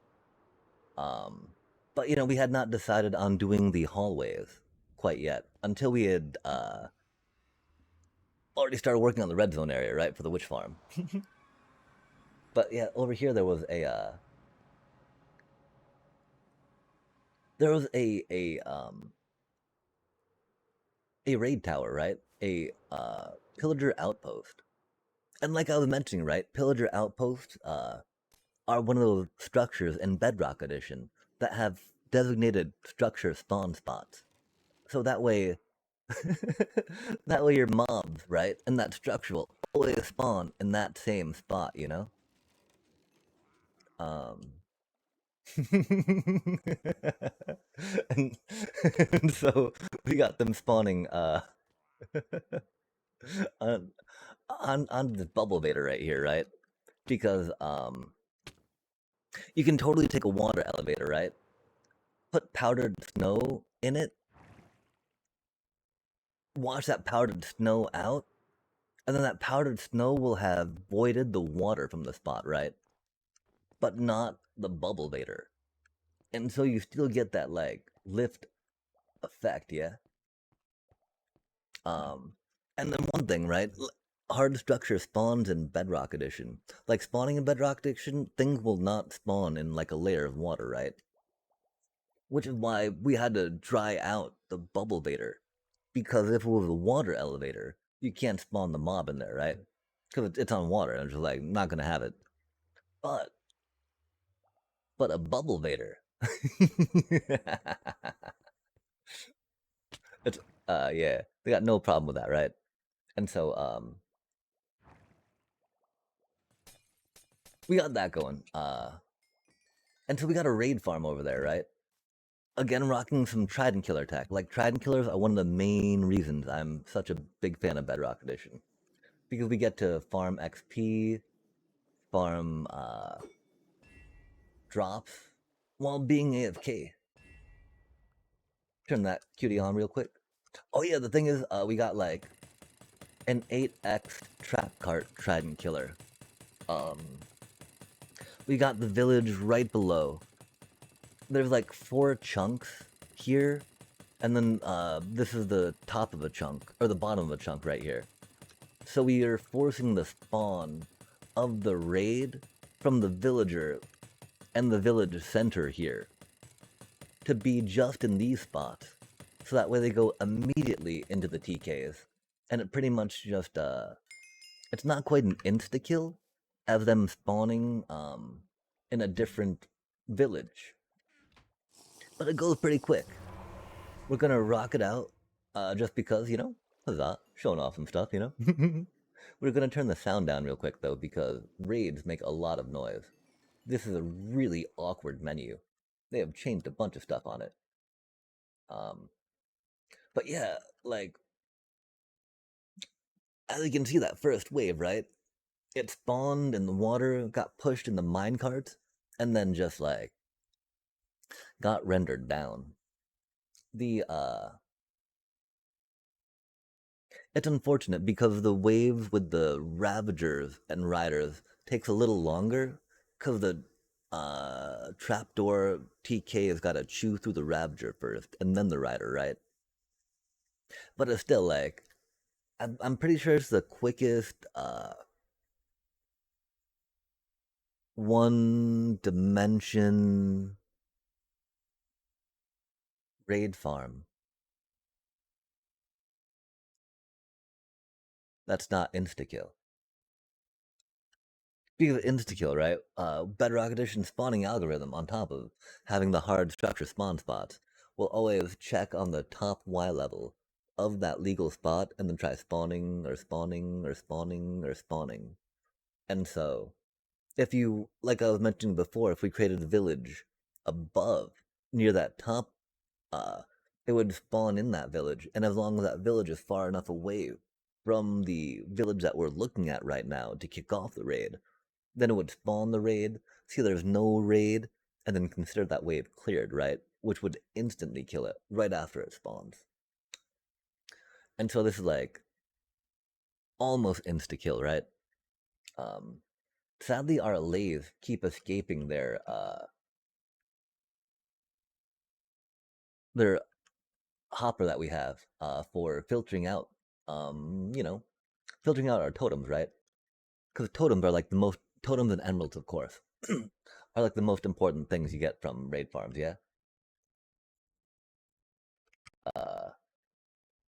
But we had not decided on doing the hallways quite yet until we had already started working on the red zone area, right, for the witch farm. But yeah, over here there was a raid tower, right? A pillager outpost. And like I was mentioning, right, pillager outposts are one of those structures in Bedrock Edition that have designated structure spawn spots. So that way, that way your mobs, right, and that structure will always spawn in that same spot, Um, and, and so we got them spawning on on this bubble vader right here, right? Because you can totally take a water elevator, right? Put powdered snow in it, wash that powdered snow out, and then that powdered snow will have voided the water from the spot, right? But not the bubble vader. And so you still get that like lift effect, yeah? Um and then one thing, right? Hard structure spawns in Bedrock Edition. Like spawning in Bedrock Edition, things will not spawn in like a layer of water, right? Which is why we had to dry out the bubble vader. Because if it was a water elevator, you can't spawn the mob in there, right? Because it's on water, and it's just like not gonna have it. But a bubble vader. It's yeah, they got no problem with that, right? And so we got that going. And so we got a raid farm over there, right? Again, rocking some Trident Killer tech. Like Trident Killers are one of the main reasons I'm such a big fan of Bedrock Edition. Because we get to farm XP, farm drops while being AFK. turn that cutie on real quick. Oh yeah, the thing is, we got like an 8x trap cart trident killer. Um, we got the village right below. There's like 4 chunks here, and then this is the top of a chunk, or the bottom of a chunk right here. So we are forcing the spawn of the raid from the villager and the village center here to be just in these spots. So that way they go immediately into the TKs. And it pretty much just, it's not quite an insta-kill as them spawning in a different village. But it goes pretty quick. We're gonna rock it out just because, you know, huzzah, showing off some stuff, you know? We're gonna turn the sound down real quick though because raids make a lot of noise. This is a really awkward menu. They have changed a bunch of stuff on it. Um, but yeah, like, as you can see that first wave, right? It spawned in the water, got pushed in the minecart, and then just like got rendered down. The it's unfortunate because the wave with the Ravagers and Riders takes a little longer because the trapdoor TK has got to chew through the Ravager first and then the Rider, right? But it's still like, I'm pretty sure it's the quickest one dimension raid farm that's not insta kill. Speaking of insta kill, right? Bedrock Edition spawning algorithm on top of having the hard structure spawn spots will always check on the top Y level of that legal spot and then try spawning or spawning or spawning or spawning. And so, if you, like I was mentioning before, if we created a village above near that top, uh, it would spawn in that village. And as long as that village is far enough away from the village that we're looking at right now to kick off the raid, then it would spawn the raid, see there's no raid, and then consider that wave cleared, right? Which would instantly kill it right after it spawns. And so this is like almost insta kill, right? Sadly, our lathes keep escaping their hopper that we have for filtering out, you know, filtering out our totems, right? Because totems are like the most totems and emeralds, of course, are like the most important things you get from raid farms, yeah. Uh,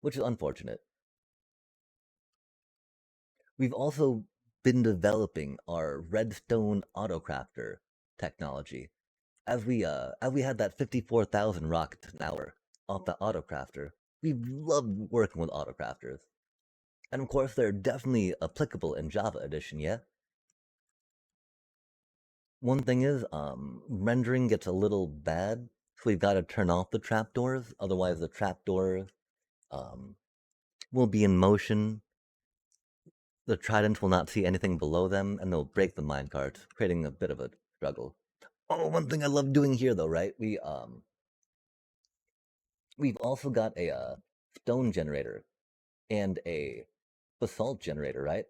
which is unfortunate. We've also been developing our redstone autocrafter technology. As we had that 54,000 rockets an hour off the autocrafter, we've loved working with autocrafters. And of course, they're definitely applicable in Java Edition, yeah? One thing is, rendering gets a little bad, so we've got to turn off the trapdoors, otherwise the trapdoors um, will be in motion. The tridents will not see anything below them, and they'll break the minecarts, creating a bit of a struggle. Oh, one thing I love doing here, though, right? We've also got a stone generator and a basalt generator, right?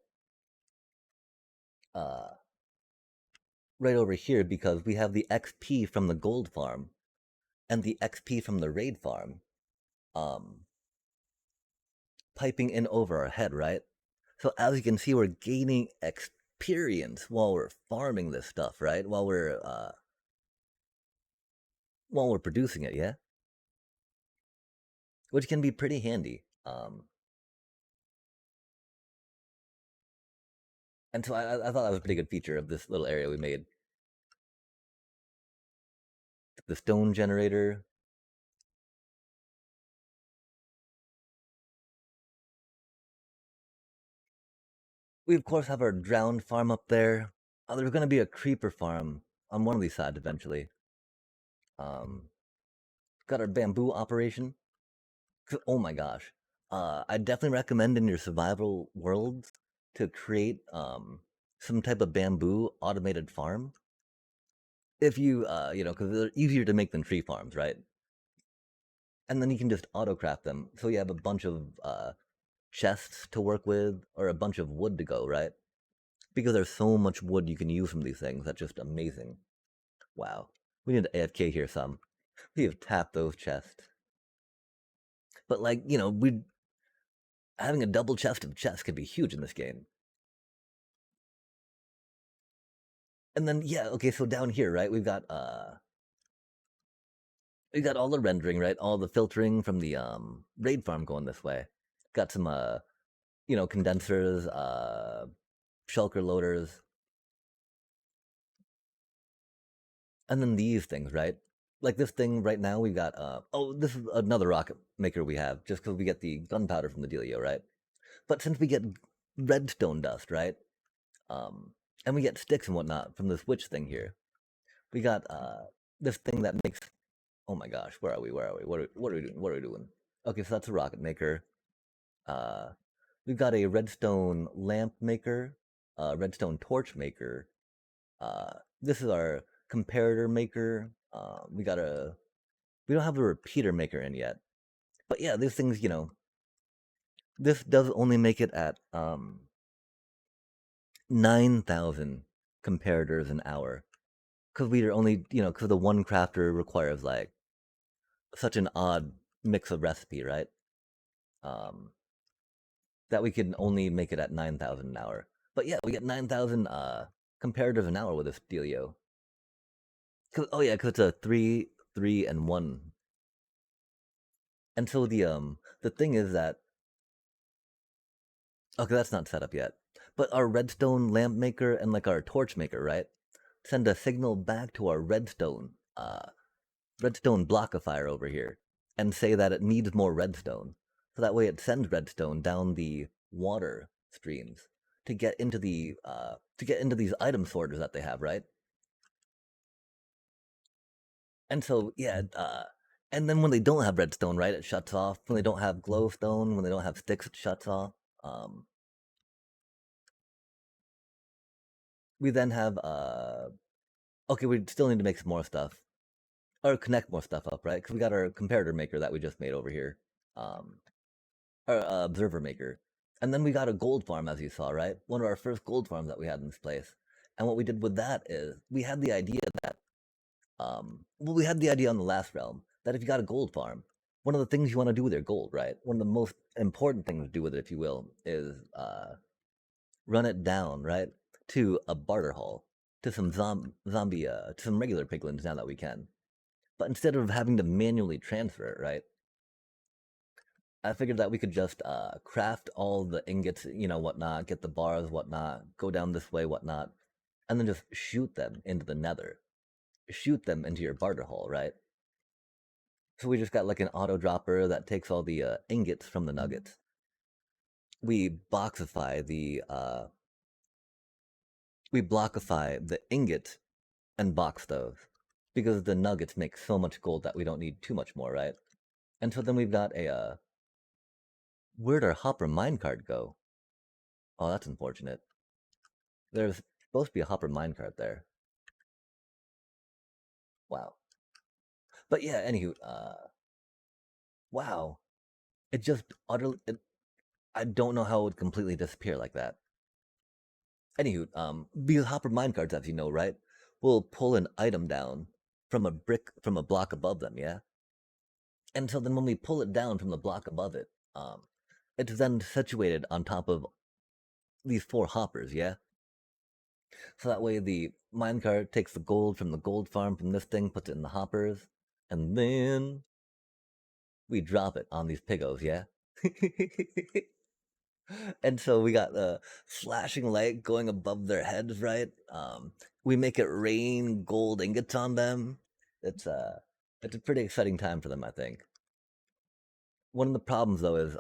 Right over here because we have the XP from the gold farm and the XP from the raid farm, um, piping in over our head, right? So as you can see, we're gaining experience while we're farming this stuff, right? While we're producing it, yeah, which can be pretty handy. And so I thought that was a pretty good feature of this little area we made. The stone generator. We of course have our drowned farm up there. There's going to be a creeper farm on one of these sides eventually. Um, got our bamboo operation. Oh my gosh. I definitely recommend in your survival worlds to create some type of bamboo automated farm. If you, you know, because they're easier to make than tree farms, right? and then you can just auto craft them. So you have a bunch of chests to work with, or a bunch of wood to go, right? Because there's so much wood you can use from these things. That's just amazing. Wow. We need to AFK here some. We have tapped those chests. But like, we having a double chest of chests could be huge in this game. And then yeah, okay, so down here, right, we got all the rendering, right? All the filtering from the raid farm going this way. Got some condensers, shulker loaders, and then these things, right? Like this thing right now, we've got oh, this is another rocket maker we have, just because we get the gunpowder from the dealio, right? But since we get redstone dust, right? Um, and we get sticks and whatnot from this witch thing here. We got this thing that makes. Oh my gosh, where are we? Where are we? What are we doing? What are we doing? Okay, so that's a rocket maker. Uh, we've got a redstone lamp maker, redstone torch maker. This is our comparator maker. We don't have a repeater maker in yet, but yeah, these things, this does only make it at 9,000 comparators an hour, because we are only, because the one crafter requires like such an odd mix of recipe, right? Um, that we can only make it at 9,000 an hour. But yeah, we get 9,000 comparators an hour with this dealio. Oh yeah, because it's a 3, 3, and 1. And so the thing is that okay, that's not set up yet. But our redstone lamp maker and like our torch maker, right? Send a signal back to our redstone blockifier over here and say that it needs more redstone. So that way it sends redstone down the water streams to get into these item sorters that they have, right? And so yeah, and then when they don't have redstone, right, it shuts off. When they don't have glowstone, when they don't have sticks, it shuts off. We then have okay, we still need to make some more stuff or connect more stuff up, right? Because we got our comparator maker that we just made over here, um, our observer maker, and then we got a gold farm, as you saw, right? One of our first gold farms that we had in this place. And what we did with that is we had the idea that, well, we had the idea on the last realm that if you got a gold farm, one of the things you want to do with your gold, right? One of the most important things to do with it, if you will, is run it down, right, to a barter hall, to some zombie, to some regular piglins now that we can. But instead of having to manually transfer it, right, I figured that we could just craft all the ingots, whatnot, get the bars, whatnot, go down this way, whatnot, and then just shoot them into the nether. Shoot them into your barter hall, right? So we just got like an auto dropper that takes all the ingots from the nuggets. We boxify we blockify the ingot and box those because the nuggets make so much gold that we don't need too much more, right? And so then we've got a where'd our hopper minecart go? Oh, that's unfortunate. There's supposed to be a hopper minecart there. Wow. But yeah, anywho, wow. It just utterly I don't know how it would completely disappear like that. Anywho, because hopper minecarts, as you know, right, will pull an item down from a block above them, yeah? And so then when we pull it down from the block above it, it's then situated on top of these 4 hoppers, yeah? So that way the minecart takes the gold from the gold farm from this thing, puts it in the hoppers, and then we drop it on these pigos, yeah? And so we got the flashing light going above their heads, right? We make it rain gold ingots on them. It's it's a pretty exciting time for them, I think. One of the problems though is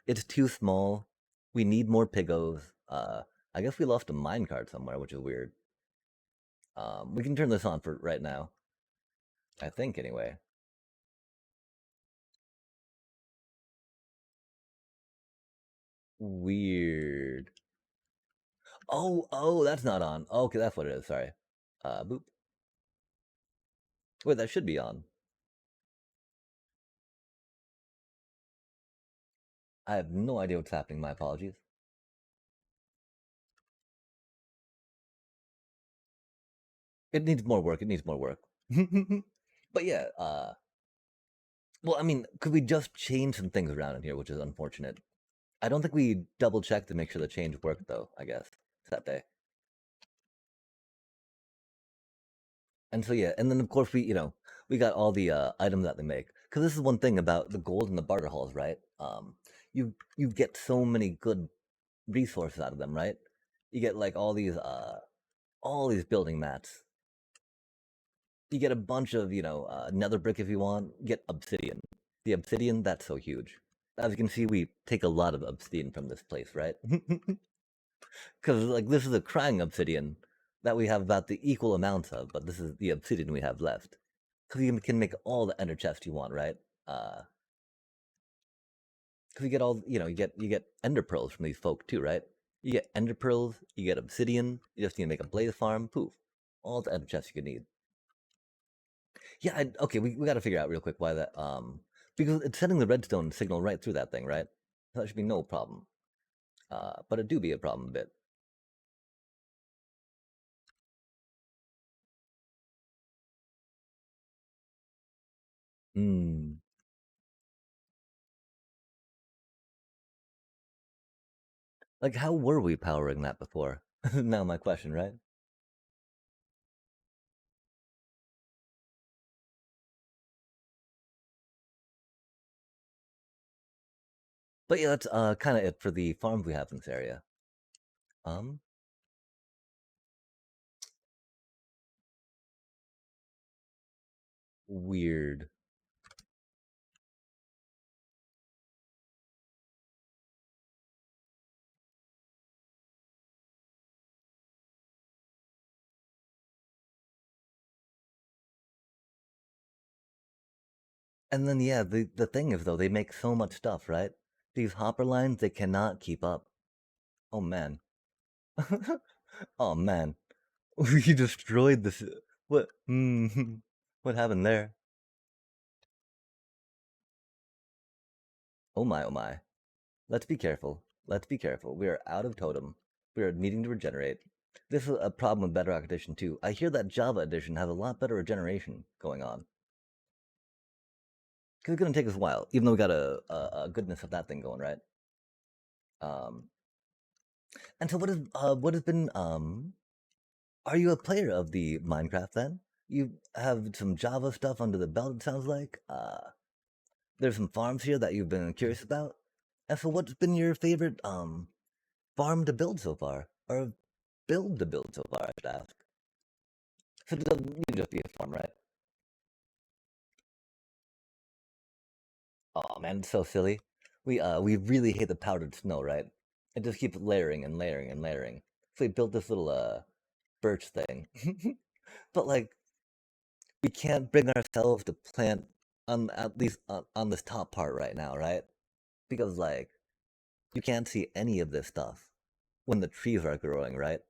it's too small. We need more pigos. I guess we lost a minecart somewhere, which is weird. We can turn this on for right now. I think anyway. Weird. Oh, that's not on. Okay, that's what it is. Sorry. Boop. Wait, that should be on. I have no idea what's happening. My apologies. It needs more work. It needs more work. But yeah, well, I mean, could we just change some things around in here, which is unfortunate. I don't think we double checked to make sure the change worked, though. I guess that day. And so yeah, and then of course we got all the items that they make because this is one thing about the gold and the barter halls, right? You get so many good resources out of them, right? You get like all these building mats. You get a bunch of nether brick if you want. You get obsidian. The obsidian that's so huge. As you can see, we take a lot of obsidian from this place, right? Because like this is a crying obsidian that we have about the equal amount of, but this is the obsidian we have left. Because you can make all the ender chests you want, right? Because you get all you get ender pearls from these folk too, right? You get ender pearls, you get obsidian. You just need to make a blaze farm. Poof, all the ender chests you can need. Yeah, okay, we got to figure out real quick why that because it's sending the redstone signal right through that thing, right? So that should be no problem. But it do be a problem a bit. Hmm. Like, how were we powering that before? Now my question, right? But yeah, that's kind of it for the farms we have in this area. Um, Weird. And then yeah, the thing is though, they make so much stuff, right? These hopper lines, they cannot keep up. Oh man. Oh man. We destroyed this. What? What happened there? Oh my, oh my. Let's be careful. Let's be careful. We are out of totem. We are needing to regenerate. This is a problem with Bedrock Edition too. I hear that Java Edition has a lot better regeneration going on. Because it's going to take us a while, even though we got a goodness of that thing going, right? Um, and so what has been are you a player of the Minecraft then? You have some Java stuff under the belt, it sounds like. There's some farms here that you've been curious about. And so what's been your favorite farm to build so far? Or build to build so far, I should ask. So it doesn't need to just be a farm, right? Oh man, it's so silly. We really hate the powdered snow, right? It just keeps layering and layering and layering. So we built this little birch thing. But like we can't bring ourselves to plant on at least on this top part right now, right? Because like you can't see any of this stuff when the trees are growing, right?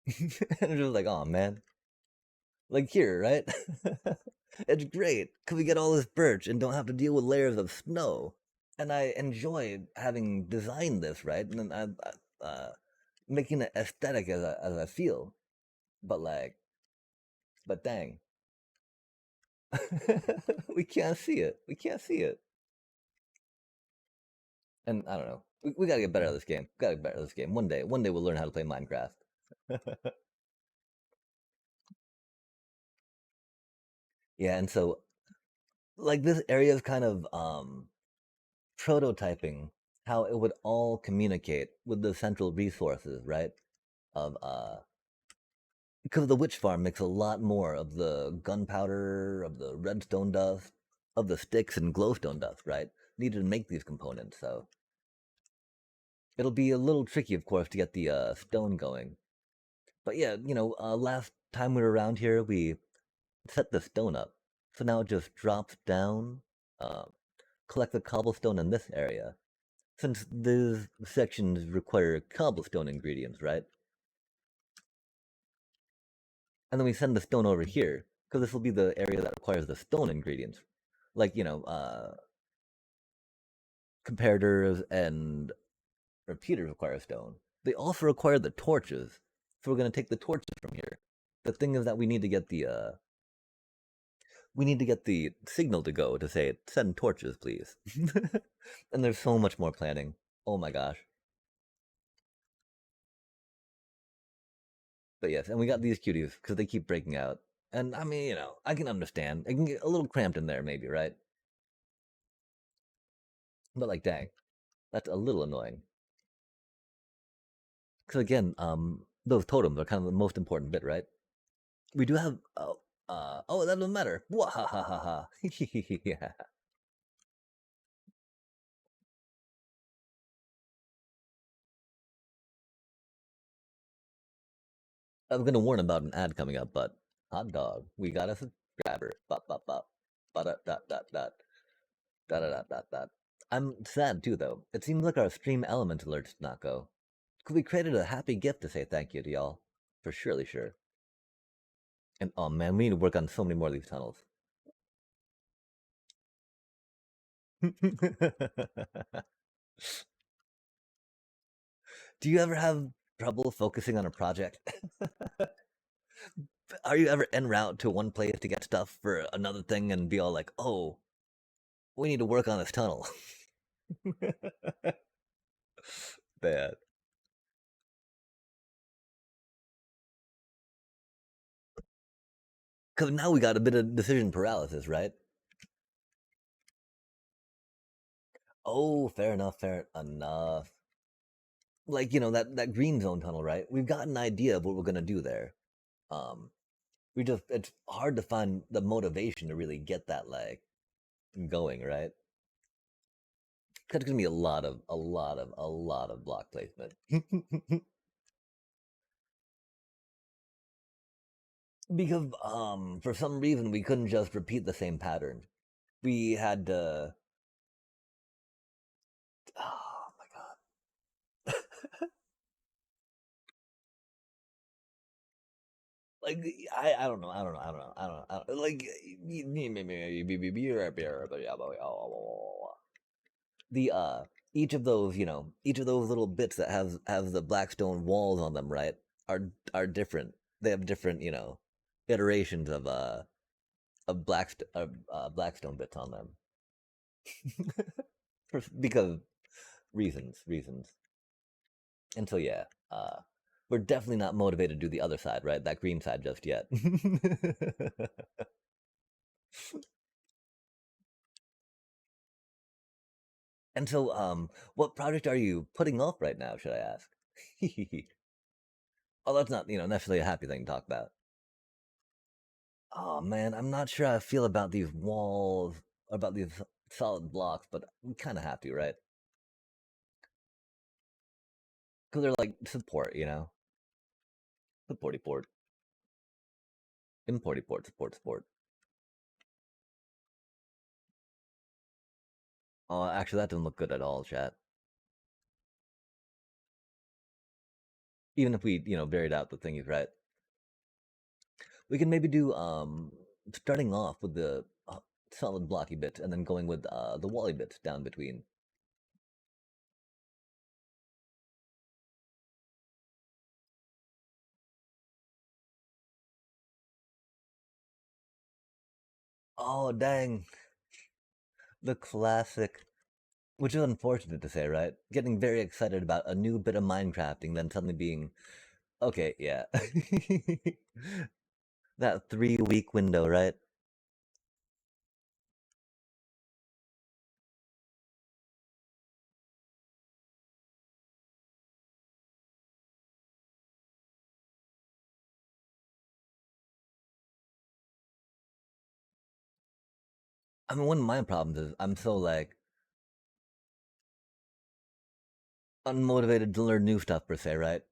And it's just like, oh man, like here, right? It's great. Cause we get all this birch and don't have to deal with layers of snow. And I enjoy having designed this, right? And making it aesthetic as I feel. But like, but dang, we can't see it. We can't see it. And I don't know. We gotta get better at this game. Gotta get better at this game. One day we'll learn how to play Minecraft. Yeah, and so like this area is kind of prototyping how it would all communicate with the central resources, right? Of because the witch farm makes a lot more of the gunpowder, of the redstone dust, of the sticks and glowstone dust, right? Needed to make these components, so it'll be a little tricky, of course, to get the stone going. But yeah, last time we were around here, we set the stone up, so now it just drops down. Uh, collect the cobblestone in this area, since these sections require cobblestone ingredients, right? And then we send the stone over here because this will be the area that requires the stone ingredients, like comparators and repeaters require stone. They also require the torches. So we're gonna take the torches from here. The thing is that we need to get the signal to go to say send torches, please. And there's so much more planning. Oh my gosh. But yes, and we got these cuties because they keep breaking out. And I mean, I can understand. It can get a little cramped in there, maybe, right? But like, dang, that's a little annoying. Because again, those totems are kind of the most important bit, right? We do have. Oh, that doesn't matter. Wahahaha. Yeah. I was gonna warn about an ad coming up, but hot dog, we got a subscriber. Bop bop bop. Dot dot dot dot dot dot dot dot. I'm sad too, though. It seems like our stream element alerts did not go. Could we created a happy gift to say thank you to y'all? For surely sure. And oh man, we need to work on so many more of these tunnels. Do you ever have trouble focusing on a project? Are you ever en route to one place to get stuff for another thing and be all like, oh, we need to work on this tunnel? Bad. Because now we got a bit of decision paralysis, right? Oh, fair enough, fair enough. Like, that green zone tunnel, right? We've got an idea of what we're gonna do there. Um, it's hard to find the motivation to really get that like going, right? Because it's gonna be a lot of block placement. Because for some reason we couldn't just repeat the same pattern. We had to. Oh my god! Like I don't know, like the each of those little bits that have the blackstone walls on them, right, are different. They have different iterations of blackstone bits on them. Because reasons. And so yeah, we're definitely not motivated to do the other side, right? That green side just yet. And so, what project are you putting off right now? Should I ask? Oh, that's not necessarily a happy thing to talk about. Oh man, I'm not sure how I feel about these walls, about these solid blocks, but we kind of have to, right? Because they're like support. Supporty port, importy port, support. Oh, actually, that doesn't look good at all, chat. Even if we, varied out the thingies, right? We can maybe do starting off with the solid blocky bit and then going with the wally bit down between. Oh dang, the classic. Which is unfortunate to say, right? Getting very excited about a new bit of Minecrafting, then suddenly being, okay, yeah. That 3 week window, right? I mean, one of my problems is I'm so like unmotivated to learn new stuff per se, right?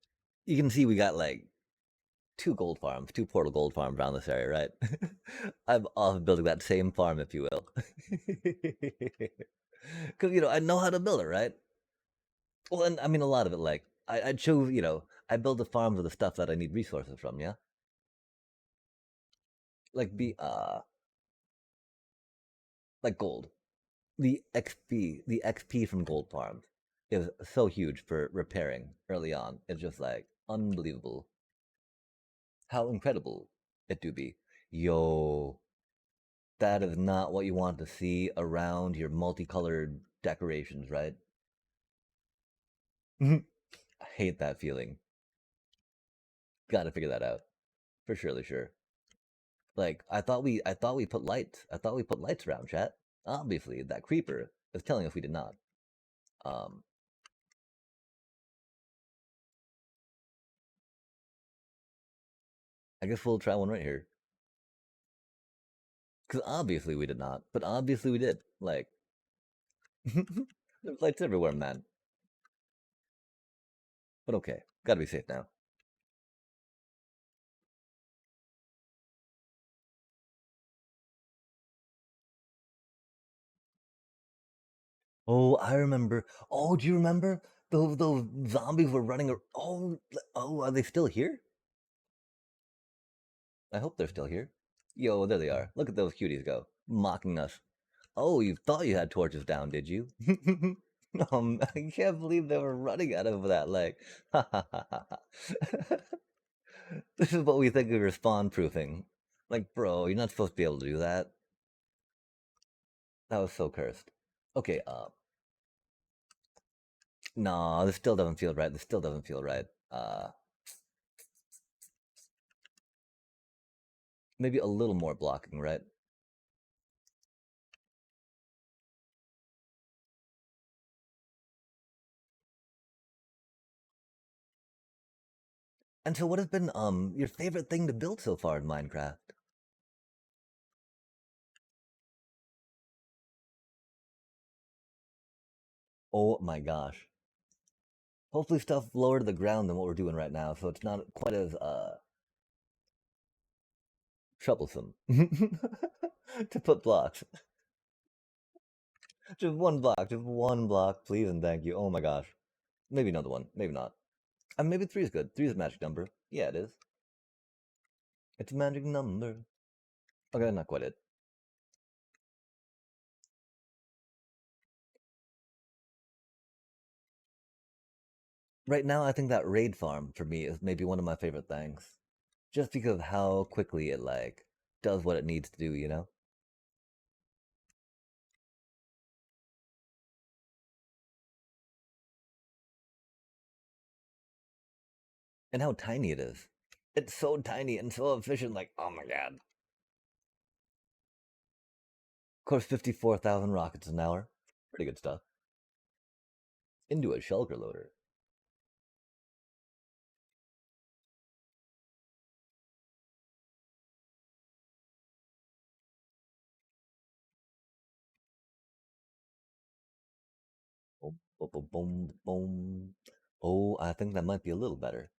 You can see we got like two portal gold farms around this area, right? I'm off building that same farm, if you will. Because, I know how to build it, right? Well, and I mean, a lot of it, like, I chose, I build the farms with the stuff that I need resources from, yeah? Like, like gold. the XP from gold farms is so huge for repairing early on. It's just like unbelievable how incredible it do be. Yo, that is not what you want to see around your multicolored decorations, right? I hate that feeling. Gotta figure that out. For surely sure. Like I thought we put lights. I thought we put lights around chat. Obviously, that creeper is telling us we did not. Um I guess we'll try one right here. Cause obviously we did not, but obviously we did. Like there's lights everywhere, man. But okay, gotta be safe now. Oh, I remember. Oh, do you remember those zombies were running? Oh, are they still here? I hope they're still here. Yo, there they are. Look at those cuties go, mocking us. Oh, you thought you had torches down, did you? I can't believe they were running out of that leg. This is what we think of respawn proofing. Like, bro, you're not supposed to be able to do that. That was so cursed. Okay, no, this still doesn't feel right. This still doesn't feel right. Maybe a little more blocking, right? And so what has been your favorite thing to build so far in Minecraft? Oh my gosh. Hopefully stuff lower to the ground than what we're doing right now, so it's not quite as troublesome to put blocks. Just one block, please and thank you. Oh my gosh. Maybe another one, maybe not. Maybe three is good. Three is a magic number. Yeah, it is. It's a magic number. Okay, not quite it. Right now, I think that raid farm for me is maybe one of my favorite things, just because of how quickly it like does what it needs to do. And how tiny it is. It's so tiny and so efficient. Like, oh my god. Of course, 54,000 rockets an hour. Pretty good stuff. Into a shulker loader. Boom, boom, boom, boom, boom. Oh, I think that might be a little better.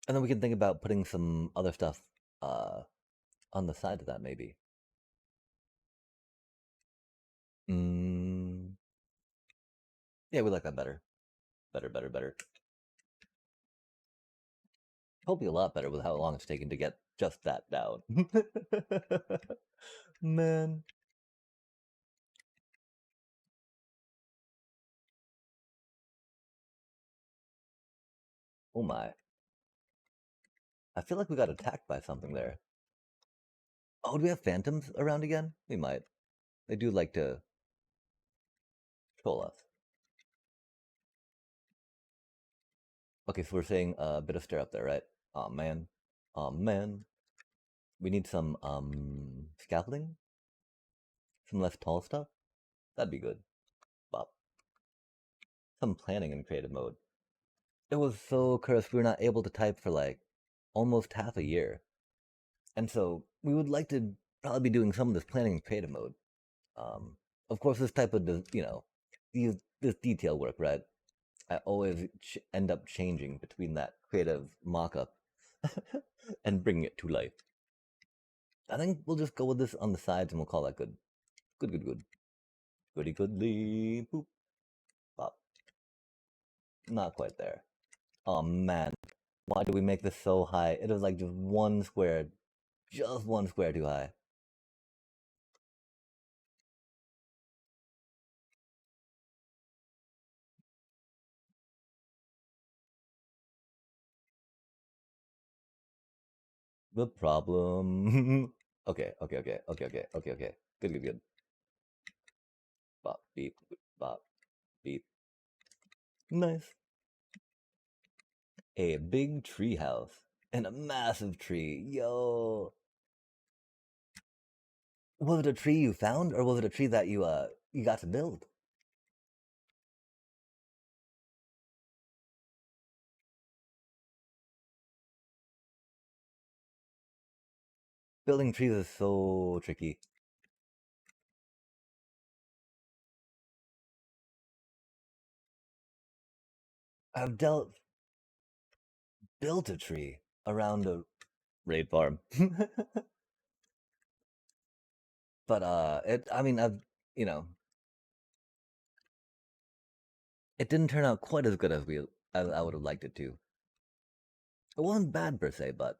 And then we can think about putting some other stuff uh, on the side of that, maybe. Mm, yeah, we like that better. Better, better, better. Hopefully a lot better with how long it's taken to get just that down. Man. Oh my. I feel like we got attacked by something there. Oh, do we have phantoms around again? We might. They do like to troll us. Okay, so we're saying a bit of stir up there, right? Oh man. Oh man. We need some scaffolding? Some less tall stuff? That'd be good. Bop. Some planning in creative mode. It was so cursed we were not able to type for like almost half a year. And so we would like to probably be doing some of this planning in creative mode. Um, of course, this type of, this detail work, right? I always end up changing between that creative mock-up and bringing it to life. I think we'll just go with this on the sides and we'll call that good. Good, good, good. Goody, goodly. Boop. Pop. Not quite there. Oh man. Why do we make this so high? It is like just one square too high. the problem. Okay, okay, okay, okay, okay, okay, okay. Good, good, good. Bop, beep, bop, beep. Nice. A big tree house and a massive tree. Yo. Was it a tree you found or was it a tree that you got to build? Building trees is so tricky. I've built a tree around a raid farm. But it I mean I've you know, it didn't turn out quite as good as I would have liked it to. It wasn't bad per se, but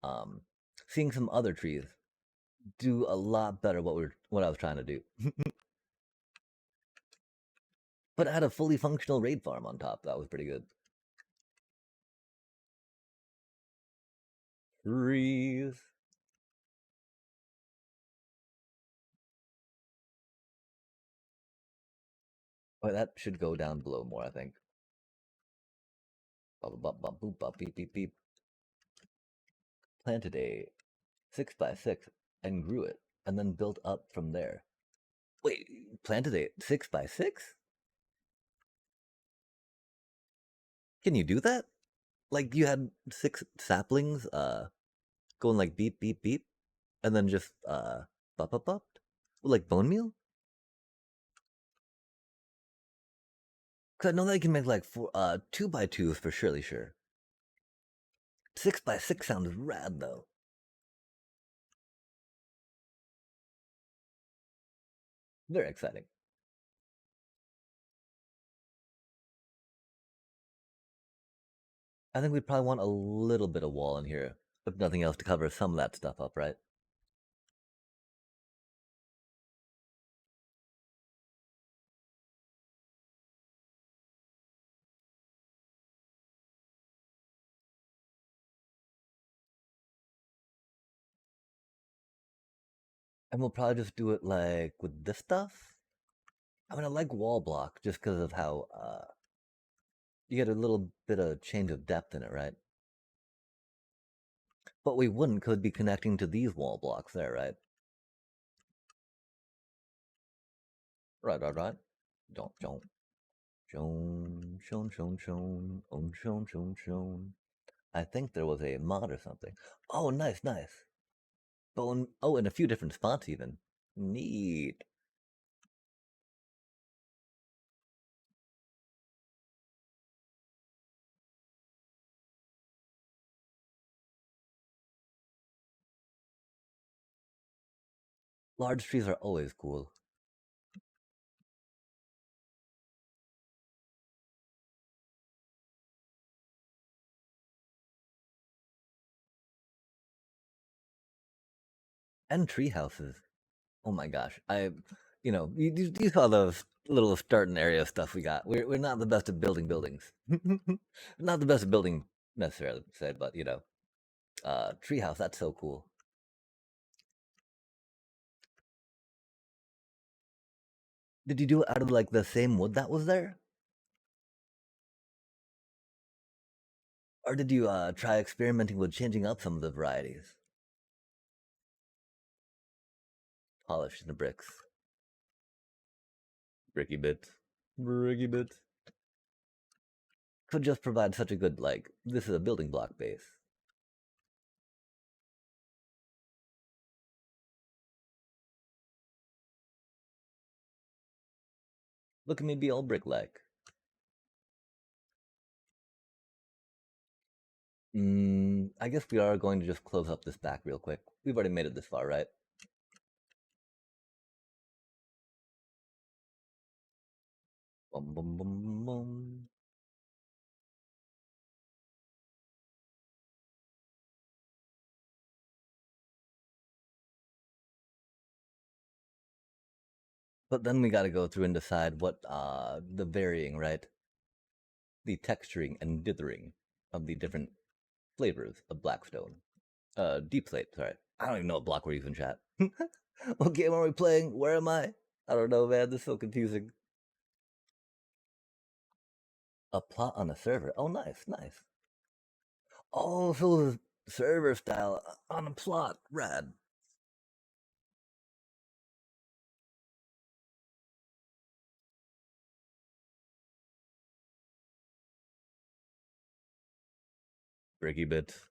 um seeing some other trees do a lot better what I was trying to do. But I had a fully functional raid farm on top. That was pretty good. Trees. Oh, that should go down below more, I think. Bop, bop, bop, boop, bop, beep, beep, beep. Planted a 6x6 and grew it, and then built up from there. Wait, planted a 6x6? Can you do that? Like you had six saplings, going like beep, beep, beep, and then just bop, bop, bop, like bone meal. Cause I know that you can make like 2x2s for surely sure. 6x6 sounds rad though. Very exciting. I think we probably want a little bit of wall in here, if nothing else, to cover some of that stuff up, right? And we'll probably just do it like with this stuff. I mean, I like wall block just because of how you get a little bit of change of depth in it, right? But we wouldn't could be connecting to these wall blocks there, right? Right, right, right. Don't. Shone, shone, shone, shone, shone, shone, shone. I think there was a mod or something. Oh, nice, nice. Bone. Oh, in a few different spots even. Neat. Large trees are always cool. And tree houses. Oh my gosh. You saw those little starting area stuff we got. We're not the best at building buildings. Not the best at building necessarily, say, but treehouse, that's so cool. Did you do it out of like the same wood that was there? Or did you try experimenting with changing up some of the varieties? Polish the bricks. Bricky bit. Bricky bit. Could just provide such a good, like, this is a building block base. Look at me be all brick like. I guess we are going to just close up this back real quick. We've already made it this far, right? Bum, bum, bum, bum. But then we got to go through and decide what the varying, right? The texturing and dithering of the different flavors of Blackstone. Deep slate. Sorry, I don't even know what block we're using. Chat. What game are we playing? Where am I? I don't know, man. This is so confusing. A plot on a server. Oh, nice, nice. Oh, so it was server style on a plot. Rad. Bricky bits.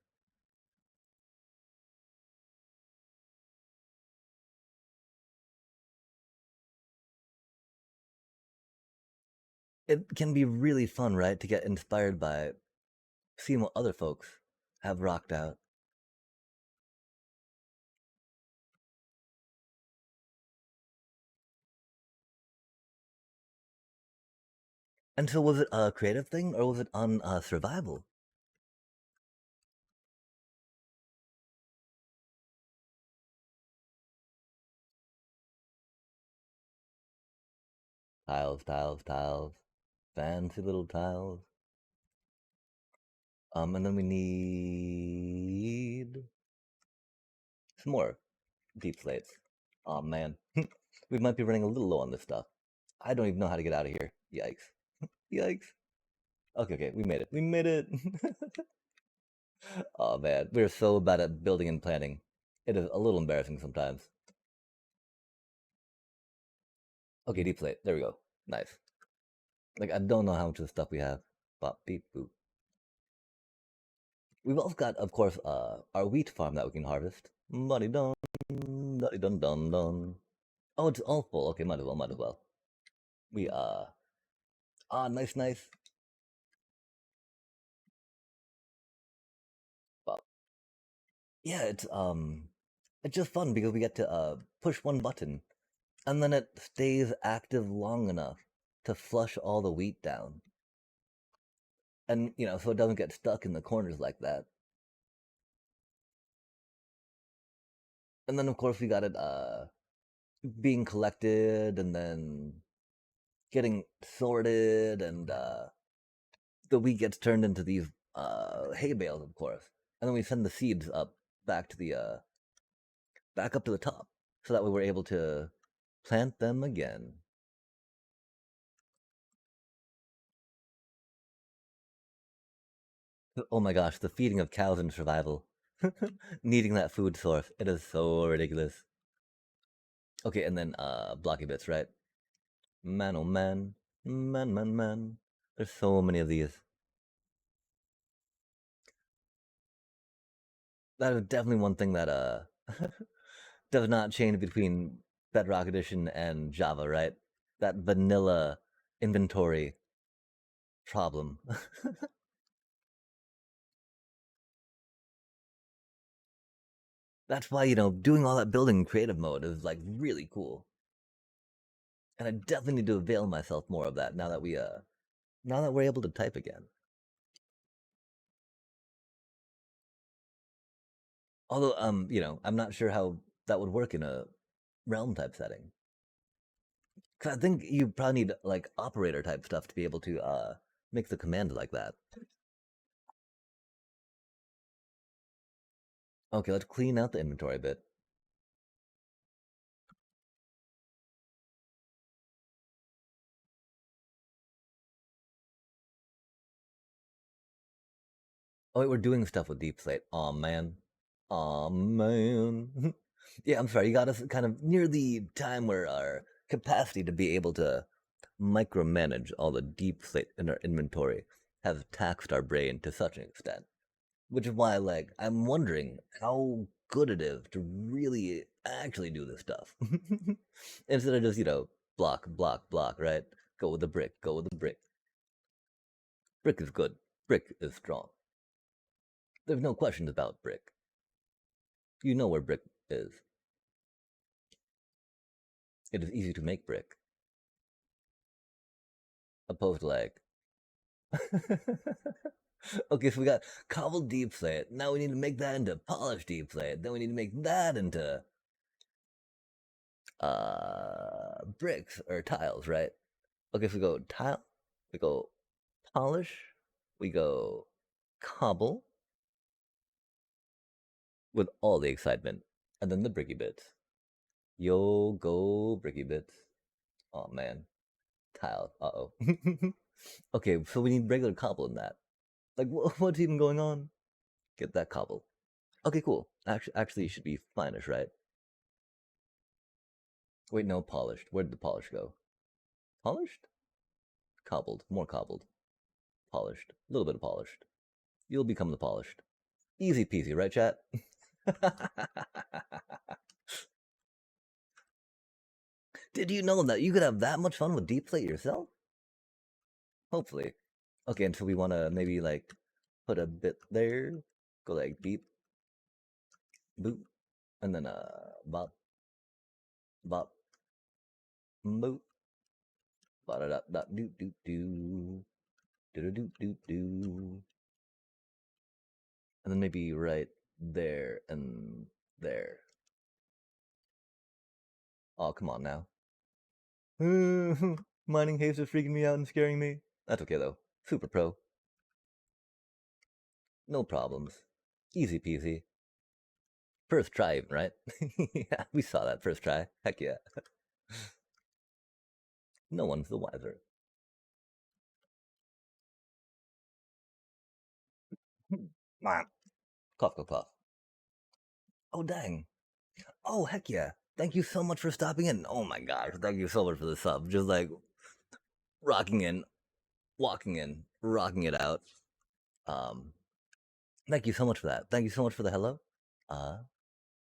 It can be really fun, right, to get inspired by seeing what other folks have rocked out. And so, was it a creative thing or was it on survival? Tiles, tiles, tiles. Fancy little tiles. And then we need some more deep slates. Oh man, we might be running a little low on this stuff. I don't even know how to get out of here. Yikes. Yikes. Okay, okay, we made it. We made it. Oh man, we're so bad at building and planning. It is a little embarrassing sometimes. Okay, deep slate. There we go. Nice. Like, I don't know how much of the stuff we have. Bop, beep, boop. We've also got, of course, our wheat farm that we can harvest. Buddy dun, duddy dun dun dun. Oh, it's all full. Okay, might as well, might as well. We, nice, nice. Bop. Yeah, it's just fun because we get to, push one button and then it stays active long enough to flush all the wheat down. And, so it doesn't get stuck in the corners like that. And then, of course, we got it, being collected and then getting sorted and the wheat gets turned into these hay bales, of course, and then we send the seeds up back to the back up to the top, so that way we're able to plant them again. Oh my gosh, the feeding of cows in survival, needing that food source, it is so ridiculous. Okay, and then blocky bits, right? Man, oh man, man, man, man. There's so many of these. That is definitely one thing that does not change between Bedrock Edition and Java, right? That vanilla inventory problem. That's why, doing all that building in creative mode is like really cool. And I definitely need to avail myself more of that now that we're able to type again. Although I'm not sure how that would work in a realm type setting. Cause I think you probably need like operator type stuff to be able to make the command like that. Okay, let's clean out the inventory a bit. Oh wait, we're doing stuff with Deep Slate. Aw man. Aw man. Yeah, I'm sorry, you got us kind of near the time where our capacity to be able to micromanage all the deep slate in our inventory has taxed our brain to such an extent. Which is why, like, I'm wondering how good it is to really actually do this stuff. Instead of just, block, block, block, right? Go with the brick, go with the brick. Brick is good. Brick is strong. There's no questions about brick. You know where brick is. It is easy to make brick. Opposed to like okay, so we got cobbled deep slate. Now we need to make that into polished deep slate. Then we need to make that into bricks or tiles, right? Okay, so we go tile, we go polish, we go cobble, with all the excitement. And then the bricky bits. Yo, go bricky bits. Oh man. Tile. Uh-oh. Okay, so we need regular cobble in that. Like, what's even going on? Get that cobble. Okay, cool. Actually, it should be finish, right? Wait, no, polished. Where did the polish go? Polished? Cobbled. More cobbled. Polished. A little bit of polished. You'll become the polished. Easy peasy, right, chat? Did you know that you could have that much fun with deep plate yourself? Hopefully. Okay, until we want to maybe like put a bit there. Go like beep, boop, and then bop, bop, boop, ba da da da do do do do do do do, and then maybe right there and there. Oh, come on now. Mining haze is freaking me out and scaring me. That's okay though. Super pro. No problems. Easy peasy. First try, right? Yeah, we saw that first try. Heck yeah. No one's the wiser. Cough, cough, cough. Oh, dang. Oh, heck yeah. Thank you so much for stopping in. Oh my gosh. Thank you so much for the sub. Just like rocking in, walking in, rocking it out. Um, Thank you so much for that. Thank you so much for the hello. Uh,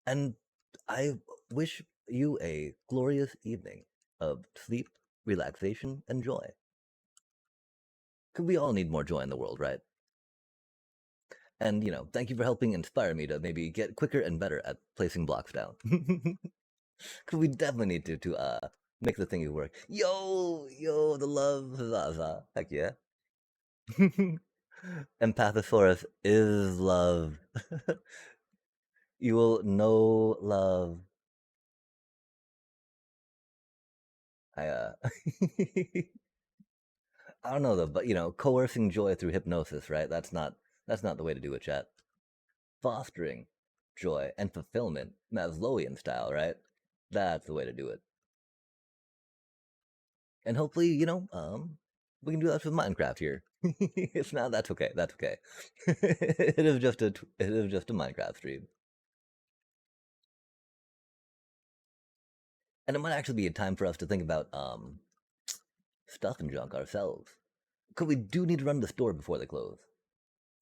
and I wish you a glorious evening of sleep, relaxation, and joy. Because we all need more joy in the world, right? And, thank you for helping inspire me to maybe get quicker and better at placing blocks down. Because we definitely need to make the thingy work. Yo, the love, Zaza. Heck yeah. Empathosaurus is love. You will know love. I I don't know though, but coercing joy through hypnosis, right? That's not the way to do it, chat. Fostering joy and fulfillment, Maslowian style, right? That's the way to do it. And hopefully, we can do that with Minecraft here. It's not. That's okay. That's okay. It is just a Minecraft stream, and it might actually be a time for us to think about stuff and junk ourselves. Because we do need to run the store before they close,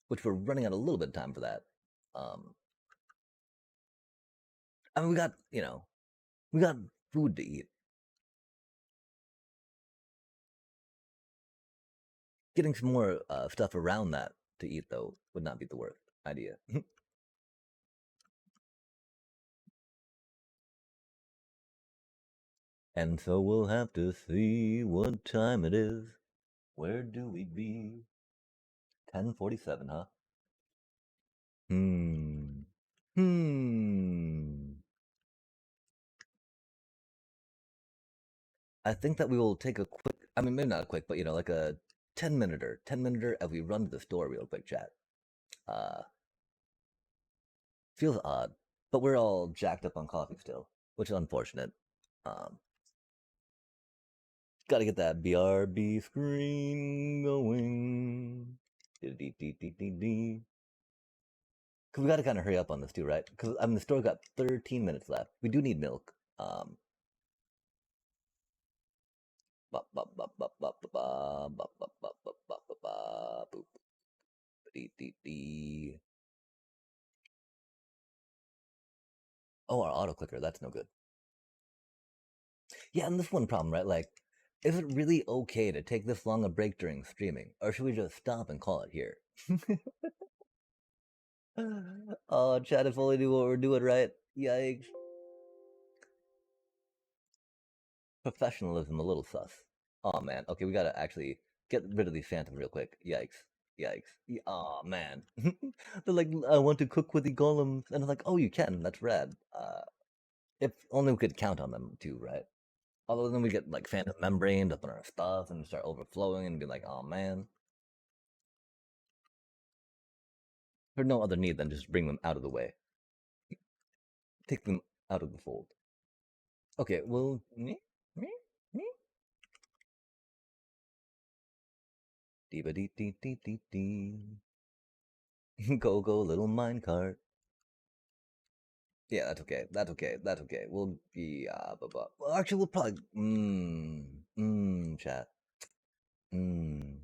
which we're running out a little bit of time for that. Um, I mean, we got food to eat. Getting some more stuff around that to eat though would not be the worst idea. And so we'll have to see what time it is. Where do we be? 10:47, huh? Hmm. Hmm. I think that we will take a quick, I mean, maybe not quick, but like a 10-minute as we run to the store real quick, chat. Uh, Feels odd, but we're all jacked up on coffee still, which is unfortunate. Um, Gotta get that BRB screen going. Because we gotta kind of hurry up on this too, right? Because the store got 13 minutes left. We do need milk. Oh, our auto clicker. That's no good. Yeah, and this one problem, right? Like, is it really okay to take this long a break during streaming, or should we just stop and call it here? Oh, chat, if only knew what we're doing right. Yikes. Professionalism a little sus. Oh man. Okay, we gotta actually get rid of these phantoms real quick. Yikes. Yikes. Oh man. They're like, I want to cook with the golems, and I'm like, oh, you can. That's rad. If only we could count on them too, right? Although then we get like phantom membranes up on our stuff and start overflowing and be like, oh man. For no other need than just bring them out of the way. take them out of the fold. Okay, well, me, me, me. Dee ba dee dee dee dee dee. Go go little minecart. Yeah, that's okay. That's okay. That's okay. We'll be well, actually, we'll probably chat. Mm.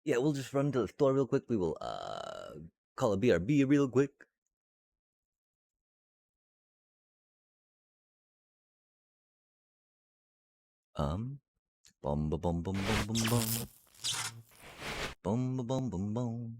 Yeah, we'll just run to the store real quick. We will call a BRB real quick. Bum ba bum bum bum bum bum. Bum ba bum bum bum.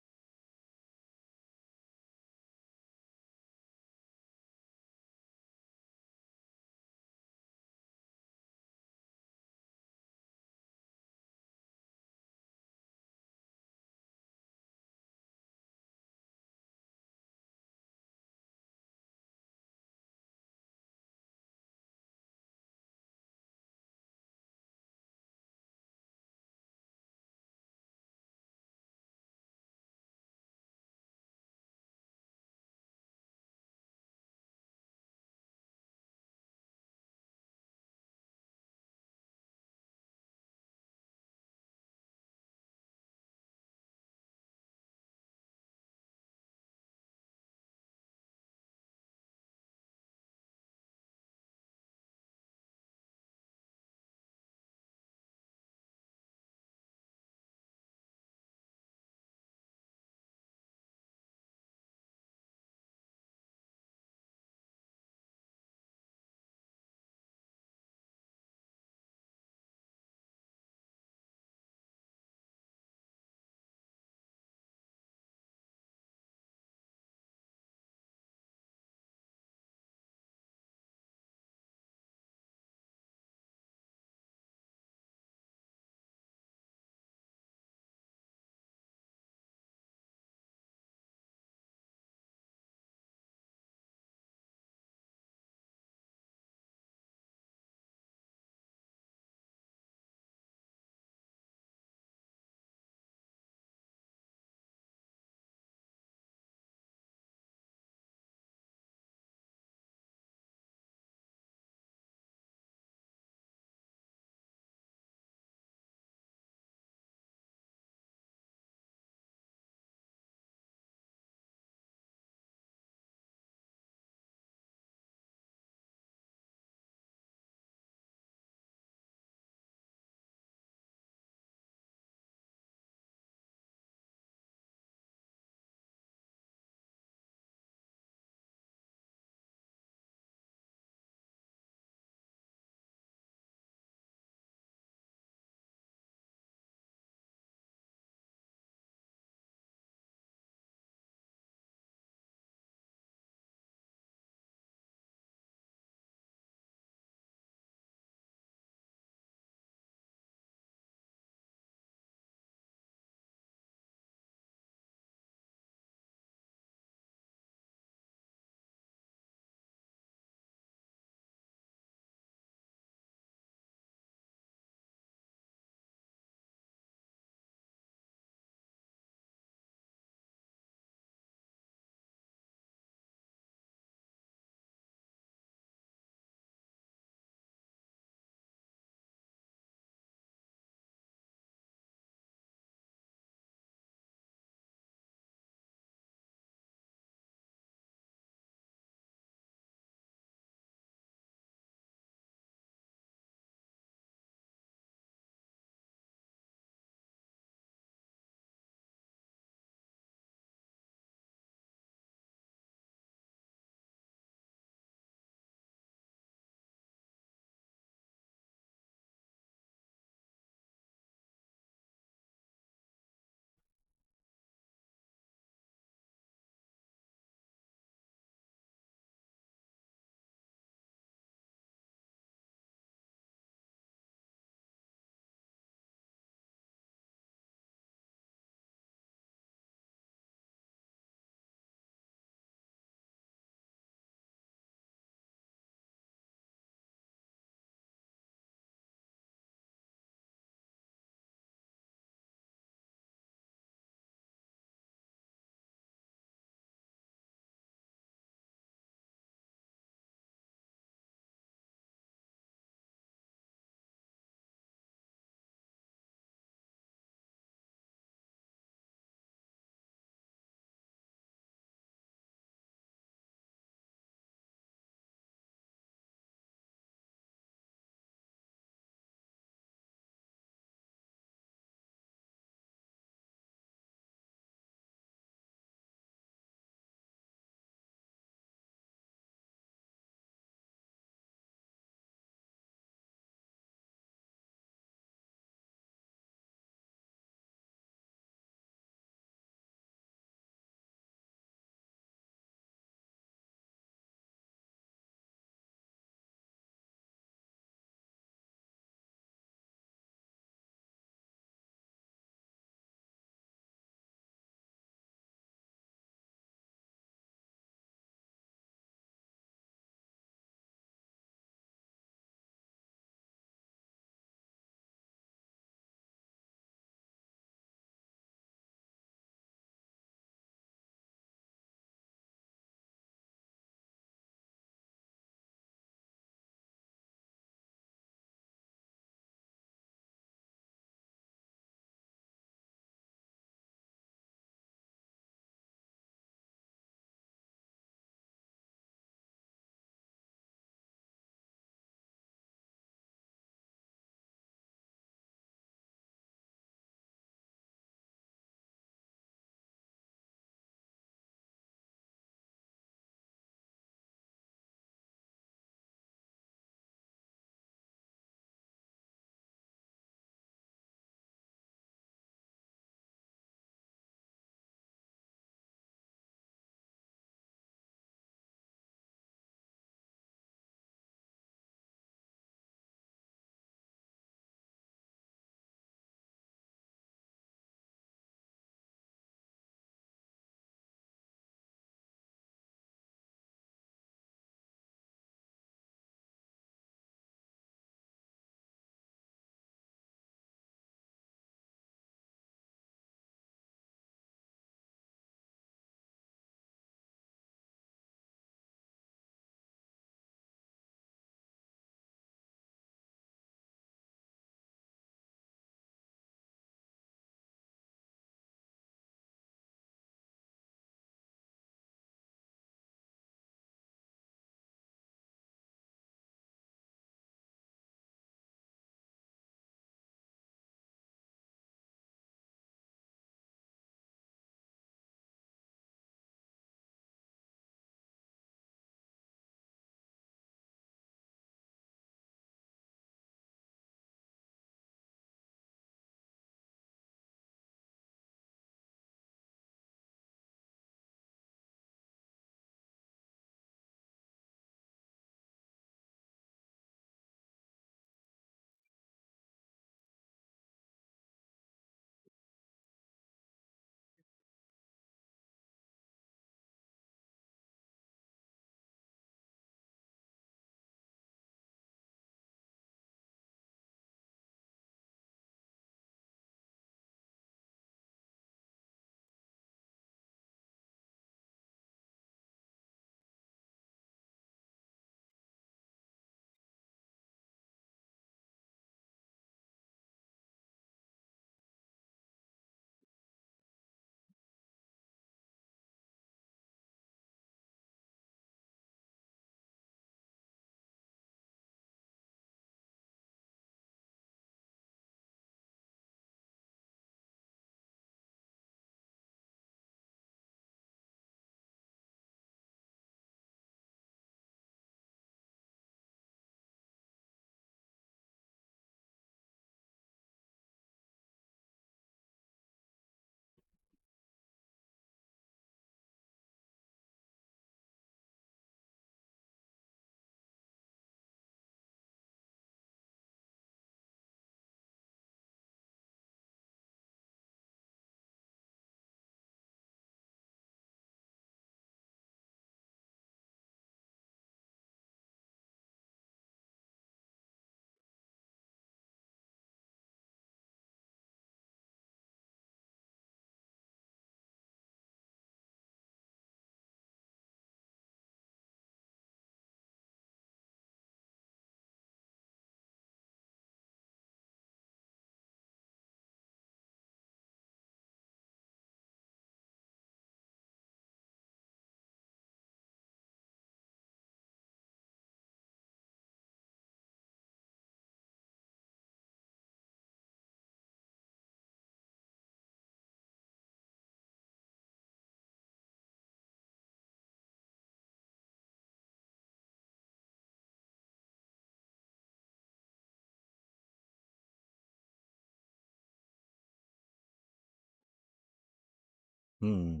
Hmm.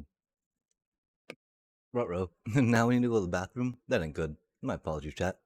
Ruh-roh. Now we need to go to the bathroom? That ain't good. My apologies, chat.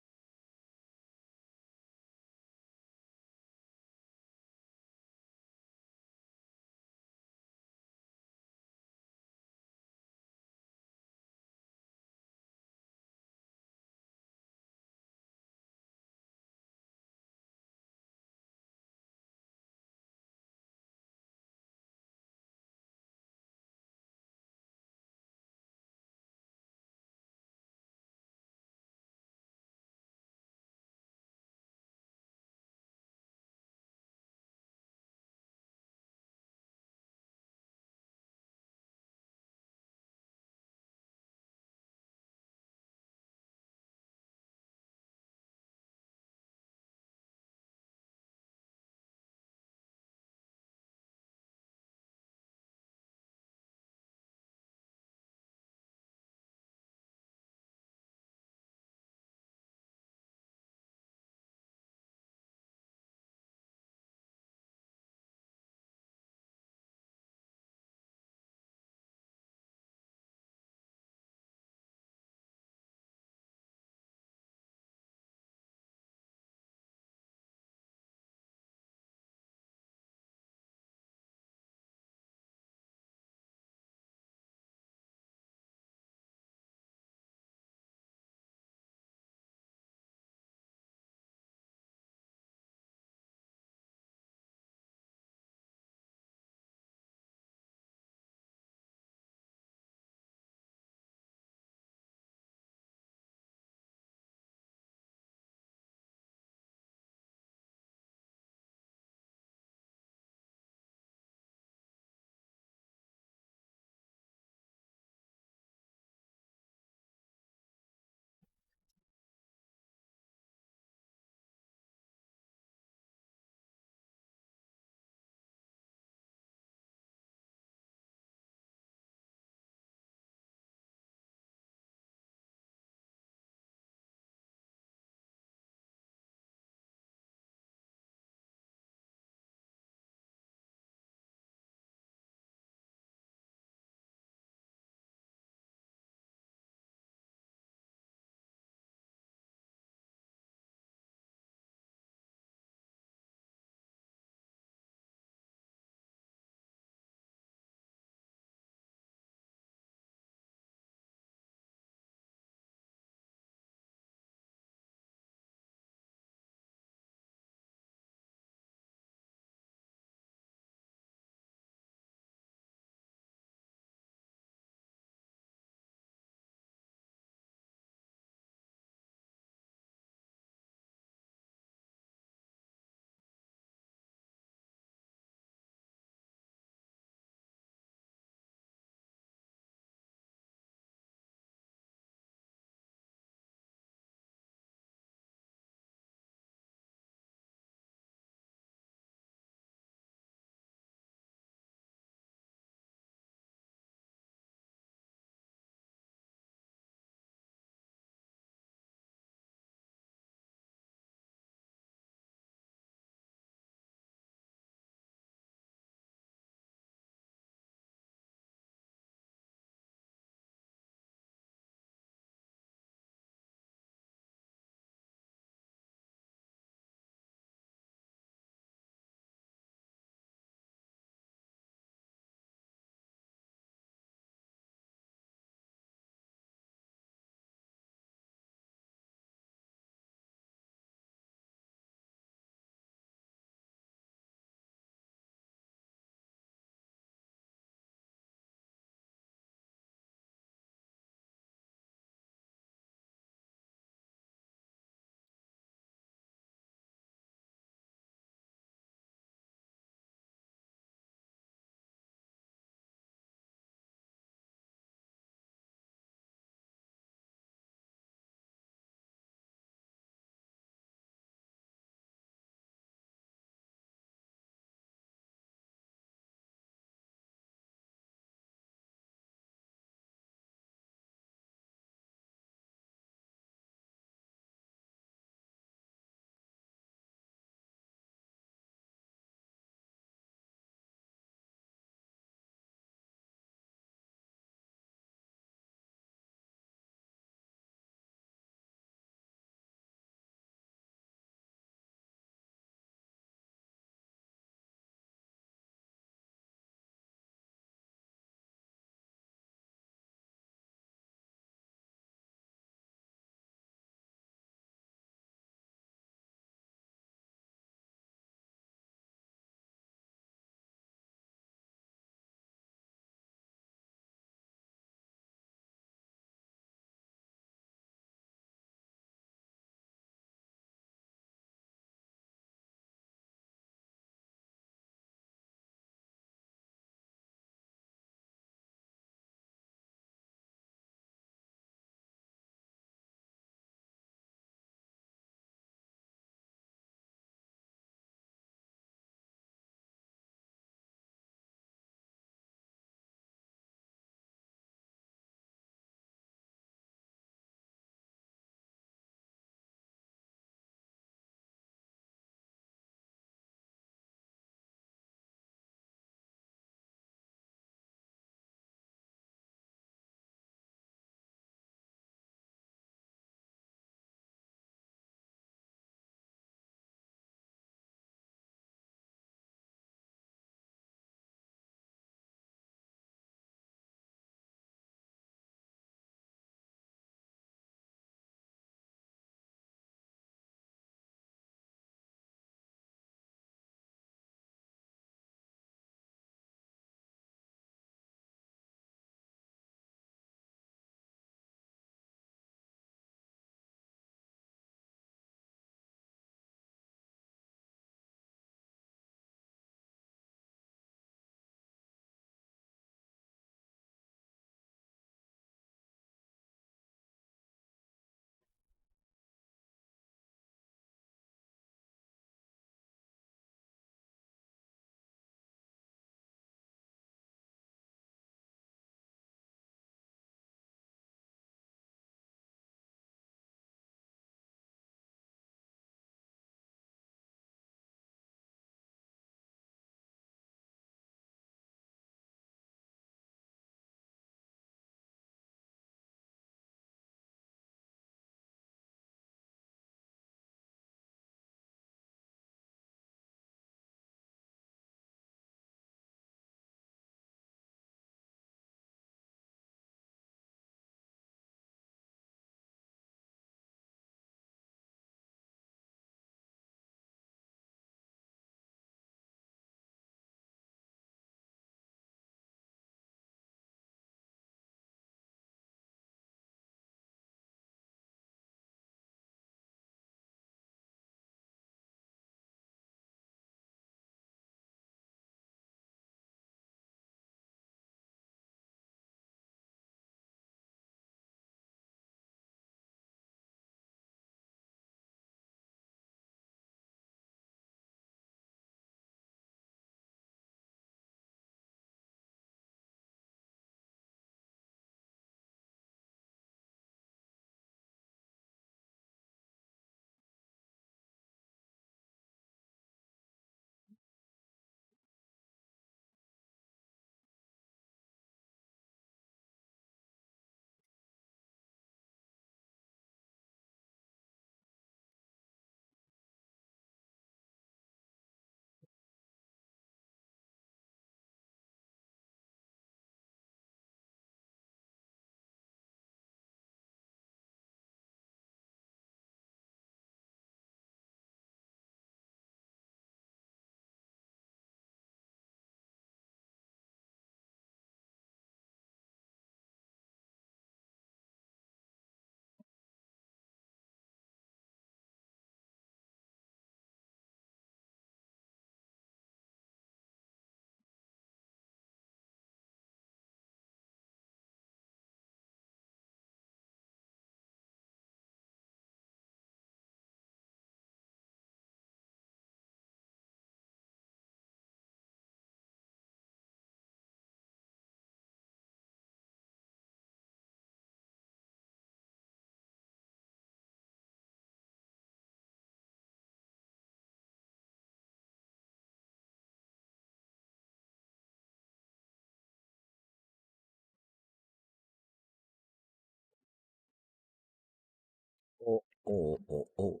Oh, oh, oh.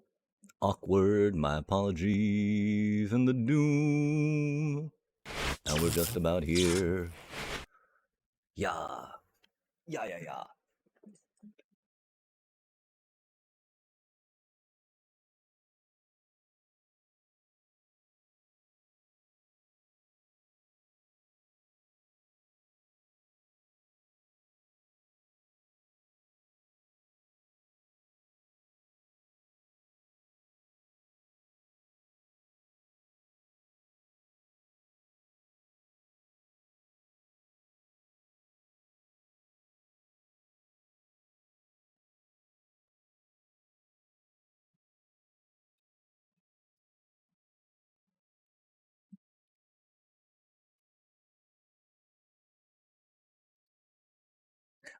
Awkward, my apologies, and the doom. And we're just about here. Yeah. Yeah, yeah, yeah.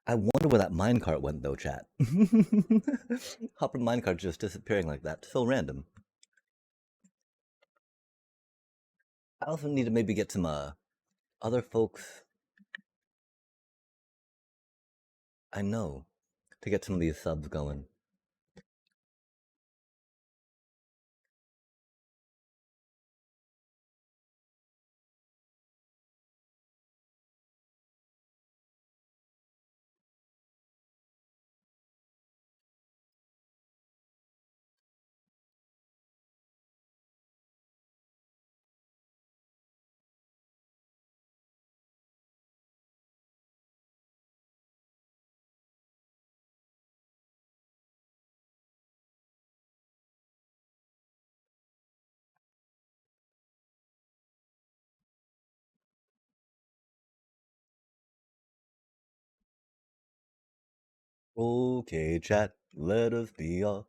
I wonder where that minecart went, though, chat. Hopper minecart just disappearing like that. So random. I also need to maybe get some other folks I know to get some of these subs going. Okay, chat, let us be off.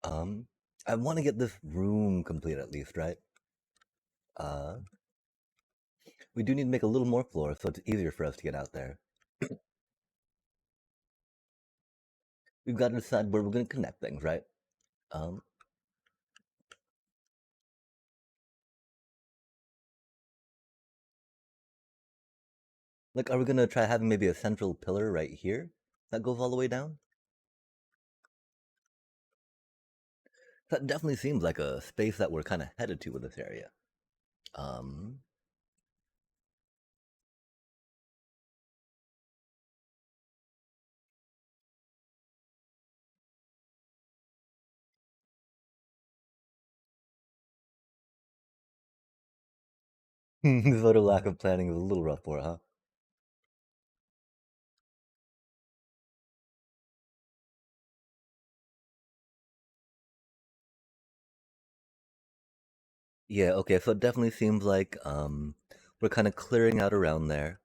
Um, I want to get this room complete at least, right? Uh, we do need to make a little more floor so it's easier for us to get out there. We've got to decide where we're going to connect things, right? Um, like, are we going to try having maybe a central pillar right here that goes all the way down? That definitely seems like a space that we're kind of headed to with this area. Um, this sort of lack of planning is a little rough for it, huh? Yeah, okay, so it definitely seems like we're kind of clearing out around there.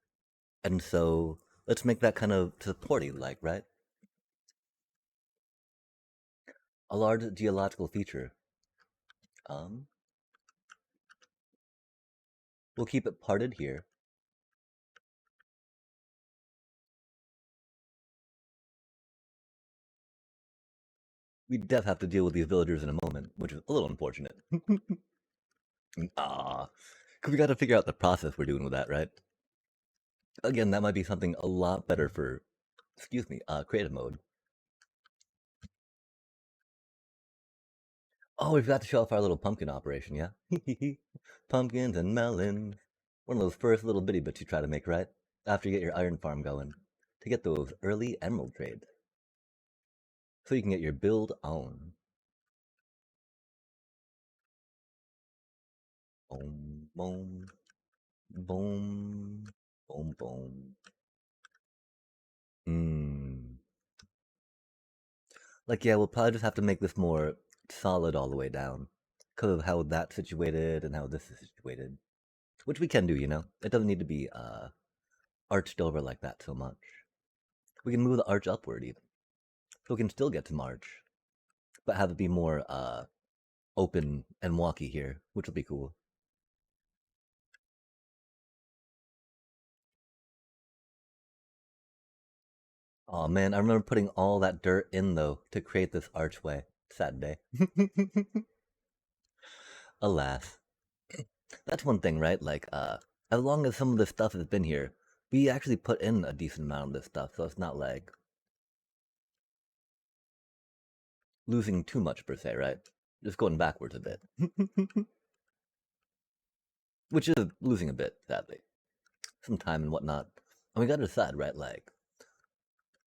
And so let's make that kind of supporting like, right? A large geological feature. Um, we'll keep it parted here. We def have to deal with these villagers in a moment, which is a little unfortunate. Ah, because we got to figure out the process we're doing with that, right? Again, that might be something a lot better for, excuse me, creative mode. Oh, we've got to show off our little pumpkin operation, yeah? Pumpkins and melons. One of those first little bitty bits you try to make, right? After you get your iron farm going. To get those early emerald trades. So you can get your build on. Boom, boom, boom, boom, boom. Hmm. Like, yeah, we'll probably just have to make this more solid all the way down. Because of how that's situated and how this is situated. Which we can do, you know? It doesn't need to be arched over like that so much. We can move the arch upward even. So we can still get to March, but have it be more open and walky here, which will be cool. Oh man, I remember putting all that dirt in though to create this archway. Sad day. Alas. That's one thing, right? Like, as long as some of this stuff has been here, we actually put in a decent amount of this stuff, so it's not like losing too much per se, right? Just going backwards a bit. Which is losing a bit, sadly. Some time and whatnot. And we gotta decide, right? Like,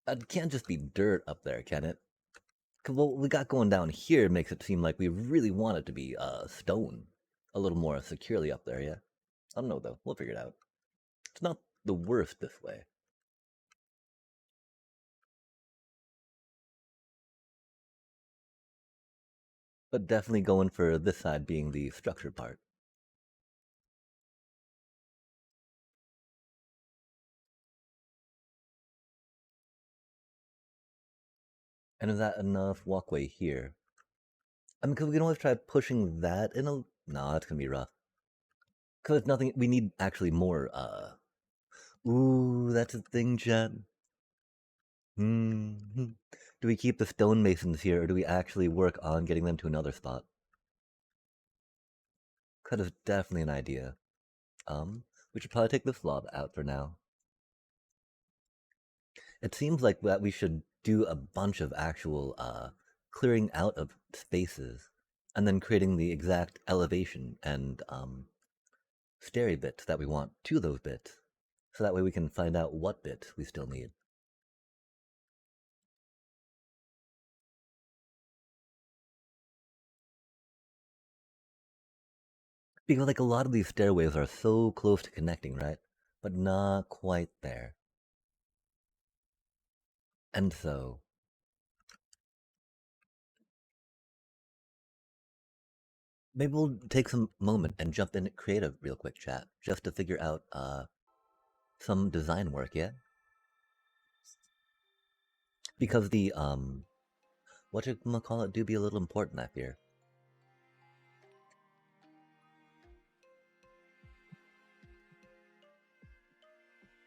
it can't just be dirt up there, can it? Because what we got going down here makes it seem like we really want it to be stone. A little more securely up there, yeah? I don't know, though. We'll figure it out. It's not the worst this way. But definitely going for this side being the structure part. And is that enough walkway here? I mean, because we can always try pushing that in a... No, that's gonna be rough. Because it's nothing... We need actually more, Ooh, that's a thing, chat. Hmm. Do we keep the stonemasons here, or do we actually work on getting them to another spot? That is definitely an idea. We should probably take the slob out for now. It seems like that we should do a bunch of actual clearing out of spaces, and then creating the exact elevation and stereo bits that we want to those bits, so that way we can find out what bits we still need. Because like a lot of these stairways are so close to connecting, right? But not quite there. And so maybe we'll take some moment and jump in creative real quick, chat, just to figure out some design work, yeah? Because the what you call it do be a little important, I fear.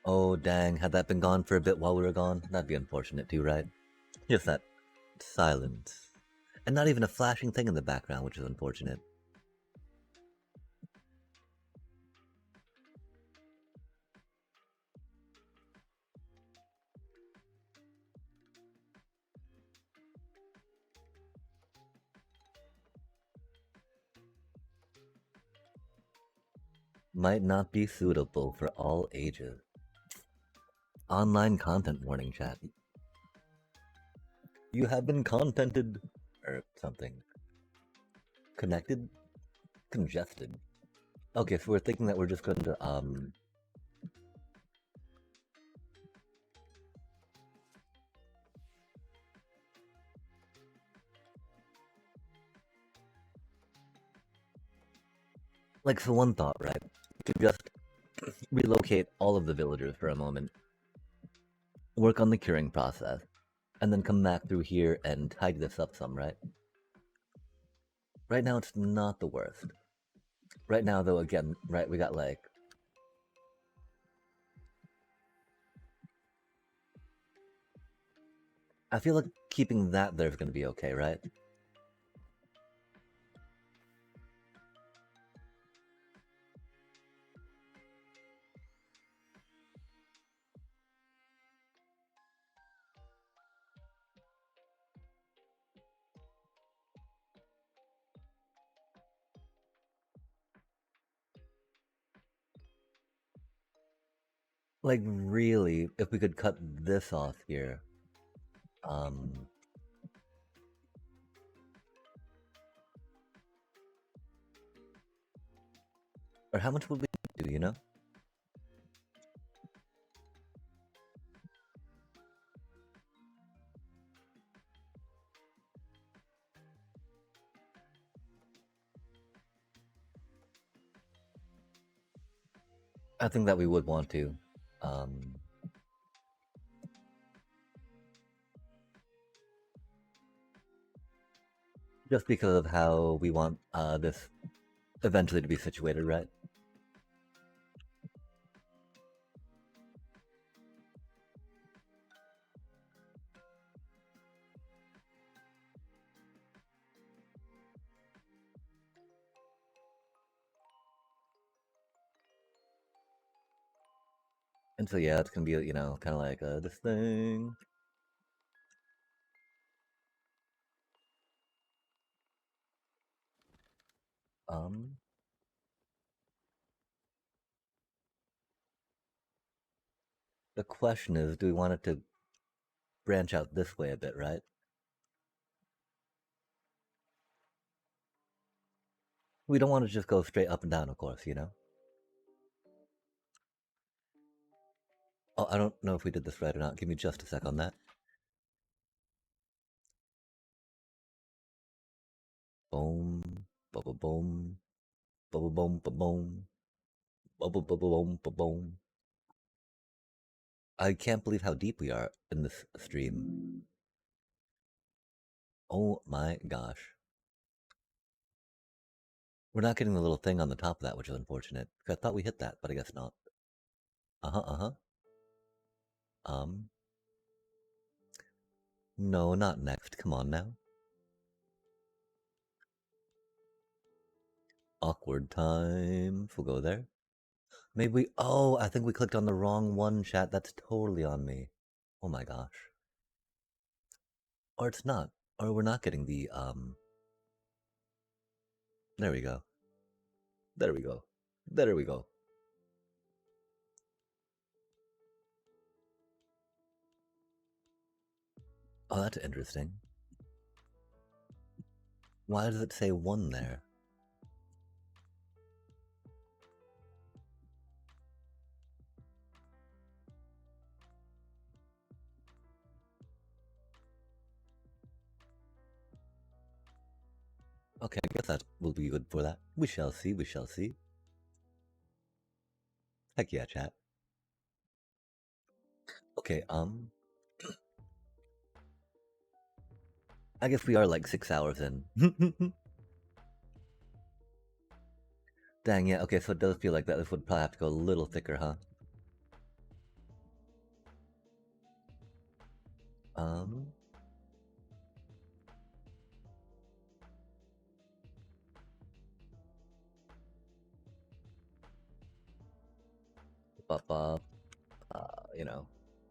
Oh dang, had that been gone for a bit while we were gone, that'd be unfortunate too, right? Just that silence. And not even a flashing thing in the background, which is unfortunate. Might not be suitable for all ages. Online content warning, chat. You have been contented or something. Connected? Congested. Okay, so we're thinking that we're just going to like for one thought, right? We could just relocate all of the villagers for a moment, work on the curing process, and then come back through here and tidy this up some, right? Right now it's not the worst. Right now though, again, right, we got like I feel like keeping that there is gonna be okay, right? Like really, if we could cut this off here, um or how much would we do, you know? I think that we would want to. Um just because of how we want this eventually to be situated, right? And so yeah, it's gonna be you know kind of like this thing. Um, the question is, do we want it to branch out this way a bit, right? We don't want to just go straight up and down, of course, you know? Oh, I don't know if we did this right or not. Give me just a sec on that. Boom, bubble boom, bubble boom, boom, bubble boom, boom. I can't believe how deep we are in this stream. Oh my gosh. We're not getting the little thing on the top of that, which is unfortunate. I thought we hit that, but I guess not. Uh-huh, uh-huh. Um, no, not next. Come on now. Awkward times. We'll go there. Maybe we... Oh, I think we clicked on the wrong one, chat. That's totally on me. Oh my gosh. Or it's not. Or we're not getting the, There we go. There we go. There we go. Oh, that's interesting. Why does it say 1 there? Okay, I guess that will be good for that. We shall see, we shall see. Heck yeah, chat. Okay, I guess we are like 6 hours in. Dang, yeah, okay, so it does feel like that this would probably have to go a little thicker, huh? Um... Bop bop, you know,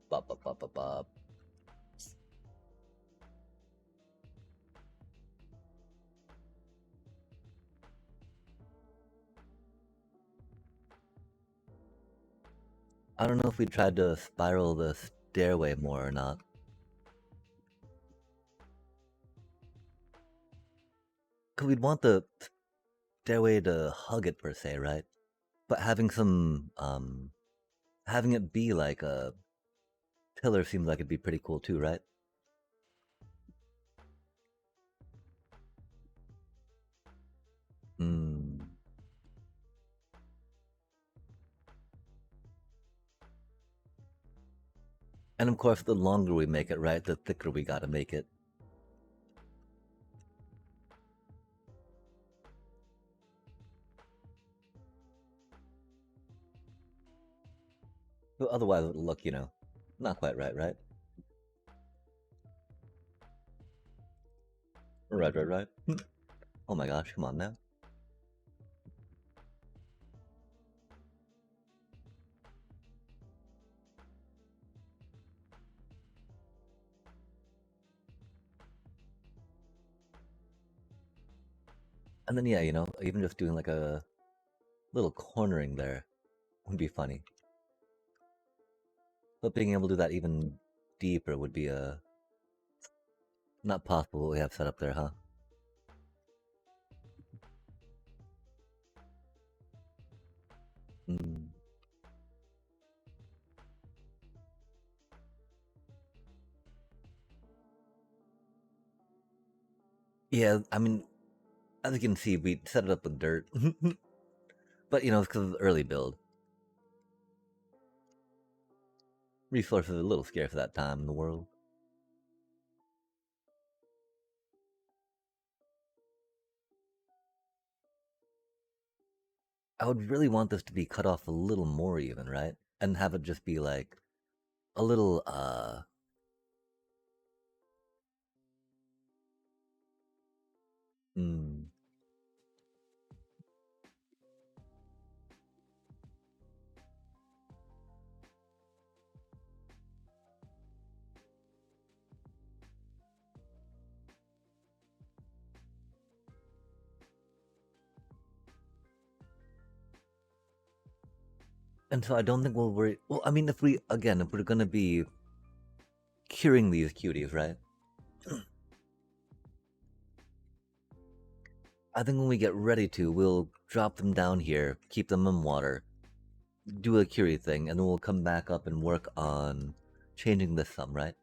bop bop bop bop bop. I don't know if we tried to spiral the stairway more or not. Cause we'd want the stairway to hug it per se, right? But having some, having it be like a pillar seems like it'd be pretty cool too, right? Hmm. And of course, the longer we make it, right, the thicker we gotta make it. But otherwise, it'll look, you know, not quite right, right? Right, right, right. Oh my gosh, come on now. And then, yeah, you know, even just doing like a little cornering there would be funny. But being able to do that even deeper would be not possible what we have set up there, huh? Mm. Yeah, I mean, as you can see, we set it up with dirt. But, you know, it's because of the early build. Resources are a little scarce at that time in the world. I would really want this to be cut off a little more even, right? And have it just be like a little, mm. And so I don't think we'll worry. Well, I mean, if we're gonna be curing these cuties, right? I think when we get ready to, we'll drop them down here, keep them in water, do a curie thing, and then we'll come back up and work on changing this some, right?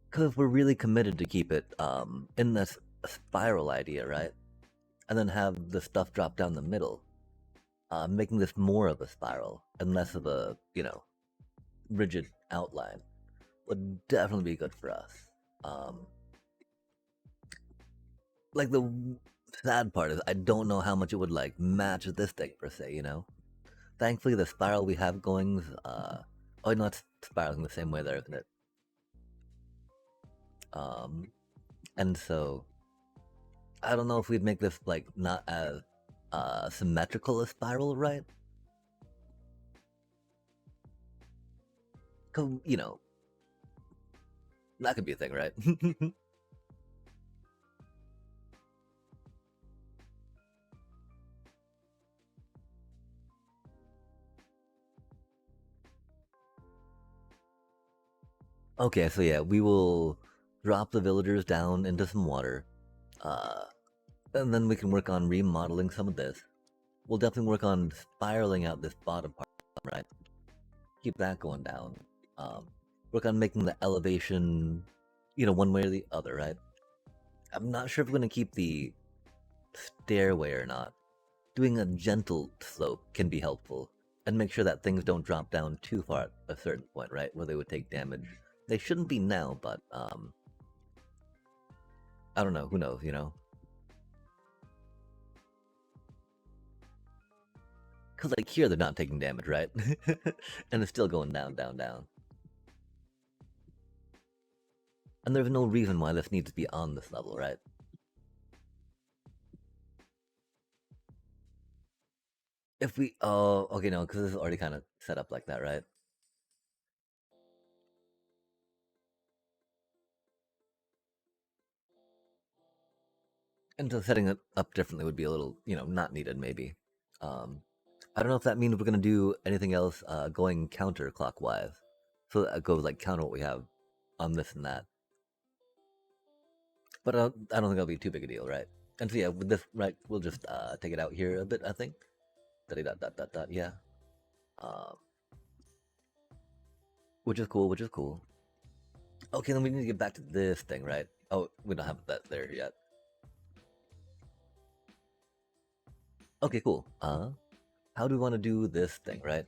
Because we're really committed to keep it in this spiral idea, right? And then have the stuff drop down the middle, making this more of a spiral and less of a, rigid outline would definitely be good for us. Um, like the sad part is I don't know how much it would like match this thing per se. Thankfully, the spiral we have going, oh no, it's spiraling the same way there, isn't it? Um, and so I don't know if we'd make this like not as symmetrical a spiral, right? Cause that could be a thing, right? Okay, so yeah, we will drop the villagers down into some water, uh, and then we can work on remodeling some of this. We'll definitely work on spiraling out this bottom part, right? Keep that going down. Um, Work on making the elevation, one way or the other, right? I'm not sure if we're gonna keep the stairway or not. Doing a gentle slope can be helpful, and make sure that things don't drop down too far at a certain point, right, where they would take damage. They shouldn't be now, but I don't know. Who knows? Because like here, they're not taking damage, right? And it's still going down, down, down. And there's no reason why this needs to be on this level, right? If we, oh, okay, no, because this is already kind of set up like that, right? And so setting it up differently would be a little, not needed maybe. Um, I don't know if that means we're gonna do anything else going counterclockwise, so that goes like counter what we have on this and that. But I don't think that'll be too big a deal, right? And so yeah, with this, right, we'll just take it out here a bit, I think. Dot dot dot dot. Yeah. Um, which is cool. Which is cool. Okay, then we need to get back to this thing, right? Oh, we don't have that there yet. Okay, cool. How do we want to do this thing, right?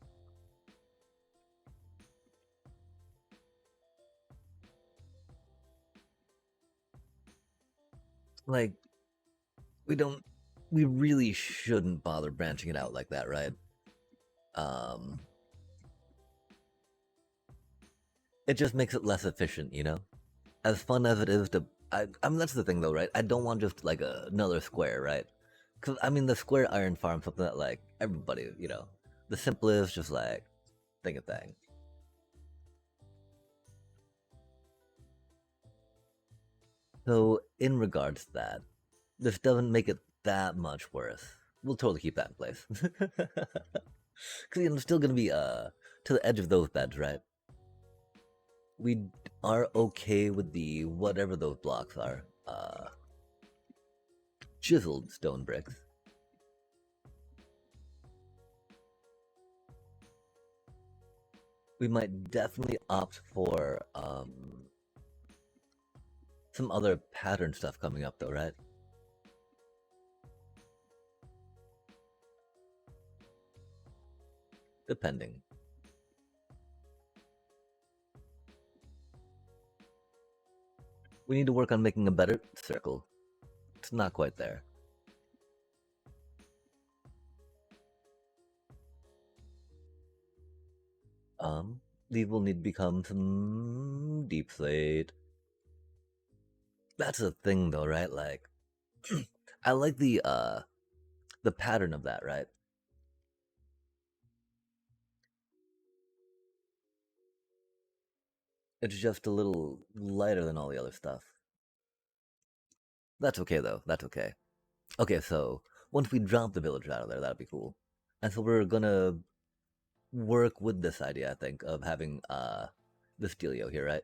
Like, we don't, we really shouldn't bother branching it out like that, right? Um, it just makes it less efficient. As fun as it is to, I mean, that's the thing though, right? I don't want just like another square, right? Because I mean, the square iron farm, something that like everybody, the simplest, just like thing of thing. So in regards to that, this doesn't make it that much worse. We'll totally keep that in place. Because it's still gonna be to the edge of those beds, right? We are okay with the whatever those blocks are. Chiseled stone bricks. We might definitely opt for some other pattern stuff coming up though, right? Depending. We need to work on making a better circle. It's not quite there. These will need to become some deep slate. That's a thing though, right? Like I like the pattern of that, right? It's just a little lighter than all the other stuff. That's okay though. That's okay. Okay, so once we drop the village out of there, that'd be cool. And so we're gonna work with this idea, I think, of having this dealio here, right?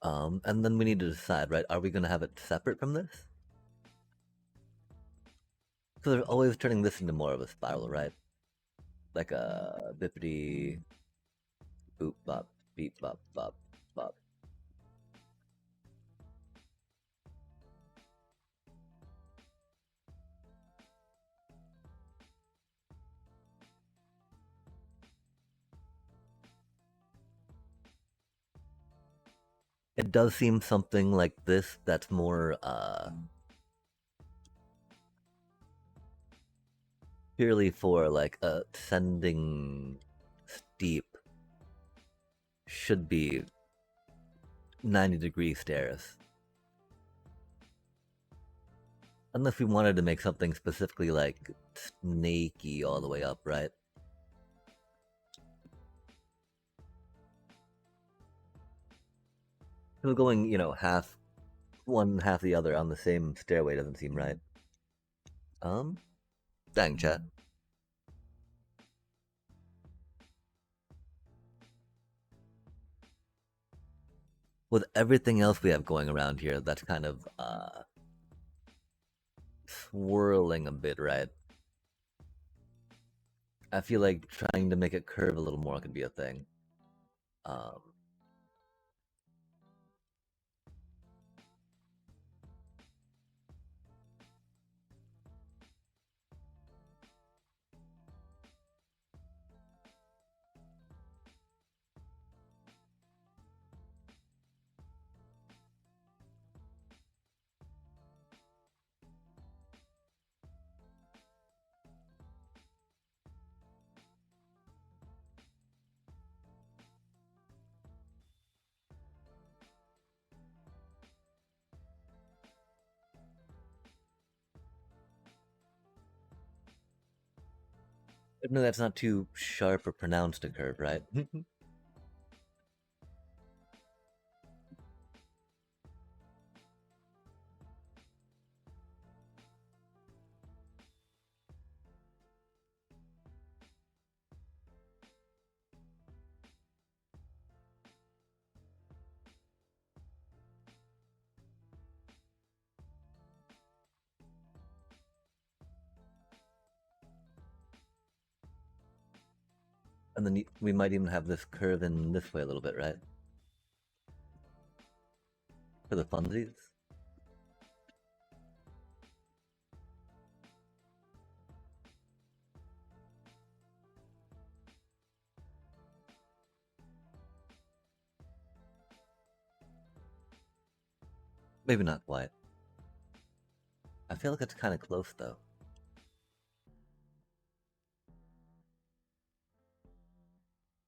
And then we need to decide, right? Are we gonna have it separate from this? So they're always turning this into more of a spiral, right? Like a bippity boop bop beep bop bop bop. It does seem something like this that's more purely for like ascending steep should be 90-degree stairs. Unless we wanted to make something specifically like snaky all the way up, right? So going, you know, half one, half the other on the same stairway doesn't seem right. Dang, chat. With everything else we have going around here, that's kind of swirling a bit, right? I feel like trying to make it curve a little more could be a thing. No, that's not too sharp or pronounced a curve, right? And then we might even have this curve in this way a little bit, right? For the funsies. Maybe not quite. I feel like it's kind of close though.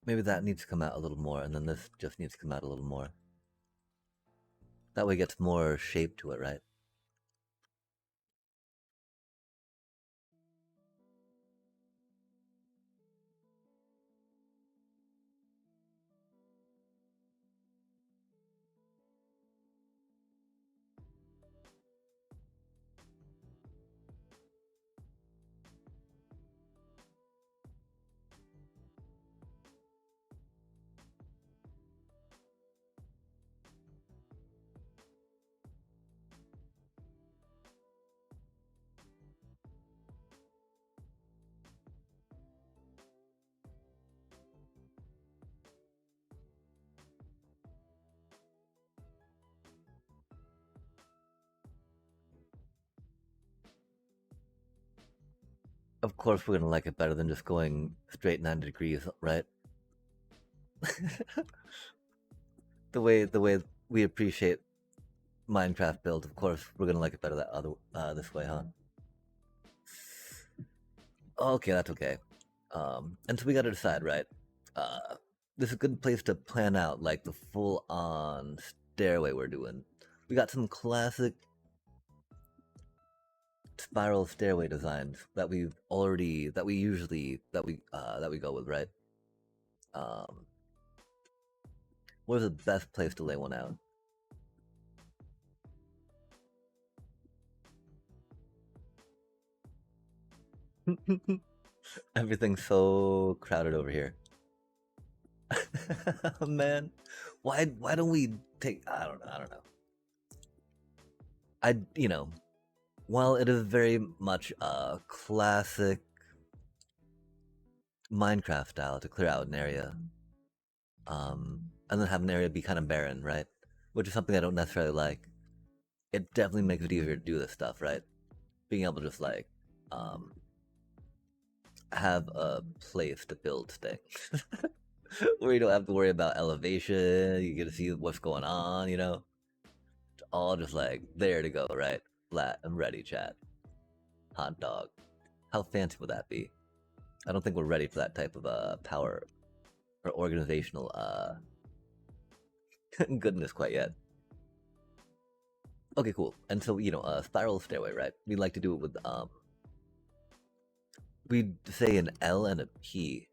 Maybe that needs to come out a little more, and then this just needs to come out a little more. That way it gets more shape to it, right? Of course we're gonna like it better than just going straight 90 degrees, right? the way we appreciate Minecraft builds, of course we're gonna like it better that other this way, huh? Okay, that's okay. And so we gotta decide, right? This is a good place to plan out like the full-on stairway we're doing. We got some classic spiral stairway designs that we usually that we go with, right? Where's the best place to lay one out? Everything's so crowded over here. Man, why don't we take? I don't know. You know, while it is very much a classic Minecraft style to clear out an area, and then have an area be kind of barren, right? Which is something I don't necessarily like. It definitely makes it easier to do this stuff, right? Being able to just like um, have a place to build things where you don't have to worry about elevation. You get to see what's going on, you know? It's all just like there to go, right? Flat and ready, chat. Hot dog. How fancy would that be? I don't think we're ready for that type of power or organizational goodness quite yet. Okay, cool. And so, a spiral stairway, right? We like to do it with we'd say an L and a P.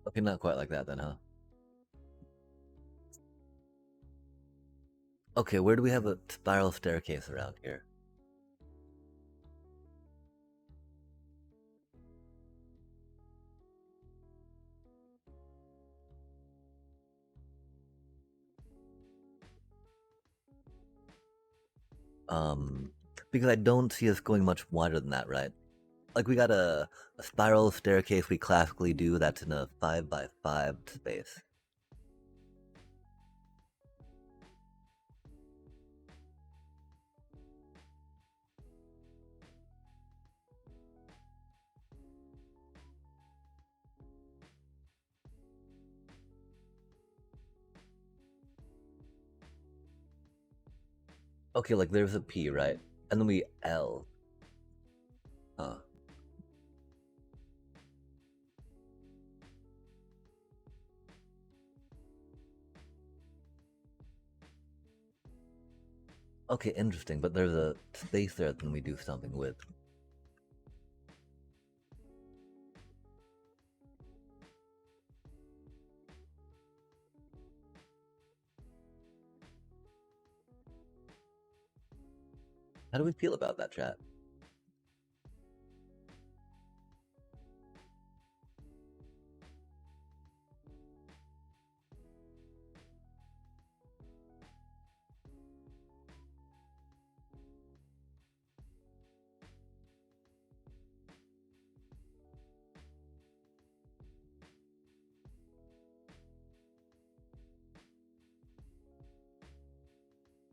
Okay, not quite like that then, huh? Okay, where do we have a spiral staircase around here? Because I don't see us going much wider than that, right? Like we got a spiral staircase we classically do that's in a 5x5 space. Okay, like there's a P, right? And then we L. Huh. Okay, interesting, but there's a space there that we do something with. How do we feel about that, chat?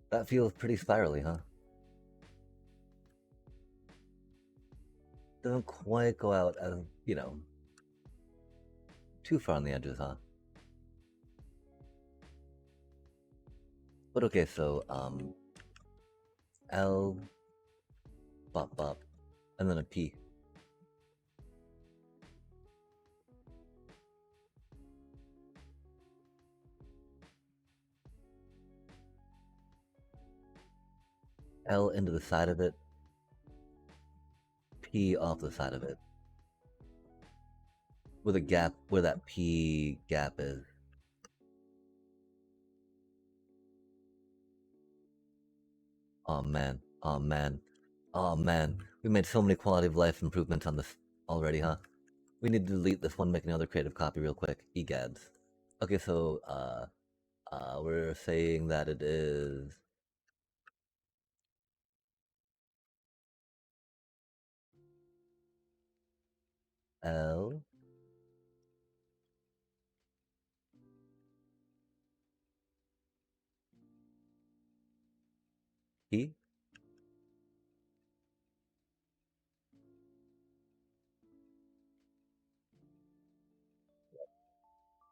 That feels pretty spirally, huh? Doesn't quite go out as, too far on the edges, huh? But okay, so, L, bop bop, and then a P. L into the side of it, P off the side of it. With a gap where that P gap is. Oh man, oh man, oh man. We made so many quality of life improvements on this already, huh? We need to delete this one, make another creative copy real quick. Egads. Okay, so we're saying that it is L P.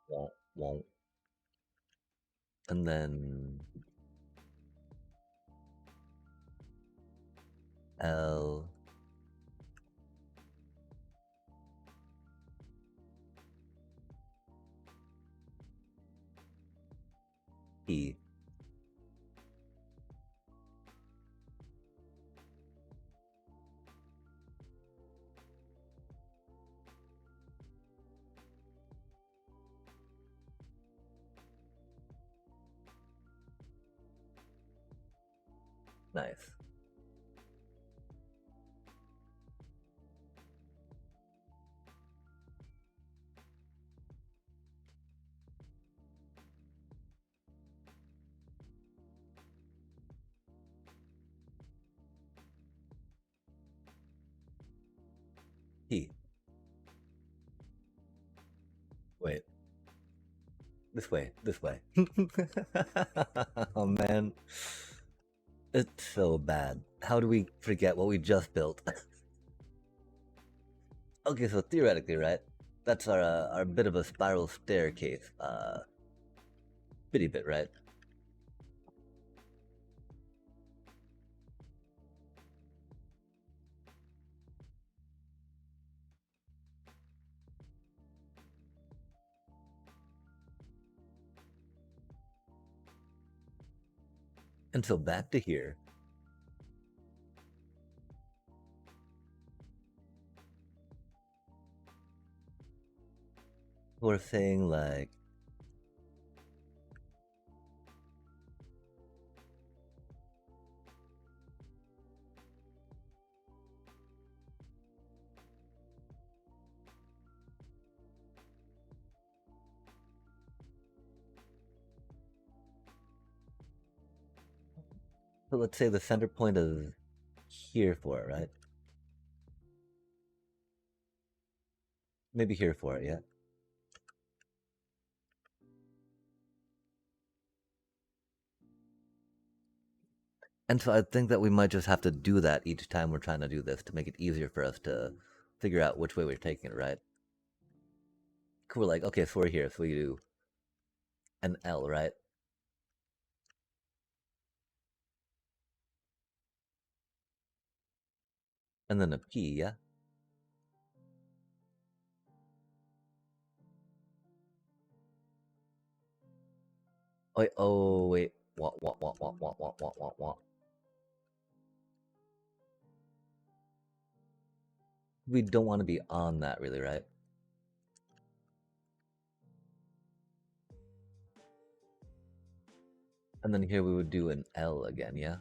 Won't, won't. And then L P. Nice. P. Wait. This way. This way. Oh man. It's so bad. How do we forget what we just built? Okay, so theoretically, right? That's our bit of a spiral staircase. Bitty bit, right? And so back to here. We're saying like so let's say the center point is here for it, right? Maybe here for it, yeah. And so I think that we might just have to do that each time we're trying to do this to make it easier for us to figure out which way we're taking it, right? We're like, okay, so we're here, so we do an L, right? And then a P, yeah? Wait, oh, wait. What? We don't want to be on that, really, right? And then here we would do an L again, yeah?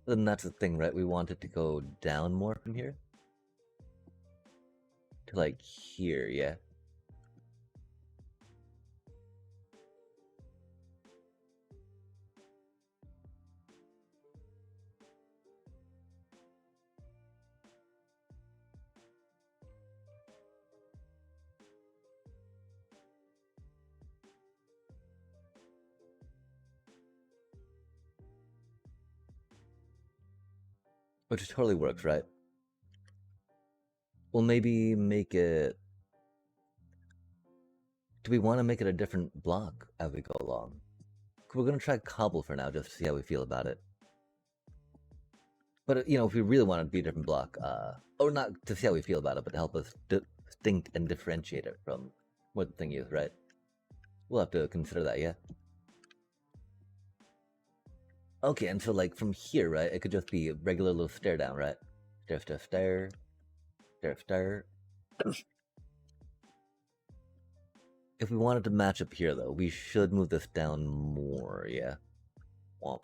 Then that's the thing, right? We want it to go down more from here. To like here, yeah? Which totally works, right? We'll maybe make it... Do we want to make it a different block as we go along? We're going to try cobble for now, just to see how we feel about it. But, you know, if we really want it to be a different block, or not to see how we feel about it, but to help us distinct and differentiate it from what the thing is, right? We'll have to consider that, yeah? Okay, and so, like, from here, right, it could just be a regular little stare down, right? Stare. If we wanted to match up here, though, we should move this down more, yeah? Womp.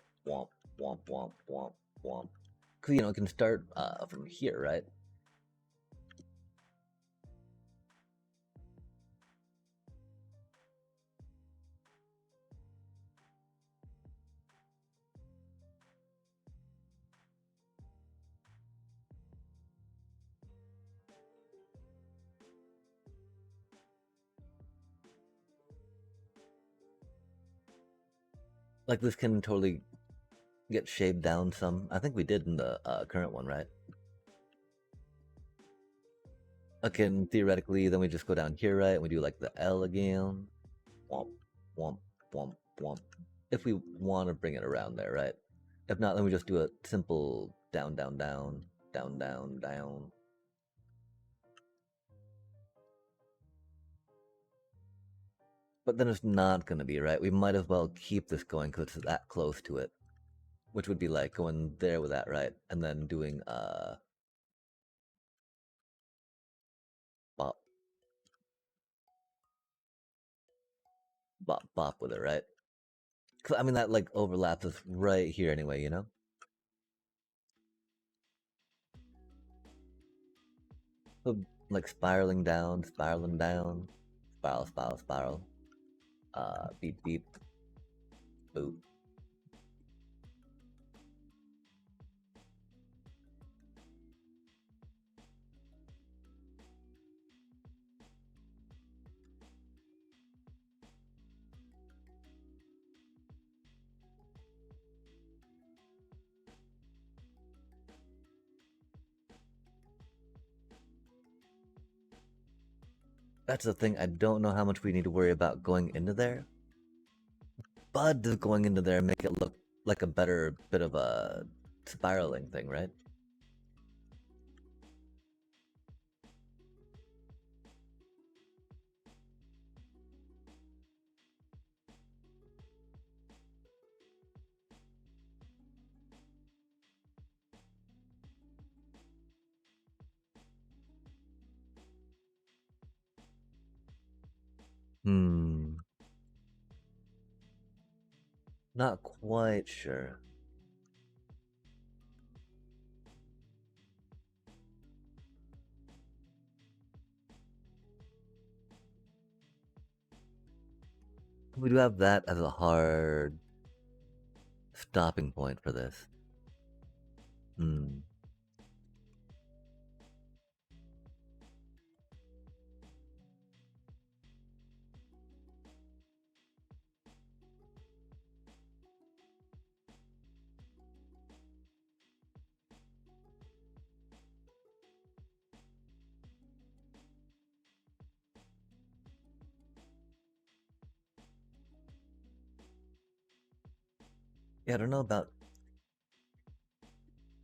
Because, you know, it can start from here, right? Like, this can totally get shaved down some. I think we did in the current one, right? Okay, and theoretically, then we just go down here, right? And we do like the L again. Womp. If we want to bring it around there, right? If not, then we just do a simple down. But then it's not gonna be, right? We might as well keep this going because it's that close to it. Which would be like going there with that, right? And then doing bop bop bop with it, right? Cause I mean that like overlaps us right here anyway, you know? So like spiraling down, spiral, spiral, spiral. Beep beep, boop. That's the thing. I don't know how much we need to worry about going into there, but does going into there make it look like a better bit of a spiraling thing, right? Hmm. Not quite sure. We do have that as a hard stopping point for this. Hmm. Yeah, I don't know about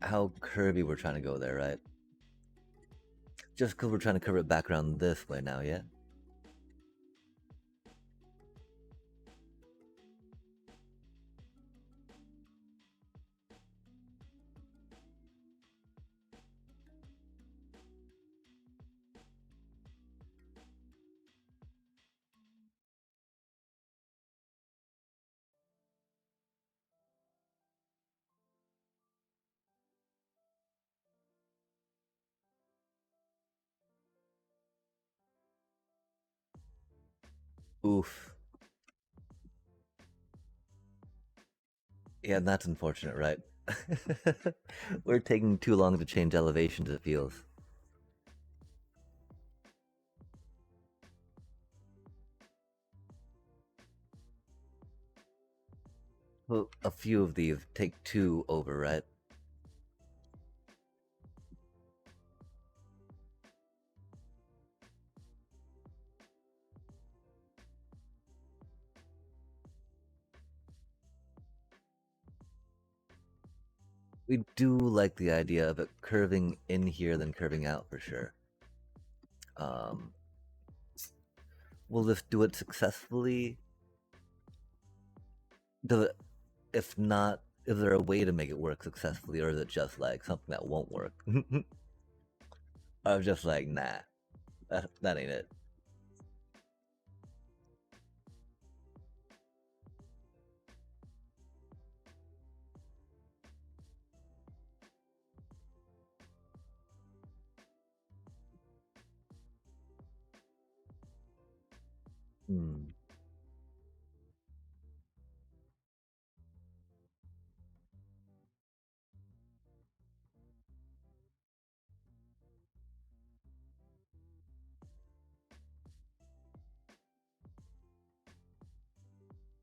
how curvy we're trying to go there, right? Just because we're trying to curve it back around this way now, yeah? Oof. Yeah, that's unfortunate, right? We're taking too long to change elevations, it feels. Well, a few of these take two over, right? We do like the idea of it curving in here, then curving out for sure. Um, will this do it successfully? Does it, if not, is there a way to make it work successfully, or is it just like something that won't work? I was just like, nah, that ain't it. Hmm.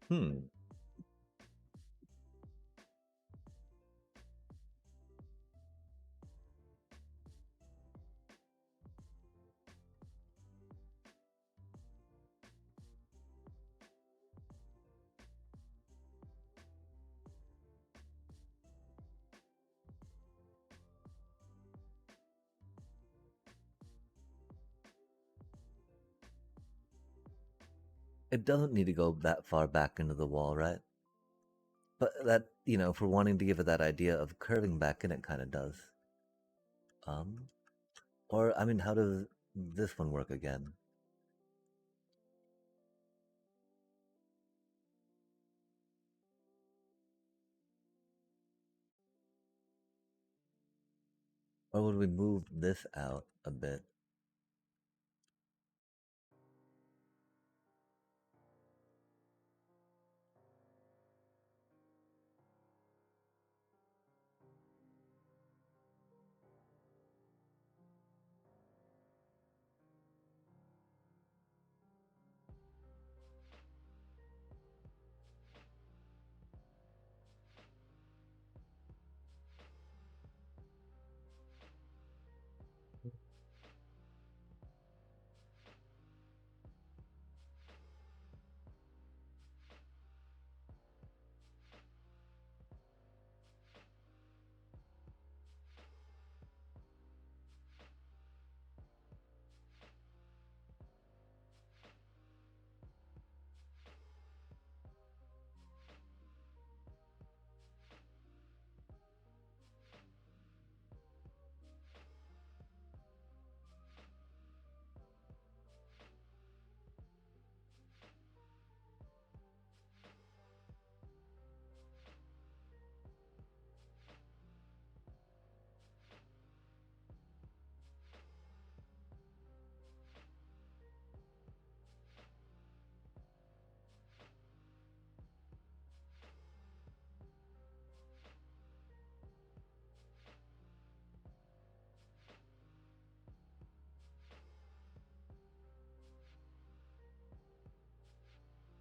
Hmm. It doesn't need to go that far back into the wall, right? But that, for wanting to give it that idea of curving back in, it kind of does. Um, or, I mean, how does this one work again? Or would we move this out a bit?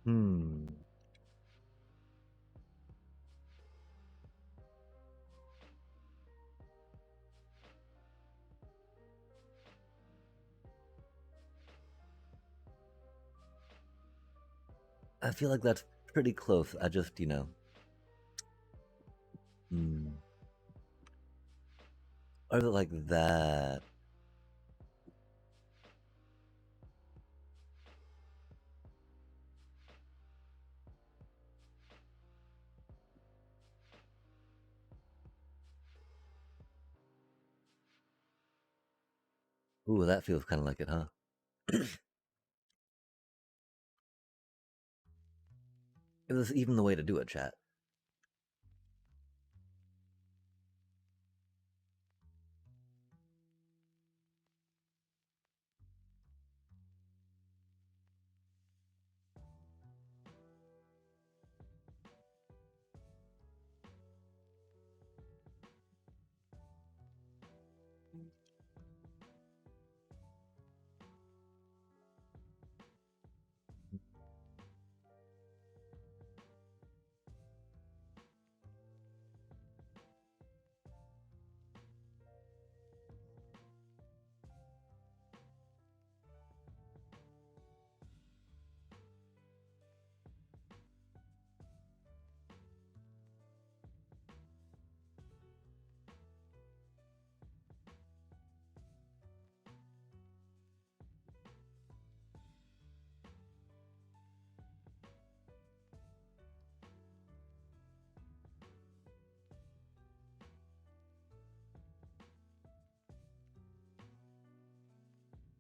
Hmm. I feel like that's pretty close. I just, hmm. Or is it like that? Ooh, that feels kind of like it, huh? Is this even the way to do it, chat?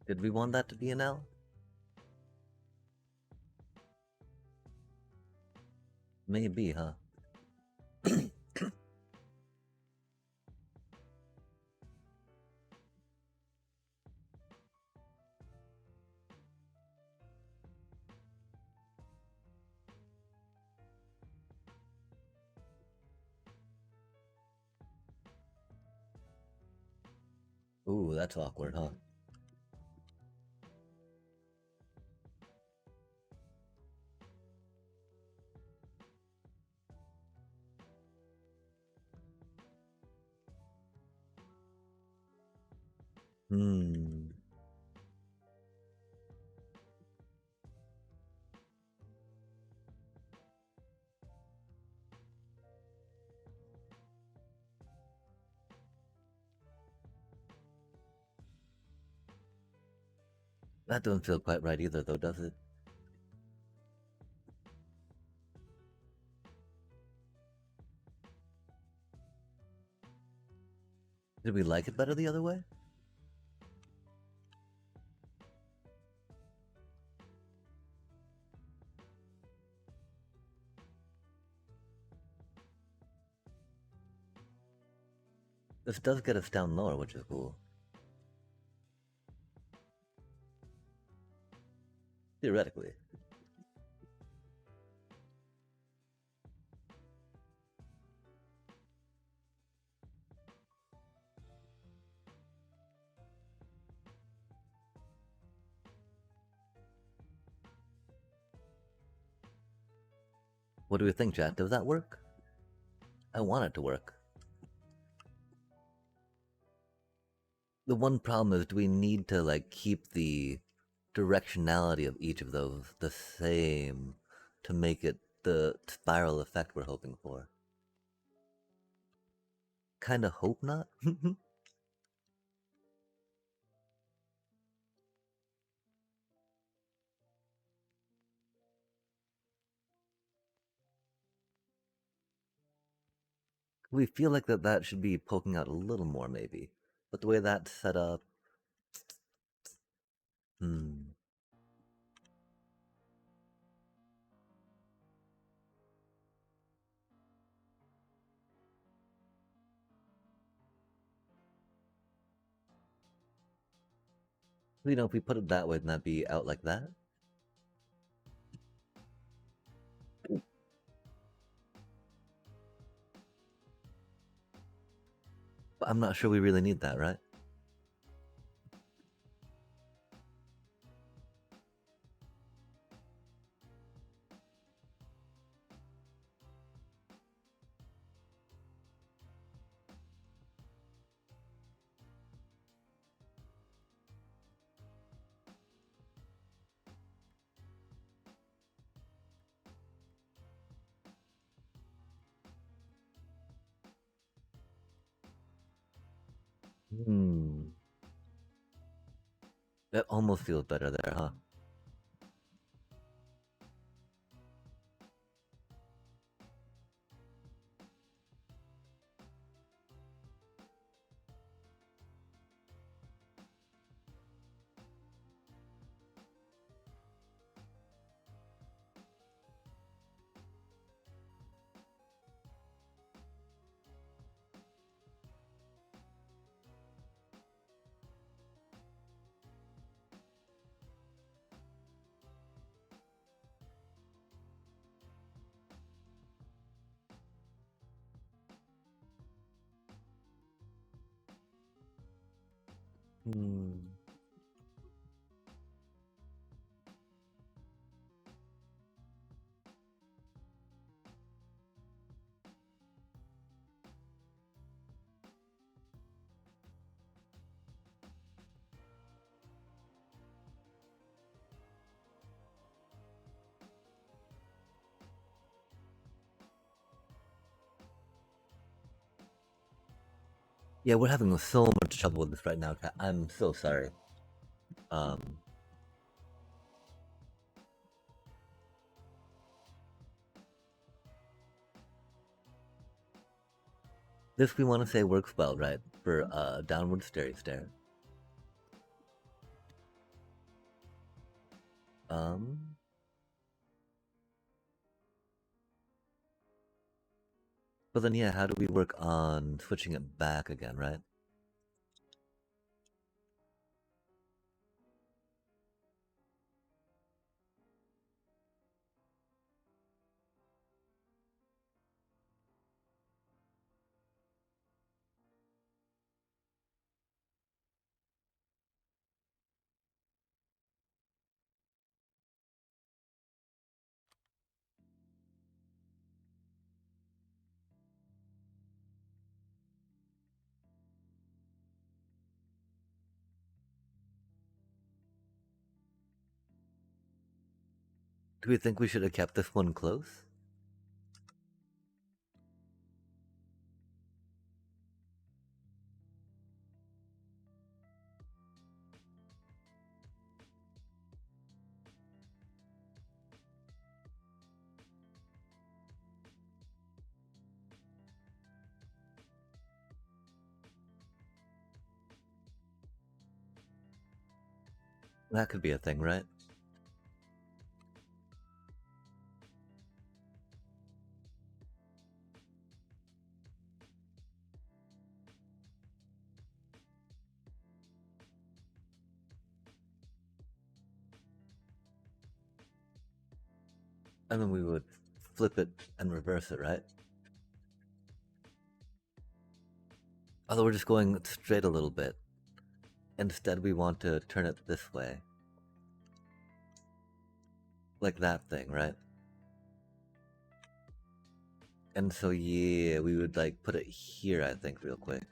Did we want that to be an L? Maybe, huh? Ooh, that's awkward, huh? Hmm. That doesn't feel quite right either, though, does it? Did we like it better the other way? This does get us down lower, which is cool. Theoretically. What do we think, chat? Does that work? I want it to work. The one problem is, do we need to like keep the directionality of each of those the same to make it the spiral effect we're hoping for? Kinda hope not. We feel like that should be poking out a little more, maybe. But the way that's set up, you know, if we put it that way, then that'd be out like that. But I'm not sure we really need that, right? That almost feels better there, huh? Yeah, we're having so much trouble with this right now. I'm so sorry. This we want to say works well, right? For downward stare stare. But then yeah, how do we work on switching it back again, right? Do we think we should have kept this one close? That could be a thing, right? And then we would flip it and reverse it, right? Although we're just going straight a little bit. Instead, we want to turn it this way. Like that thing, right? And so, yeah, we would like put it here, I think, real quick.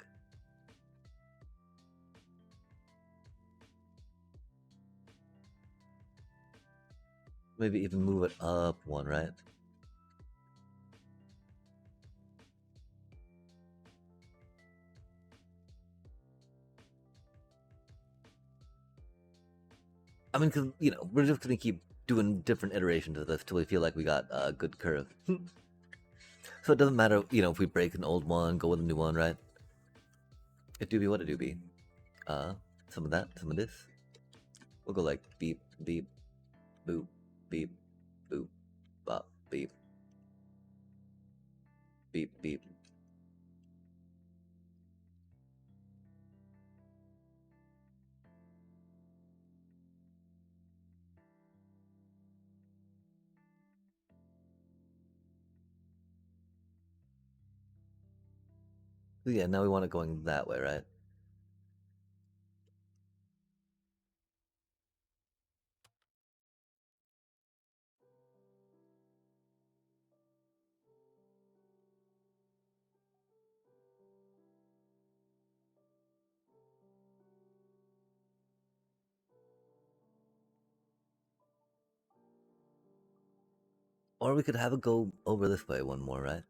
Maybe even move it up one, right? I mean, because, you know, we're just going to keep doing different iterations of this till we feel like we got a good curve. So it doesn't matter, you know, if we break an old one, go with a new one, right? It do be what it do be. Some of that, some of this. We'll go like beep, beep, boop, beep, boop, bop, beep, beep, beep. So yeah, now we want it going that way, right? Or we could have it go over this way one more, right?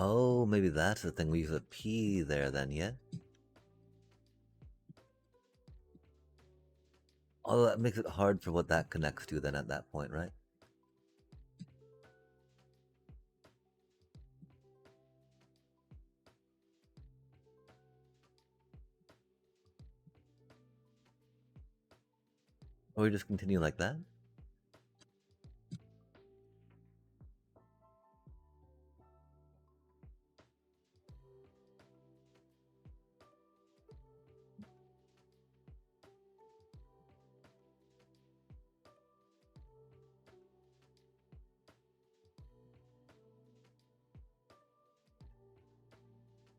Oh, maybe that's the thing. We use a P there then, yeah? Although that makes it hard for what that connects to then at that point, right? Or we just continue like that?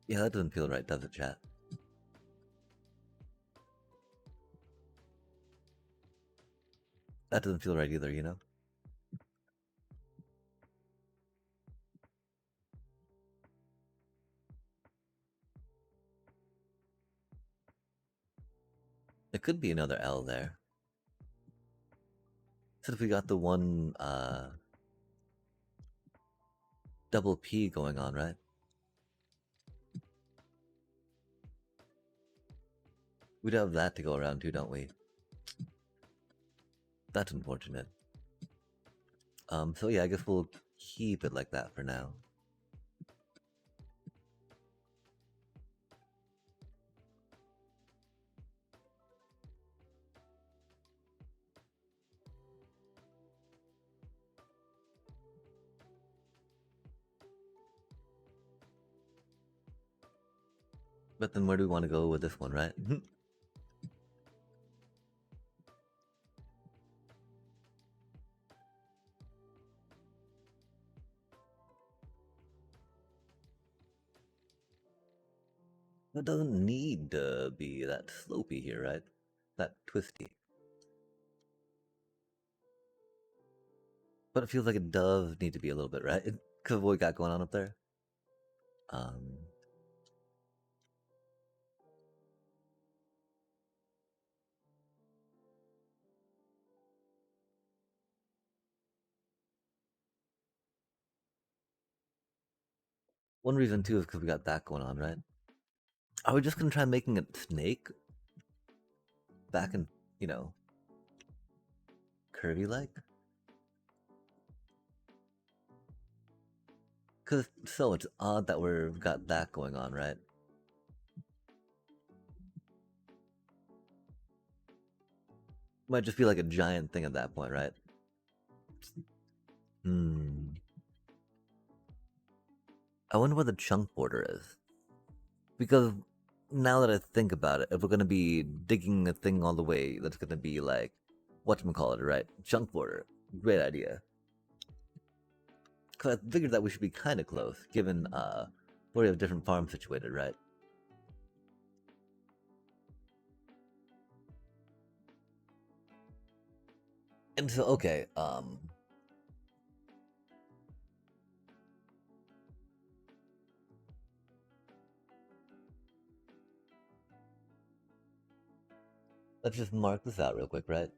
Yeah, that doesn't feel right, does it, chat? That doesn't feel right either, you know? It could be another L there. So if we got the one double P going on, right? We'd have that to go around too, don't we? That's unfortunate. So yeah, I guess we'll keep it like that for now. But then where do we want to go with this one, right? It doesn't need to be that slopey here, right? That twisty. But it feels like it does need to be a little bit, right? Because of what we got going on up there. Um, One reason too is because we got that going on, right? Are we just gonna try making it snake? back and, you know, curvy-like. Cause so it's odd that we've got that going on, right? Might just be like a giant thing at that point, right? Hmm. I wonder what the chunk border is. Because now that I think about it, if we're gonna be digging a thing all the way, that's gonna be like, whatchamacallit, right? Chunk border. Great idea. Because I figured that we should be kind of close, given where we have different farms situated, right? And so, okay, let's just mark this out real quick, right?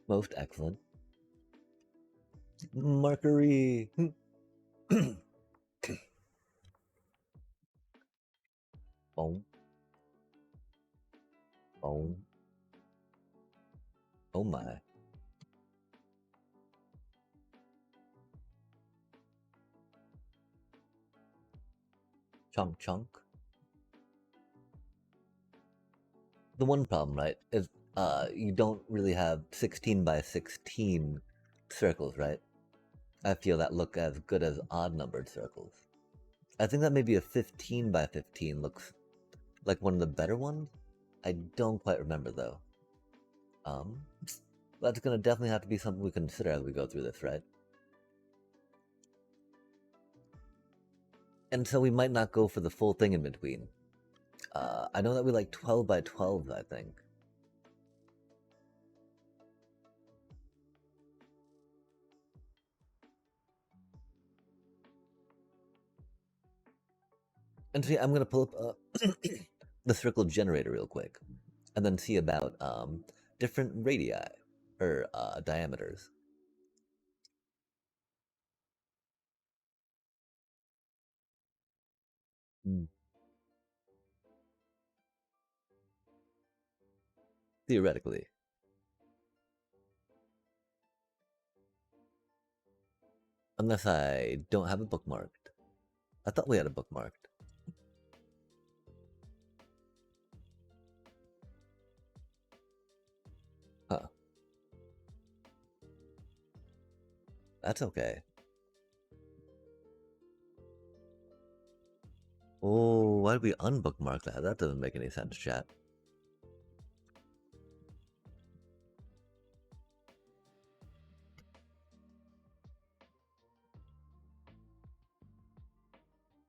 Most excellent. Markery. Boom. Boom. Oh my. Chunk chunk. The one problem, right, is you don't really have 16 by 16 circles, right? I feel that look as good as odd numbered circles. I think that maybe a 15 by 15 looks like one of the better ones. I don't quite remember though. Um, that's gonna definitely have to be something we consider as we go through this, right? And so we might not go for the full thing in between. I know that we like 12 by 12s, I think. And see, I'm gonna pull up the circle generator real quick, and then see about different radii or diameters. Mm. Theoretically, unless I don't have it bookmarked. I thought we had it bookmarked. Huh. That's okay. Oh, why did we unbookmark that? That doesn't make any sense, chat.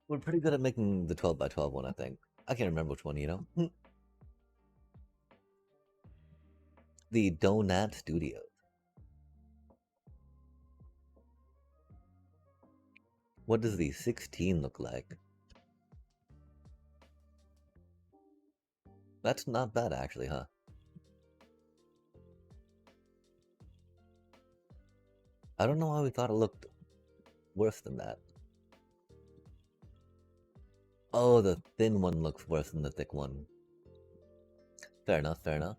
We're pretty good at making the 12 by 12 one, I think. I can't remember which one, you know? The Donut Studios. What does the 16 look like? That's not bad, actually, huh? I don't know why we thought it looked worse than that. Oh, the thin one looks worse than the thick one. Fair enough, fair enough.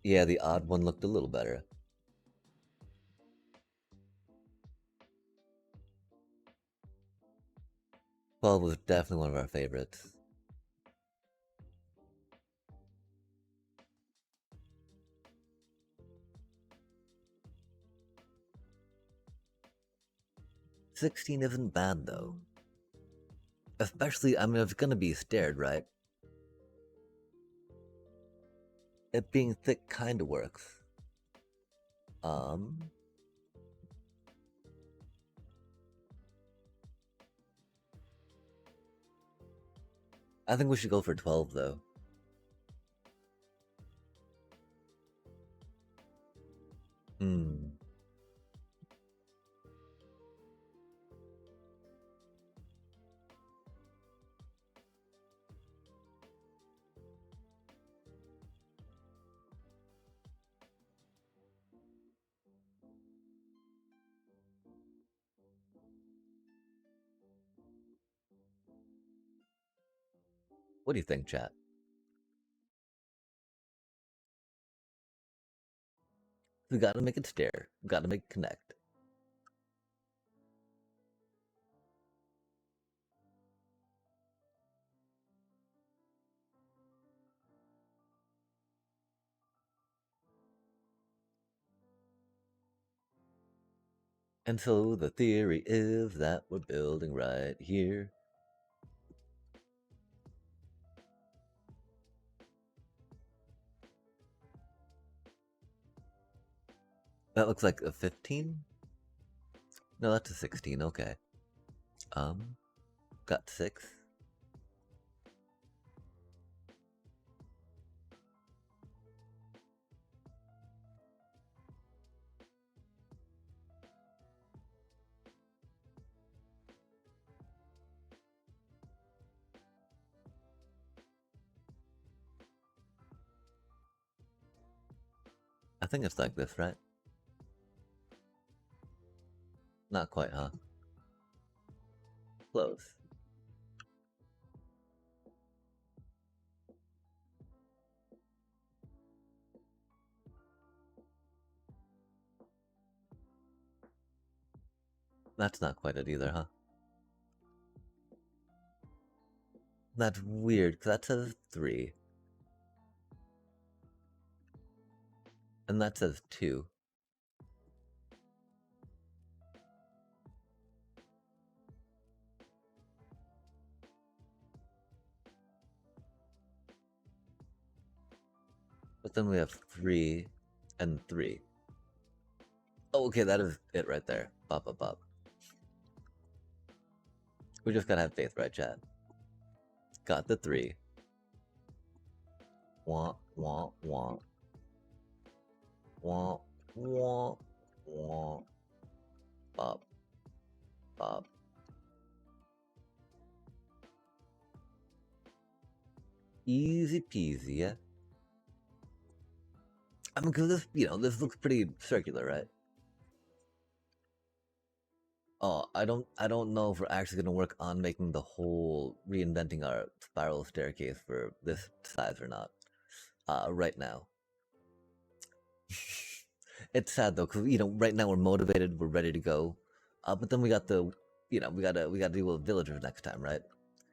Yeah, the odd one looked a little better. 12 was definitely one of our favorites. '16 isn't bad though. Especially, I mean, it's gonna be stared, right? It being thick kinda works. Um... I think we should go for 12 though. Hmm. What do you think, chat? We gotta make it stare. We gotta make it connect. And so the theory is that we're building right here. That looks like a 15? No, that's a 16, okay. Got 6. I think it's like this, right? Not quite, huh? Close. That's not quite it either, huh? That's weird, because that says 3. And that says 2. But then we have 3 and 3. Oh, okay, that is it right there. Bop, bop, bop. We just gotta have faith, right, chat? Got the 3. Wah, wah, wah. Wah, wah, wah. Bop, bop. Easy peasy, yeah? I mean, because this, this looks pretty circular, right? Oh, I don't know if we're actually gonna work on making the whole reinventing our spiral staircase for this size or not. Right now. It's sad though, because right now we're motivated, we're ready to go. But then we got the, we gotta deal with villagers next time, right?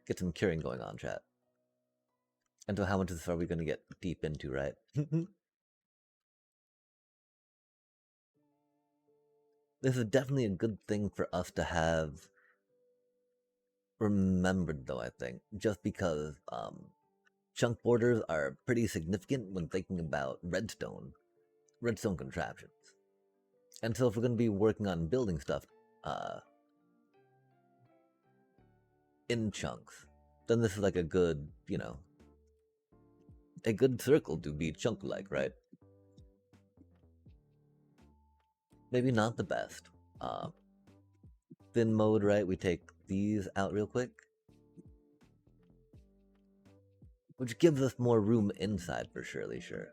Get some curing going on, chat. And so how much of this are we gonna get deep into, right? This is definitely a good thing for us to have remembered, though, I think, just because chunk borders are pretty significant when thinking about redstone contraptions. And so if we're going to be working on building stuff in chunks, then this is like a good, a good circle to be chunk-like, right? Maybe not the best. Thin mode, right? We take these out real quick, which gives us more room inside for surely sure.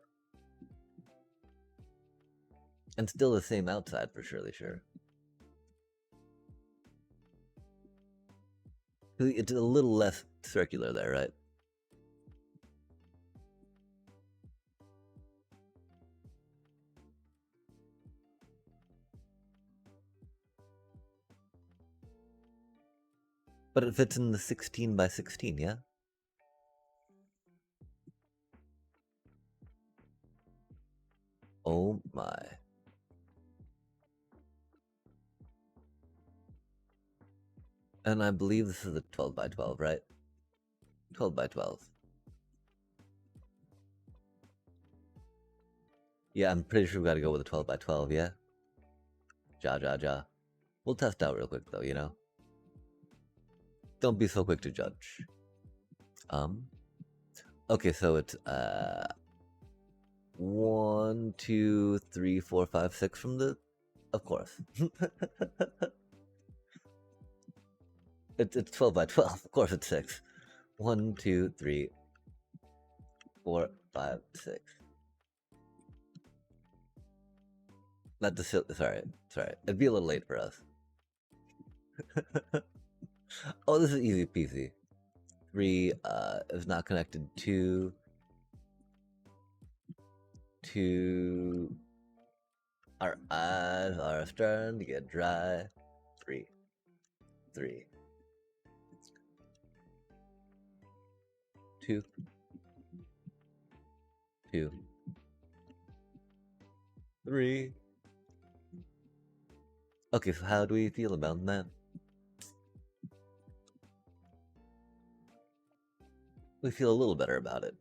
And still the same outside for surely sure. It's a little less circular there, right? But it fits in the 16 by 16, yeah? Oh my. And I believe this is a 12 by 12, right? 12 by 12. Yeah, I'm pretty sure we gotta go with a 12 by 12, yeah? Ja. We'll test out real quick though, Don't be so quick to judge. Okay, so it's 1, 2, 3, 4, 5, 6 from the, of course. It's 12 by 12. Of course it's 6. 1, 2, 3, 4, 5, 6. Not the sorry. It'd be a little late for us. Oh, this is easy peasy. 3 is not connected to our eyes are starting to get dry. 3, 3, 2, 2, 3. Okay, so how do we feel about that? We feel a little better about it.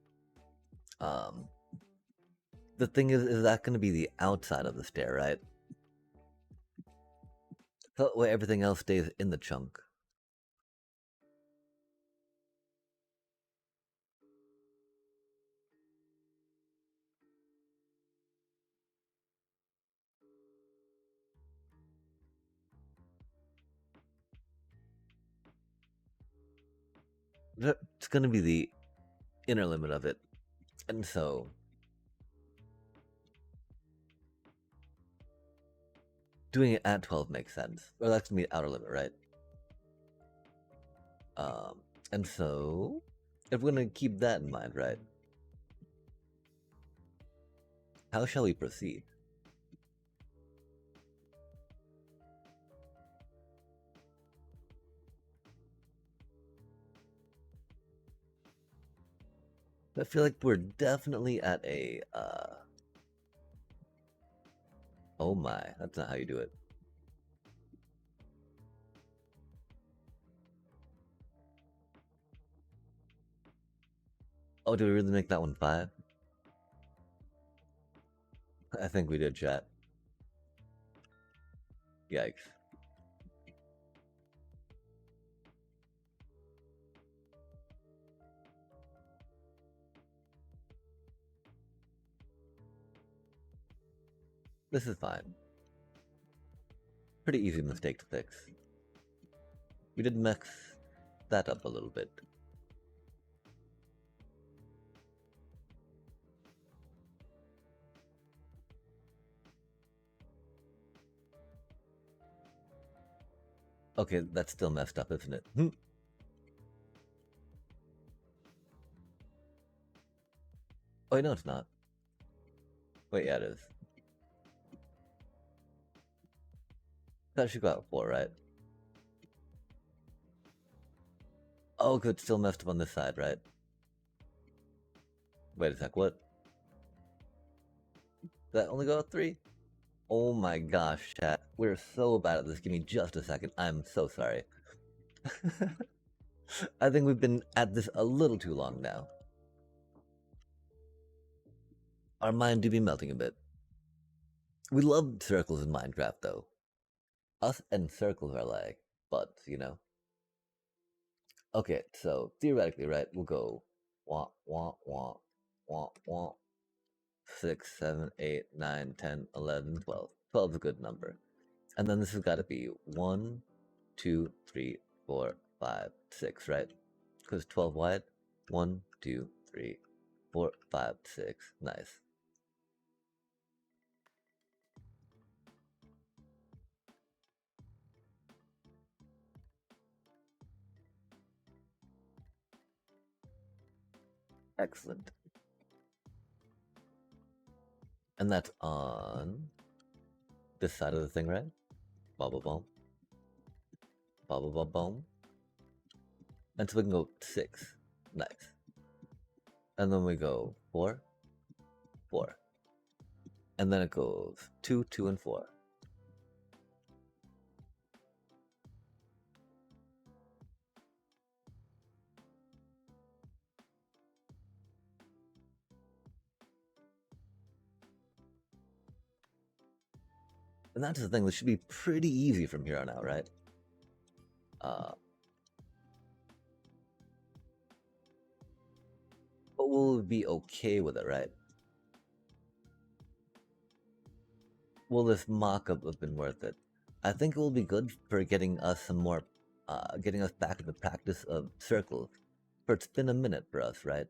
The thing is that going to be the outside of the stair, right? So that way everything else stays in the chunk. It's going to be the inner limit of it. And so doing it at 12 makes sense. Or that's going to be the outer limit, right? And so if we're going to keep that in mind, right? How shall we proceed? I feel like we're definitely at a, oh my, that's not how you do it. Oh, did we really make that one 5? I think we did, chat. Yikes. This is fine. Pretty easy mistake to fix. We did mix that up a little bit. Okay, that's still messed up, isn't it? Oh, no, it's not. Wait, yeah, it is. That should go out 4, right? Oh, good, still messed up on this side, right? Wait a sec, what? Did that only go out 3? Oh my gosh, chat. We're so bad at this. Give me just a second. I'm so sorry. I think we've been at this a little too long now. Our mind do be melting a bit. We love circles in Minecraft, though. Us and circles are like buds, you know? Okay, so theoretically, right, we'll go wah, wah, wah, wah, wah. 6, 7, 8, 9, 10, 11, 12. 12 is a good number. And then this has got to be 1, 2, 3, 4, 5, 6, right? Because 12 wide. 1, 2, 3, 4, 5, 6. Nice. Excellent. And that's on this side of the thing, right? Bubble bump. Bubble bump boom. And so we can go 6. Nice. And then we go 4, 4. And then it goes 2, 2, and 4. And that's the thing, this should be pretty easy from here on out, right? But we'll be okay with it, right? Will this mock-up have been worth it? I think it will be good for getting us some more, getting us back in the practice of circles. For it's been a minute for us, right?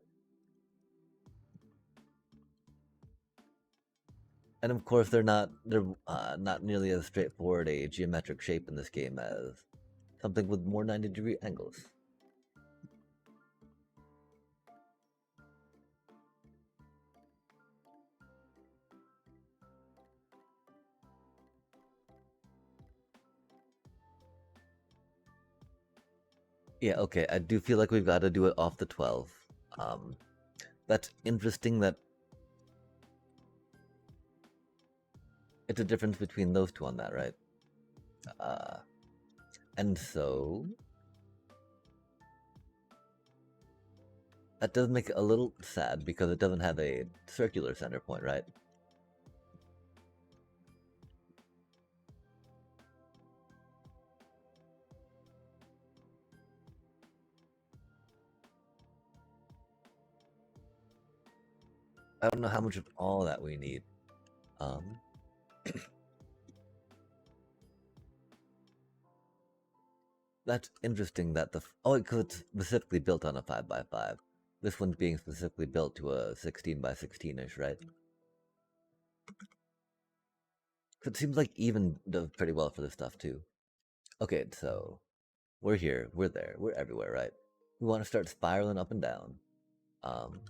And of course, they're not nearly as straightforward a geometric shape in this game as something with more 90-degree angles. Yeah, okay, I do feel like we've got to do it off the 12. Um, that's interesting that it's a difference between those two on that, right? Uh, and so that does make it a little sad because it doesn't have a circular center point, right? I don't know how much of all that we need. Um, that's interesting that oh, because it's specifically built on a 5x5. This one's being specifically built to a 16x16ish, right? It seems like even does pretty well for this stuff too. Okay, so we're here, we're there, we're everywhere, right? We want to start spiraling up and down. Um,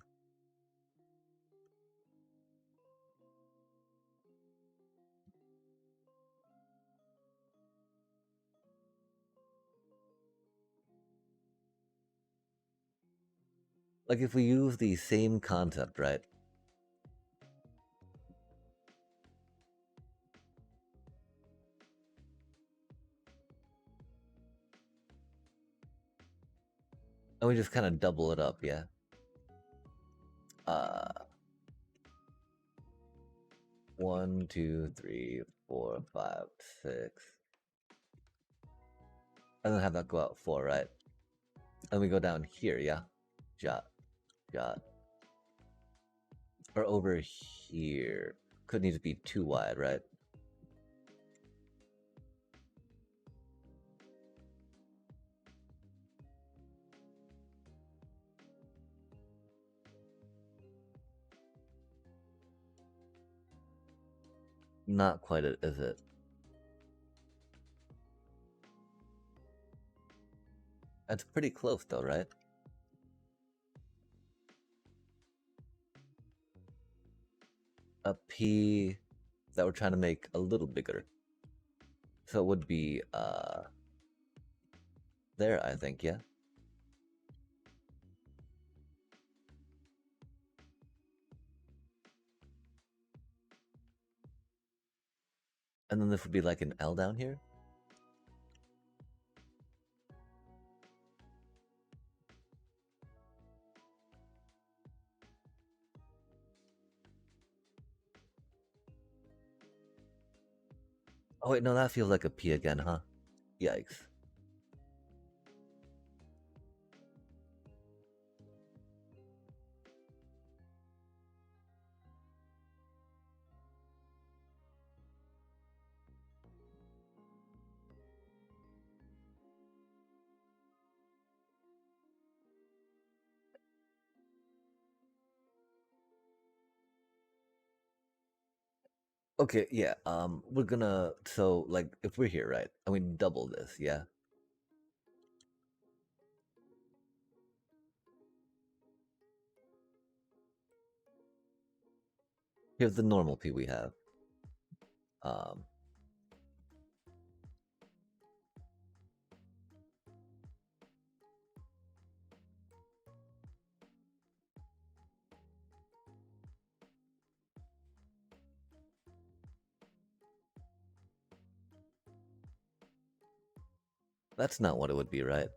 like if we use the same concept, right? And we just kind of double it up, yeah? Uh, 1, 2, 3, 4, 5, 6. And then have that go out 4, right? And we go down here, yeah? Jot, jot. Or over here. Could need to be too wide, right? Not quite it, is it? That's pretty close though, right? A P that we're trying to make a little bigger. So it would be there, I think, yeah? And then this would be like an L down here? Oh wait, no, that feels like a P again, huh? Yikes. Okay, yeah, we're gonna, so, like, if we're here, right, and we double this, yeah? Here's the normal P we have. Um, that's not what it would be, right?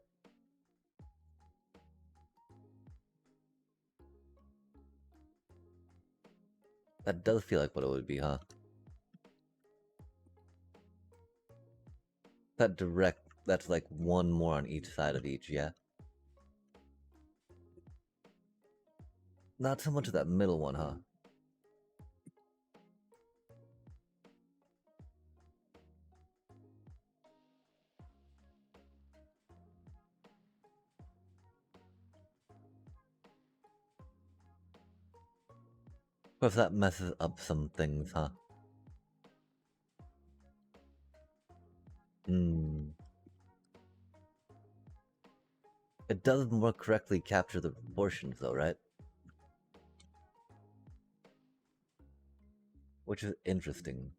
That does feel like what it would be, huh? That direct, that's like one more on each side of each, yeah? Not so much of that middle one, huh? Or if that messes up some things, huh? Hmm. It does more correctly capture the proportions, though, right? Which is interesting.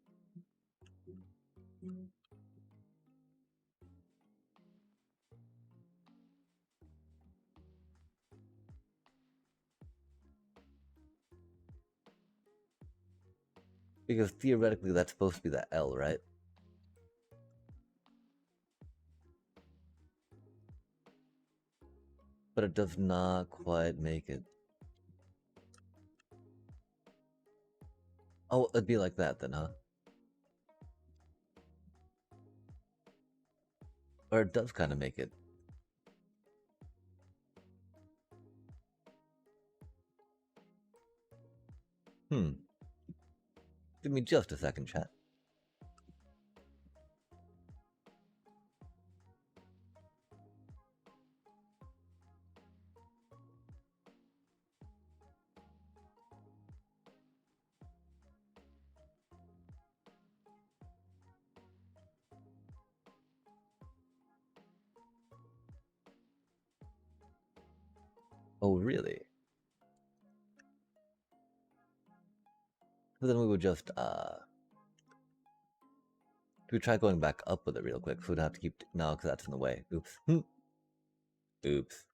Because theoretically that's supposed to be the L, right? But it does not quite make it. Oh, it'd be like that then, huh? Or it does kind of make it. Give me just a second, chat. Oh, really? So then we would just, we try going back up with it real quick, so we'd have to keep, no, because that's in the way. Oops. Oops.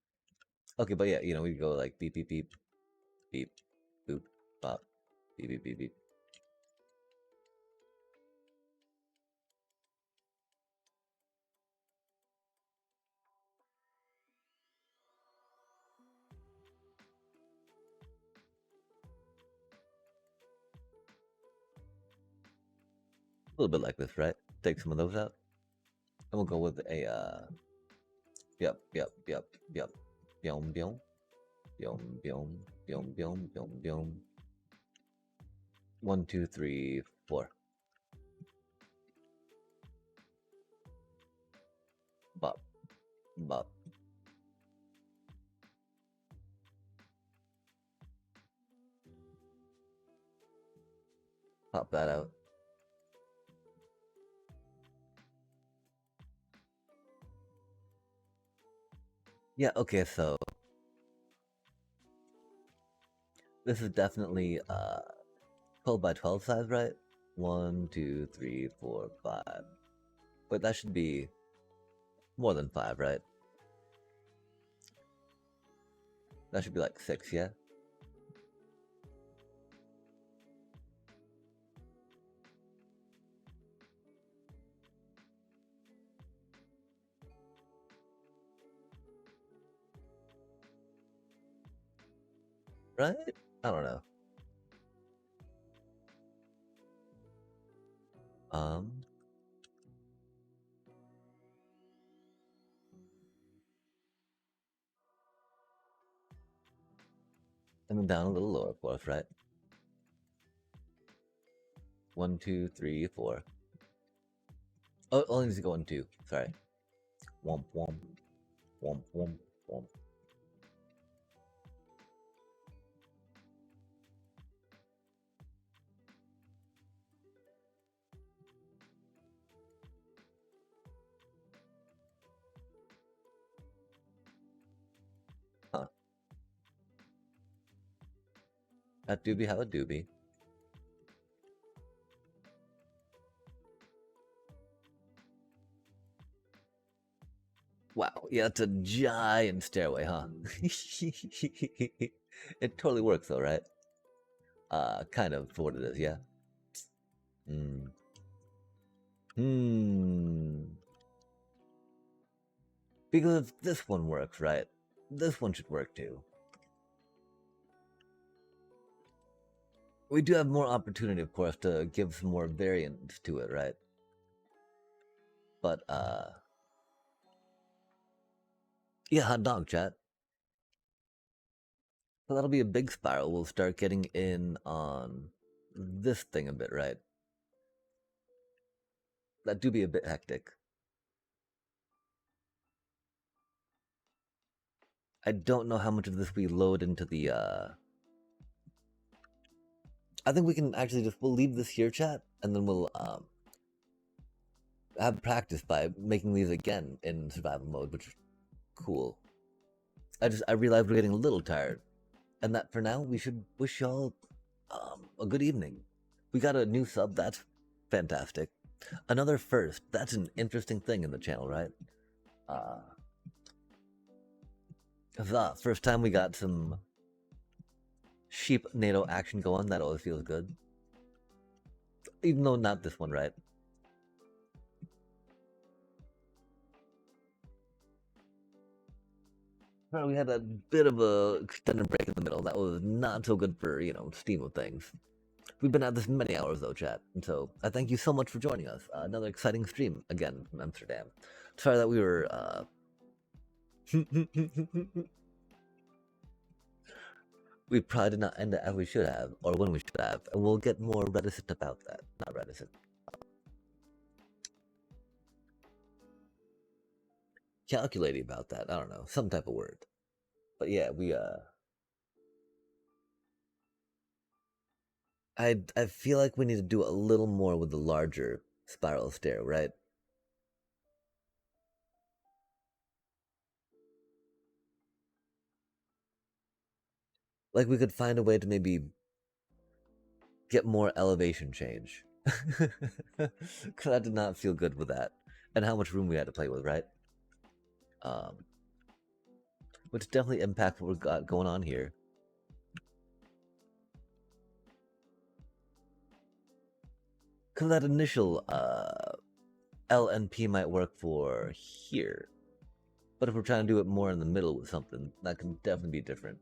Okay, but yeah, you know, we go like beep, beep, beep, beep, boop, bop, beep, beep, beep, beep. A little bit like this, right? Take some of those out. And we'll go with a, yep, yep, yep, yep. Byom, byom, byom, byom, byom, byom, byom, byom. 1, 2, 3, 4. Bop, bop. Pop that out. Yeah, okay, so this is definitely 12 by 12 size, right? 1, 2, 3, 4, 5. But that should be more than 5, right? That should be like 6, yeah? Right? I don't know. And then down a little lower, of course, right? 1, 2, 3, 4. Oh, only needs to go on 2. Sorry. Womp, womp, womp, womp, womp. Huh. That doobie have a doobie. Wow, yeah, it's a giant stairway, huh? It totally works though, right? Kind of for what it is, yeah. Hmm. Because if this one works, right? This one should work too. We do have more opportunity, of course, to give some more variants to it, right? But, yeah, hot dog, chat. So that'll be a big spiral. We'll start getting in on this thing a bit, right? That do be a bit hectic. I don't know how much of this we load into the, I think we can actually just, we'll leave this here, chat, and then we'll, have practice by making these again in survival mode, which is cool. I realized we're getting a little tired. And that for now, we should wish y'all a good evening. We got a new sub, that's fantastic. Another first, that's an interesting thing in the channel, right? The first time we got some Sheep-NADO action going, that always feels good. Even though not this one, right? Well, we had a bit of a extended break in the middle. That was not so good for, Steam of things. We've been at this many hours though, chat. And so I thank you so much for joining us. Another exciting stream again from Amsterdam. Sorry that we were we probably did not end it as we should have, or when we should have, and we'll get more reticent about that. Not reticent. Calculating about that. I don't know. Some type of word. But yeah, I feel like we need to do a little more with the larger spiral stair, right? Like we could find a way to maybe get more elevation change. Because I did not feel good with that. And how much room we had to play with, right? Which definitely impacts what we've got going on here. Because that initial L and P might work for here. But if we're trying to do it more in the middle with something, that can definitely be different.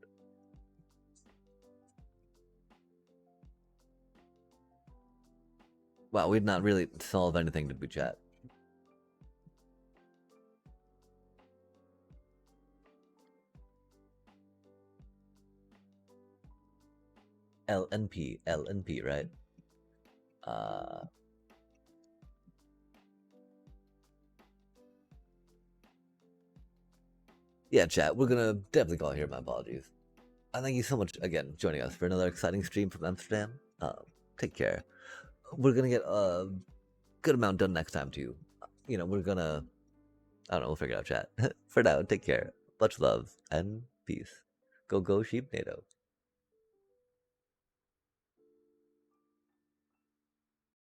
Wow, we did not really solve anything, did we, chat? L and P, right? Yeah, chat, we're gonna definitely call here. My apologies. Thank you so much again joining us for another exciting stream from Amsterdam. Take care. We're gonna get a good amount done next time too. We're gonna, I don't know, we'll figure it out, chat. For now, take care. Much love and peace. Go Sheep-NADO.